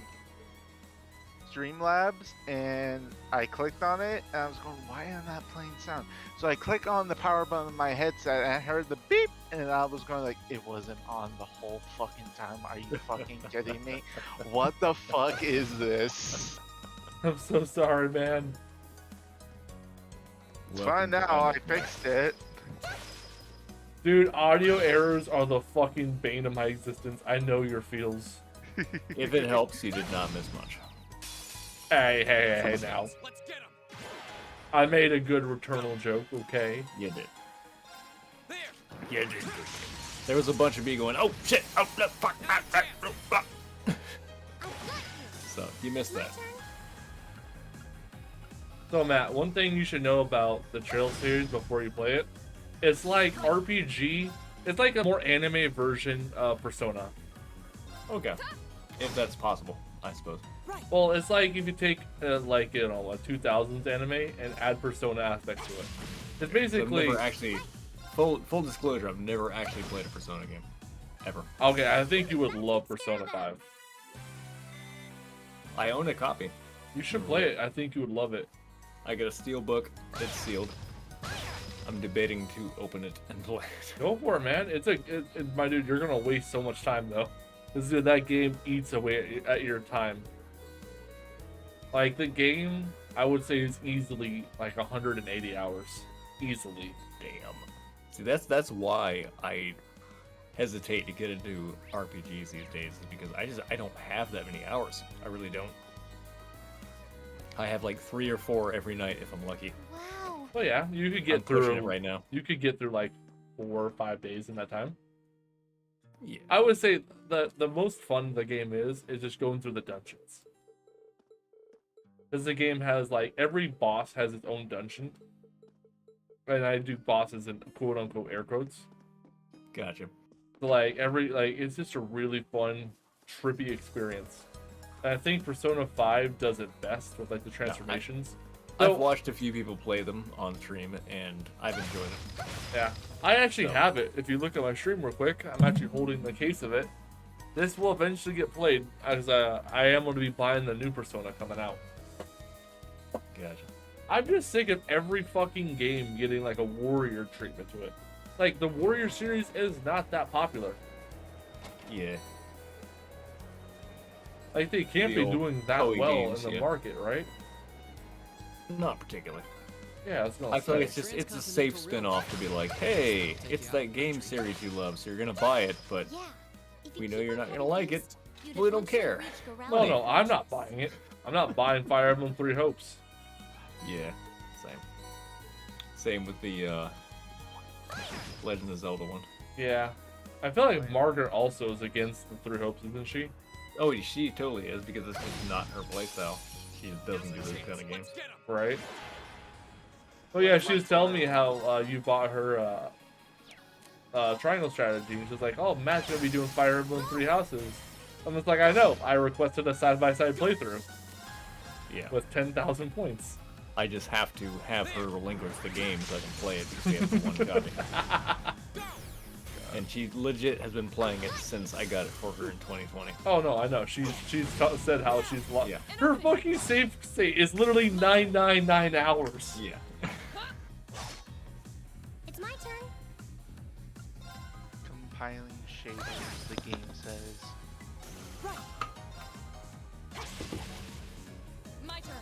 Streamlabs and I clicked on it and I was going, why am I not playing sound? So I click on the power button of my headset and I heard the beep and I was going like, it wasn't on the whole fucking time. Are you fucking kidding me? What the fuck is this? I'm so sorry, man. It's fine now, I fixed it. Dude, audio errors are the fucking bane of my existence. I know your feels. If it helps, you did not miss much. Hey now. I made a good Returnal joke, okay? You did. You did. There was a bunch of me going, oh shit, oh no, fuck, ah, ah, oh, ah. So, you missed that. So Matt, one thing you should know about the Trail series before you play it, it's like RPG, it's like a more anime version of Persona. Okay. If that's possible, I suppose. Well, it's like if you take like, a 2000s anime and add Persona aspects to it. It's basically... I've never actually, full disclosure, I've never actually played a Persona game. Ever. Okay, I think you would love Persona 5. I own a copy. You should play it. I think you would love it. I got a steel book. It's sealed. I'm debating to open it and play it. Go for it, man. My dude, you're gonna waste so much time though. That game eats away at your time. Like the game, I would say is easily like 180 hours, easily. Damn. See, that's why I hesitate to get into RPGs these days, is because I don't have that many hours. I really don't. I have like 3 or 4 every night if I'm lucky. Wow. Well, yeah, you could get I'm pushing through it right now. You could get through like 4 or 5 days in that time. Yeah. I would say the most fun the game is just going through the dungeons. Because the game has like every boss has its own dungeon. And I do bosses in quote unquote air quotes. Gotcha. So like it's just a really fun, trippy experience. And I think Persona 5 does it best with like the transformations. I've watched a few people play them on stream and I've enjoyed it. Yeah. I actually have it. If you look at my stream real quick, I'm actually holding the case of it. This will eventually get played as I am going to be buying the new Persona coming out. Gotcha. I'm just sick of every fucking game getting like a warrior treatment to it. Like the warrior series is not that popular. Yeah. Like they can't The be old doing that Koei well games, in the yeah. market, right? Not particularly. Yeah, it's not. I feel like it's a safe spin-off to be like, hey, it's that game series you love, so you're gonna buy it, but we know you're not gonna like it. We don't care. No, I'm not buying it. I'm not buying Fire Emblem Three Hopes. Yeah, same. Same with the Legend of Zelda one. Yeah, I feel like Margaret also is against the Three Hopes, isn't she? Oh, she totally is because it's just not her playstyle. She doesn't do those kind of games. Right. Oh yeah, she was telling me how you bought her triangle strategy. And she's like, "Oh, Matt's gonna be doing Fire Emblem Three Houses." I'm just like, "I know. I requested a side-by-side playthrough." Yeah. With 10,000 points. I just have to have her relinquish the game so I can play it because we have the one copy. And she legit has been playing it since I got it for her in 2020. Oh no, I know. She's said how she's lost. Yeah. Her fucking save state is literally 999 hours. Yeah. It's my turn. Compiling shaders, the game says. My turn.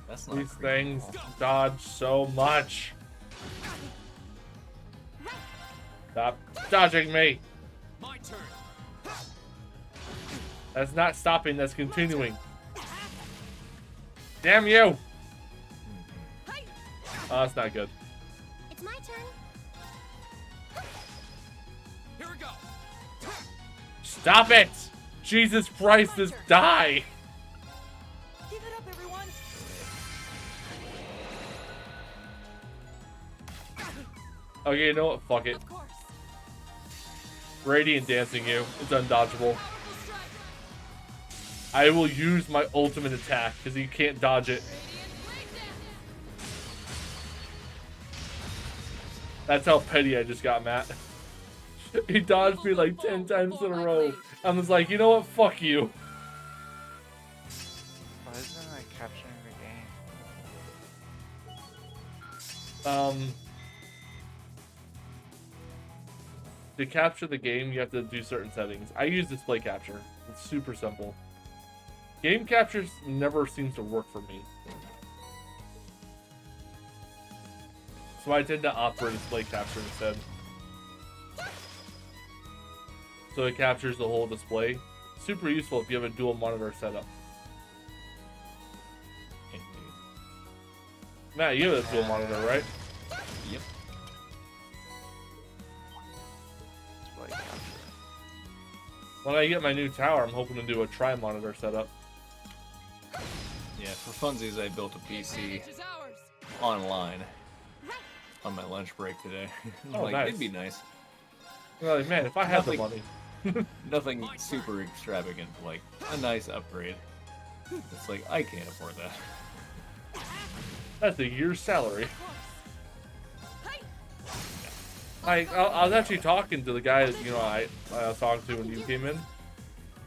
That's not These creepy things at all. dodge so much. Stop dodging me. My turn. That's not stopping, that's continuing. Damn you! Oh, that's not good. It's my turn. Here we go. Stop it! Jesus Christ, just die! Give it up, everyone. Okay, you know what? Fuck it. Radiant dancing you. It's undodgeable. I will use my ultimate attack because you can't dodge it. That's how petty I just got, Matt. He dodged me like 10 times in a row. I'm just like, you know what? Fuck you. Why isn't I capturing the game? To capture the game, you have to do certain settings. I use display capture. It's super simple. Game capture never seems to work for me. So I tend to opt for display capture instead. So it captures the whole display. Super useful if you have a dual monitor setup. Matt, you have a dual monitor, right? Yep. When I get my new tower, I'm hoping to do a tri-monitor setup. Yeah, for funsies, I built a PC online on my lunch break today. Oh, like, nice. It'd be nice. Well, like, man, if I had the money. Nothing super extravagant, like a nice upgrade. It's like, I can't afford that. That's a year's salary. I was actually talking to the guy that, I was talking to when you came in,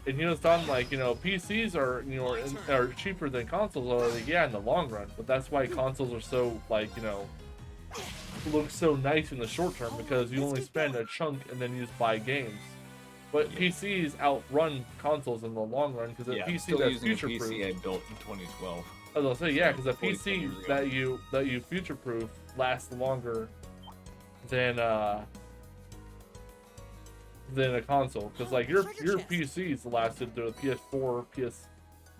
and he was talking like, PCs are, are cheaper than consoles. I was like, yeah, in the long run, but that's why consoles are so, like, look so nice in the short term, because you only spend a chunk and then you just buy games. But PCs outrun consoles in the long run, because a Yeah, I'm PC still that's using a future-proof. PC I built in 2012. I was gonna say, yeah, because a 40 PC years ago. that you future-proof lasts longer than a console, because like your PCs lasted through the PS4,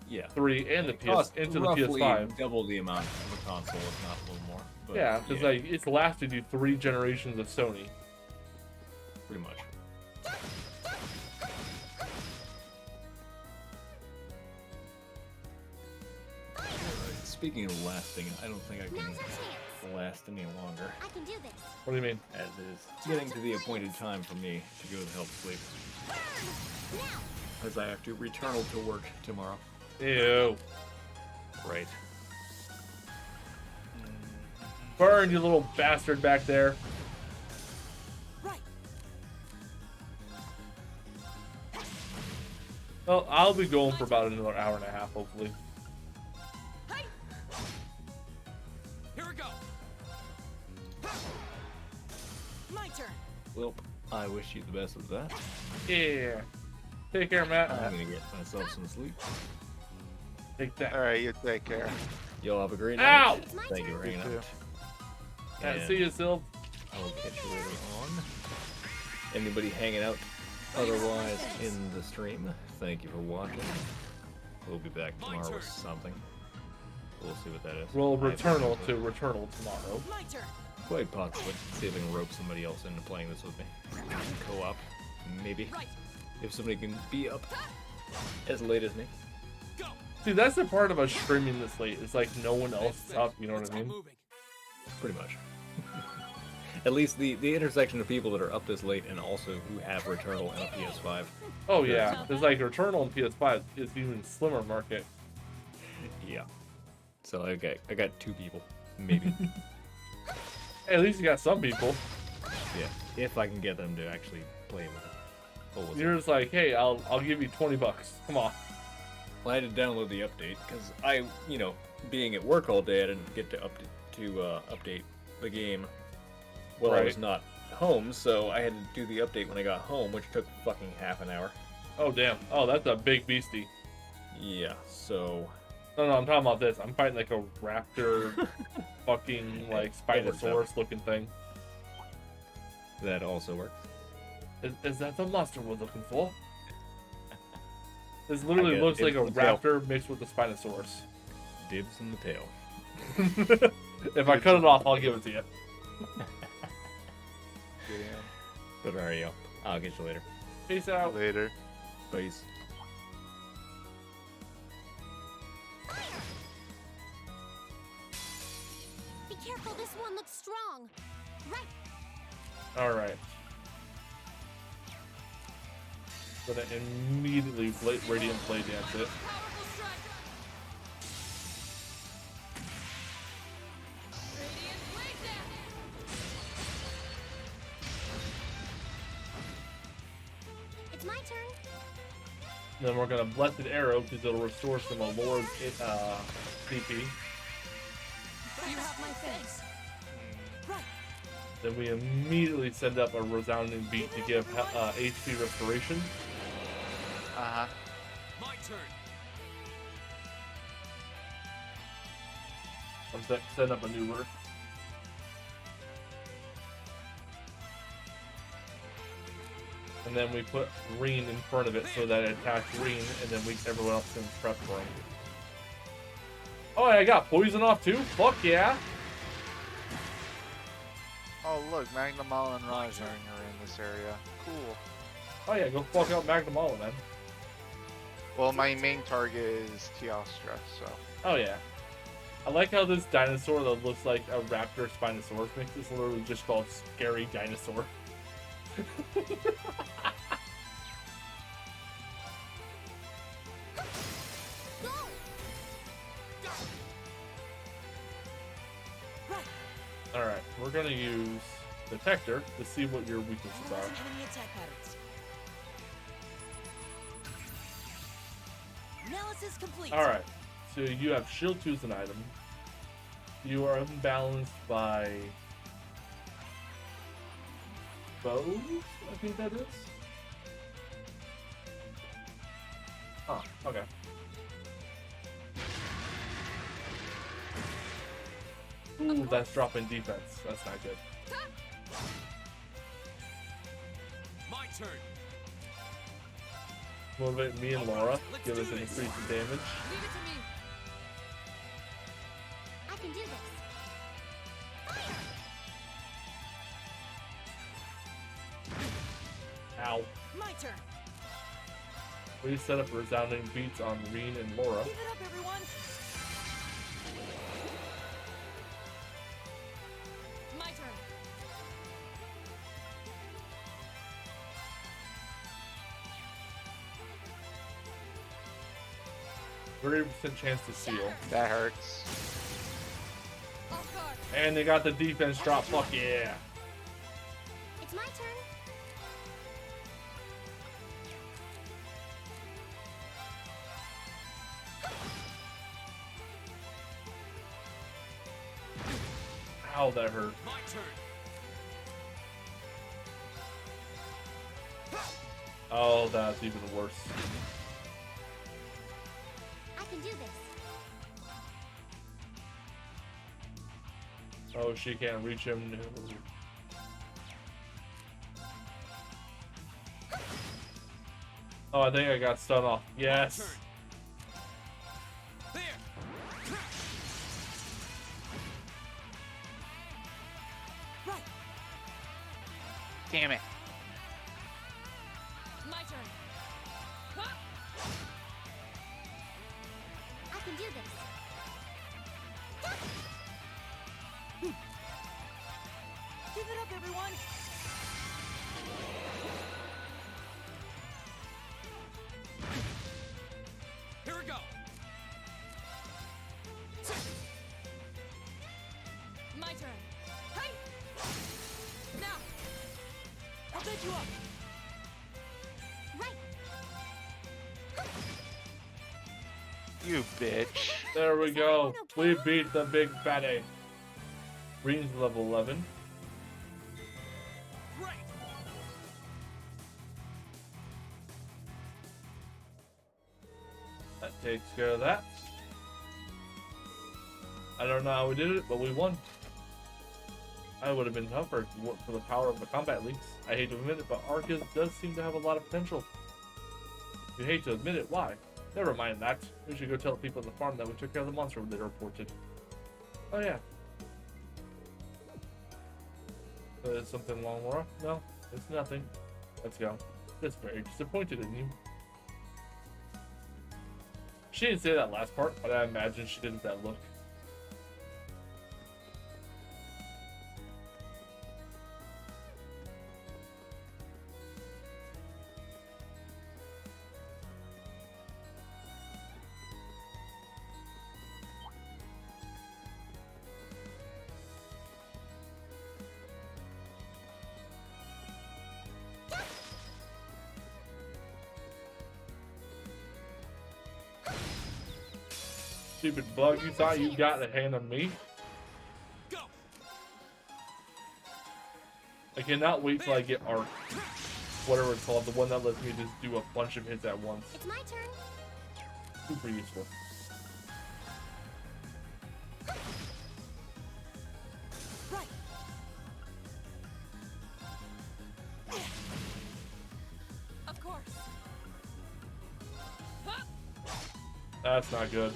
PS3, and the Cost into the roughly PS5. double the amount of a console, if not a little more. But Yeah, because like it's lasted you 3 generations of Sony. pretty much. Speaking of lasting, I don't think I can last any longer. I can do this. What do you mean? As it is getting to the appointed time for me to go to help sleep. As I have to return to work tomorrow. Ew. Right. Burn, you little bastard back there. Well, I'll be going for about another hour and a half, hopefully. turn. Well, I wish you the best with that. Yeah. Take care, Matt. I'm gonna get myself some sleep. Take that. All right, you take care. Y'all have a great Ow! night. Thank you for hanging out. Yeah, see you, Sylv. I'll catch you later on. Anybody hanging out otherwise in the stream, thank you for watching. We'll be back tomorrow with something. We'll see what that is. Well, Returnal to Returnal tomorrow. Quite possibly. See if I can rope somebody else into playing this with me. Co-op, maybe. If somebody can be up as late as me. See, that's the part about streaming this late. It's like no one else is up, you know what I mean? Pretty much. At least the intersection of people that are up this late and also who have Returnal and a PS5. Oh yeah, there's like Returnal and PS5 is even slimmer market. Yeah. So I got 2 people, maybe. Hey, at least you got some people. Yeah, if I can get them to actually play with it. You're just like, hey, I'll give you $20. Come on. Well, I had to download the update because I, being at work all day, I didn't get to update the game while I was not home, so I had to do the update when I got home, which took fucking half an hour. Oh damn! Oh, that's a big beastie. Yeah. So. No, I'm talking about this. I'm fighting like a raptor, fucking like Spinosaurus looking thing. That also works. Is that the monster we're looking for? This literally I looks get like a dibs in the raptor mixed with a Spinosaurus. Dibs in the tail. If I cut it off, I'll give it to you. But alright, yo. I'll get you later. Peace out. Later. Peace. Be careful, this one looks strong. Right. Alright. Gonna immediately Radiant Blade Dance it. It's my turn. Then we're gonna Blessed Arrow because it'll restore some of Lord's CP. You have my thanks. Right. Then we immediately send up a resounding beat to give HP restoration. Uh-huh. My turn. I'm setting up a new word. And then we put Reen in front of it so that it attacks Reen, and then everyone else can prep for him. Oh, I got poison off too? Fuck yeah! Oh look, Magnamalo and Rajang are in this area. Cool. Oh yeah, go fuck out Magnamalo then. Well, my main target is Teostra, so. Oh yeah. I like how this dinosaur that looks like a raptor Spinosaurus mix is literally just called Scary Dinosaur. Alright, we're gonna use Detector to see what your weaknesses are. Enemy attack patterns. Analysis complete. Alright, so you have Shield 2 as an item. You are unbalanced by bows, I think that is. Oh, okay. Ooh, that's dropping defense. That's not good. My turn. Motivate me and Laura. Give us an increase in damage. Leave it to me. I can do this. Ow. My turn. We set up resounding beats on Reen and Laura. Keep it up, everyone. My turn. 30% chance to seal. That hurts. Off guard. And they got the defense drop. Fuck yeah. It's my turn. Ow, that hurt. My turn. Oh, that's even worse. I can do this. Oh, she can't reach him. No. Oh, I think I got stun off. Yes. Damn it. My turn. I can do this. Give it up, everyone! Here we go. My turn. Hey! Now! I'll get you up! Right! You bitch. There we go. We beat the big fatty. Green's level 11. That takes care of that. I don't know how we did it, but we won. I would have been tougher if it weren't for the power of the combat links. I hate to admit it, but Arceus does seem to have a lot of potential. You hate to admit it, why? Never mind that. We should go tell the people at the farm that we took care of the monster when they reported. Oh yeah. Is something wrong, Laura? No, it's nothing. Let's go. Just very disappointed in you. She didn't say that last part, but I imagine she did with that look. Stupid bug, you thought you got the hand of me? I cannot wait till I get Arc. Whatever it's called, the one that lets me just do a bunch of hits at once. It's my turn. Super useful. Right! Of course! Huh? That's not good.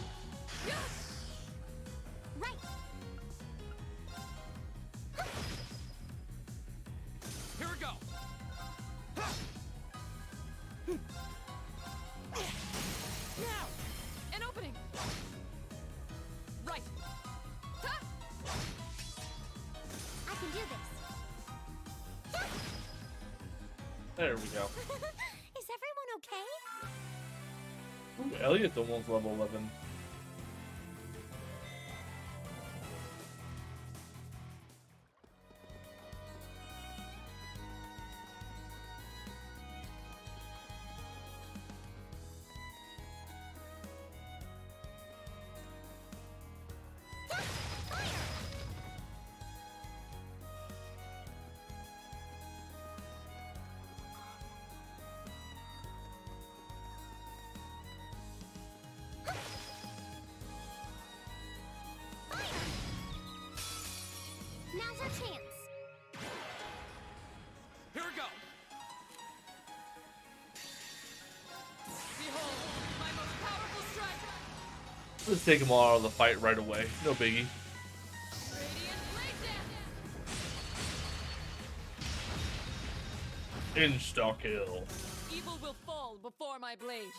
Right! Here we go. Now! An opening! Right! Huh? I can do this. There we go. Is everyone okay? Ooh, Elliot's almost level 11. Now's our chance. Here we go. Behold, my most powerful strike! Let's take them all out of the fight right away. No biggie. Radiant blade dance! Insta kill. Evil will fall before my blade.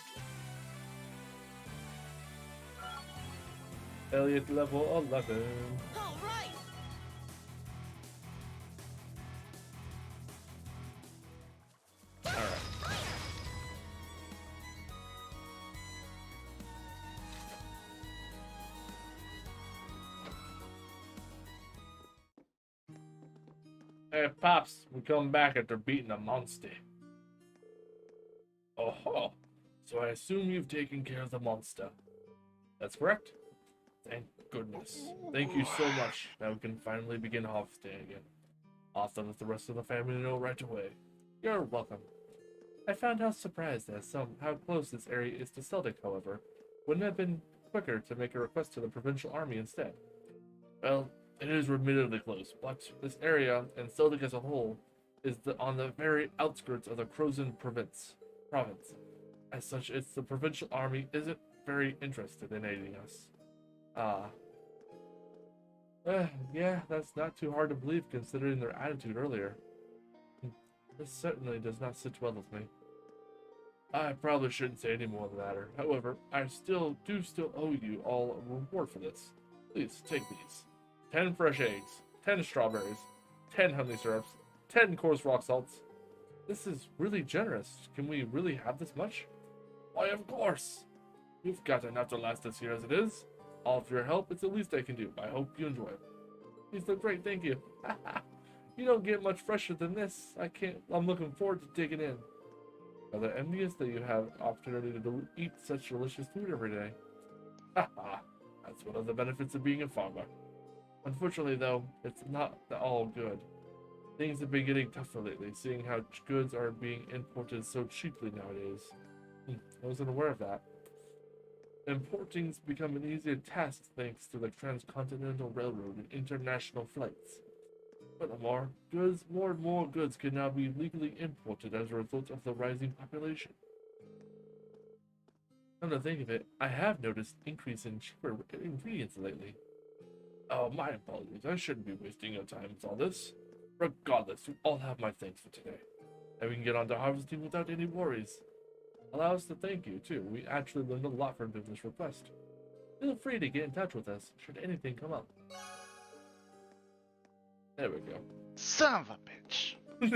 Elliot level 11. All right! Alright. Hey, Pops, we come back after beating a monster. Oh, so I assume you've taken care of the monster. That's correct? Thank goodness. Thank you so much. Now we can finally begin harvesting again. I'll let the rest of the family know right away. You're welcome. I found how surprised as some how close this area is to Seldic, however. Wouldn't it have been quicker to make a request to the provincial army instead? Well, it is admittedly close, but this area, and Seldic as a whole, is on the very outskirts of the Crozon province. As such, the provincial army isn't very interested in aiding us. Yeah, that's not too hard to believe considering their attitude earlier. This certainly does not sit well with me. I probably shouldn't say any more on the matter. However, I still owe you all a reward for this. Please, take these. 10 fresh eggs, 10 strawberries, 10 honey syrups, 10 coarse rock salts. This is really generous. Can we really have this much? Why, of course! You've got enough to last us here as it is. All of your help, it's the least I can do. I hope you enjoy it. These look great, thank you. You don't get much fresher than this. I'm looking forward to digging in. Rather envious that you have opportunity to eat such delicious food every day. That's one of the benefits of being a farmer. Unfortunately, though, it's not all good. Things have been getting tougher lately, seeing how goods are being imported so cheaply nowadays. I wasn't aware of that. Importing's become an easier task thanks to the transcontinental railroad and international flights. Furthermore, more and more goods can now be legally imported as a result of the rising population. Come to think of it, I have noticed increase in cheaper ingredients lately. Oh, my apologies. I shouldn't be wasting your time with all this. Regardless, you all have my thanks for today. And we can get on to harvesting without any worries. Allow us to thank you, too. We actually learned a lot from doing this request. Feel free to get in touch with us should anything come up. There we go. Son of a bitch.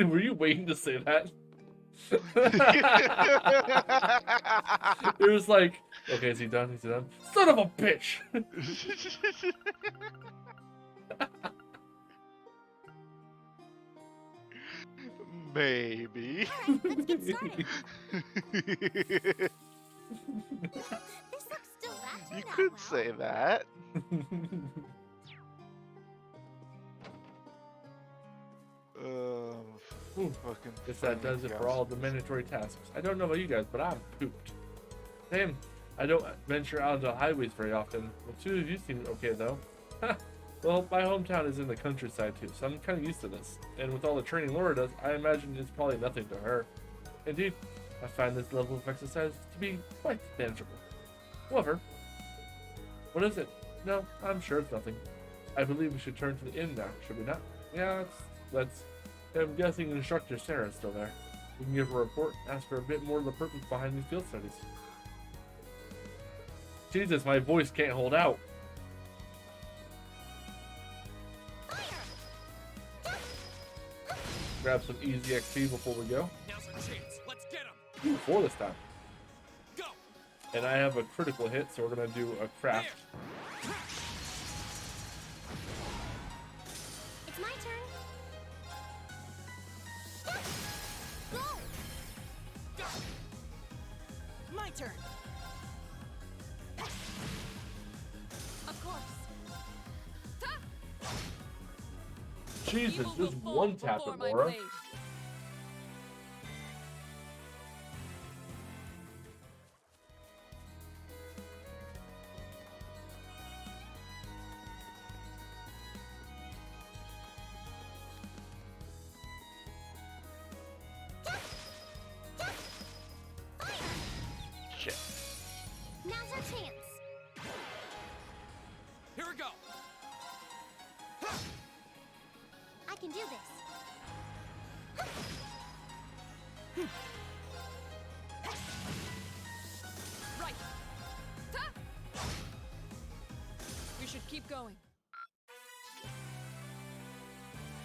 Were you waiting to say that? It was like, okay, is he done? Is he done? Son of a bitch! Maybe. Alright, let's get started. This looks still that You could say that. Fucking Guess that does it for all the mandatory tasks. I don't know about you guys, but I'm pooped. Same. I don't venture out onto highways very often. The two of you seem okay, though. Well, my hometown is in the countryside, too, so I'm kind of used to this. And with all the training Laura does, I imagine it's probably nothing to her. Indeed, I find this level of exercise to be quite manageable. However, what is it? No, I'm sure it's nothing. I believe we should turn to the inn now, should we not? Yeah, let's. I'm guessing Instructor Sarah is still there. We can give her a report and ask her a bit more of the purpose behind these field studies. Jesus, my voice can't hold out. Grab some easy XP before we go. Now's our chance. Let's get him. Ooh, 4 this time. Go. And I have a critical hit, so we're gonna do a craft. It's my turn. Go. My turn. Of course. Jesus, Evil just will one fall tap before it, my Laura. blade. Shit. Now's our chance. Here we go. I can do this. Right. We should keep going.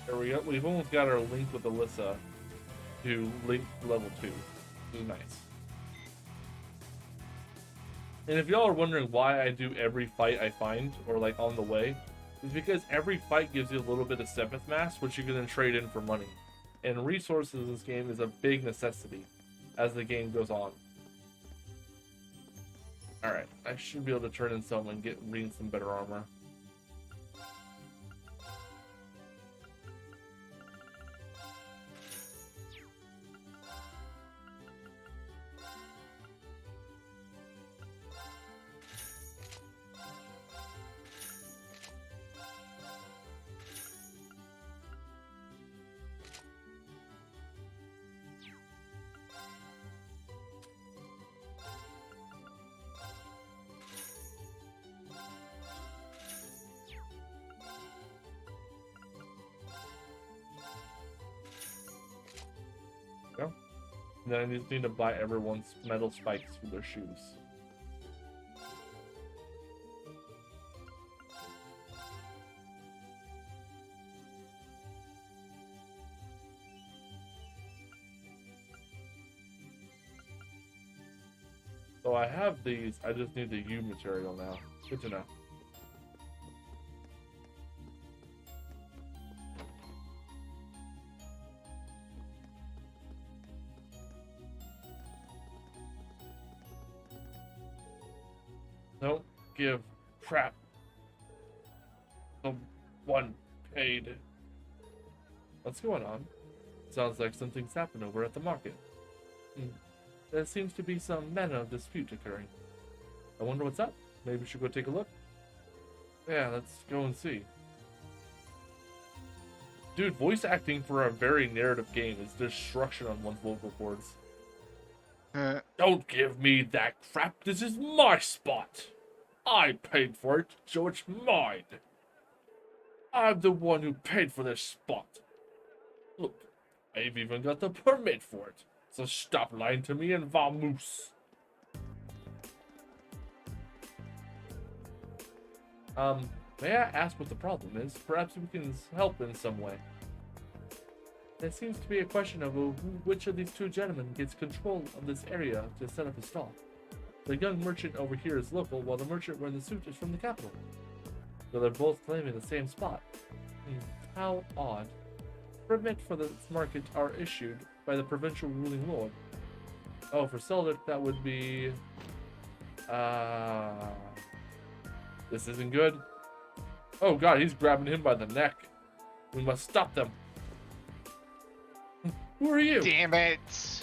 There we go. We've almost got our link with Alyssa to link level 2. This is nice. And if y'all are wondering why I do every fight I find, or like on the way, it's because every fight gives you a little bit of Sepith mass, which you can then trade in for money. And resources in this game is a big necessity as the game goes on. Alright, I should be able to turn in some and get reading some better armor. And then I just need to buy everyone's metal spikes for their shoes. So I have these, I just need the U material now. Good to know. Don't give crap. The one paid. What's going on? Sounds like something's happened over at the market. There seems to be some manner of dispute occurring. I wonder what's up. Maybe we should go take a look. Yeah, let's go and see. Dude, voice acting for a very narrative game is destruction on one's vocal cords. Don't give me that crap. This is my spot. I paid for it, so it's mine. I'm the one who paid for this spot. Look, I've even got the permit for it. So stop lying to me and vamoose. May I ask what the problem is? Perhaps we can help in some way. There seems to be a question of which of these two gentlemen gets control of this area to set up a stall. The young merchant over here is local, while the merchant wearing the suit is from the capital. So they're both claiming the same spot. How odd. Permit for this market are issued by the provincial ruling lord. Oh, for Seldic, that would be... This isn't good. Oh god, he's grabbing him by the neck. We must stop them. Who are you? Damn it!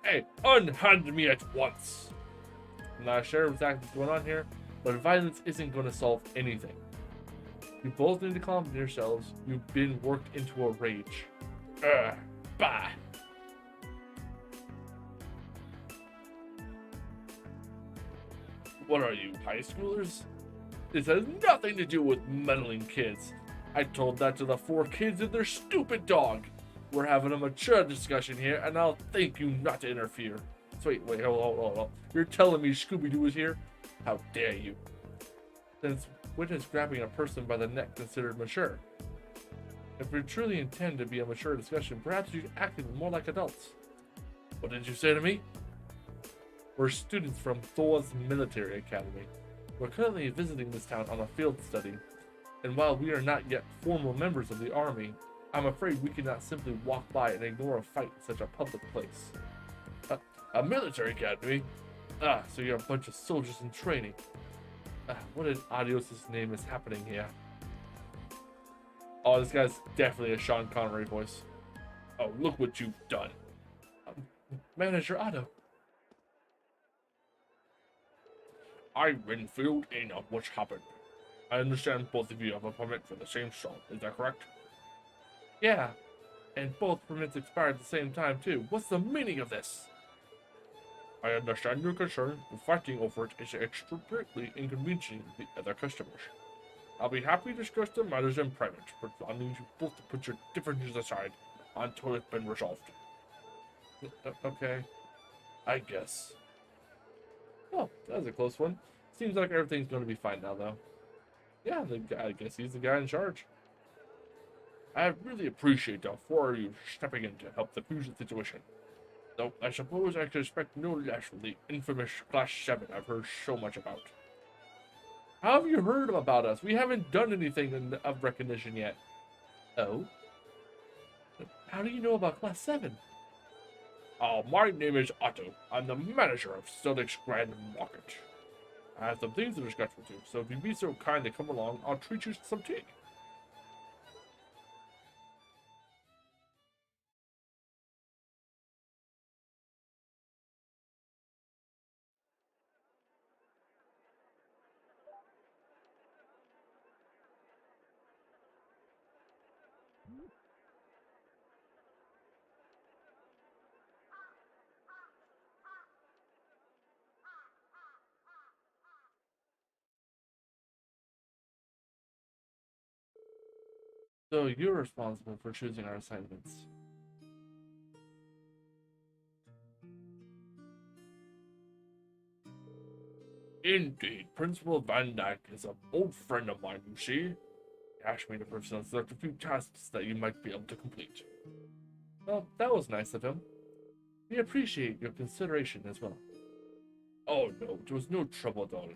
Hey, unhand me at once. I'm not sure exactly what's going on here, but violence isn't going to solve anything. You both need to calm yourselves. You've been worked into a rage. Bah! What are you, high schoolers? This has nothing to do with meddling kids. I told that to the 4 kids and their stupid dog. We're having a mature discussion here, and I'll thank you not to interfere. So wait, hold. You're telling me Scooby-Doo is here? How dare you? Since when is grabbing a person by the neck considered mature? If you truly intend to be a mature discussion, perhaps you should act more like adults. What did you say to me? We're students from Thor's Military Academy. We're currently visiting this town on a field study, and while we are not yet formal members of the army, I'm afraid we cannot simply walk by and ignore a fight in such a public place. A military academy? So you're a bunch of soldiers in training. What in Adios' name is happening here? Oh, this guy's definitely a Sean Connery voice. Oh, look what you've done. Manager Otto. I'm Renfield and what's happened? I understand both of you have a permit for the same stall, is that correct? Yeah, and both permits expire at the same time too. What's the meaning of this? I understand your concern, but fighting over it is extremely inconveniencing the other customers. I'll be happy to discuss the matters in private, but I need you both to put your differences aside until it's been resolved. Okay, I guess. Oh, that was a close one. Seems like everything's going to be fine now, though. Yeah, I guess he's the guy in charge. I really appreciate the 4 of you stepping in to help defuse the situation. Though I suppose I could expect no less from the infamous Class 7 I've heard so much about. How have you heard about us? We haven't done anything of recognition yet. Oh? How do you know about Class 7? Oh, my name is Otto. I'm the manager of Seldic's Grand Market. I have some things to discuss with you, so if you'd be so kind to come along, I'll treat you to some tea. So you're responsible for choosing our assignments. Indeed, Principal Van Dyke is an old friend of mine, you see. He asked me to personally select a few tasks that you might be able to complete. Well, that was nice of him. We appreciate your consideration as well. Oh no, it was no trouble at all.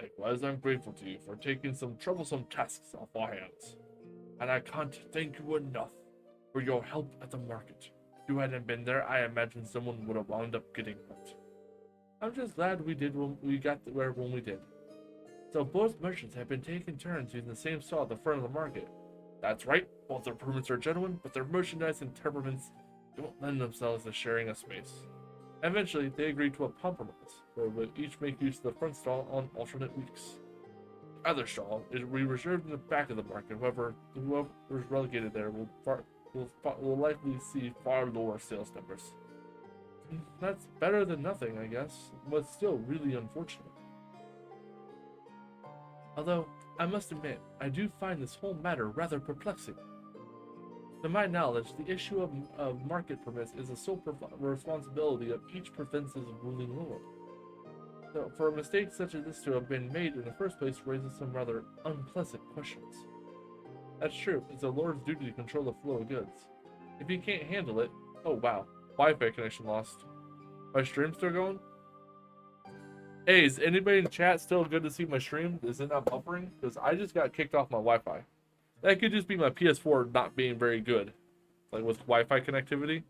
Likewise, I'm grateful to you for taking some troublesome tasks off our hands. And I can't thank you enough for your help at the market. If you hadn't been there, I imagine someone would have wound up getting hurt. I'm just glad we got there when we did. So both merchants have been taking turns using the same stall at the front of the market. That's right, both their permits are genuine, but their merchandise and temperaments don't lend themselves to sharing a space. Eventually, they agreed to a compromise, where we'll each make use of the front stall on alternate weeks. The other stall is reserved in the back of the market. However, whoever is relegated there will likely see far lower sales numbers. That's better than nothing, I guess, but still really unfortunate. Although, I must admit, I do find this whole matter rather perplexing. To my knowledge, the issue of market permits is the sole responsibility of each province's ruling lord. So, for a mistake such as this to have been made in the first place raises some rather unpleasant questions. That's true, it's a lord's duty to control the flow of goods. If he can't handle it, oh wow, Wi-Fi connection lost. My stream still going? Hey, is anybody in chat still good to see my stream? Is it not buffering? Because I just got kicked off my Wi-Fi. That could just be my PS4 not being very good, like with Wi-Fi connectivity.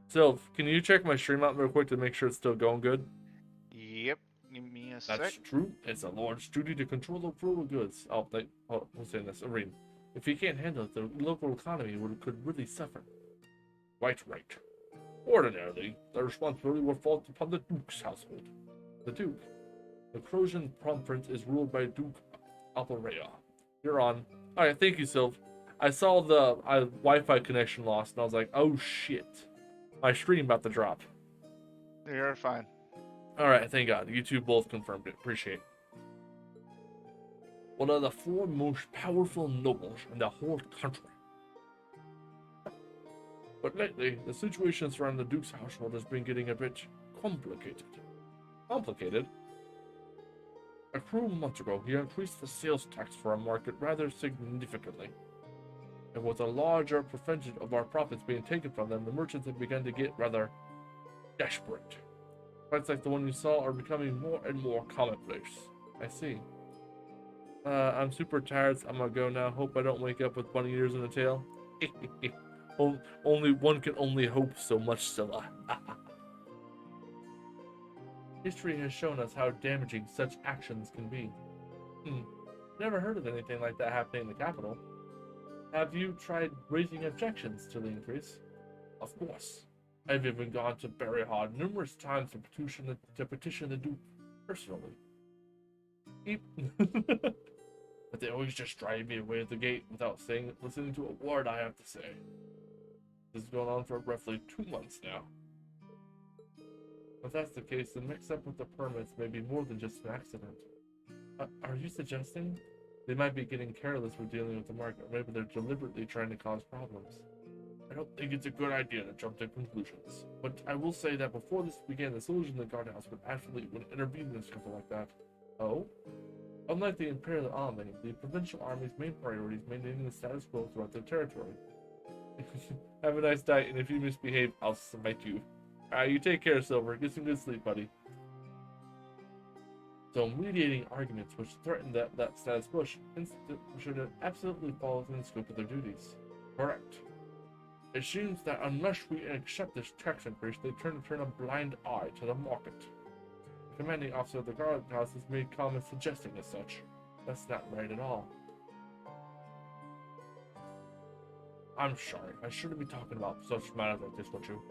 So, can you check my stream out real quick to make sure it's still going good? Yep. Give me a sec. That's true. It's a lord's duty to control the flow of goods. Who's saying this? Irene. If he can't handle it, the local economy could really suffer. Right. Ordinarily, the responsibility would fall upon the Duke's household. The Duke. The Crozian Province is ruled by Duke Alparea. You're on. Alright, thank you, Sylv. I saw the Wi-Fi connection lost, and I was like, oh shit. My stream about to drop. You're fine. Alright, thank God. You two both confirmed it. Appreciate it. One of the four most powerful nobles in the whole country. But lately, the situation surrounding the Duke's household has been getting a bit complicated. Complicated? A few months ago, he increased the sales tax for our market rather significantly. And with a larger percentage of our profits being taken from them, the merchants have begun to get rather desperate. Fights like the one you saw are becoming more and more commonplace. I see. I'm super tired, so I'm gonna go now. Hope I don't wake up with bunny ears in the tail. Only one can only hope so much, Scylla. History has shown us how damaging such actions can be. Never heard of anything like that happening in the capital. Have you tried raising objections to the increase? Of course. I've even gone to Berryhard numerous times to petition the Duke personally. But they always just drive me away at the gate without listening to a word I have to say. This is going on for roughly 2 months now. If that's the case, the mix-up with the permits may be more than just an accident. Are you suggesting they might be getting careless with dealing with the market, or maybe they're deliberately trying to cause problems? I don't think it's a good idea to jump to conclusions, but I will say that before this began, the soldiers in the guardhouse would intervene in something like that. Oh? Unlike the Imperial Army, the provincial army's main priority is maintaining the status quo throughout their territory. Have a nice night, and if you misbehave, I'll smite you. Alright, you take care, Silver. Get some good sleep, buddy. So, mediating arguments which threaten that status quo should absolutely fall within the scope of their duties. Correct. It seems that unless we accept this tax increase, they turn a blind eye to the market. The commanding officer of the guardhouse has made comments suggesting as such. That's not right at all. I'm sorry, I shouldn't be talking about such matters like this with you.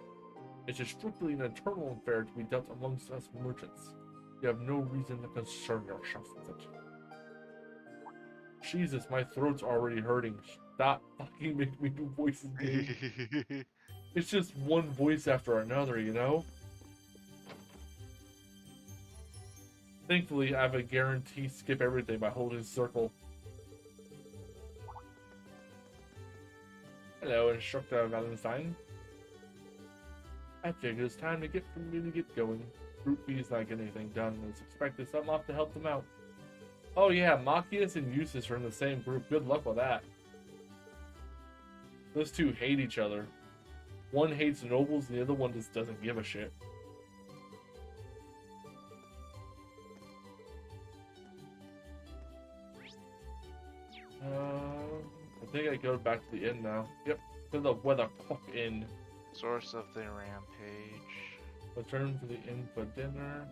It is strictly an internal affair to be dealt amongst us merchants. You have no reason to concern yourself with it. Jesus, my throat's already hurting. Stop fucking making me do voices, dude. It's just one voice after another, you know? Thankfully, I have a guarantee skip everything by holding circle. Hello, Instructor Valentine. I figure it's time to get going. Group B's not getting anything done, and it's expected some off to help them out. Oh yeah, Machias and Eustace are in the same group. Good luck with that. Those two hate each other. One hates the nobles, and the other one just doesn't give a shit. I think I go back to the inn now. Yep, to the Weathercock Inn. Source of the rampage. Return to the inn for dinner.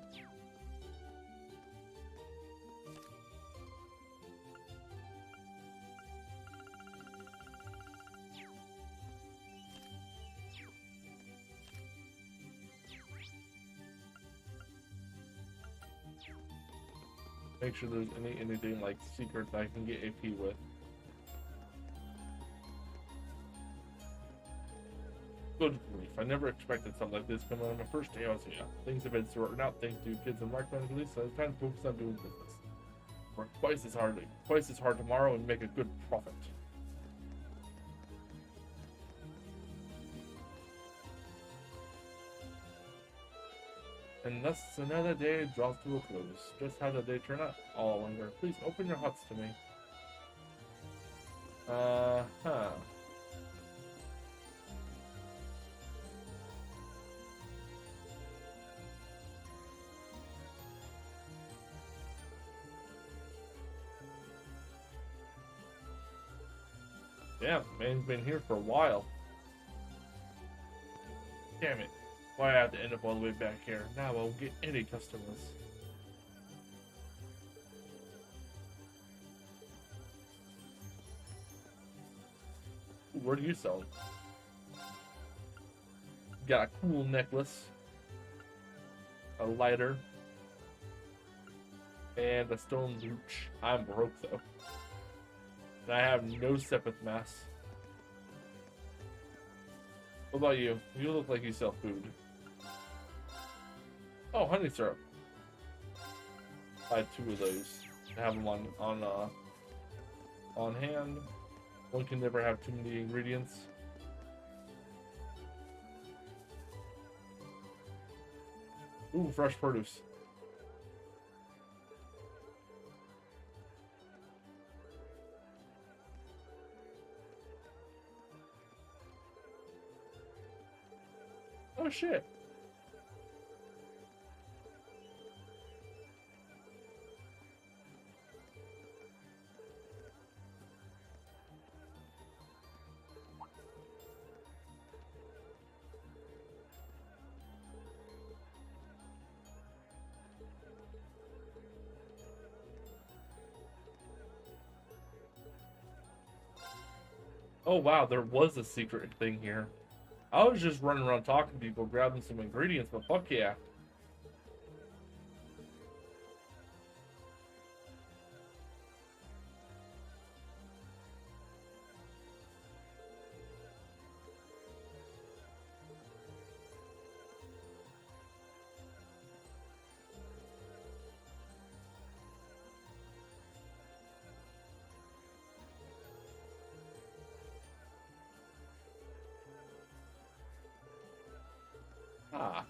Make sure there's anything like secret that I can get AP with. Good grief, I never expected something like this coming on my first day I was here. Things have been sorting out thanks to kids and Mark Release, so it's time to focus on doing business. Work twice as hard tomorrow and make a good profit. And thus another day draws to a close. Just how did they turn out? Oh, I wonder. Please open your huts to me. Huh. Damn, man's been here for a while. Damn it. Why I have to end up all the way back here? Now I won't get any customers. Ooh, what are you selling? Got a cool necklace, a lighter, and a stone brooch. I'm broke though. And I have no Sepith mass. What about you? You look like you sell food. Oh, honey syrup. I had 2 of those. I have them on hand. One can never have too many ingredients. Ooh, fresh produce. Oh shit. Oh wow, there was a secret thing here. I was just running around talking to people, grabbing some ingredients, but fuck yeah. Ah.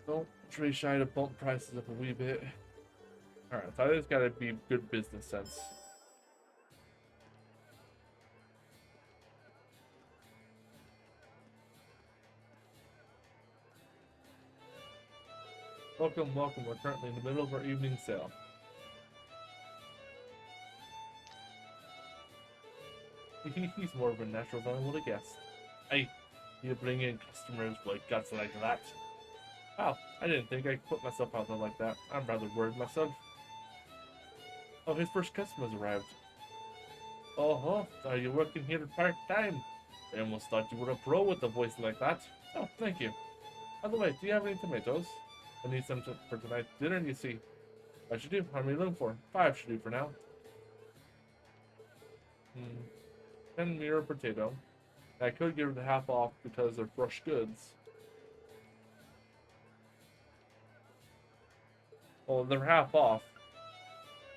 Don't try shy to bump prices up a wee bit. Alright, so I just gotta be good business sense. Welcome, welcome. We're currently in the middle of our evening sale. He's more of a natural than I would have guessed. Hey, you bring in customers with guts like that? Wow, I didn't think I could put myself out there like that. I'm rather worried myself. Oh, his first customer's arrived. Oh, are you working here part-time? I almost thought you were a pro with a voice like that. Oh, thank you. By the way, do you have any tomatoes? I need some for tonight's dinner, you see. I should do. How many are you looking for? 5 should do for now. 10 mirror potato. I could give it half off because they're fresh goods. Well, they're half off.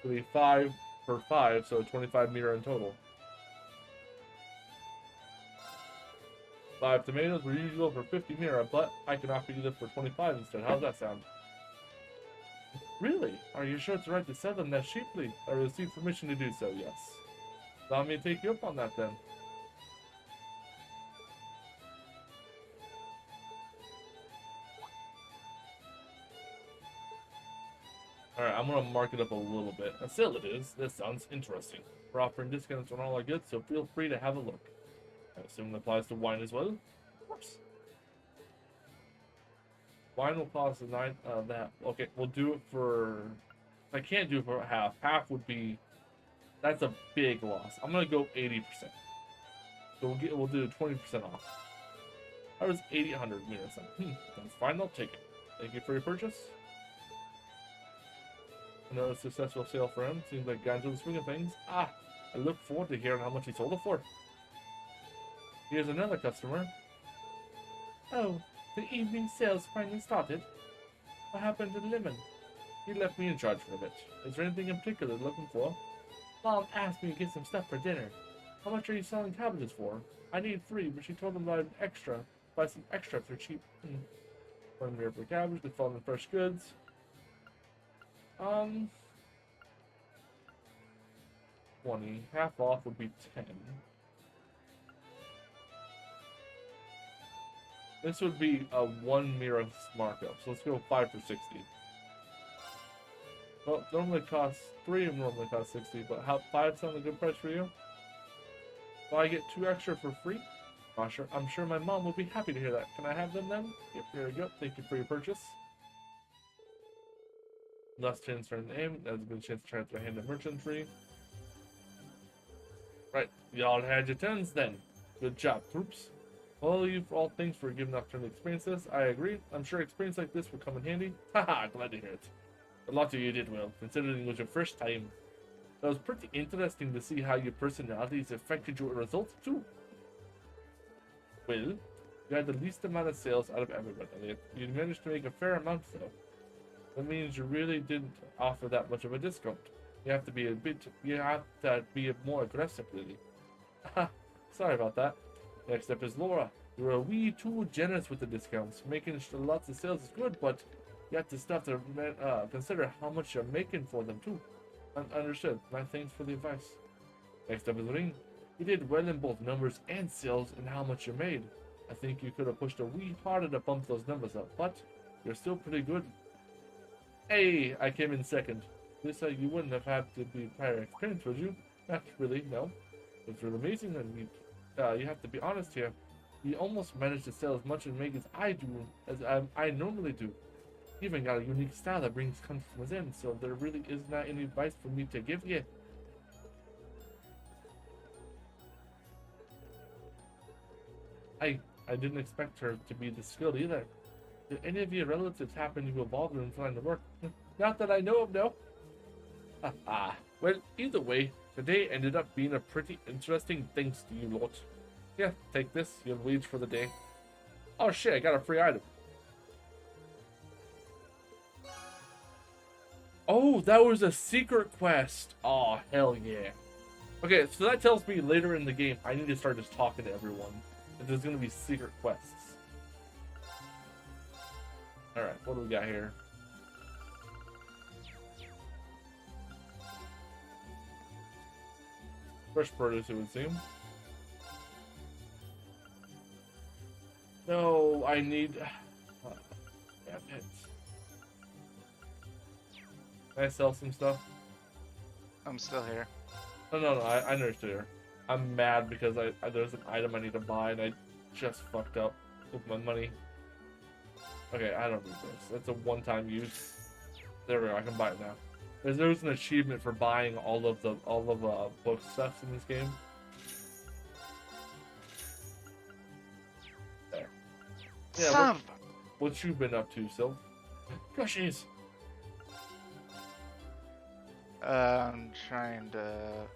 It'll be 5 for 5, so 25 mirror in total. 5 tomatoes were usual for 50 mirror, but I can offer you this for 25 instead. How's that sound? Really? Are you sure it's right to sell them that cheaply? I received permission to do so, yes. Allow me to take you up on that then. Alright, I'm gonna mark it up a little bit. A sale it is. This sounds interesting. We're offering discounts on all our goods, so feel free to have a look. I assume it applies to wine as well? Of course. Wine will cost that. Okay, we'll do it for... I can't do it for half. Half would be... That's a big loss. I'm gonna go 80%. So we'll do 20% off. How does 800 mean or something? That's fine, I'll take it. Thank you for your purchase. Another successful sale for him. Seems like got into the swing of things. I look forward to hearing how much he sold it for. Here's another customer. Oh, the evening sales finally started. What happened to Lemon? He left me in charge for a bit. Is there anything in particular you're looking for? Mom asked me to get some stuff for dinner. How much are you selling cabbages for? I need 3, but she told them buy some extra if they're cheap. 1 mirror per cabbage, they fall in the fresh goods. 20. Half off would be 10. This would be a 1 mirror markup, so let's go 5 for 60. Well, normally costs 3 and normally costs 60, but how 5 sound a good price for you? Will I get 2 extra for free? I'm sure my mom will be happy to hear that. Can I have them then? Yep, here we go. Thank you for your purchase. Last transfer in name. That's a good chance to transfer hand to merchantry. Right, y'all had your turns then. Good job, troops. Well, you for all things for giving Nocturne experiences. I agree. I'm sure experience like this will come in handy. Haha, glad to hear it. A lot of you did well, considering it was your first time. It was pretty interesting to see how your personalities affected your results too. Well, you had the least amount of sales out of everyone, Elliot. You managed to make a fair amount though. That means you really didn't offer that much of a discount. You have to be more aggressive, really. Haha, sorry about that. Next up is Laura. You're a wee too generous with the discounts. Making lots of sales is good, but you have to stop to consider how much you're making for them too. Understood. My thanks for the advice. Next up is Ring. You did well in both numbers and sales and how much you made. I think you could have pushed a wee harder to bump those numbers up, but you're still pretty good. Hey, I came in second. Lisa, you wouldn't have had to be prior experience, would you? Not really, no. It's really amazing, and you have to be honest here. You almost managed to sell as much and make as I do, as I normally do. You even got a unique style that brings customers in, so there really is not any advice for me to give you. I didn't expect her to be this skilled either. Did any of your relatives happen to evolve and find the work? Not that I know of, no. Well, either way, today ended up being a pretty interesting thanks to you lot. Yeah, take this, your wage for the day. Oh shit, I got a free item. Oh, that was a secret quest. Oh, hell yeah. Okay, so that tells me later in the game I need to start just talking to everyone. If there's gonna be secret quests. Alright, what do we got here? Fresh produce, it would seem. No, I need... damn it. Can I sell some stuff? I'm still here. No, I know you're still here. I'm mad because there's an item I need to buy and I just fucked up with my money. Okay, I don't need this. It's a one-time use. There we go, I can buy it now. There's an achievement for buying all of book stuffs in this game. There. Yeah, what you been up to, Sylv? Plushies! I'm trying to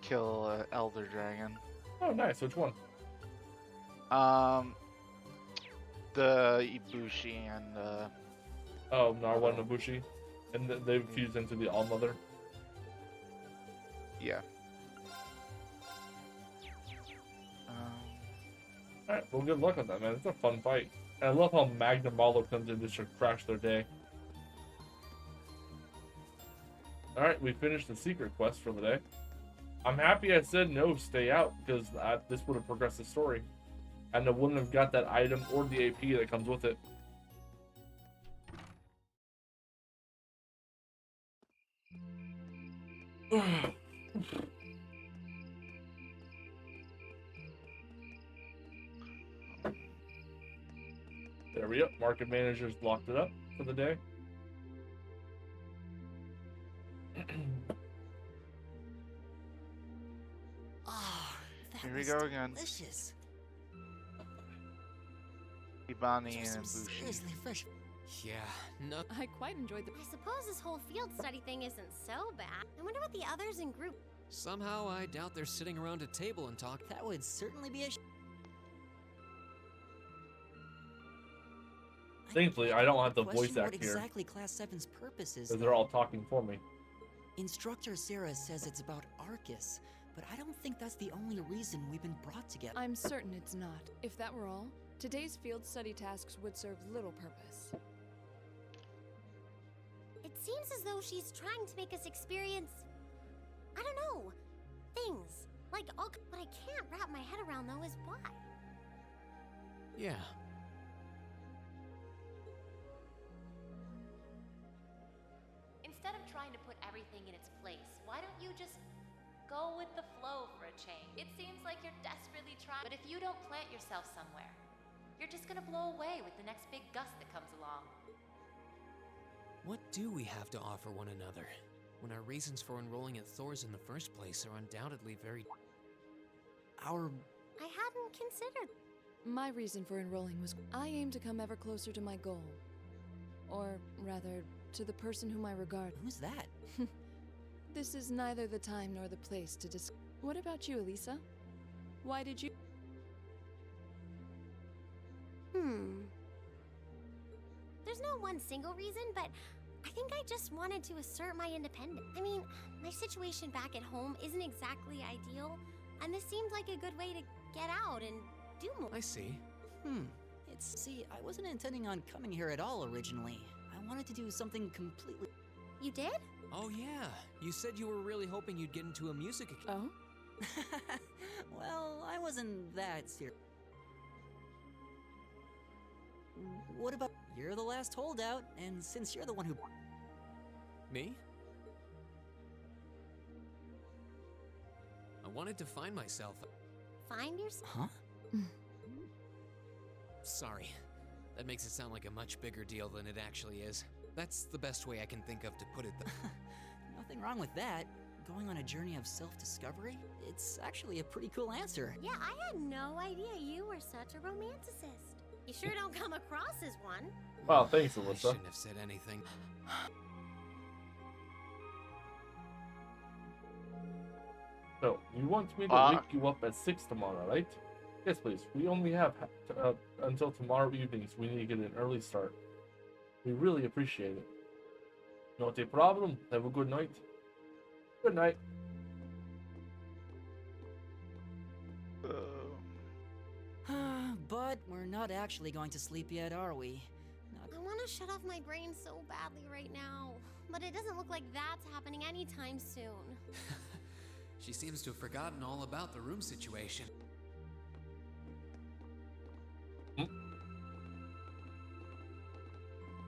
kill Elder Dragon. Oh, nice. Which one? The Ibushi and Oh, Narwa and Ibushi. And they've fused into the All-Mother. yeah. Alright, well, good luck on that, man. It's a fun fight. And I love how Magnum Malo comes in just to crash their day. Alright, we finished the secret quest for the day. I'm happy I said no, stay out, because this would have progressed the story. And I wouldn't have got that item or the AP that comes with it. There we go. Market managers locked it up for the day. Here we go again. Delicious. Ibani Those are and some Ibushi. seriously fresh. Yeah, no. I quite enjoyed the. I suppose this whole field study thing isn't so bad. I wonder what the others in group. Somehow, I doubt they're sitting around a table and talk. That would certainly be a. Thankfully, I don't have the Question voice what act here. exactly Class 7's purpose is. Because they're all talking for me. Instructor Sarah says it's about Arcus, but I don't think that's the only reason we've been brought together. I'm certain it's not. If that were all, today's field study tasks would serve little purpose. It seems as though she's trying to make us experience, I don't know, things. Like all. What I can't wrap my head around though is why. Yeah. Instead of trying to put everything in its place, why don't you just go with the flow for a change? It seems like you're desperately trying, but if you don't plant yourself somewhere, you're just gonna blow away with the next big gust that comes along. What do we have to offer one another when our reasons for enrolling at Thor's in the first place are undoubtedly very. I hadn't considered. My reason for enrolling was I aim to come ever closer to my goal. Or rather, to the person whom I regard. Who's that? This is neither the time nor the place to discuss. What about you, Elisa? Why did you? There's no one single reason, but I think I just wanted to assert my independence. I mean, my situation back at home isn't exactly ideal, and this seemed like a good way to get out and do more. I see. See, I wasn't intending on coming here at all originally. I wanted to do something completely. You did? Oh yeah, you said you were really hoping you'd get into a music. Oh? Well, I wasn't that serious. What about you're the last holdout, and since you're the one who. Me? I wanted to find myself. Find yourself? Huh? Sorry. That makes it sound like a much bigger deal than it actually is. That's the best way I can think of to put it. Nothing wrong with that. Going on a journey of self-discovery? It's actually a pretty cool answer. Yeah, I had no idea you were such a romanticist. You sure don't come across as one. Wow, thanks, I Alyssa. shouldn't have said anything. So, you want me to wake you up at 6 tomorrow, right? Yes, please. We only have until tomorrow evening, so we need to get an early start. We really appreciate it. Not a problem. Have a good night. Good night. But we're not actually going to sleep yet, are we? I want to shut off my brain so badly right now, but it doesn't look like that's happening anytime soon. She seems to have forgotten all about the room situation.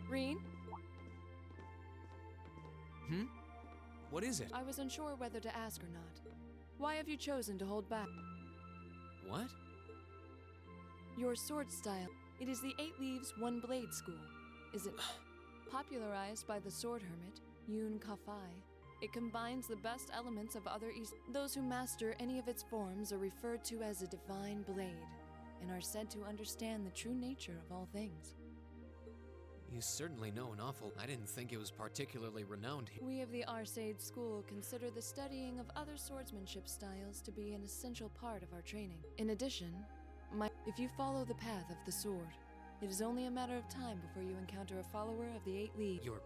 Reen? What is it? I was unsure whether to ask or not. Why have you chosen to hold back? What? Your sword style. It is the 8 Leaves, 1 Blade school. Is it popularized by the sword hermit, Yoon Kafai? It combines the best elements of other East. Those who master any of its forms are referred to as a divine blade, and are said to understand the true nature of all things. You certainly know an awful. I didn't think it was particularly renowned here. We of the Arcade School consider the studying of other swordsmanship styles to be an essential part of our training. In addition, if you follow the path of the sword, it is only a matter of time before you encounter a follower of the 8 Leaves. You're...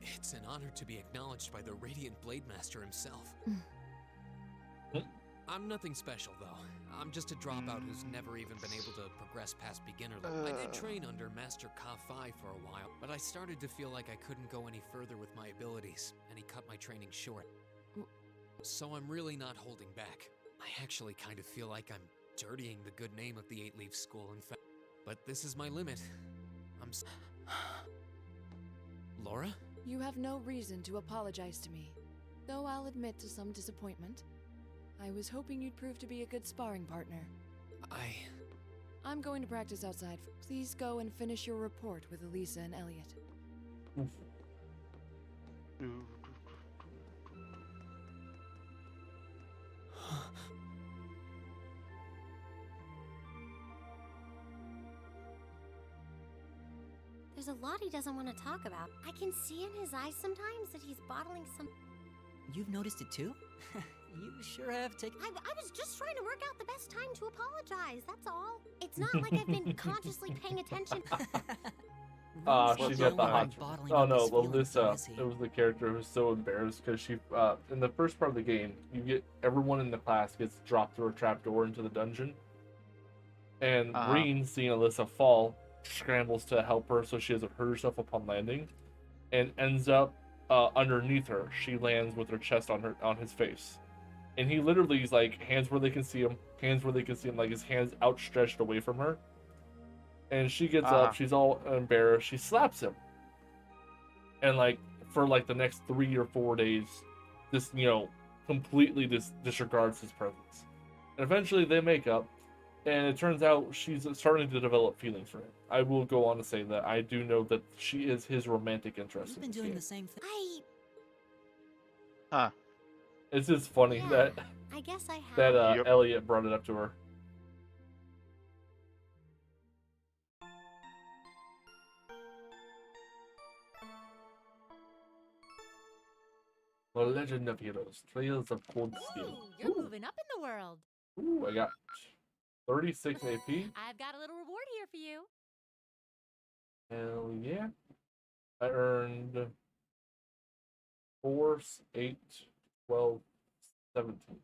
It's an honor to be acknowledged by the Radiant Blade Master himself. I'm nothing special, though. I'm just a dropout who's never even been able to progress past beginner level. I did train under Master Ka-Fai for a while, but I started to feel like I couldn't go any further with my abilities, and he cut my training short. So I'm really not holding back. I actually kind of feel like I'm dirtying the good name of the 8 Leaf School, in fact. But this is my limit. Laura? You have no reason to apologize to me, though I'll admit to some disappointment. I was hoping you'd prove to be a good sparring partner. I'm going to practice outside. Please go and finish your report with Elisa and Elliot. There's a lot he doesn't want to talk about. I can see in his eyes sometimes that he's bottling some... You've noticed it too? You sure have taken... I was just trying to work out the best time to apologize, that's all. It's not like I've been consciously paying attention. She's got the hot... Oh no, Alyssa, it was the character who was so embarrassed because she, in the first part of the game, you get everyone in the class gets dropped through a trapdoor into the dungeon. And Green, seeing Alyssa fall, scrambles to help her so she doesn't hurt herself upon landing, and ends up underneath her. She lands with her chest on his face, and he literally is like hands where they can see him, like his hands outstretched away from her. And she gets up, she's all embarrassed, she slaps him, and like for like the next 3 or 4 days, this completely disregards his presence, and eventually they make up. And it turns out she's starting to develop feelings for him. I will go on to say that I do know that she is his romantic interest. You've been doing the same thing. It's just funny that I guess I have. that Elliot brought it up to her. The Legend of Heroes: Trails of Cold Steel. You're moving up in the world. Ooh, I got 36 AP. I've got a little reward here for you. Hell yeah. I earned 4, 8, 12, 17.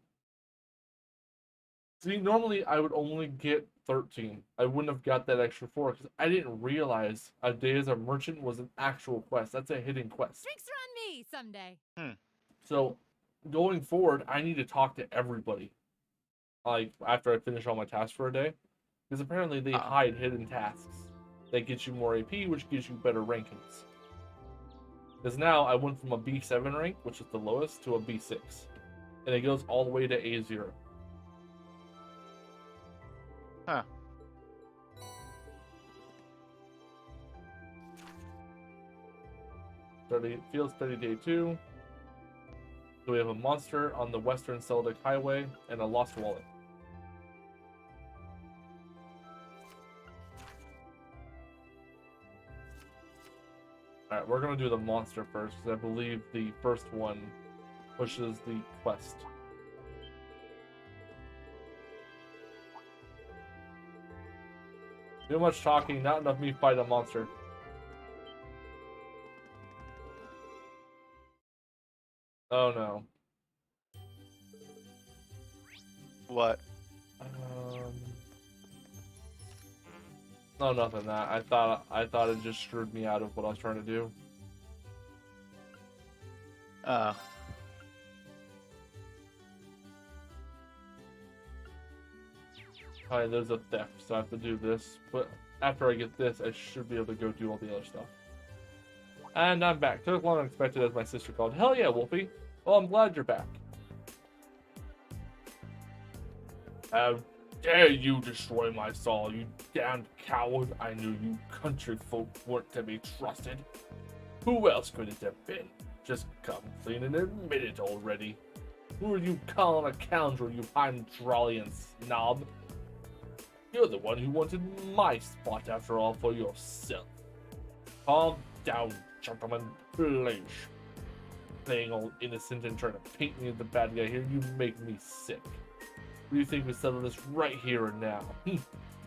See, normally I would only get 13. I wouldn't have got that extra 4 because I didn't realize a day as a merchant was an actual quest. That's a hidden quest. Drinks are on me someday. So, going forward, I need to talk to everybody. Like, after I finish all my tasks for a day. Because apparently they hide hidden tasks. That get you more AP, which gives you better rankings. Because now I went from a B7 rank, which is the lowest, to a B6. And it goes all the way to A0. Field Study Day 2. So we have a monster on the Western Seldic Highway and a lost wallet. Alright, we're going to do the monster first, because I believe the first one pushes the quest. Too much talking, not enough me fight a monster. Oh no. What? No, nothing. That I thought it just screwed me out of what I was trying to do. Alright, there's a theft, so I have to do this. But after I get this, I should be able to go do all the other stuff. And I'm back. Took longer than expected, as my sister called. Hell yeah, Wolfie. Well, I'm glad you're back. How dare you destroy my soul, you damned coward. I knew you country folk weren't to be trusted. Who else could it have been? Just come clean and admit it already. Who are you calling a scoundrel, you Hydraulian snob? You're the one who wanted my spot after all for yourself. Calm down, gentlemen, please. Playing all innocent and trying to paint me as the bad guy here, you make me sick. What do you think we settle this right here and now?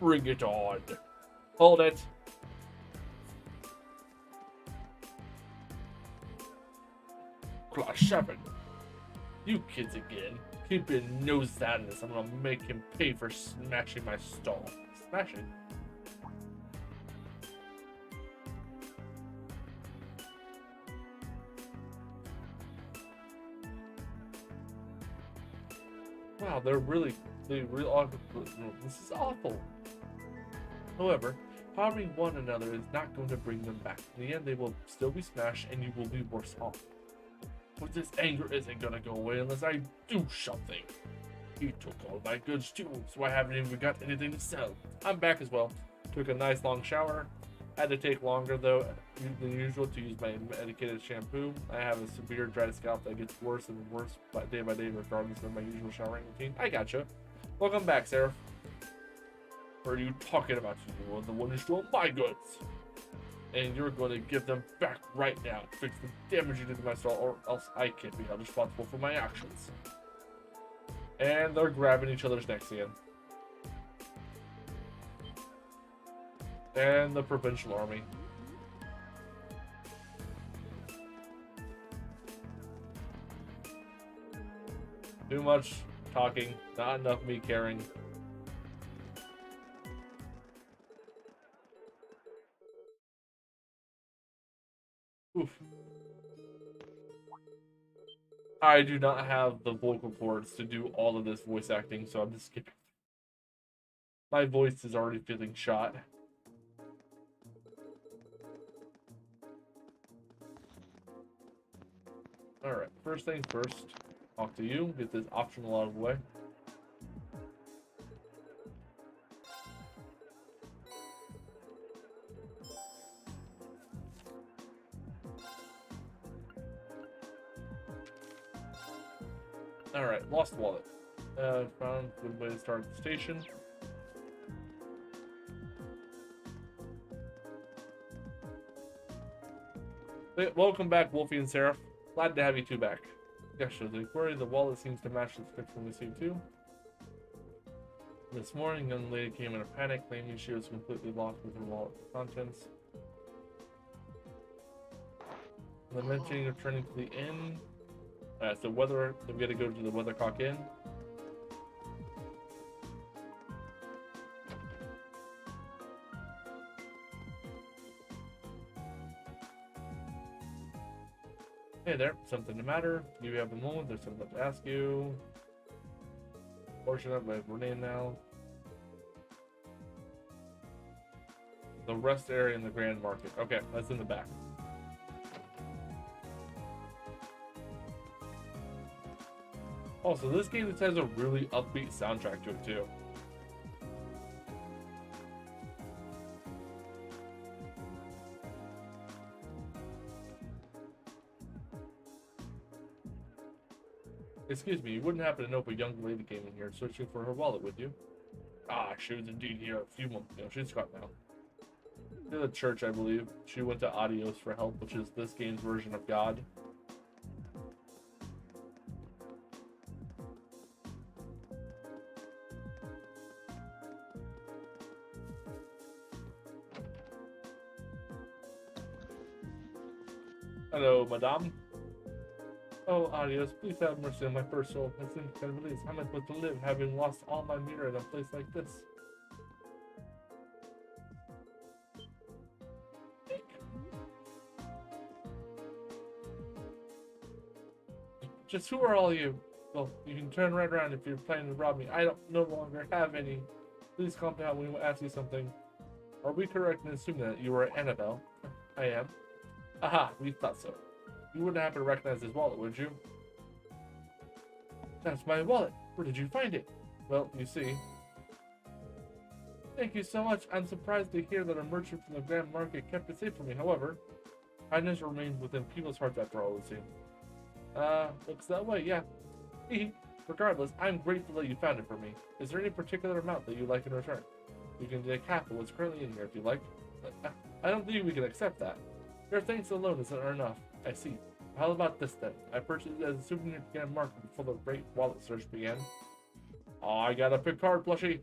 Bring it on. Hold it. Class 7. You kids again. Keep your nose out of this. I'm gonna make him pay for smashing my stall. Smashing? Wow, they really are. This is awful. However, harming one another is not going to bring them back. In the end, they will still be smashed and you will be worse off. But this anger isn't gonna go away unless I do something. He took all my goods too, so I haven't even got anything to sell. I'm back as well. Took a nice long shower. Had to take longer though than usual to use my medicated shampoo. I have a severe dry scalp that gets worse and worse by day regardless of my usual showering routine. I gotcha. Welcome back, Sarah. What are you talking about? You were the one who stole my goods. And you're going to give them back right now. Fix the damage you did to my stall, or else I can't be held responsible for my actions. And they're grabbing each other's necks again. And the provincial army. Too much talking, not enough me caring. Oof. I do not have the vocal cords to do all of this voice acting, so I'm just skipping. My voice is already feeling shot. Alright, first things first. Talk to you, get this optional out of the way. Alright, lost wallet. Found a good way to start the station. Hey, welcome back, Wolfie and Seraph. Glad to have you two back. Yeah, sure. The query, the wallet seems to match the description we received too. This morning, a young lady came in a panic, claiming she was completely lost with her wallet's contents. The mentioning of turning to the inn. So weather, we gotta go to the Weathercock Inn. Hey there, something the matter? You have a moment, there's something to ask you. Fortunate, I have her name now. The rest area in the Grand Market. Okay, that's in the back. Also, this game just has a really upbeat soundtrack to it too. Excuse me, you wouldn't happen to know if a young lady came in here searching for her wallet, would you? Ah, she was indeed here a few months ago. She's gone now. To the church, I believe. She went to Adios for help, which is this game's version of God. Hello, madame. Oh, Adios, please have mercy on my poor soul. I think I can release. How am I supposed to live, having lost all my mirror in a place like this? Just who are all you? Well, you can turn right around if you're planning to rob me. I don't no longer have any. Please calm down when we ask you something. Are we correct in assuming that you are Annabelle? I am. Aha, we thought so. You wouldn't happen to recognize this wallet, would you? That's my wallet. Where did you find it? Well, you see. Thank you so much. I'm surprised to hear that a merchant from the Grand Market kept it safe for me. However, kindness remains within people's hearts after all, it seems. Looks that way, yeah. Regardless, I'm grateful that you found it for me. Is there any particular amount that you'd like in return? You can take half of what's currently in here if you like. I don't think we can accept that. Your thanks alone isn't enough. I see. How about this then? I purchased it as a souvenir to get a market before the great wallet search began. Oh, I got a Picard plushie.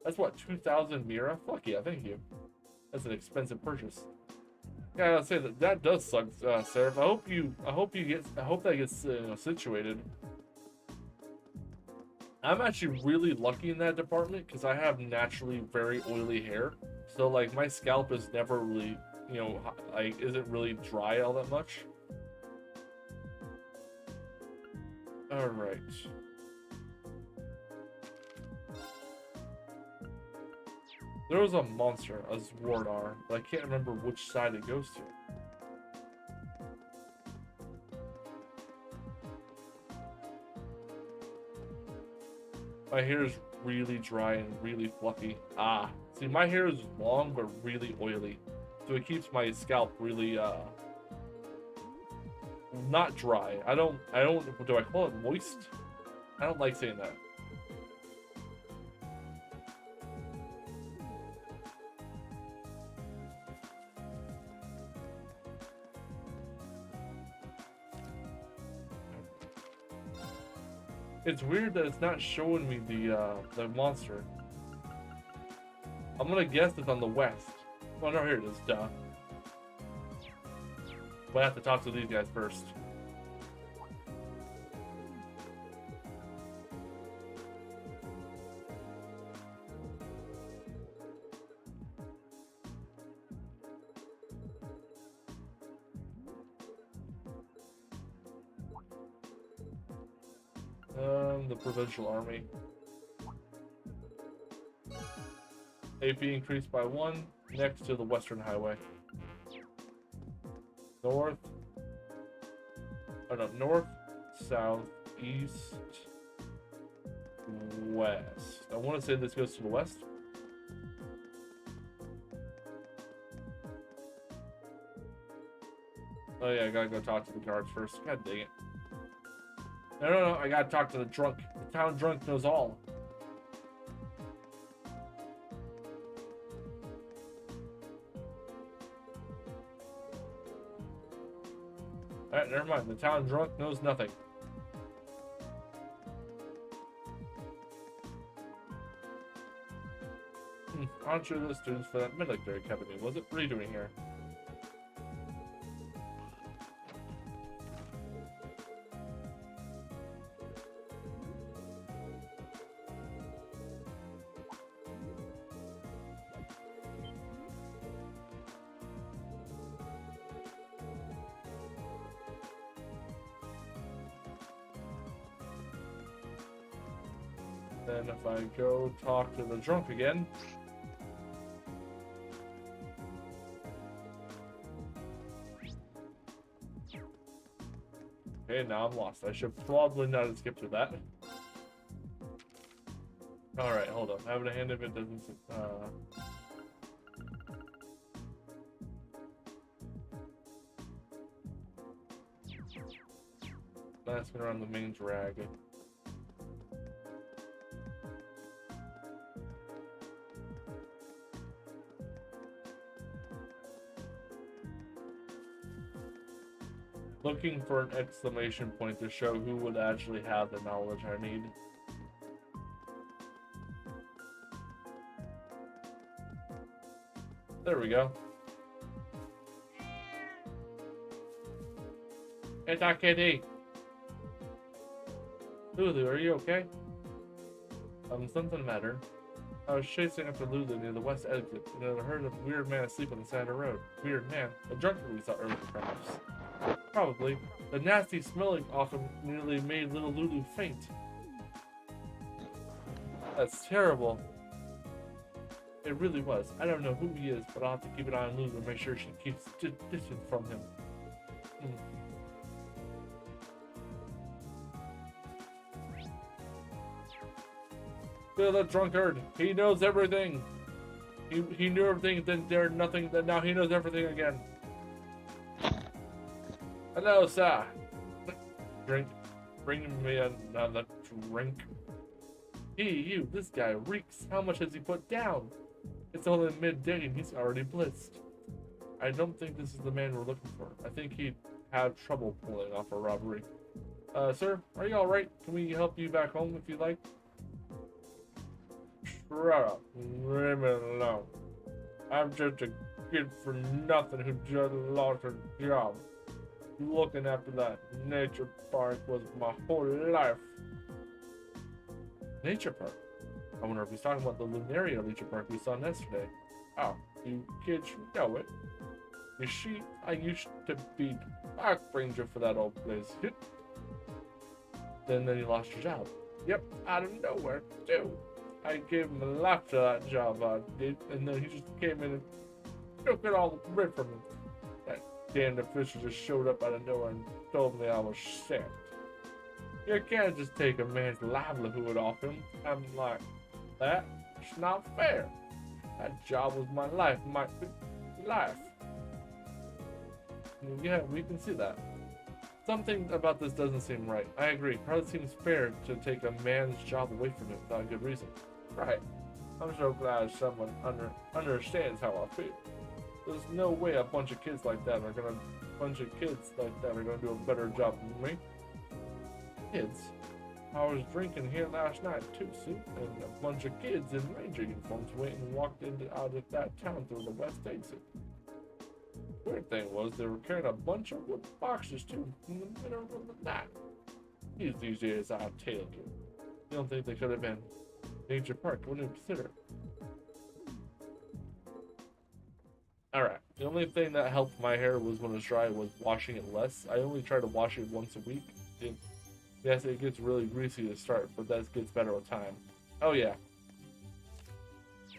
That's what, 2,000 Mira? Fuck yeah, thank you. That's an expensive purchase. Yeah, I gotta say that does suck, Seraph. I hope that gets situated. I'm actually really lucky in that department because I have naturally very oily hair. So like my scalp is never really, like isn't really dry all that much. All right. There was a monster, a Zwardar, but I can't remember which side it goes to. My hair is really dry and really fluffy. Ah, see, my hair is long but really oily, so it keeps my scalp really not dry. I don't. Do I call it moist? I don't like saying that. It's weird that it's not showing me the monster. I'm gonna guess it's on the west. Oh no, here it is, duh. But I have to talk to these guys first. The Provincial Army. AP increased by 1, next to the Western Highway. North, south, east, west. I want to say this goes to the west. Oh yeah, I gotta go talk to the guards first. God dang it. No, I gotta talk to the drunk. The town drunk knows all. Alright, never mind. The town drunk knows nothing. Aren't you the students for that military academy? Was it? What are you doing here? Then if I go talk to the drunk again. Okay, now I'm lost. I should probably not have skipped through that. Alright, hold on. Having a hand if it doesn't... Asking around the main drag. Looking for an exclamation point to show who would actually have the knowledge I need. There we go. Hey, Doc KD. Lulu, are you okay? Something the matter. I was chasing after Lulu near the west exit, and I heard a weird man asleep on the side of the road. Weird man. A drunk we saw earlier, perhaps. Probably. The nasty smelling often nearly made little Lulu faint. That's terrible. It really was. I don't know who he is, but I'll have to keep an eye on Lulu and make sure she keeps distance from him. Feel that drunkard. He knows everything. He knew everything, then dared nothing, then now he knows everything again. Hello, sir. Drink. Bring me another drink. You, this guy reeks. How much has he put down? It's only midday and he's already blitzed. I don't think this is the man we're looking for. I think he'd have trouble pulling off a robbery. Sir, are you alright? Can we help you back home if you like? Shut up. Leave me alone. I'm just a kid for nothing who just lost her job. Looking after that nature park was my whole life. Nature park? I wonder if he's talking about the Lunaria nature park we saw yesterday. Oh, you kids know it. You see, I used to be park ranger for that old place. Then you lost your job. Yep, out of nowhere, too. I gave him a life to that job I did, and then he just came in and took it all away from me. That damned official just showed up out of nowhere and told me I was sacked. You can't just take a man's livelihood off him. I'm like, that's not fair. That job was my life, my life. Yeah, we can see that. Something about this doesn't seem right. I agree. Hardly seems fair to take a man's job away from him without a good reason. Right. I'm so glad someone understands how I feel. There's no way a bunch of kids like that are gonna do a better job than me. Kids. I was drinking here last night too, see? And a bunch of kids in ranger uniforms went and walked out of that town through the west exit. Weird thing was they were carrying a bunch of wood boxes too in the middle of the night. These days, I'll tell you. You don't think they could have been Nature Park? Wouldn't you consider? Alright, the only thing that helped my hair was when it was dry was washing it less. I only try to wash it once a week. Yes, it gets really greasy to start, but that gets better with time. Oh yeah.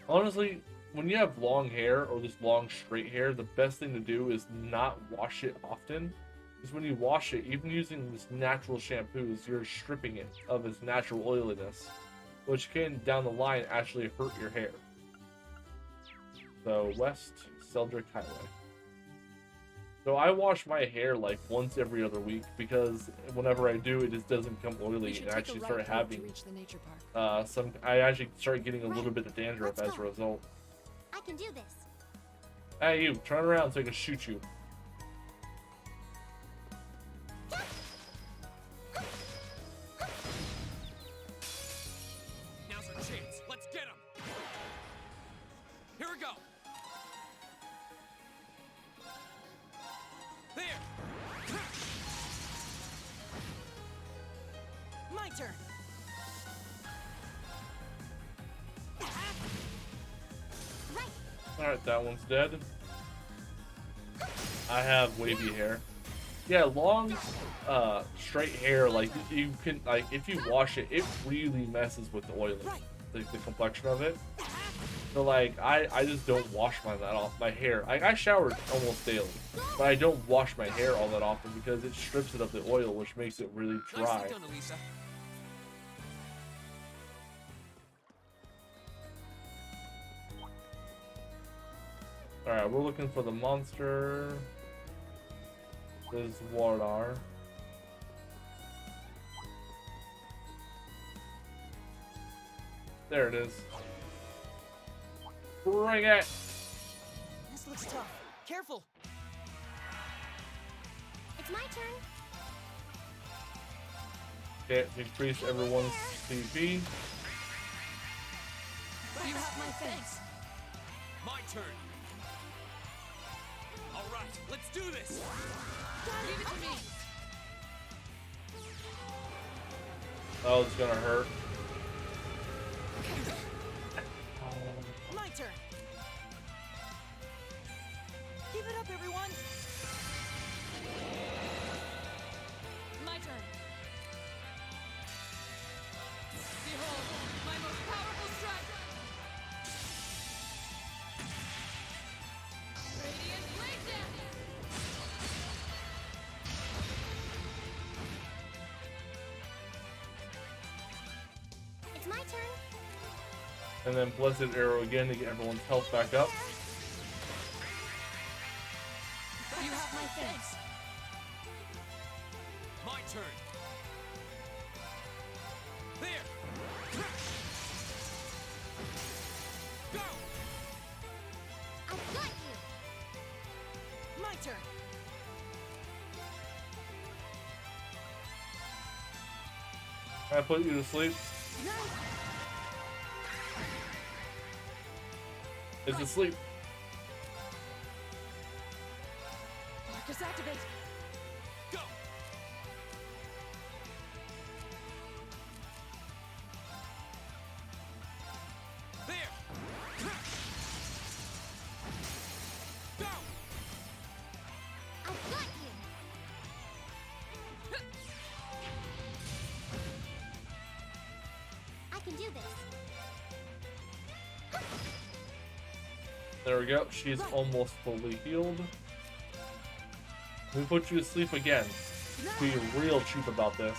Honestly, when you have long hair or just long straight hair, the best thing to do is not wash it often. Because when you wash it, even using this natural shampoos, you're stripping it of its natural oiliness, which can, down the line, actually hurt your hair. So, West Seldrick Highway. So I wash my hair like once every other week because whenever I do, it just doesn't become oily and I actually start having I actually start getting a little bit of dandruff as a result. I can do this. Hey, you, turn around so I can shoot you. Now's our chance. Let's get him. Here we go. There. My turn. Alright, that one's dead. I have wavy hair. Yeah, long, straight hair, like, you can, like, if you wash it, it really messes with the oil, the complexion of it. So, like, I just don't wash my hair. I shower almost daily, but I don't wash my hair all that often because it strips it of the oil, which makes it really dry. Alright, we're looking for the monster. This is Wardar. There it is. Bring it! This looks tough. Careful! It's my turn. Okay, increase everyone's CP. You have my thanks. My turn. All right, let's do this. Leave it to me. Oh, it's gonna hurt. My turn. Give it up, everyone. My turn. Behold, my most powerful strike. Radiant blade dance. It's my turn. And then Blessed Arrow again to get everyone's health back up. You have my thanks. My turn. There. Go. turn. I put you to sleep. It's asleep. Marcus, activate. Go. There. Go. I've got you. I can do this. There we go. She's almost fully healed. We put you to sleep again. Be real cheap about this.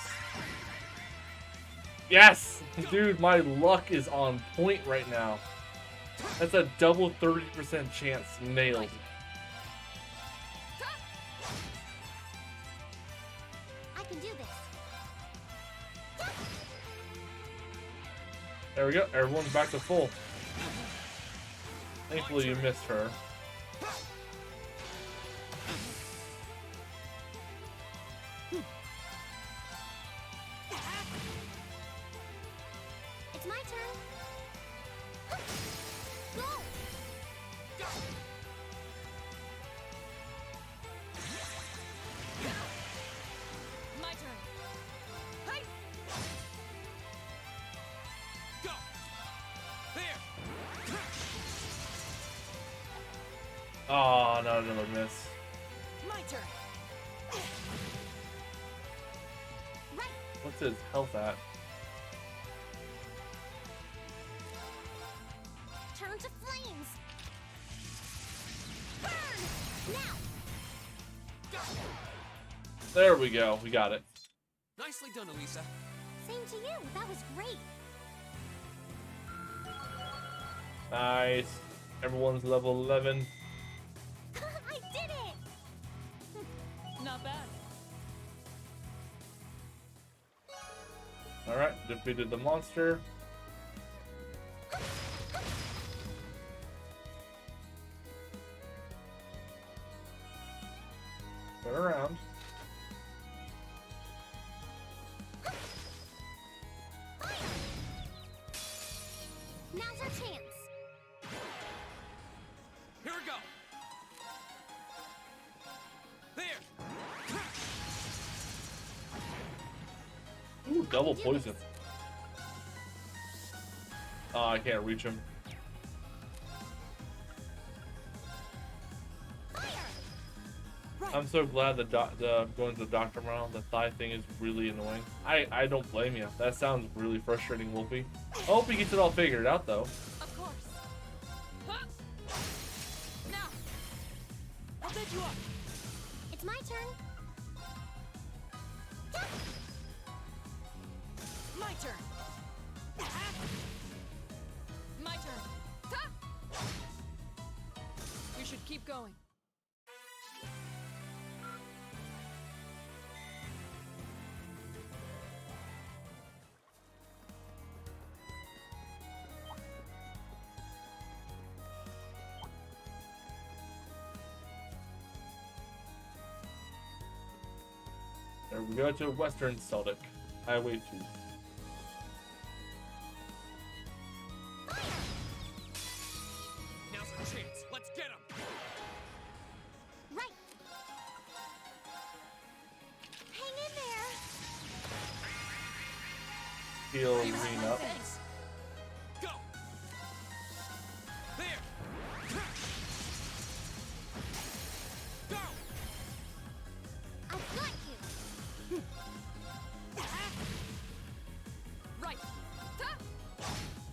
Yes! Dude, my luck is on point right now. That's a double 30% chance. Nailed. I can do this. There we go. Everyone's back to full. Thankfully you missed her. It's my turn. Go. My turn. Hey. Go. There. Oh, no, another miss. My turn. What's his health at? Turn to flames. Burn. Now. There we go. We got it. Nicely done, Elisa. Same to you. That was great. Nice. Everyone's level 11. I did it. Not bad. Alright, defeated the monster. Turn around. Now's our chance. Here we go. There. Ooh, double poison. Oh, I can't reach him. I'm so glad the going to the doctor tomorrow. The thigh thing is really annoying. I don't blame you. That sounds really frustrating, Wolfie. I hope he gets it all figured out, though. Of course. Huh. Now. I'll set you up. It's my turn. My turn. My turn. We should keep going. There we go to Western Celtic. Highway 2. Now's our chance. Let's get him. Right. Hang in there. Heal Green up. Go. There. Go. I've got you. Right.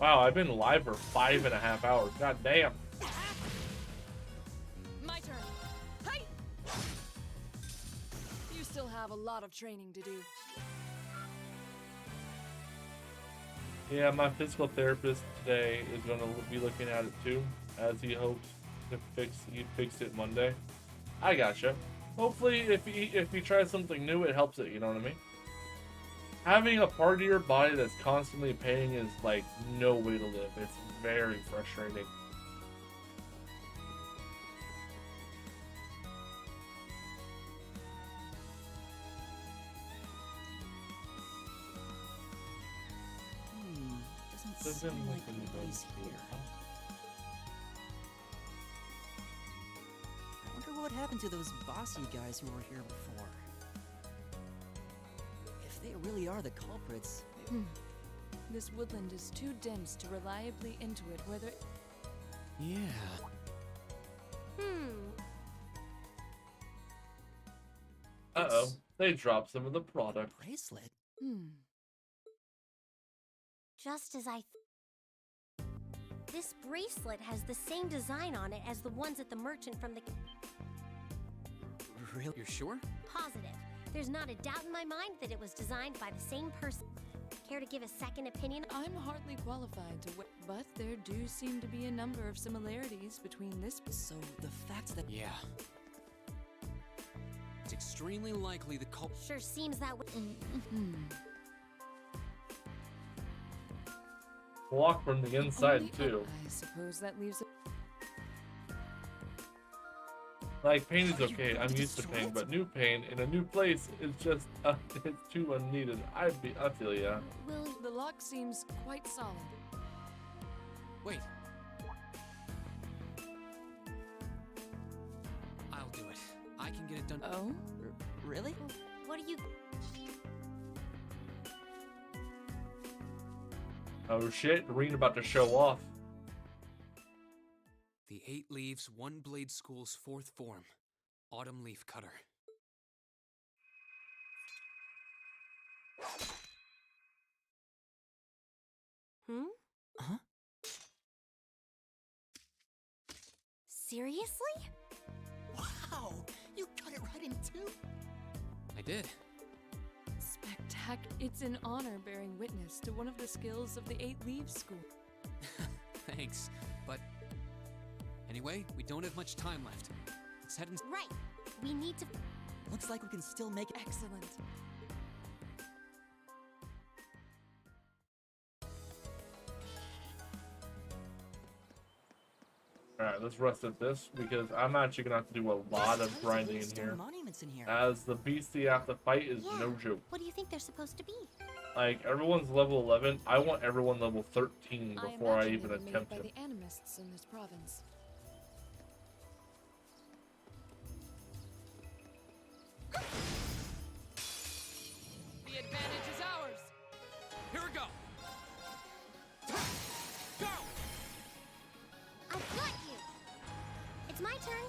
Wow, I've been live for 5.5 hours. God damn. My turn. Hey. You still have a lot of training to do. Yeah, my physical therapist today is going to be looking at it too, as he hopes to fix it Monday. I gotcha. Hopefully, if he tries something new, it helps it. You know what I mean? Having a part of your body that's constantly paining is like no way to live. It's very frustrating. seem like nobody's here. I wonder what happened to those bossy guys who were here before. If they really are the culprits, This woodland is too dense to reliably intuit whether. yeah. Uh-oh. They dropped some of the product. Bracelet? Just as I. This bracelet has the same design on it as the ones at the merchant from the. Really? You're sure? Positive. There's not a doubt in my mind that it was designed by the same person. Care to give a second opinion? I'm hardly qualified to but there do seem to be a number of similarities between this. So the fact that. Yeah. It's extremely likely the culprit. Sure seems that way. Blocked from the inside Only too. I suppose that leaves. Like, pain is okay, I'm used to pain, but new pain in a new place is just, it's too unneeded. I feel ya. The lock seems quite solid. Wait. I'll do it. I can get it done. Oh? Really? What do you. Oh shit, Reed about to show off. The 8 Leaves, 1 Blade School's 4th form, Autumn Leaf Cutter. Huh? Seriously? Wow! You cut it right in two? I did. Spectacular. It's an honor bearing witness to one of the skills of the 8 Leaves School. Thanks, but anyway, we don't have much time left. Let's head Right. We need to. Looks like we can still make it. Excellent. Alright, let's rest at this, because I'm actually gonna have to do a lot of grinding in here. Monuments in here. As the beast you have to fight is no joke. What do you think they're supposed to be? Like, everyone's level 11. I want everyone level 13 before I imagine even they were made attempt by it. the animists in this province. The advantage is ours. Here we go. Go. I've got you. It's my turn.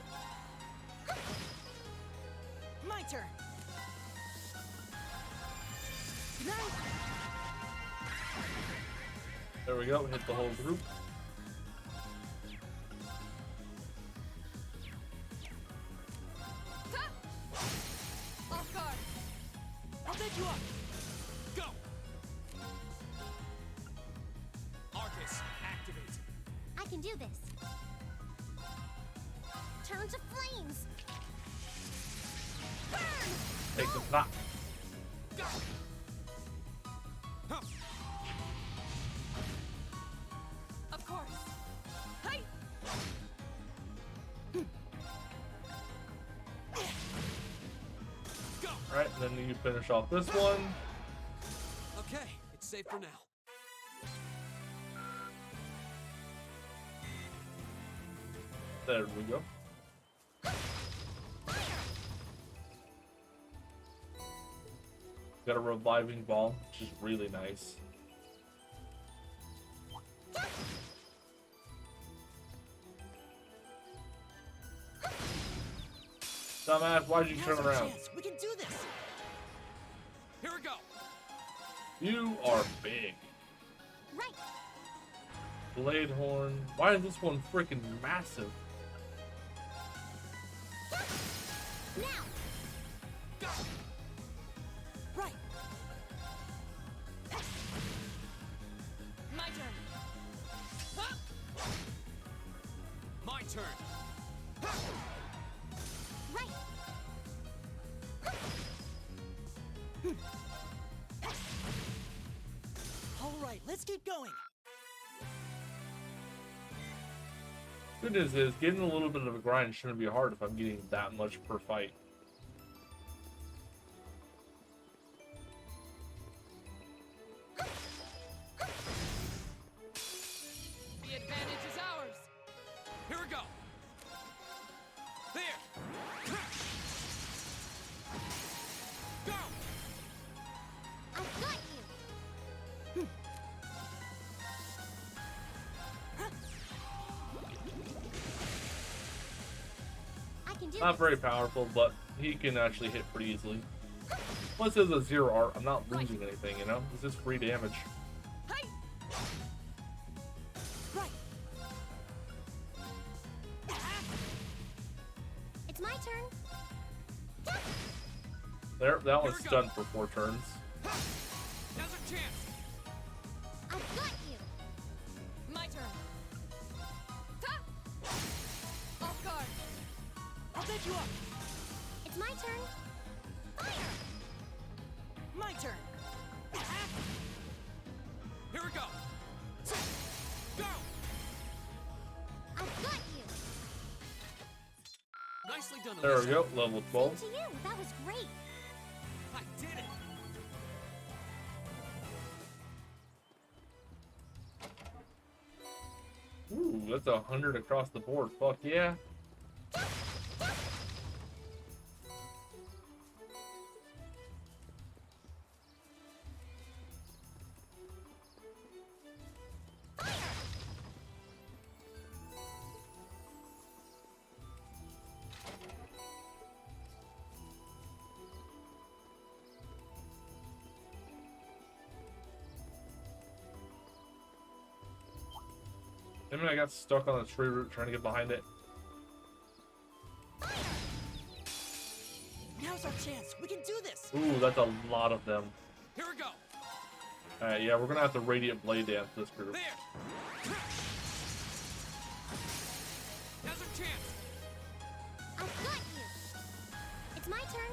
My turn. There we go, hit the whole group. Off guard. I'll take you up. Go. Arcus, activate. I can do this. Turn to flames. Burn! Take the top. Go. Huh. Of course. Hi. Go. Alright, and then you finish off this one. Okay, it's safe for now. There we go. Got a reviving ball, which is really nice. Dumbass, why'd you turn around? We can do this. Here we go. You are big. Right. Blade horn. Why is this one freaking massive? Now. Go. Right. My turn. Huh? My turn. Right. All right, let's keep going. Good news is, getting a little bit of a grind shouldn't be hard if I'm getting that much per fight. can do Not this. very powerful, but he can actually hit pretty easily. Once there's a 0 art, I'm not losing anything, you know? It's just free damage. Right. It's my turn. There, that one's stunned for 4 turns. Now's our chance. I've got you. My turn. Ta! Off guard. I'll bed you up. It's my turn. Fire. My turn. Here we go. Go. I've got you. Nicely done. There we Alicia. go, level 12. To you. That was great. I did it. Ooh, that's 100 across the board. Fuck yeah. I mean, I got stuck on the tree root trying to get behind it. Now's our chance. We can do this. Ooh, that's a lot of them. Here we go. Alright, yeah, we're gonna have to Radiant Blade Dance this group. There. Now's our chance. I've got you. It's my turn.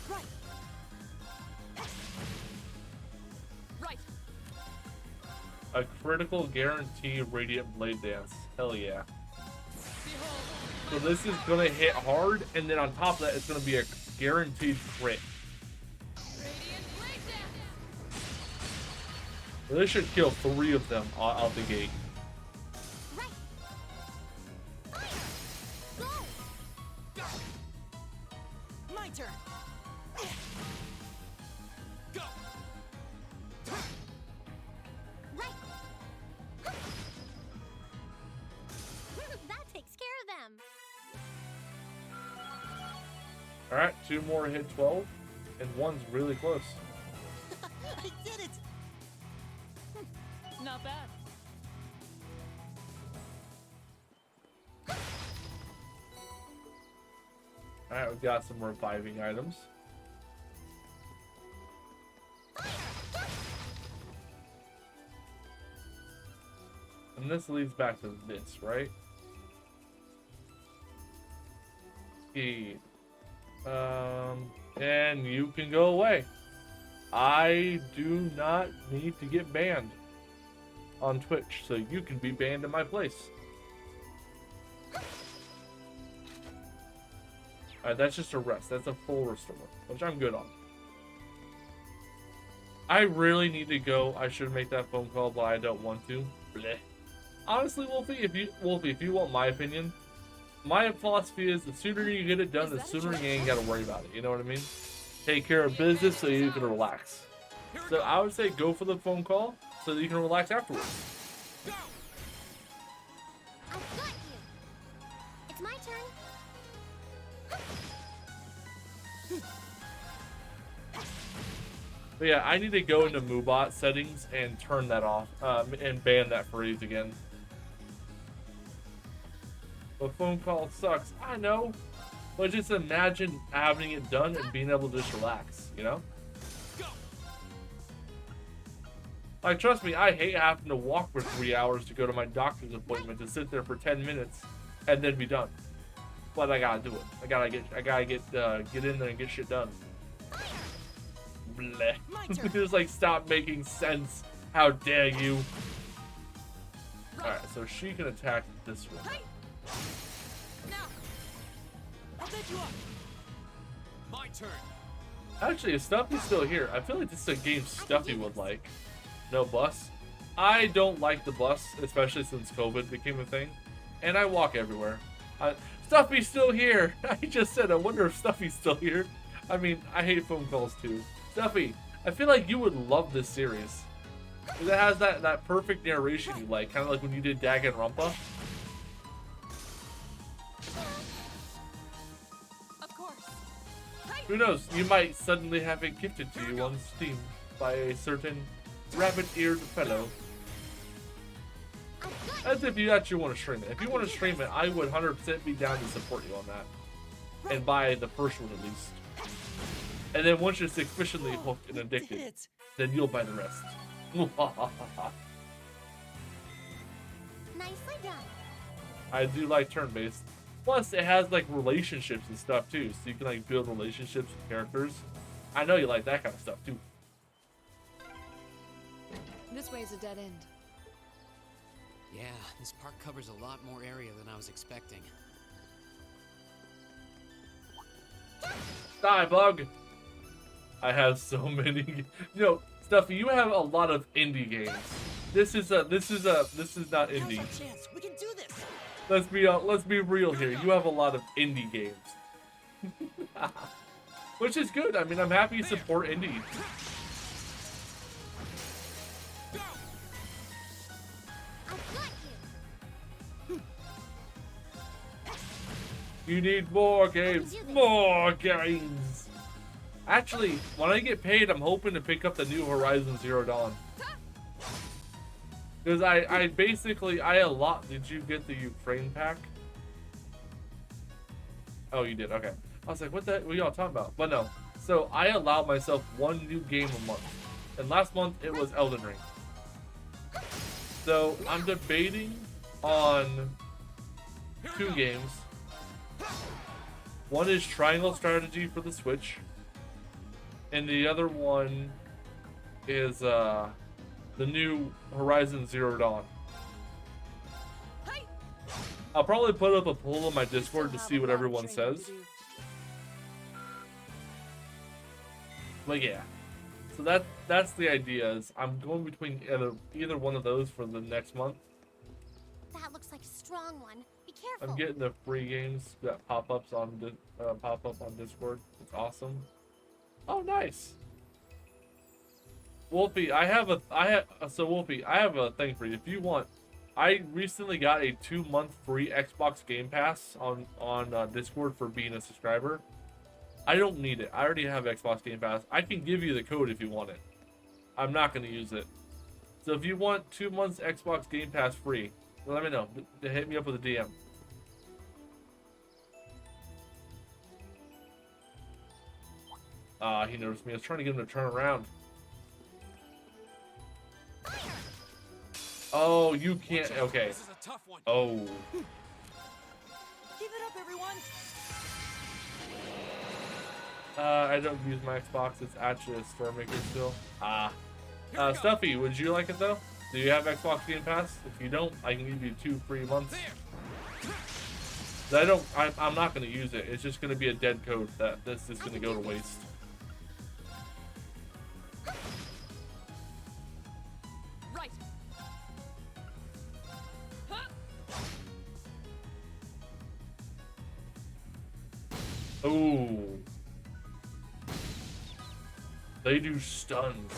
Right. Right. A critical guarantee Radiant Blade Dance. Hell yeah. So this is gonna hit hard, and then on top of that, it's gonna be a guaranteed crit. So this should kill 3 of them out the gate. Right. Fire. Go. Go. My turn. Go. Right. That takes care of them. Alright, 2 more hit 12, and 1's really close. I did it. Not bad. Alright, we've got some reviving items. And this leads back to this, right? Speed. And you can go away. I do not need to get banned on Twitch, so you can be banned in my place. Alright, that's just a rest. That's a full restore, which I'm good on. I really need to go. I should make that phone call, but I don't want to. Bleh. Honestly, Wolfie, if you want my opinion, my philosophy is the sooner you get it done, the sooner you ain't gotta worry about it. You know what I mean? Take care of business so you can relax. So I would say go for the phone call so that you can relax afterwards. I've got you. It's my turn. But yeah, I need to go into Moobot settings and turn that off, and ban that phrase again. The phone call sucks, I know, but just imagine having it done and being able to just relax, you know? Like, trust me, I hate having to walk for 3 hours to go to my doctor's appointment, to sit there for 10 minutes and then be done. But I gotta do it. I gotta get in there and get shit done. Bleh. Just like, stop making sense. How dare you? Alright, so she can attack this one. I'll bet you up. My turn. Actually, if Stuffy's still here, I feel like this is a game Stuffy would like. No bus. I don't like the bus, especially since COVID became a thing. And I walk everywhere. Stuffy's still here! I just said, I wonder if Stuffy's still here. I mean, I hate phone calls too. Stuffy, I feel like you would love this series. 'Cause it has that perfect narration you like, kind of like when you did Danganronpa. Of course. Who knows? You might suddenly have it gifted to you on Steam by a certain rabbit-eared fellow. As if you actually want to stream it. If you want to stream it, I would 100% be down to support you on that. And buy the first one at least. And then once you're sufficiently hooked and addicted, then you'll buy the rest. Nicely done. I do like turn-based. Plus, it has like relationships and stuff too, so you can like build relationships with characters. I know you like that kind of stuff too. This way's a dead end. Yeah, this park covers a lot more area than I was expecting. Die, bug! I have so many. You know, Stuffy, you have a lot of indie games. This is not indie. We can do this. Let's be real here. You have a lot of indie games, which is good. I mean, I'm happy you support indie. You need more games. More games. Actually, when I get paid, I'm hoping to pick up the new Horizon Zero Dawn. Because I basically, did you get the Ukraine pack? Oh, you did, okay. I was like, what are y'all talking about? But no. So I allowed myself one new game a month. And last month, it was Elden Ring. So I'm debating on 2 games. One is Triangle Strategy for the Switch. And the other one is the new Horizon Zero Dawn. I'll probably put up a poll on my Discord to see what everyone says. But yeah. So that's the idea, is I'm going between either one of those for the next month. That looks like a strong one. Be careful. I'm getting the free games that pop up on Discord. It's awesome. Oh, nice. Wolfie, I have a thing for you. If you want, I recently got a 2-month free Xbox Game Pass on Discord for being a subscriber. I don't need it. I already have Xbox Game Pass. I can give you the code if you want it. I'm not going to use it. So if you want 2 months Xbox Game Pass free, let me know. Hit me up with a DM. He noticed me. I was trying to get him to turn around. Oh, you can't. Okay. This is a tough one. Oh. Give it up, everyone. I don't use my Xbox. It's actually a store maker still. Stuffy, would you like it though? Do you have Xbox Game Pass? If you don't, I can give you 2 free months. I'm not going to use it. It's just going to be a dead code that this is going to go to waste. Right. Ooh. They do stuns.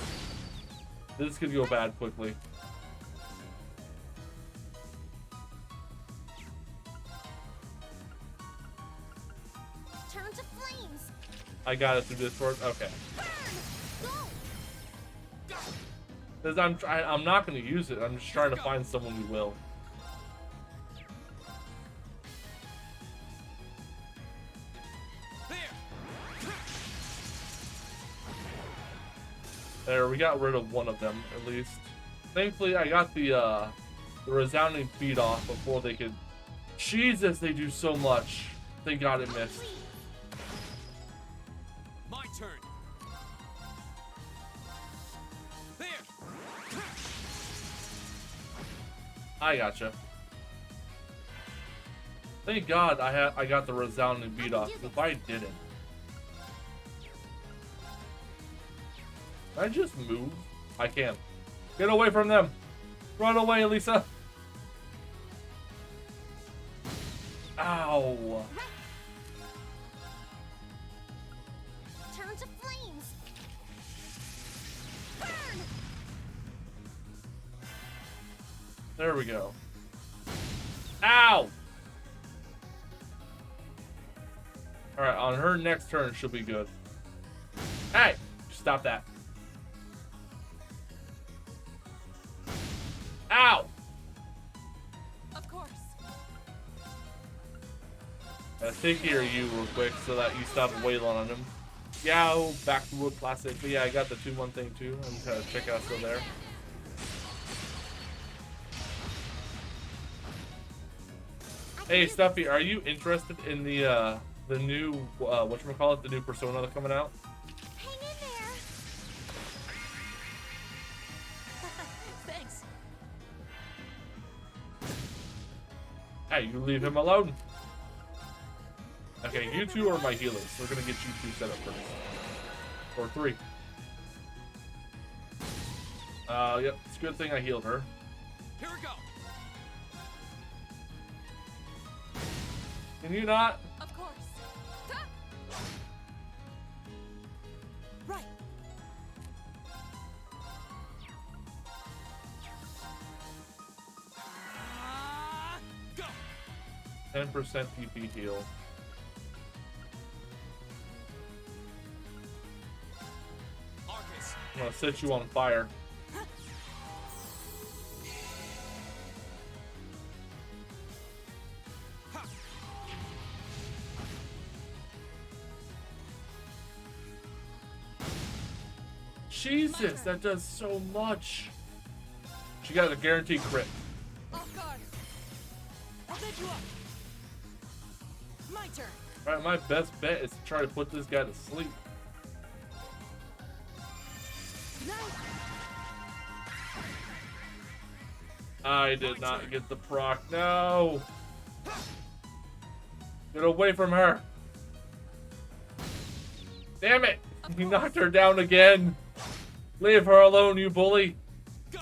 This could go bad quickly. Turn to flames. I got it through Discord. Okay. Because I'm not going to use it. I'm just trying to find someone who will. There, we got rid of one of them at least. Thankfully, I got the resounding beat off before they could. Jesus, they do so much. Thank God it missed. My turn. There. I gotcha. Thank God I got the resounding beat off. If I didn't, can I just move? I can. Get away from them! Run away, Lisa! Ow! Turn to flames. Burn. There we go. Ow! Alright, on her next turn, she'll be good. Hey! Stop that. Ow! Of course. Take care of you real quick so that you stop wailing on him. Yeah, back to Wood Classic. But yeah, I got the 2-1 thing too. I'm gonna check out still there. Hey Stuffy, are you interested in the new whatchamacallit, the new Persona that's coming out? Hang in there. Thanks. Hey, you leave him alone. Okay, you two are my healers. We're gonna get you two set up first. Or 3. Yep, it's a good thing I healed her. Here we go. Can you not? Of course. Right. Go. 10% PP heal. Arcus. I'm gonna set you on fire. Jesus, that does so much. She got a guaranteed crit. Off guard. I'll set you up. My turn. Alright, my best bet is to try to put this guy to sleep. I did not get the proc. No! Get away from her! Damn it! He knocked her down again! Leave her alone, you bully! Go.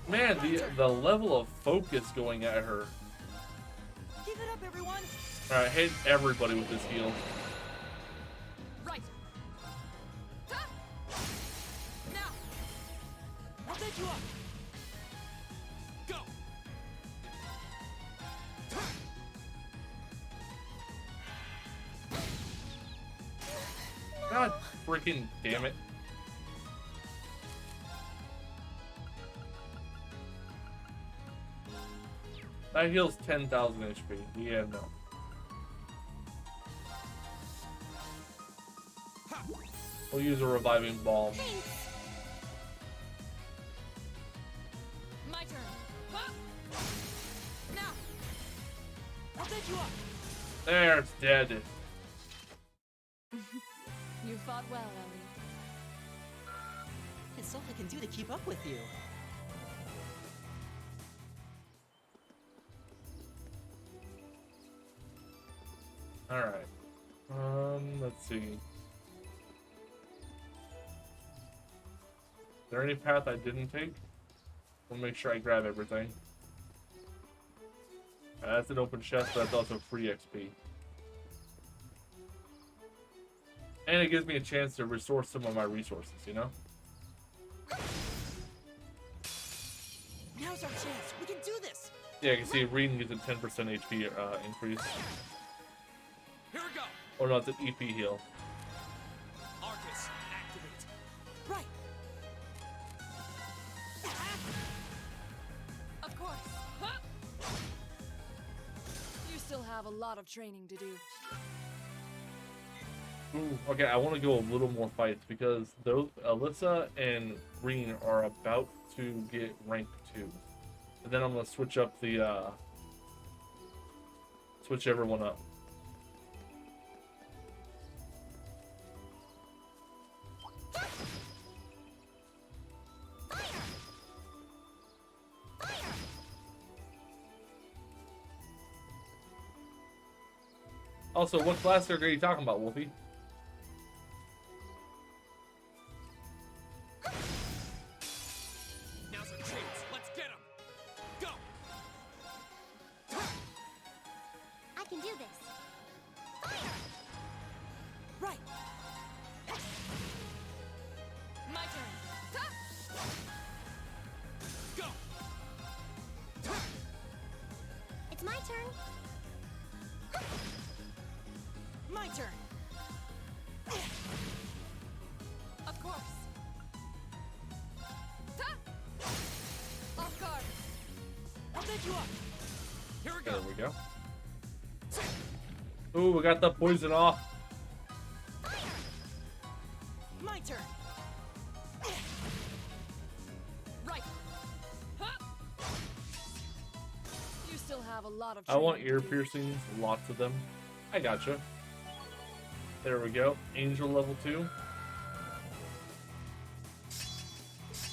Man, the level of focus going at her. Keep it up, everyone. Alright, hit everybody with this heal. Right. Now. I'll set you up. Go. God freaking damn it. That heals 10,000 HP. Yeah, no. We'll use a reviving balm. My turn. Now. I'll set you up. There, it's dead. You fought well, Ellie. It's all I can do to keep up with you. Alright. Let's see. Is there any path I didn't take? We'll make sure I grab everything. That's an open chest, but that's also free XP. And it gives me a chance to restore some of my resources, you know? Now's our chance. We can do this. Yeah, you can see Reading gets a 10% HP increase. Here we go. Oh no, it's an EP heal. Arcus, activate. Right. Of course. You still have a lot of training to do. Ooh, okay, I want to go a little more fights because those Alyssa and Green are about to get rank 2. And then I'm gonna switch up the switch everyone up. Also, what class are you talking about, Wolfie? Now's our chance. Let's get him. Go. I can do this. Right. My turn. Go. It's my turn. My turn. Of course. Off guard. I'll take you up. Here we There go. we go. Ooh, we got the poison off. My turn. Right. You still have a lot of I want training ear to do. piercings, lots of them. I gotcha. There we go. Angel level 2.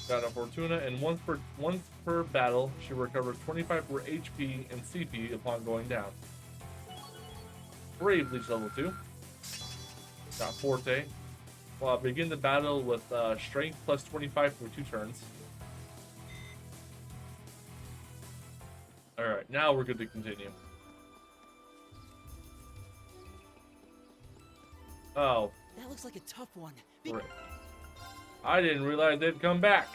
Got a Fortuna, and once per battle, she recovers 25 more HP and CP upon going down. Brave Leech level 2. Got Forte. Well, begin the battle with strength plus 25 for 2 turns. Alright, now we're good to continue. Oh, That looks like a tough one. right. I didn't realize they'd come back.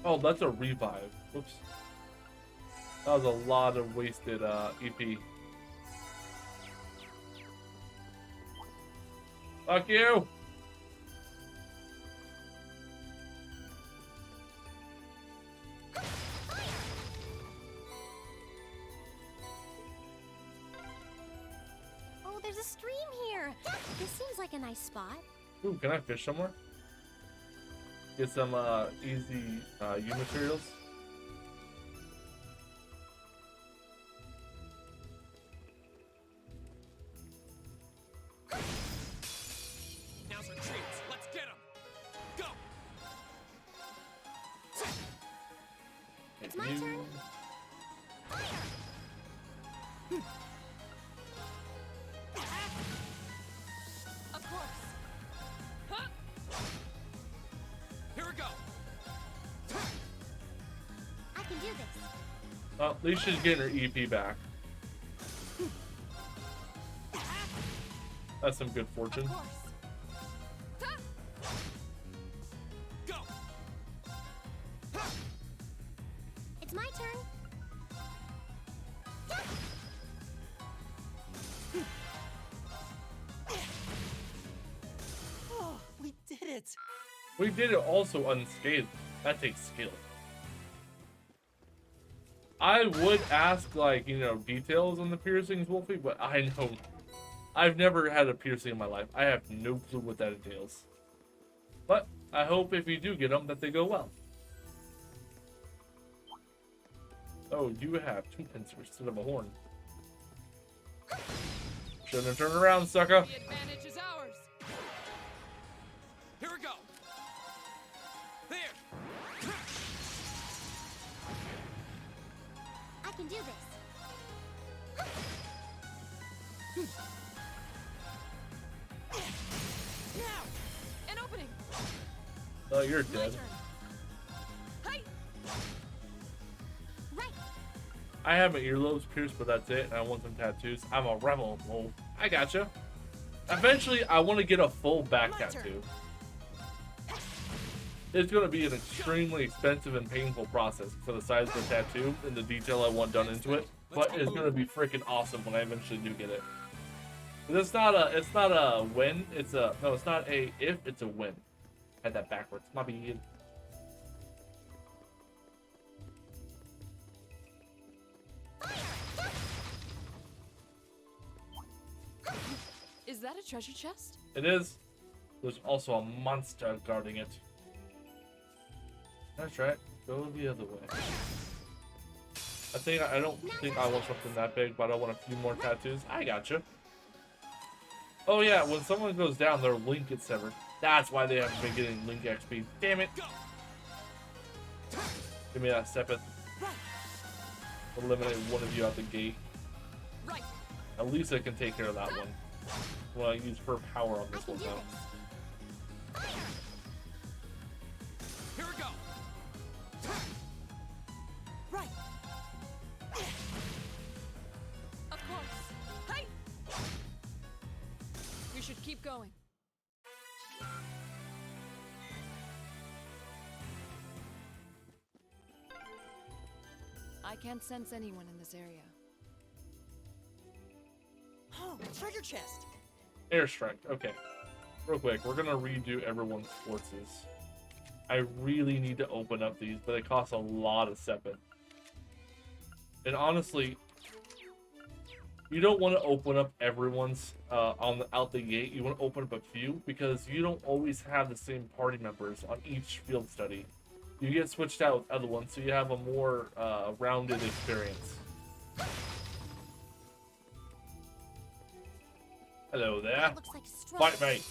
Oh, that's a revive. Whoops. That was a lot of wasted EP. Fuck you! Oh, there's a stream here. This seems like a nice spot. Ooh, can I fish somewhere? Get some easy U materials. Now's our chance. Let's get him. Go. It's my You- turn. Of course. Here we go. I can do this. Oh, at least she's getting her EP back. That's some good fortune. Go. It's my turn. Oh, we did it. We did it also unscathed. That takes skill. I would ask, like, you know, details on the piercings, Wolfie, but I know I've never had a piercing in my life. I have no clue what that entails. But I hope if you do get them that they go well. Oh, you have 2 pincers instead of a horn. Shouldn't have turned around, sucker. The advantage is ours. Here we go. There. I can do this. Now, an opening. Oh, you're My dead. turn. Hey. Right. I have my earlobes pierced, but that's it. And I want some tattoos. I'm a rebel. Well, I gotcha. Eventually, I want to get a full back tattoo. It's going to be an extremely expensive and painful process for the size of the tattoo and the detail I want done into it. But it's going to be freaking awesome when I eventually do get it. But it's not a win. It's a no. It's not a if. It's a win. Had that backwards. My bad. Is that a treasure chest? It is. There's also a monster guarding it. That's right. Go the other way. I don't think I want something that big, but I want a few more tattoos. I gotcha. Oh yeah, when someone goes down, their link gets severed. That's why they haven't been getting link XP. Damn it! Give me that Sepith. Eliminate one of you out the gate. Right. At least I can take care of that one. Well, I use her power on this one now. Keep going. I can't sense anyone in this area. Oh, treasure chest. Airstrike. Okay. Real quick, we're gonna redo everyone's forces. I really need to open up these, but it costs a lot of sepin. And honestly, you don't want to open up everyone's out the gate. You want to open up a few because you don't always have the same party members on each field study. You get switched out with other ones, so you have a more rounded experience. Hello there. Looks like Fight me.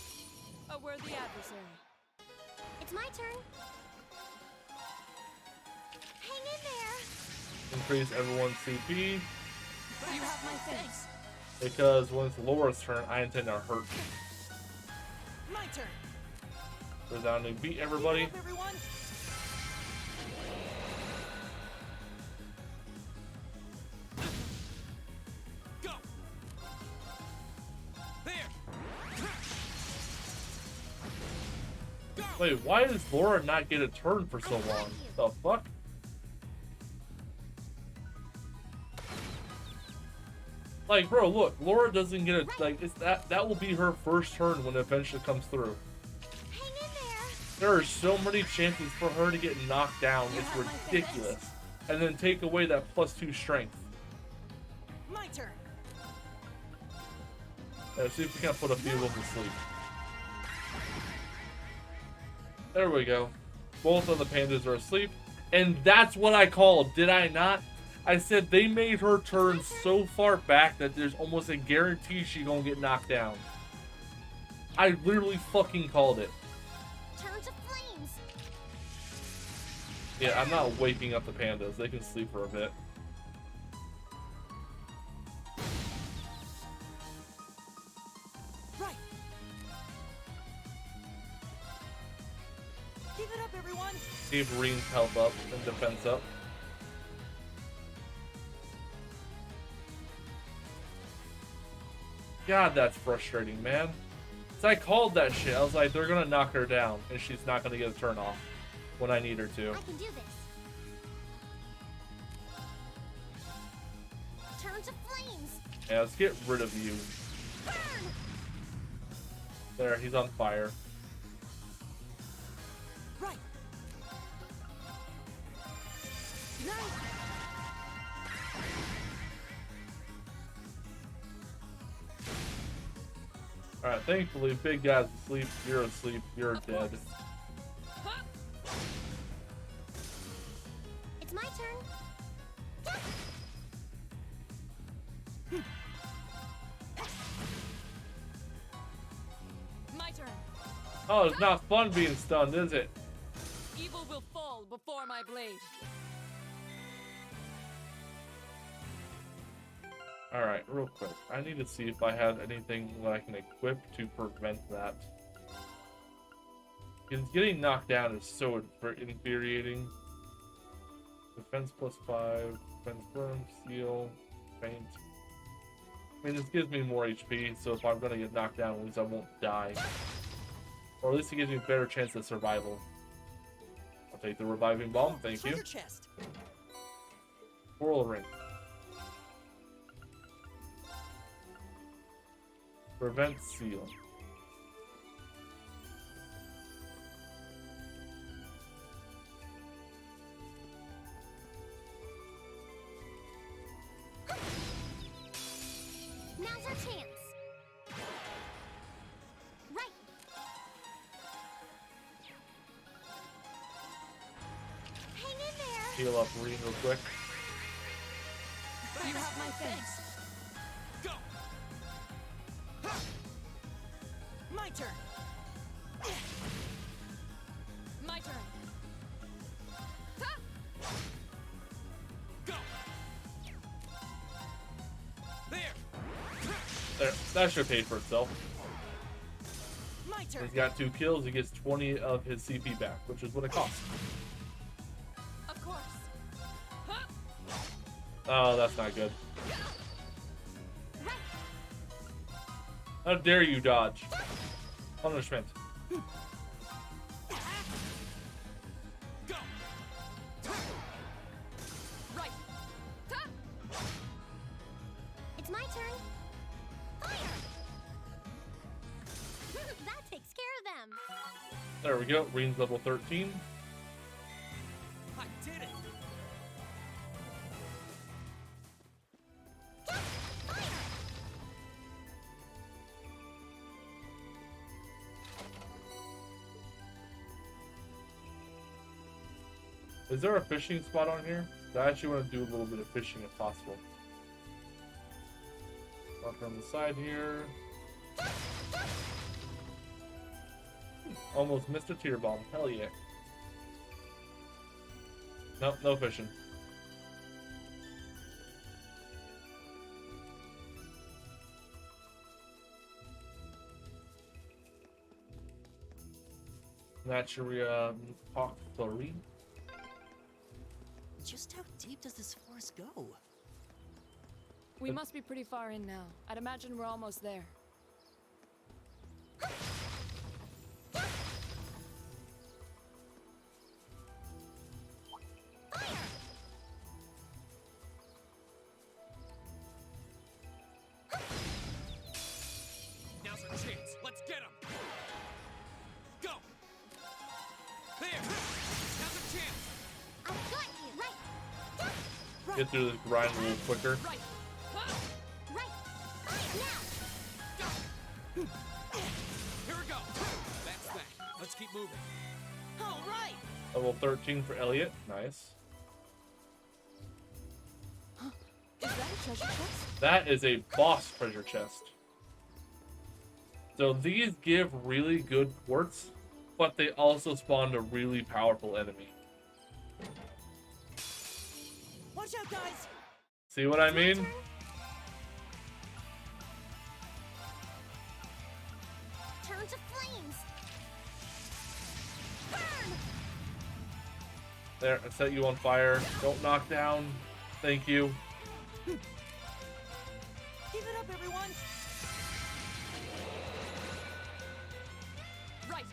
A worthy adversary. It's my turn. Hang in there. Increase everyone's CP. You have my thanks. Because when it's Laura's turn, I intend to hurt. My turn. Go down and beat everybody. Keep up, everyone. Go. There. Wait, why does Laura not get a turn for so long? The fuck? Like, bro, look, Laura doesn't get a that will be her first turn when it eventually comes through. Hang in there. There are so many chances for her to get knocked down, it's ridiculous. And then take away that +2 strength. My turn. Let's see if we can put a few of them to sleep. There we go. Both of the pandas are asleep. And that's what I called, did I not? I said they made her turn so far back that there's almost a guarantee she's gonna get knocked down. I literally fucking called it. Turn to flames. Yeah, I'm not waking up the pandas. They can sleep for a bit. Right. Give it up, everyone. See if Marines help up and defense up. God, that's frustrating, man. So I called that shit. I was like, they're gonna knock her down, and she's not gonna get a turn off when I need her to. I can do this. Turn to flames. Yeah, let's get rid of you. Burn. There, he's on fire. Right. Nice. Alright, thankfully, big guy's asleep, you're asleep, you're dead. It's my turn. My turn. Oh, it's not fun being stunned, is it? Evil will fall before my blade. Alright, real quick. I need to see if I have anything that I can equip to prevent that. Because getting knocked down is so infuriating. Defense +5, defense burn, seal, faint. I mean, this gives me more HP, so if I'm gonna get knocked down, at least I won't die. Or at least it gives me a better chance of survival. I'll take the reviving bomb, thank you. Chest. Coral ring. Prevent seal. Now's our chance. Right. Hang in there. Heal up Reen real quick. You have my thanks. Go. My turn. My turn. Go. There, that should pay for itself. My turn. He's got 2 kills, he gets 20 of his CP back, which is what it costs. Of course. Oh, that's not good. How dare you dodge? Punishment. Go. Right. It's my turn. Fire! That takes care of them. There we go. Reen's level 13. I did it. Is there a fishing spot on here? I actually want to do a little bit of fishing if possible. Up on the side here. Almost missed a tear bomb. Hell yeah. Nope, no fishing. Naturia Poctory. Just how deep does this forest go? We must be pretty far in now. I'd imagine we're almost there. Now's our chance. Let's get him. Go. There. Now's our chance. I've got you. Right. Get through this grind a little quicker. Right. Now. Here we go. That's that. Let's keep moving. All right. Level 13 for Elliot. Nice. Is that a treasure chest? That is a boss treasure chest. So these give really good quartz, but they also spawned a really powerful enemy. Watch out, guys. See what I mean? Turn to flames. Burn. There, I set you on fire. Don't knock down. Thank you. Keep it up, everyone. Right.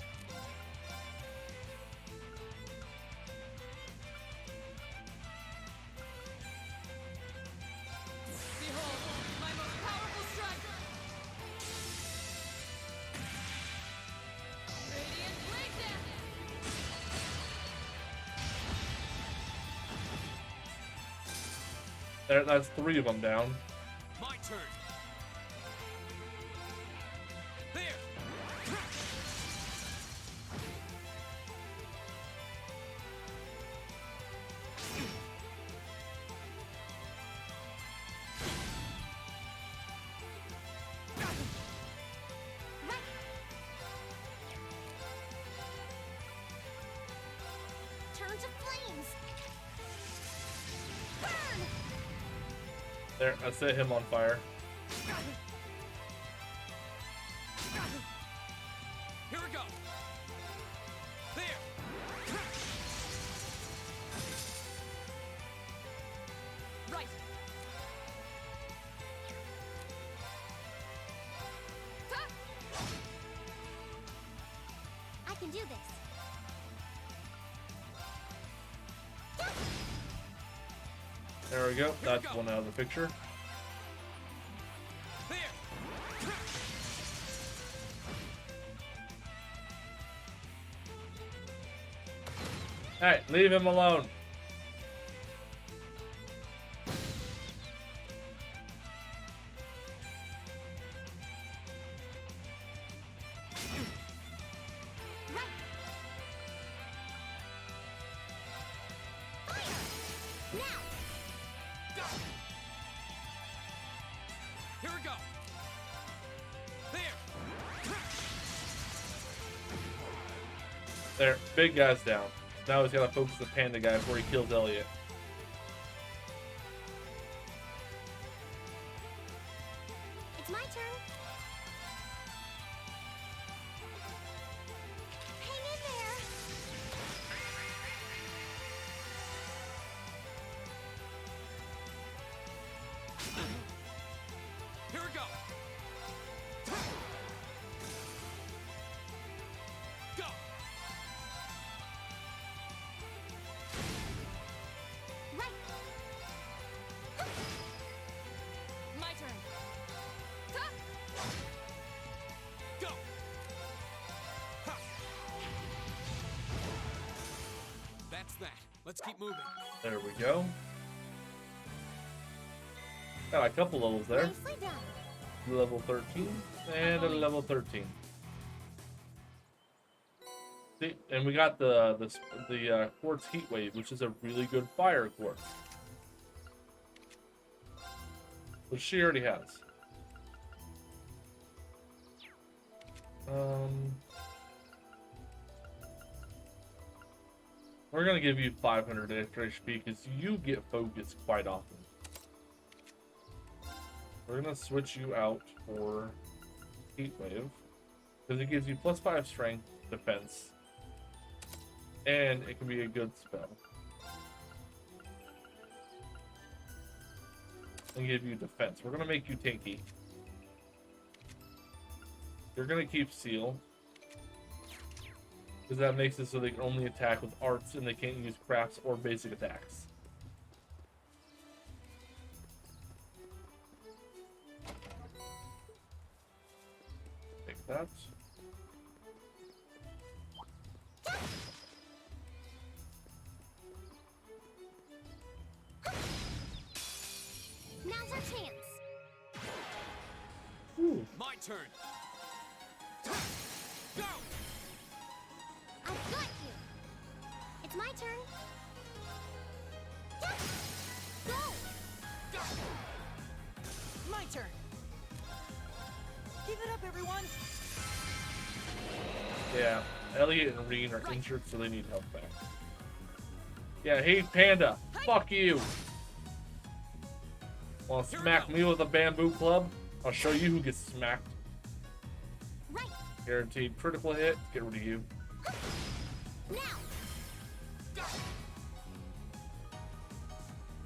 Behold, my most powerful striker. Radiant blade damage. There, that's 3 of them down. My turn. There. Turn to flames. Burn. There, I set him on fire. Here we go. There. Right. I can do this. There we go. That's one out of the picture. Hey, leave him alone. Here we go. There. There, big guy's down. Now he's gotta focus the panda guy before he kills Elliot. It's my turn. Hang in there. Here we go. That's that. Let's keep moving. There we go. Got a couple levels there. Nicely done. Level 13 and a level 13. See, and we got the quartz heat wave, which is a really good fire quartz, which she already has. We're gonna give you 500 extra HP because you get focused quite often. We're gonna switch you out for heat wave because it gives you +5 strength, defense, and it can be a good spell. And give you defense. We're gonna make you tanky. You're gonna keep seal because that makes it so they can only attack with arts and they can't use crafts or basic attacks. Take that. Now's our chance. Ooh. My turn. Go! I've got you. It's my turn. Go! My turn. Keep it up, everyone. Yeah, Elliot and Reen are injured, so they need help back. Yeah, hey Panda, fuck you. Wanna smack me with a bamboo club? I'll show you who gets smacked. Right. Guaranteed critical hit. Get rid of you. Now.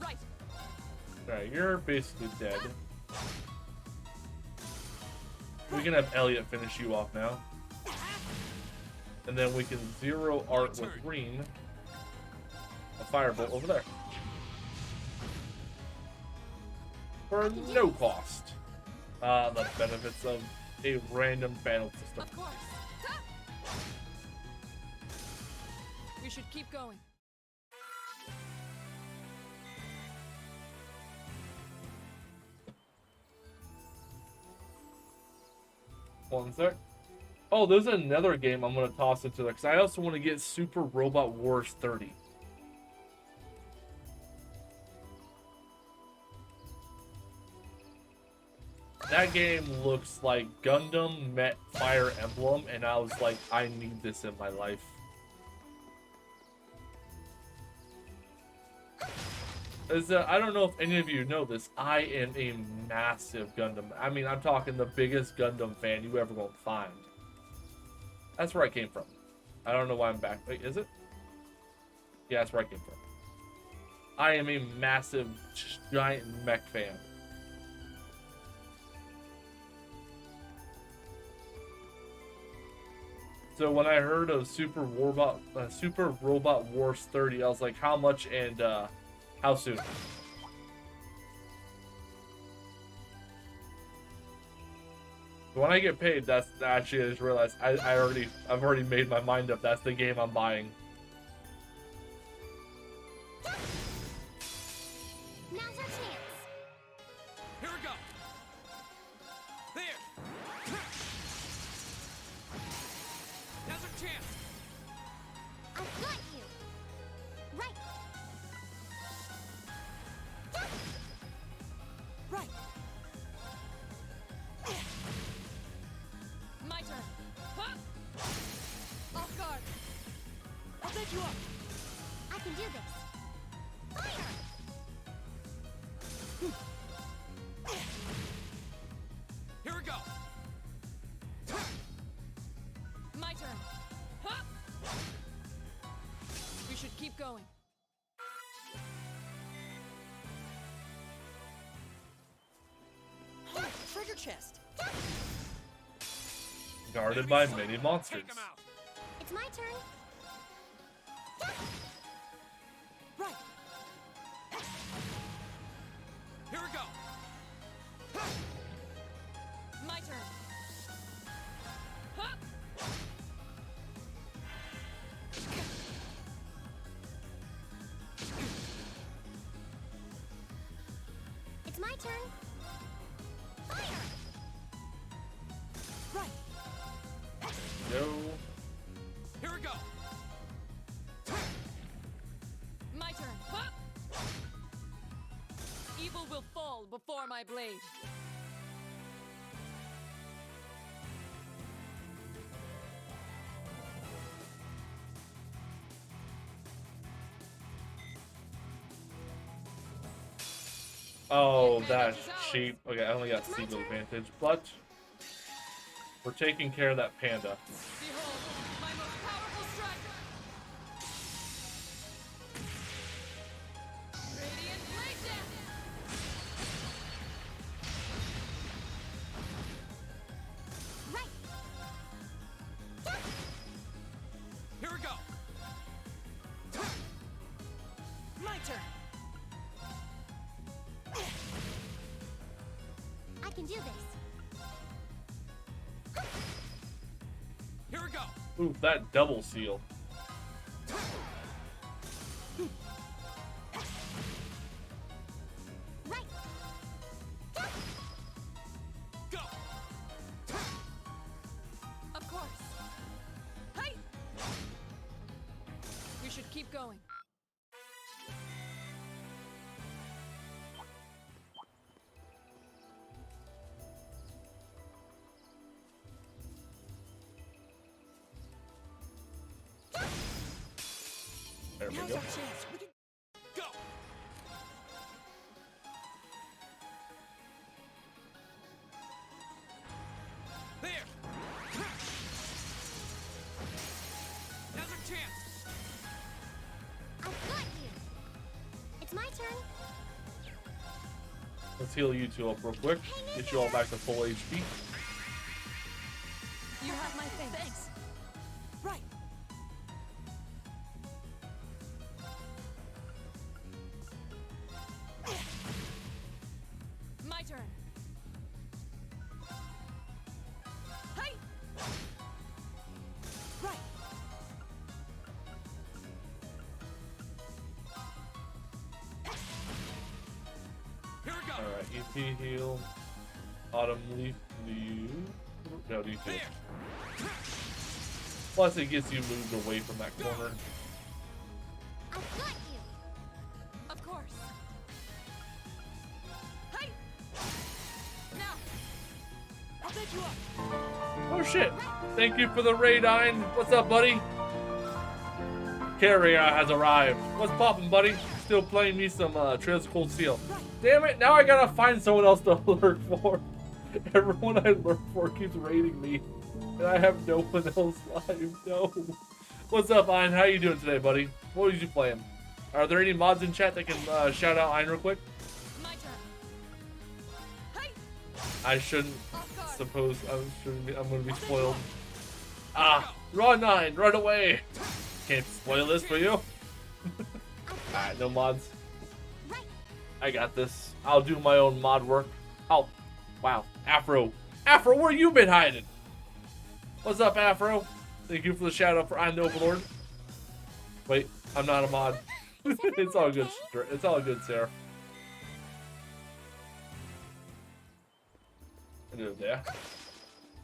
Right. Alright, you're basically dead. We can have Elliot finish you off now. And then we can zero art with Reen. A firebolt over there. For no cost. The benefits of a random battle system. Of course. We should keep going. One sec. Oh, there's another game I'm going to toss into there because I also want to get Super Robot Wars 30. That game looks like Gundam met Fire Emblem, and I was like, I need this in my life. I don't know if any of you know this, I am a massive Gundam. I mean, I'm talking the biggest Gundam fan you ever won't find. That's where I came from. I don't know why I'm back. Wait, is it? Yeah, that's where I came from. I am a massive, giant mech fan. So when I heard of Super Robot Wars 30, I was like, how much and how soon? When I get paid, that's actually I just realized I've already made my mind up. That's the game I'm buying. Now's our chance. Here we go. There. Now's our chance. I've got you. Right. Right. My turn. Huh? Off guard. I'll take you up. I can do this. Fire! Here we go. My turn. Huh? We should keep going. Treasure chest. Guarded by many monsters. It's my turn. Right. Here we go. My turn. Huh? my turn. Fire! Right. No. Here we go. My turn. Huh? Evil will fall before my blade. Oh, that's cheap. Okay, I only got single advantage, but we're taking care of that panda. Behold, my most powerful striker. Radiant blade dance. Right. Here we go. My turn. I can do this. Here we go. Ooh, that double seal. Right. Go. Of course. Hey! We should keep going. There we Now's go. our chance. We can go. There. Now's our chance. I've got you. It's my turn. Let's heal you two up real quick. Get you all back to full HP. You have my thanks. Right. My turn. Hey! Right. Here we go. Alright, EP heal. Autumn leaf. No, you two. Plus, it gets you moved away from that corner. I've got you. Of course. Hey! Now! I'll take you up. Oh shit! Thank you for the raid, Ein. What's up, buddy? Carrier has arrived. What's poppin', buddy? Still playing me some Trails of Cold Steel. Damn it! Now I gotta find someone else to lurk for. Everyone I lurk for keeps raiding me, and I have no one else live. No. What's up, Ein? How you doing today, buddy? What was you playing? Are there any mods in chat that can shout out Ein real quick? My turn. Hey! I shouldn't. Suppose I'm gonna be spoiled. Ah, run, Ein, run away! Can't spoil this for you. Alright, no mods. I got this. I'll do my own mod work. Oh, wow, Afro. Afro, where you been hiding? What's up, Afro? Thank you for the shout out for I'm the Overlord. Wait, I'm not a mod. It's all good. It's all good, Sarah. I do it there.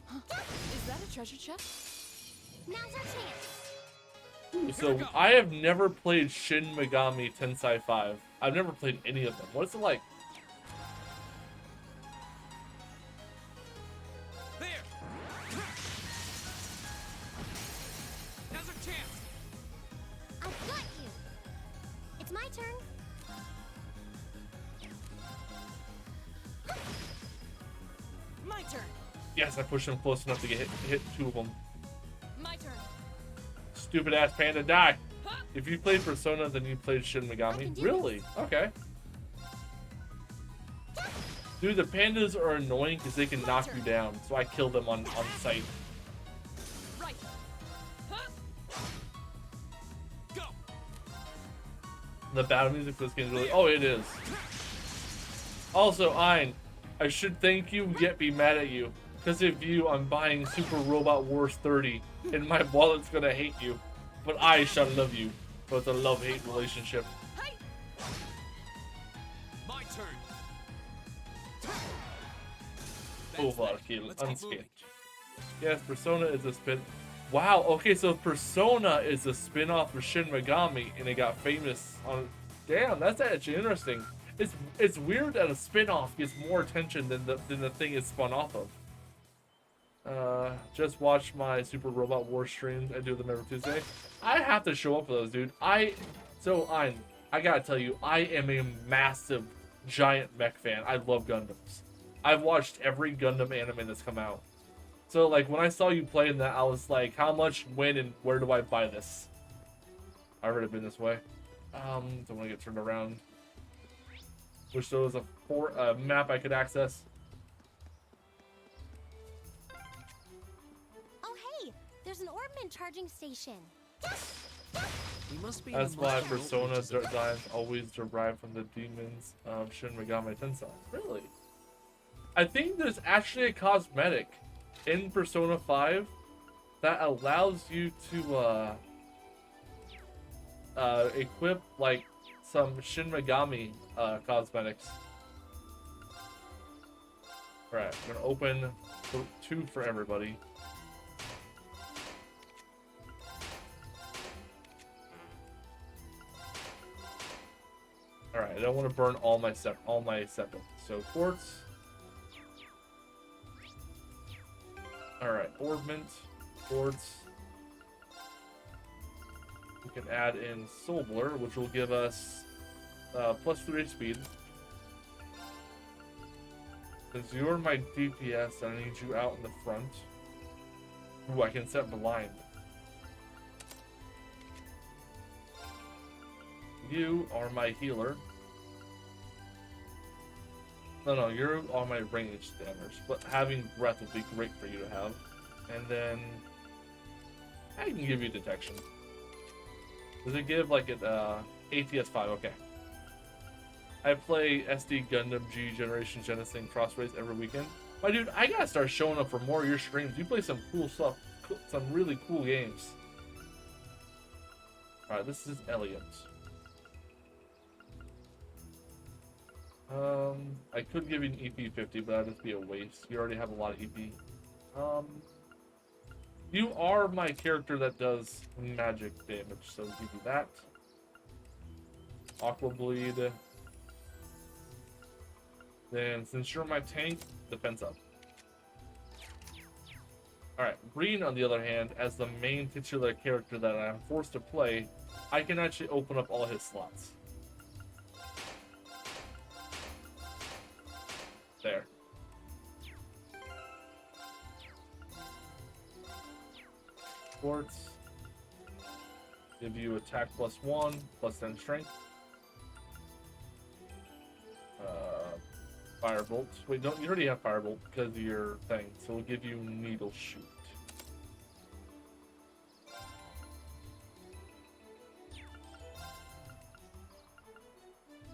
Is that a treasure chest? Now's our chance. So I have never played Shin Megami Tensei 5. I've never played any of them. What is it like? There. Now's our chance. I've got you. It's my turn. My turn. Yes, I pushed him close enough to get hit two of them. My turn. Stupid ass panda, die! If you played Persona, then you played Shin Megami. Really? Okay. Dude, the pandas are annoying because they can knock you down, so I kill them on sight. Right. Go. The battle music for this game is really... Oh, it is. Also, Ein, I should thank you yet be mad at you. Because of you, I'm buying Super Robot Wars 30, and my wallet's gonna hate you. But I shall love you. So it's a love-hate relationship. My turn. Unscathed. Yes, Persona is a spin. Wow, okay, so Persona is a spin-off of Shin Megami, and it got famous on. Damn, that's actually interesting. It's weird that a spin-off gets more attention than the thing it's spun off of. Just watch my Super Robot Wars streams. I do them every Tuesday. I have to show up for those, dude. I gotta tell you, I am a massive, giant mech fan. I love Gundams. I've watched every Gundam anime that's come out. So, like, when I saw you playing that, I was like, how much, when, and where do I buy this? I've already been this way. Don't want to get turned around. Wish there was a map I could access. Oh, hey! There's an Orbman charging station. We must be That's why Persona designs always derive from the demons of Shin Megami Tensei. Really? I think there's actually a cosmetic in Persona 5 that allows you to equip like some Shin Megami cosmetics. Alright, I'm gonna open 2 for everybody. Alright, I don't want to burn all my septum. So quartz. Alright, Orbment, quartz. We can add in Soul Blur, which will give us plus 3 speed. Since you're my DPS, I need you out in the front. Ooh, I can set blind. You are my healer. No, you're on my range damage, but having breath would be great for you to have. And then I can give you detection. Does it give like an ATS 5? Okay. I play SD Gundam G Generation Genesis Crossrays every weekend. My dude, I gotta start showing up for more of your streams. You play some cool stuff, some really cool games. Alright, this is Elliot. I could give you an EP 50, but that'd just be a waste. You already have a lot of EP. You are my character that does magic damage, so I'll give you that. Aqua Bleed. Then, since you're my tank, defense up. Alright, Breen, on the other hand, as the main titular character that I'm forced to play, I can actually open up all his slots. There. Quartz. Give you attack +1, +10 strength. Firebolt. Wait, don't you already have Firebolt because of your thing, so we'll give you Needle Shoot.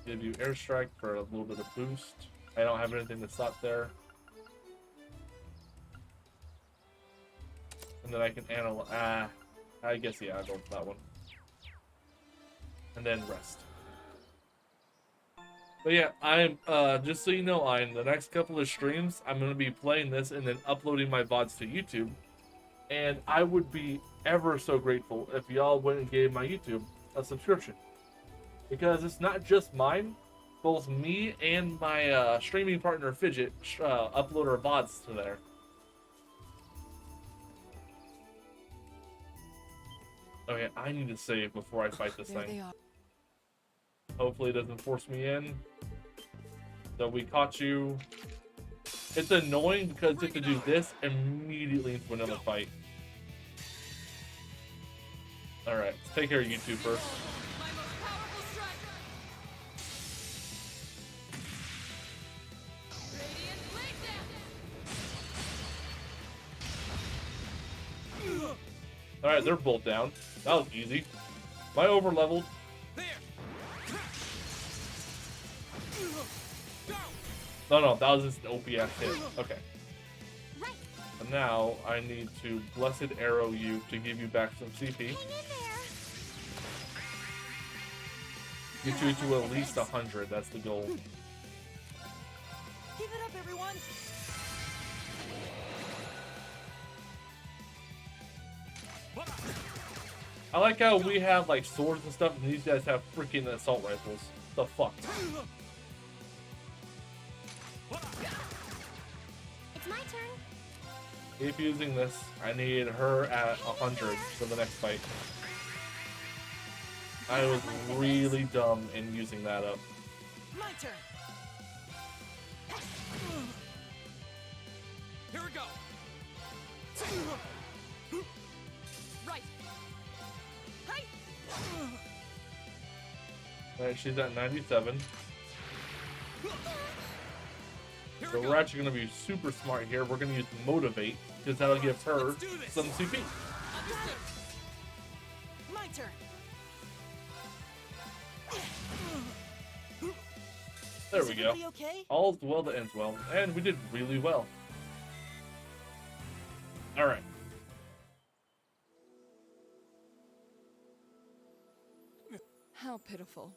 Give you Airstrike for a little bit of boost. I don't have anything to stop there. And then I can analyze. I guess, yeah, I'll go with that one. And then rest. But yeah, I'm, just so you know, in the next couple of streams, I'm going to be playing this and then uploading my VODs to YouTube. And I would be ever so grateful if y'all went and gave my YouTube a subscription. Because it's not just mine. Both me and my streaming partner Fidget upload our VODs to there. Okay, I need to save before I fight this thing. Hopefully it doesn't force me in. So we caught you. It's annoying because you have to do this immediately into another fight. Alright, let's take care of you two first. Alright, they're both down. That was easy. Am I over leveled? No, that was just an OPS hit. Okay. And now I need to Blessed Arrow you to give you back some CP. Get you to at least 100. That's the goal. Give it up everyone! I like how we have like swords and stuff, and these guys have freaking assault rifles. The fuck? It's my turn. Keep using this. I need her at 100 for the next fight. I was really dumb in using that up. My turn. Here we go. Right. Hey. Alright, she's at 97. So we're actually going to be super smart here. We're going to use Motivate, because that'll give her some CP. My turn. There we go. everybody okay? All's well that ends well. And we did really well. Alright. How pitiful.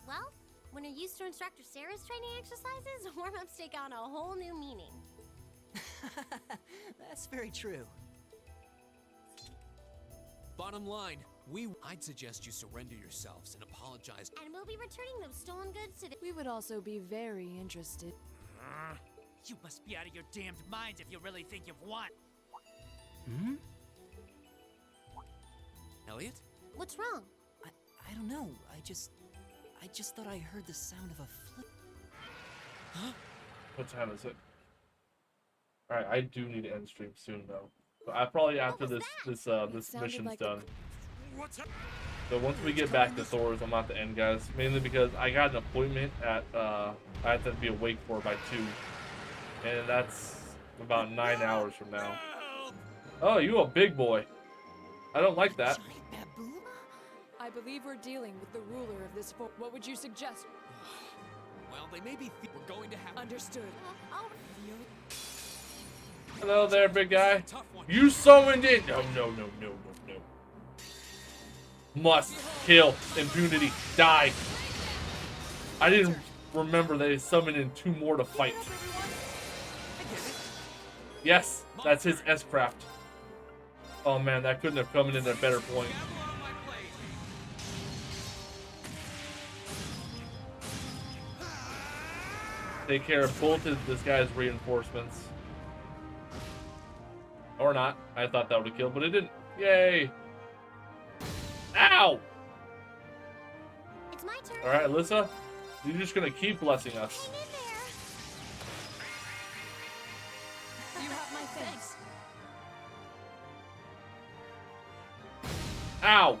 Well, when you're used to Instructor Sarah's training exercises, warm-ups take on a whole new meaning. That's very true. Bottom line, I'd suggest you surrender yourselves and apologize. And we'll be returning those stolen goods to the— We would also be very interested. You must be out of your damned minds if you really think you've won. Hmm? Elliot? What's wrong? I don't know. I just thought I heard the sound of a flip. Huh? What time is it? Alright, I do need to end stream soon though. So I probably after this mission's like done. So once we get back to Thor's, I'm at the end, guys. Mainly because I got an appointment at I have to be awake for by 2. And that's about 9 hours from now. Oh, you a big boy. I don't like that. I believe we're dealing with the ruler of this fort. What would you suggest? Well, they may be. We're going to have. Understood. Hello there, big guy. You summoned it. No, no, no, no, no, no. Must kill. Impunity. Die. I didn't remember they summoned in 2 more to fight. Yes, that's his S-Craft. Oh man, that couldn't have come in at a better point. Take care of both of this guy's reinforcements. Or not. I thought that would have killed, but it didn't. Yay! Ow! It's my turn. Alright, Alyssa, you're just gonna keep blessing us. You have my thanks. Ow!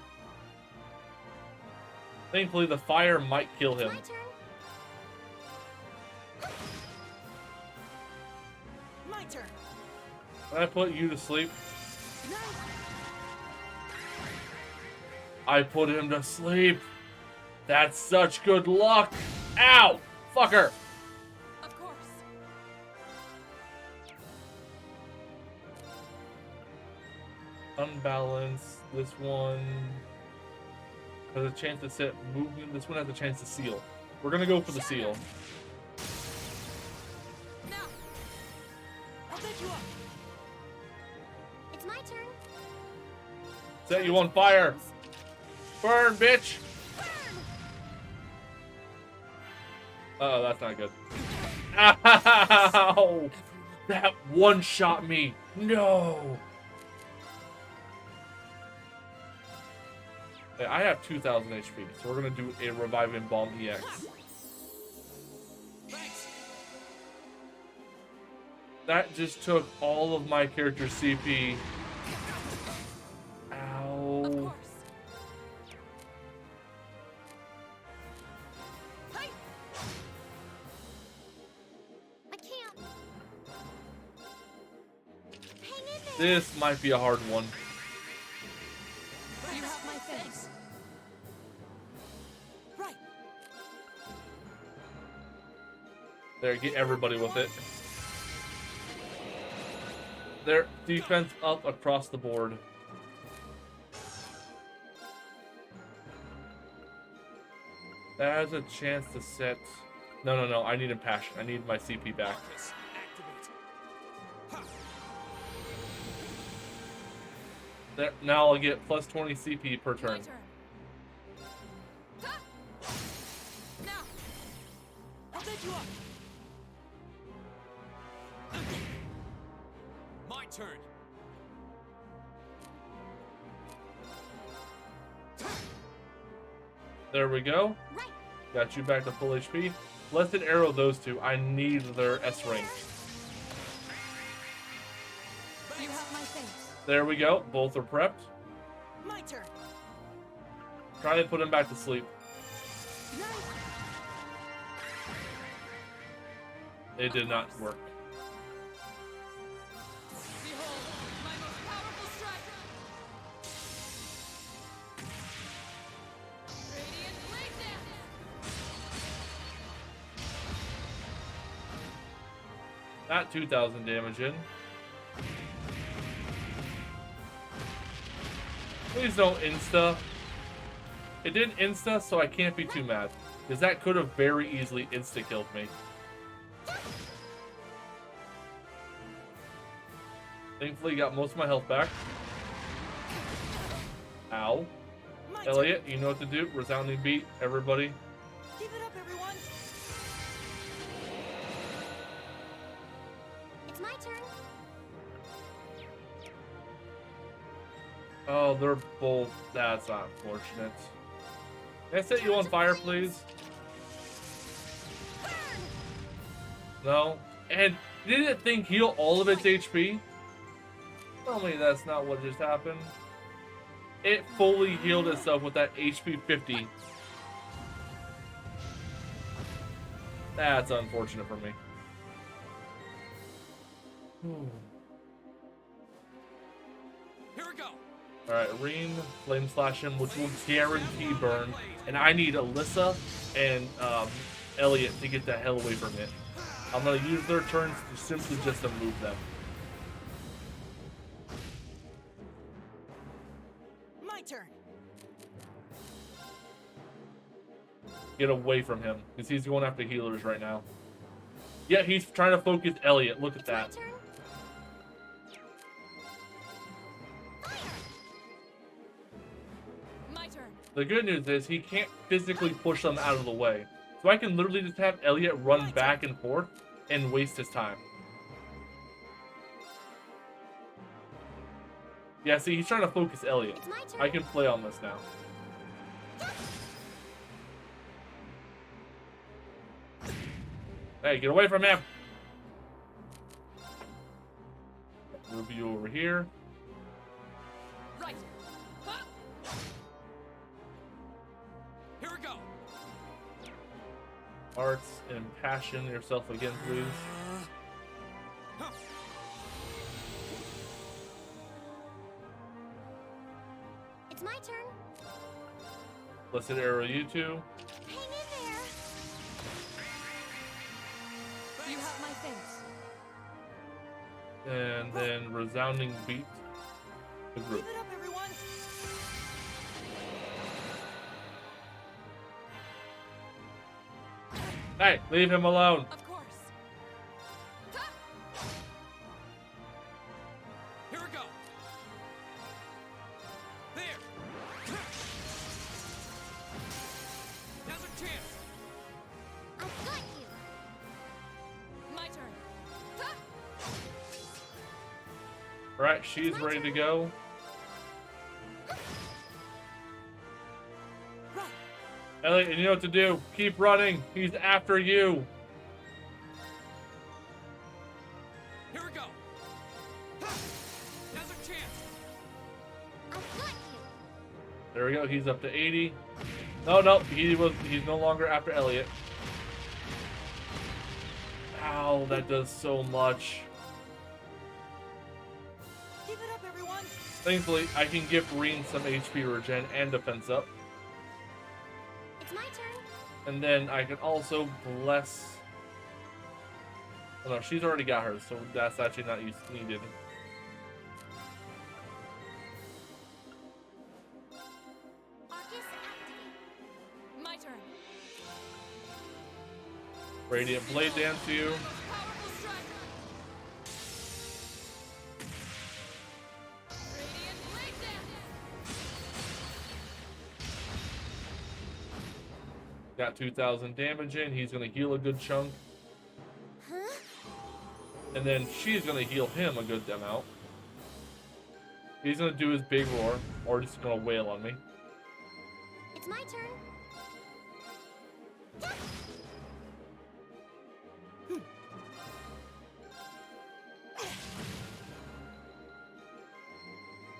Thankfully, the fire might kill him. My turn. Can I put you to sleep? I put him to sleep. That's such good luck. Ow! Fucker! Of course. Unbalance. This one has a chance to set movement. This one has a chance to seal. We're gonna go for the seal. Now. I'll take you up. It's my turn. Set you on fire. Burn, bitch! Oh, that's not good. Ow! That one shot me. No. Hey, I have 2,000 HP, so we're gonna do a Revive and Balm EX. That just took all of my character's CP. Ow. I can't. Hang in there. This might be a hard one. You have my thanks. Right. There, get everybody with it. Their defense up across the board. That has a chance to set No. I need Impassion. I need my CP back. There, now I'll get plus 20 CP per turn. Now, I'll set you up. My turn. There we go. Got you back to full HP. Let's hit arrow those two. I need their S rank. You have my thanks. There we go. Both are prepped. My turn. Try to put him back to sleep. It did not work. Behold, my most powerful strike. Radiant Blade Dance. Not 2,000 damage in. Please don't insta. It didn't insta, so I can't be too mad. Because that could have very easily insta-killed me. Thankfully, got most of my health back. Ow. Elliot, you know what to do. Resounding beat, everybody. Keep it up, everyone. It's my turn. Oh, they're both. That's unfortunate. Can I set you on fire, please? No. And did that thing heal all of its HP? Tell me that's not what just happened. It fully healed itself with that HP 50. That's unfortunate for me. Here we go. Alright, Reen, Flame Slash him, which will guarantee burn. And I need Alyssa and Elliot to get the hell away from it. I'm going to use their turns to simply just to move them. My turn. Get away from him, because he's going after healers right now. Yeah, he's trying to focus Elliot. Look at that. My turn. The good news is he can't physically push them out of the way. So I can literally just have Elliot run back and forth and waste his time. Yeah, see, he's trying to focus Elliot. I can play on this now. Hey, get away from him! Move you over here. Right. Huh? Here we go. Arts and passion yourself again, please. It's my turn. Blessed arrow, you two. Hang in there. You have my thanks. And then resounding beat the group. Keep it up, everyone. Hey, leave him alone. Of course. Here we go. There. Now's our chance. I've got you. My turn. Alright, she's ready to go. Elliot, you know what to do. Keep running. He's after you. Here we go. Now's our chance. I've got you. There we go. He's up to 80. No, he's no longer after Elliot. Ow, that does so much. Keep it up, everyone. Thankfully, I can give Reen some HP regen and defense up. It's my turn. And then I can also bless... Oh no, she's already got hers, so that's actually not needed. My turn. Radiant Blade Dance to you. Got 2,000 damage in. He's gonna heal a good chunk. And then she's gonna heal him a good amount. He's gonna do his big roar, or just gonna wail on me. It's my turn.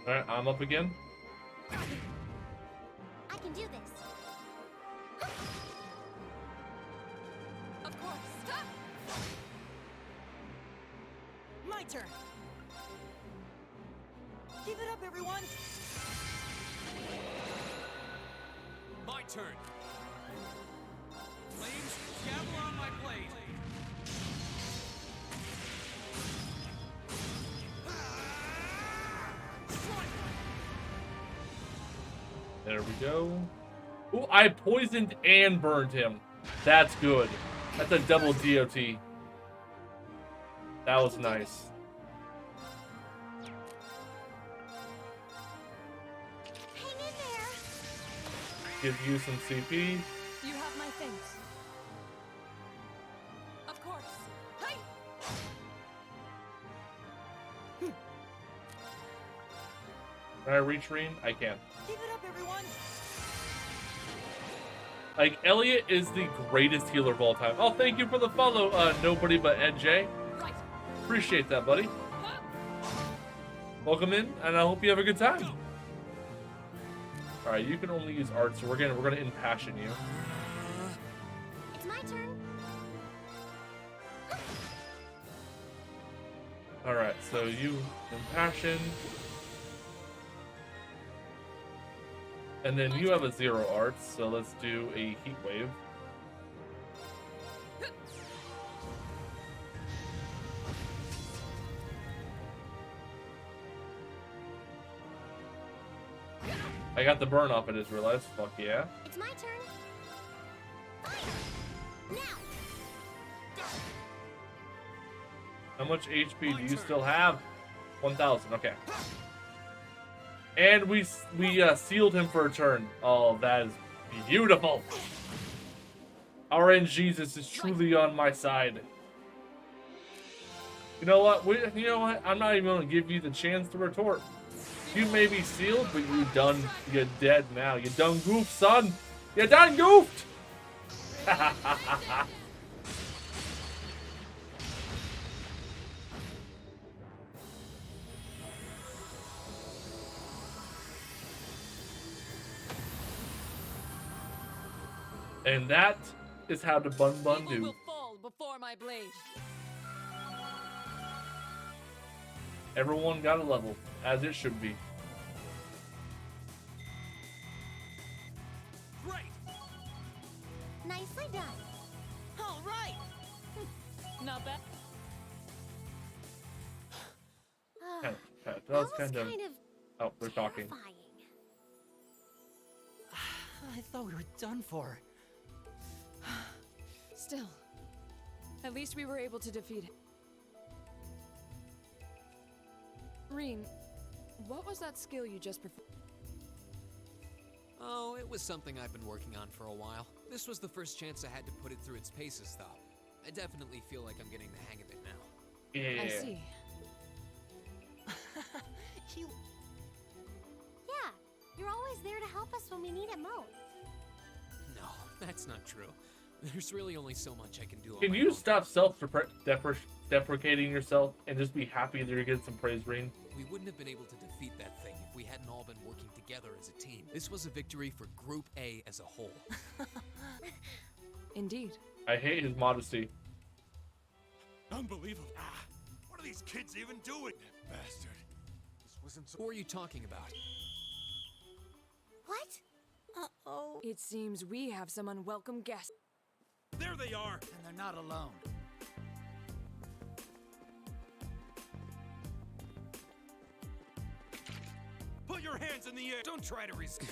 Alright, I'm up again. I can do this. Of course. My turn. Keep it up, everyone. My turn. Flames, gather on my blade. There we go. Ooh, I poisoned and burned him. That's good. That's a double DOT. That was nice. Hang in there. Give you some CP. You have my things. Of course. Hey! Can I reach Reen? I can. Keep it up, everyone. Like, Elliot is the greatest healer of all time. Oh, thank you for the follow, nobody but Ed J. Appreciate that, buddy. Welcome in, and I hope you have a good time. All right, you can only use art, so we're gonna impassion you. It's my turn. All right, so you impassion, and then you have a 0 arts, so let's do a heat wave. I got the burn off, I just realized. Fuck yeah. It's my turn. Fire! Now. How much HP do you still have? 1,000. Okay. And we sealed him for a turn. Oh, that is beautiful. RNGesus is truly on my side. You know what? You know what? I'm not even gonna give you the chance to retort. You may be sealed, but you're dead now. You done goofed, son. You done goofed. And that is how the Bun Bun Evil do. will fall before my blade. Everyone got a level, as it should be. Great. Nicely done. All right. Not bad. That was kind of. Oh, we're talking. Terrifying. I thought we were done for. Still, at least we were able to defeat it. Reen, what was that skill you just performed? Oh, it was something I've been working on for a while. This was the first chance I had to put it through its paces, though. I definitely feel like I'm getting the hang of it now. Yeah. I see. Yeah, you're always there to help us when we need it most. No, that's not true. There's really only so much I can do on Can my you own. stop deprecating yourself and just be happy that you're getting some praise, Reen? We wouldn't have been able to defeat that thing if we hadn't all been working together as a team. This was a victory for Group A as a whole. Indeed. I hate his modesty. Unbelievable. What are these kids even doing? Bastard. This wasn't so. Who are you talking about? What? Uh-oh. It seems we have some unwelcome guests. There they are. And they're not alone. Put your hands in the air. Don't try to resist.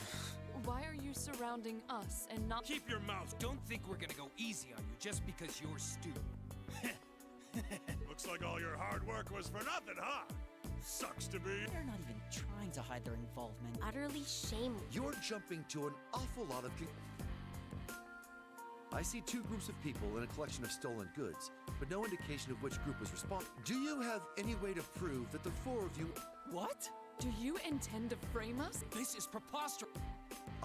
Why are you surrounding us and not. Keep your mouth. Don't think we're gonna go easy on you just because you're stupid. Looks like all your hard work was for nothing, huh? Sucks to be. They're not even trying to hide their involvement. Utterly shameless. You're jumping to an awful lot of. I see two groups of people in a collection of stolen goods, but no indication of which group was responsible. Do you have any way to prove that the four of you... What? Do you intend to frame us? This is preposterous.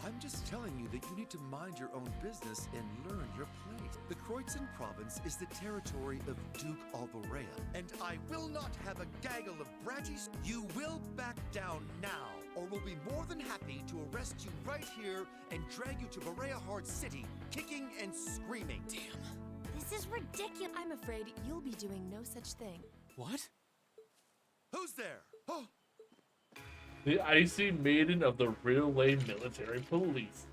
I'm just telling you that you need to mind your own business and learn your place. The Kreuzin province is the territory of Duke Alvarea, and I will not have a gaggle of bratties. You will back down now, or we'll be more than happy to arrest you right here and drag you to Berea Hard City, kicking and screaming. Damn. This is ridiculous. I'm afraid you'll be doing no such thing. What? Who's there? Oh! The Icy Maiden of the Railway Military Police.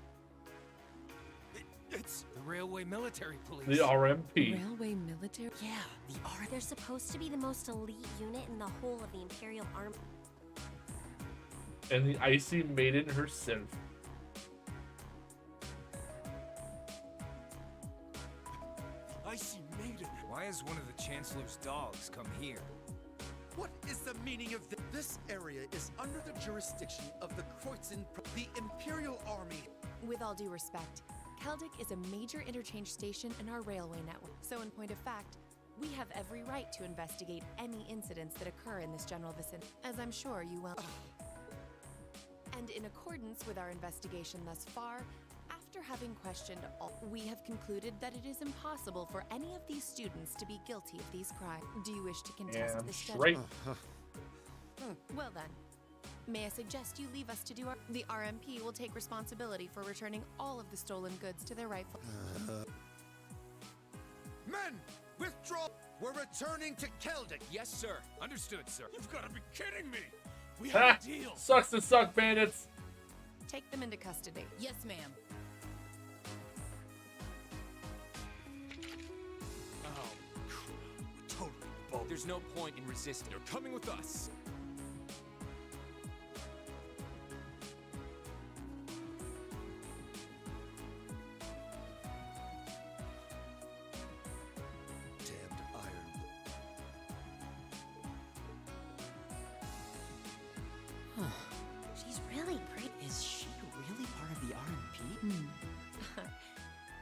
It's the Railway Military Police. The RMP. Railway Military? Yeah, the RMP. They're supposed to be the most elite unit in the whole of the Imperial Army. And the Icy Maiden herself. Icy Maiden. Why has one of the Chancellor's dogs come here? What is the meaning of this? This area is under the jurisdiction of the Kreuzin, the Imperial Army. With all due respect, Keldic is a major interchange station in our railway network. So in point of fact, we have every right to investigate any incidents that occur in this general vicinity, as I'm sure you will. And in accordance with our investigation thus far, after having questioned all, we have concluded that it is impossible for any of these students to be guilty of these crimes. Do you wish to contest Yeah, this straight. judgment? Well then, may I suggest you leave us to do our... The RMP will take responsibility for returning all of the stolen goods to their rightful... Men, withdraw! We're returning to Keldic. Yes, sir. Understood, sir. You've got to be kidding me. We Ha! have a deal. Sucks to suck, bandits. Take them into custody. Yes, ma'am. Oh, crap. We're totally bold. There's no point in resisting. You're coming with us. Damned iron. She's really pretty. Is she really part of the RMP?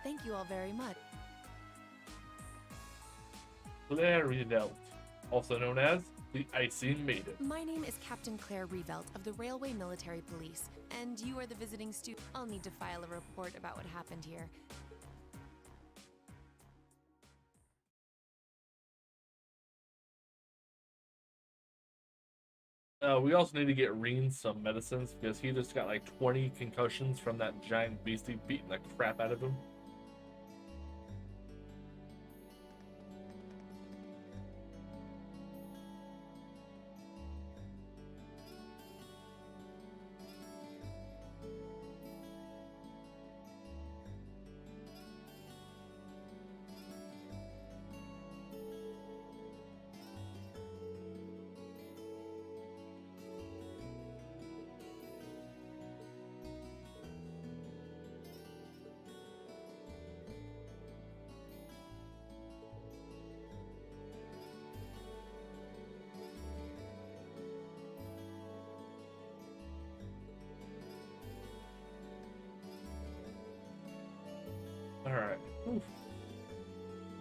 Thank you all very much. Claire Riedelt, also known as the Icy Maiden. My name is Captain Claire Revelt of the Railway Military Police, and you are the visiting student. I'll need to file a report about what happened here. We also need to get Reen some medicines because he just got like 20 concussions from that giant beastie beating the crap out of him. Alright.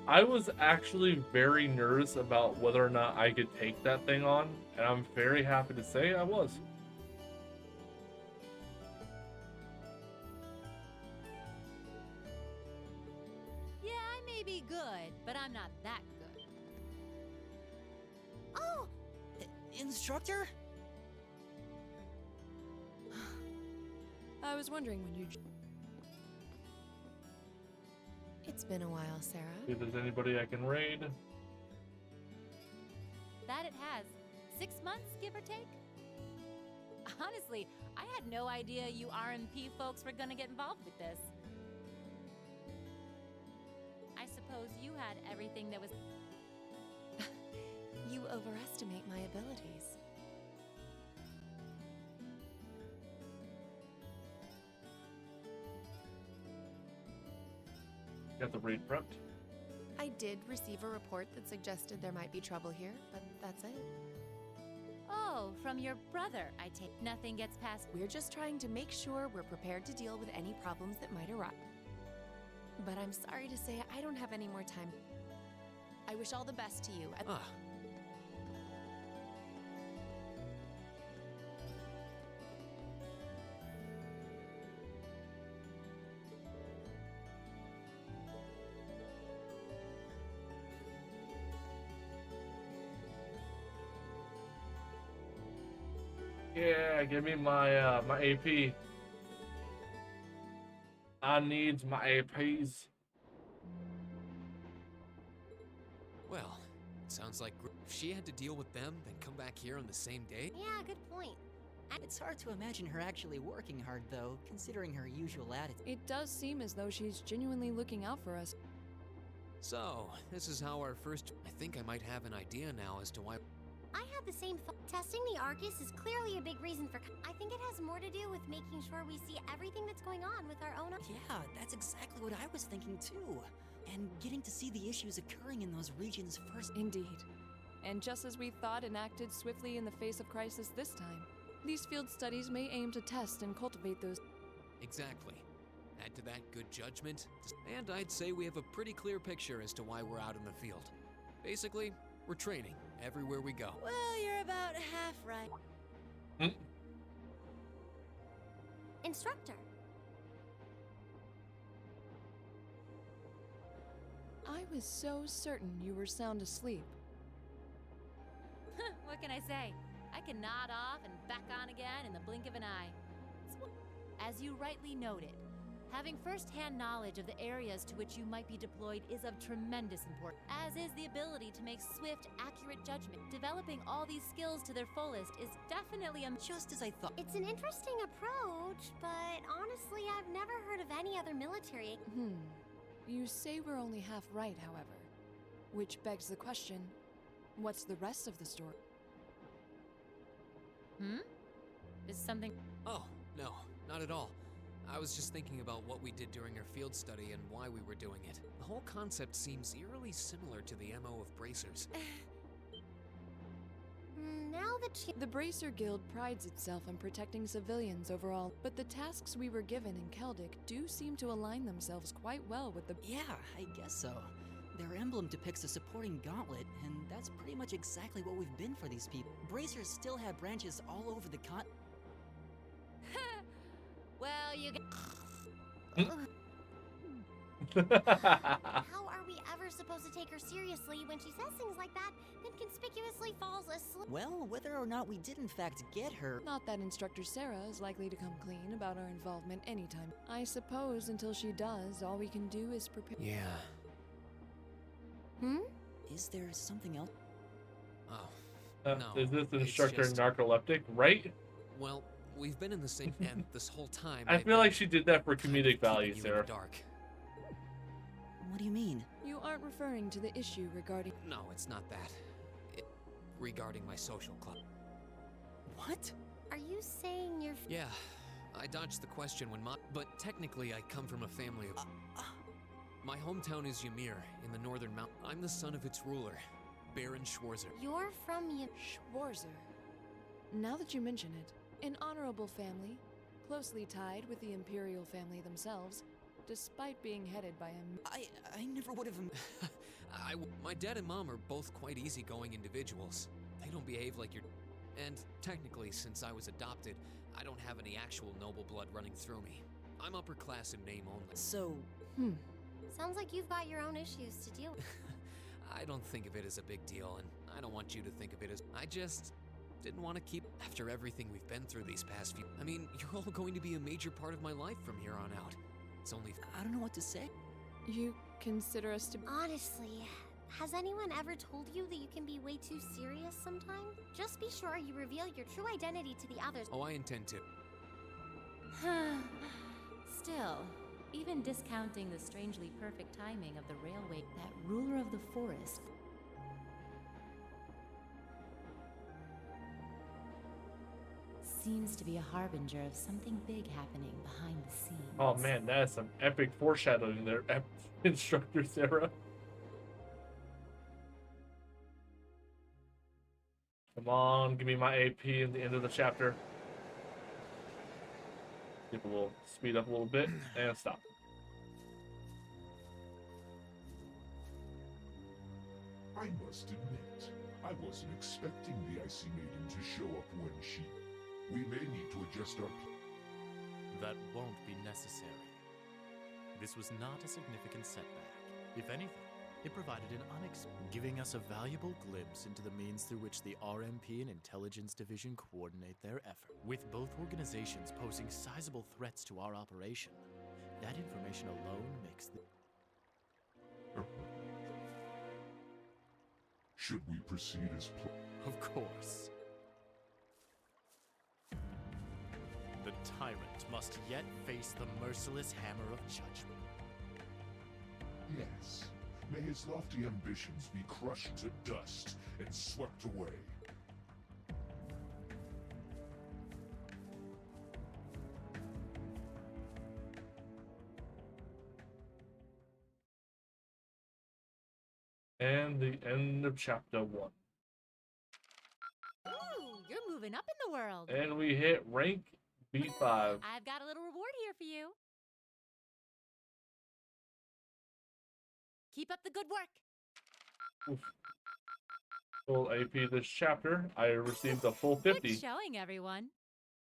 I was actually very nervous about whether or not I could take that thing on, and I'm very happy to say I was. Yeah, I may be good, but I'm not that good. Oh! Instructor? I was wondering when you'd... It's been a while, Sarah. See if there's anybody I can raid. That it has. 6 months, give or take? Honestly, I had no idea you RMP folks were gonna get involved with this. I suppose you had everything that was... You overestimate my abilities. Got the raid prepped. I did receive a report that suggested there might be trouble here, but that's it. Oh, from your brother, I take. Nothing gets past. We're just trying to make sure we're prepared to deal with any problems that might arise. But I'm sorry to say I don't have any more time. I wish all the best to you. Yeah, give me my my AP. I need my APs. Well, sounds like if she had to deal with them, then come back here on the same day. Yeah, good point. It's hard to imagine her actually working hard, though, considering her usual attitude. It does seem as though she's genuinely looking out for us. So, this is how our first. I think I might have an idea now as to why. I had the same thought. Testing the Arcus is clearly a big reason for. I think it has more to do with making sure we see everything that's going on with our own. Yeah, that's exactly what I was thinking too. And getting to see the issues occurring in those regions first. Indeed. And just as we thought and acted swiftly in the face of crisis this time, these field studies may aim to test and cultivate those. Exactly. Add to that good judgment, and I'd say we have a pretty clear picture as to why we're out in the field. Basically, we're training everywhere we go. Well, you're about half right. Instructor. I was so certain you were sound asleep. What can I say? I can nod off and back on again in the blink of an eye. As you rightly noted, having first-hand knowledge of the areas to which you might be deployed is of tremendous importance, as is the ability to make swift, accurate judgment. Developing all these skills to their fullest is definitely just as I thought. It's an interesting approach, but honestly, I've never heard of any other military. You say we're only half right, however. Which begs the question, what's the rest of the story? Is something... Oh, no, not at all. I was just thinking about what we did during our field study and why we were doing it. The whole concept seems eerily similar to the MO of bracers. Now that The Bracer Guild prides itself on protecting civilians overall, but the tasks we were given in Keldic do seem to align themselves quite well with the... Yeah, I guess so. Their emblem depicts a supporting gauntlet, and that's pretty much exactly what we've been for these people. Bracers still have branches all over the continent. Well, you How are we ever supposed to take her seriously when she says things like that, then conspicuously falls asleep? Well, whether or not we did in fact get her... Not that Instructor Sarah is likely to come clean about our involvement anytime. I suppose until she does, all we can do is prepare... Yeah. Is there something else? Oh, no. Is this it's instructor just- narcoleptic, right? Well, we've been in the same and this whole time. I I've feel been like she did that for comedic keeping value, you in the Sarah. dark. What do you mean? You aren't referring to the issue regarding... No, it's not that. Regarding my social club. What? Are you saying you're... Yeah, I dodged the question when but technically I come from a family of... My hometown is Ymir, in the northern mountain. I'm the son of its ruler, Baron Schwarzer. You're from Schwarzer. Now that you mention it, an honorable family, closely tied with the Imperial family themselves, despite being headed by a... I never would have... My dad and mom are both quite easygoing individuals. They don't behave like your... And technically, since I was adopted, I don't have any actual noble blood running through me. I'm upper class in name only. So... Sounds like you've got your own issues to deal with. I don't think of it as a big deal, and I don't want you to think of it as... I just didn't want to keep... After everything we've been through these past few... I mean, you're all going to be a major part of my life from here on out. It's only... I don't know what to say. You consider us to... Honestly, has anyone ever told you that you can be way too serious sometimes? Just be sure you reveal your true identity to the others. Oh, I intend to. Still, even discounting the strangely perfect timing of the railway, that ruler of the forest... seems to be a harbinger of something big happening behind the scenes. Oh man, that is some epic foreshadowing there, Instructor Sarah. Come on, give me my AP at the end of the chapter. People will speed up a little bit and stop. I must admit, I wasn't expecting the Icy Maiden to show up when she... We may need to adjust our... That won't be necessary. This was not a significant setback. If anything, it provided an giving us a valuable glimpse into the means through which the RMP and Intelligence Division coordinate their effort. With both organizations posing sizable threats to our operation, that information alone makes the... Should we proceed as planned? Of course. The tyrant must yet face the merciless hammer of judgment. Yes. May his lofty ambitions be crushed to dust and swept away. And the end of chapter 1. Ooh, you're moving up in the world. And we hit rank B5. I've got a little reward here for you. Keep up the good work. Oof. Full AP this chapter, I received a full 50. Good showing, everyone.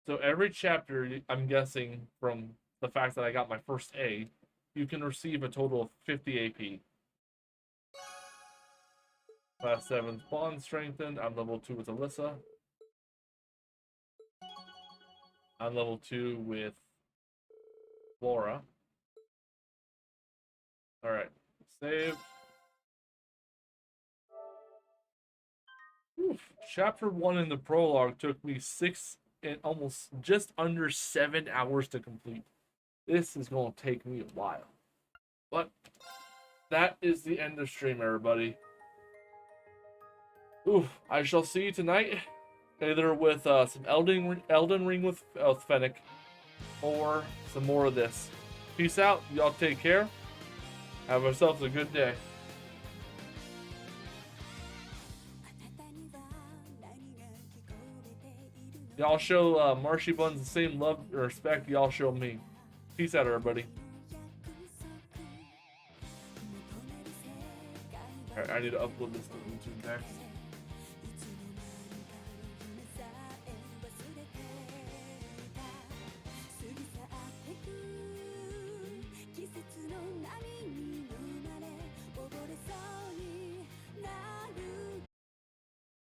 So every chapter, I'm guessing from the fact that I got my first A, you can receive a total of 50 AP. Class 7's bond strengthened. I'm level 2 with Alyssa. I'm level 2 with Laura. Alright, save. Oof. Chapter 1 in the prologue took me 6 and almost just under 7 hours to complete. This is going to take me a while. But that is the end of stream, everybody. Oof, I shall see you tonight, either with some Elden Ring with Fennec, or some more of this. Peace out, y'all take care. Have yourselves a good day. Y'all show Marshy Buns the same love and respect y'all show me. Peace out, everybody. Alright, I need to upload this to YouTube next.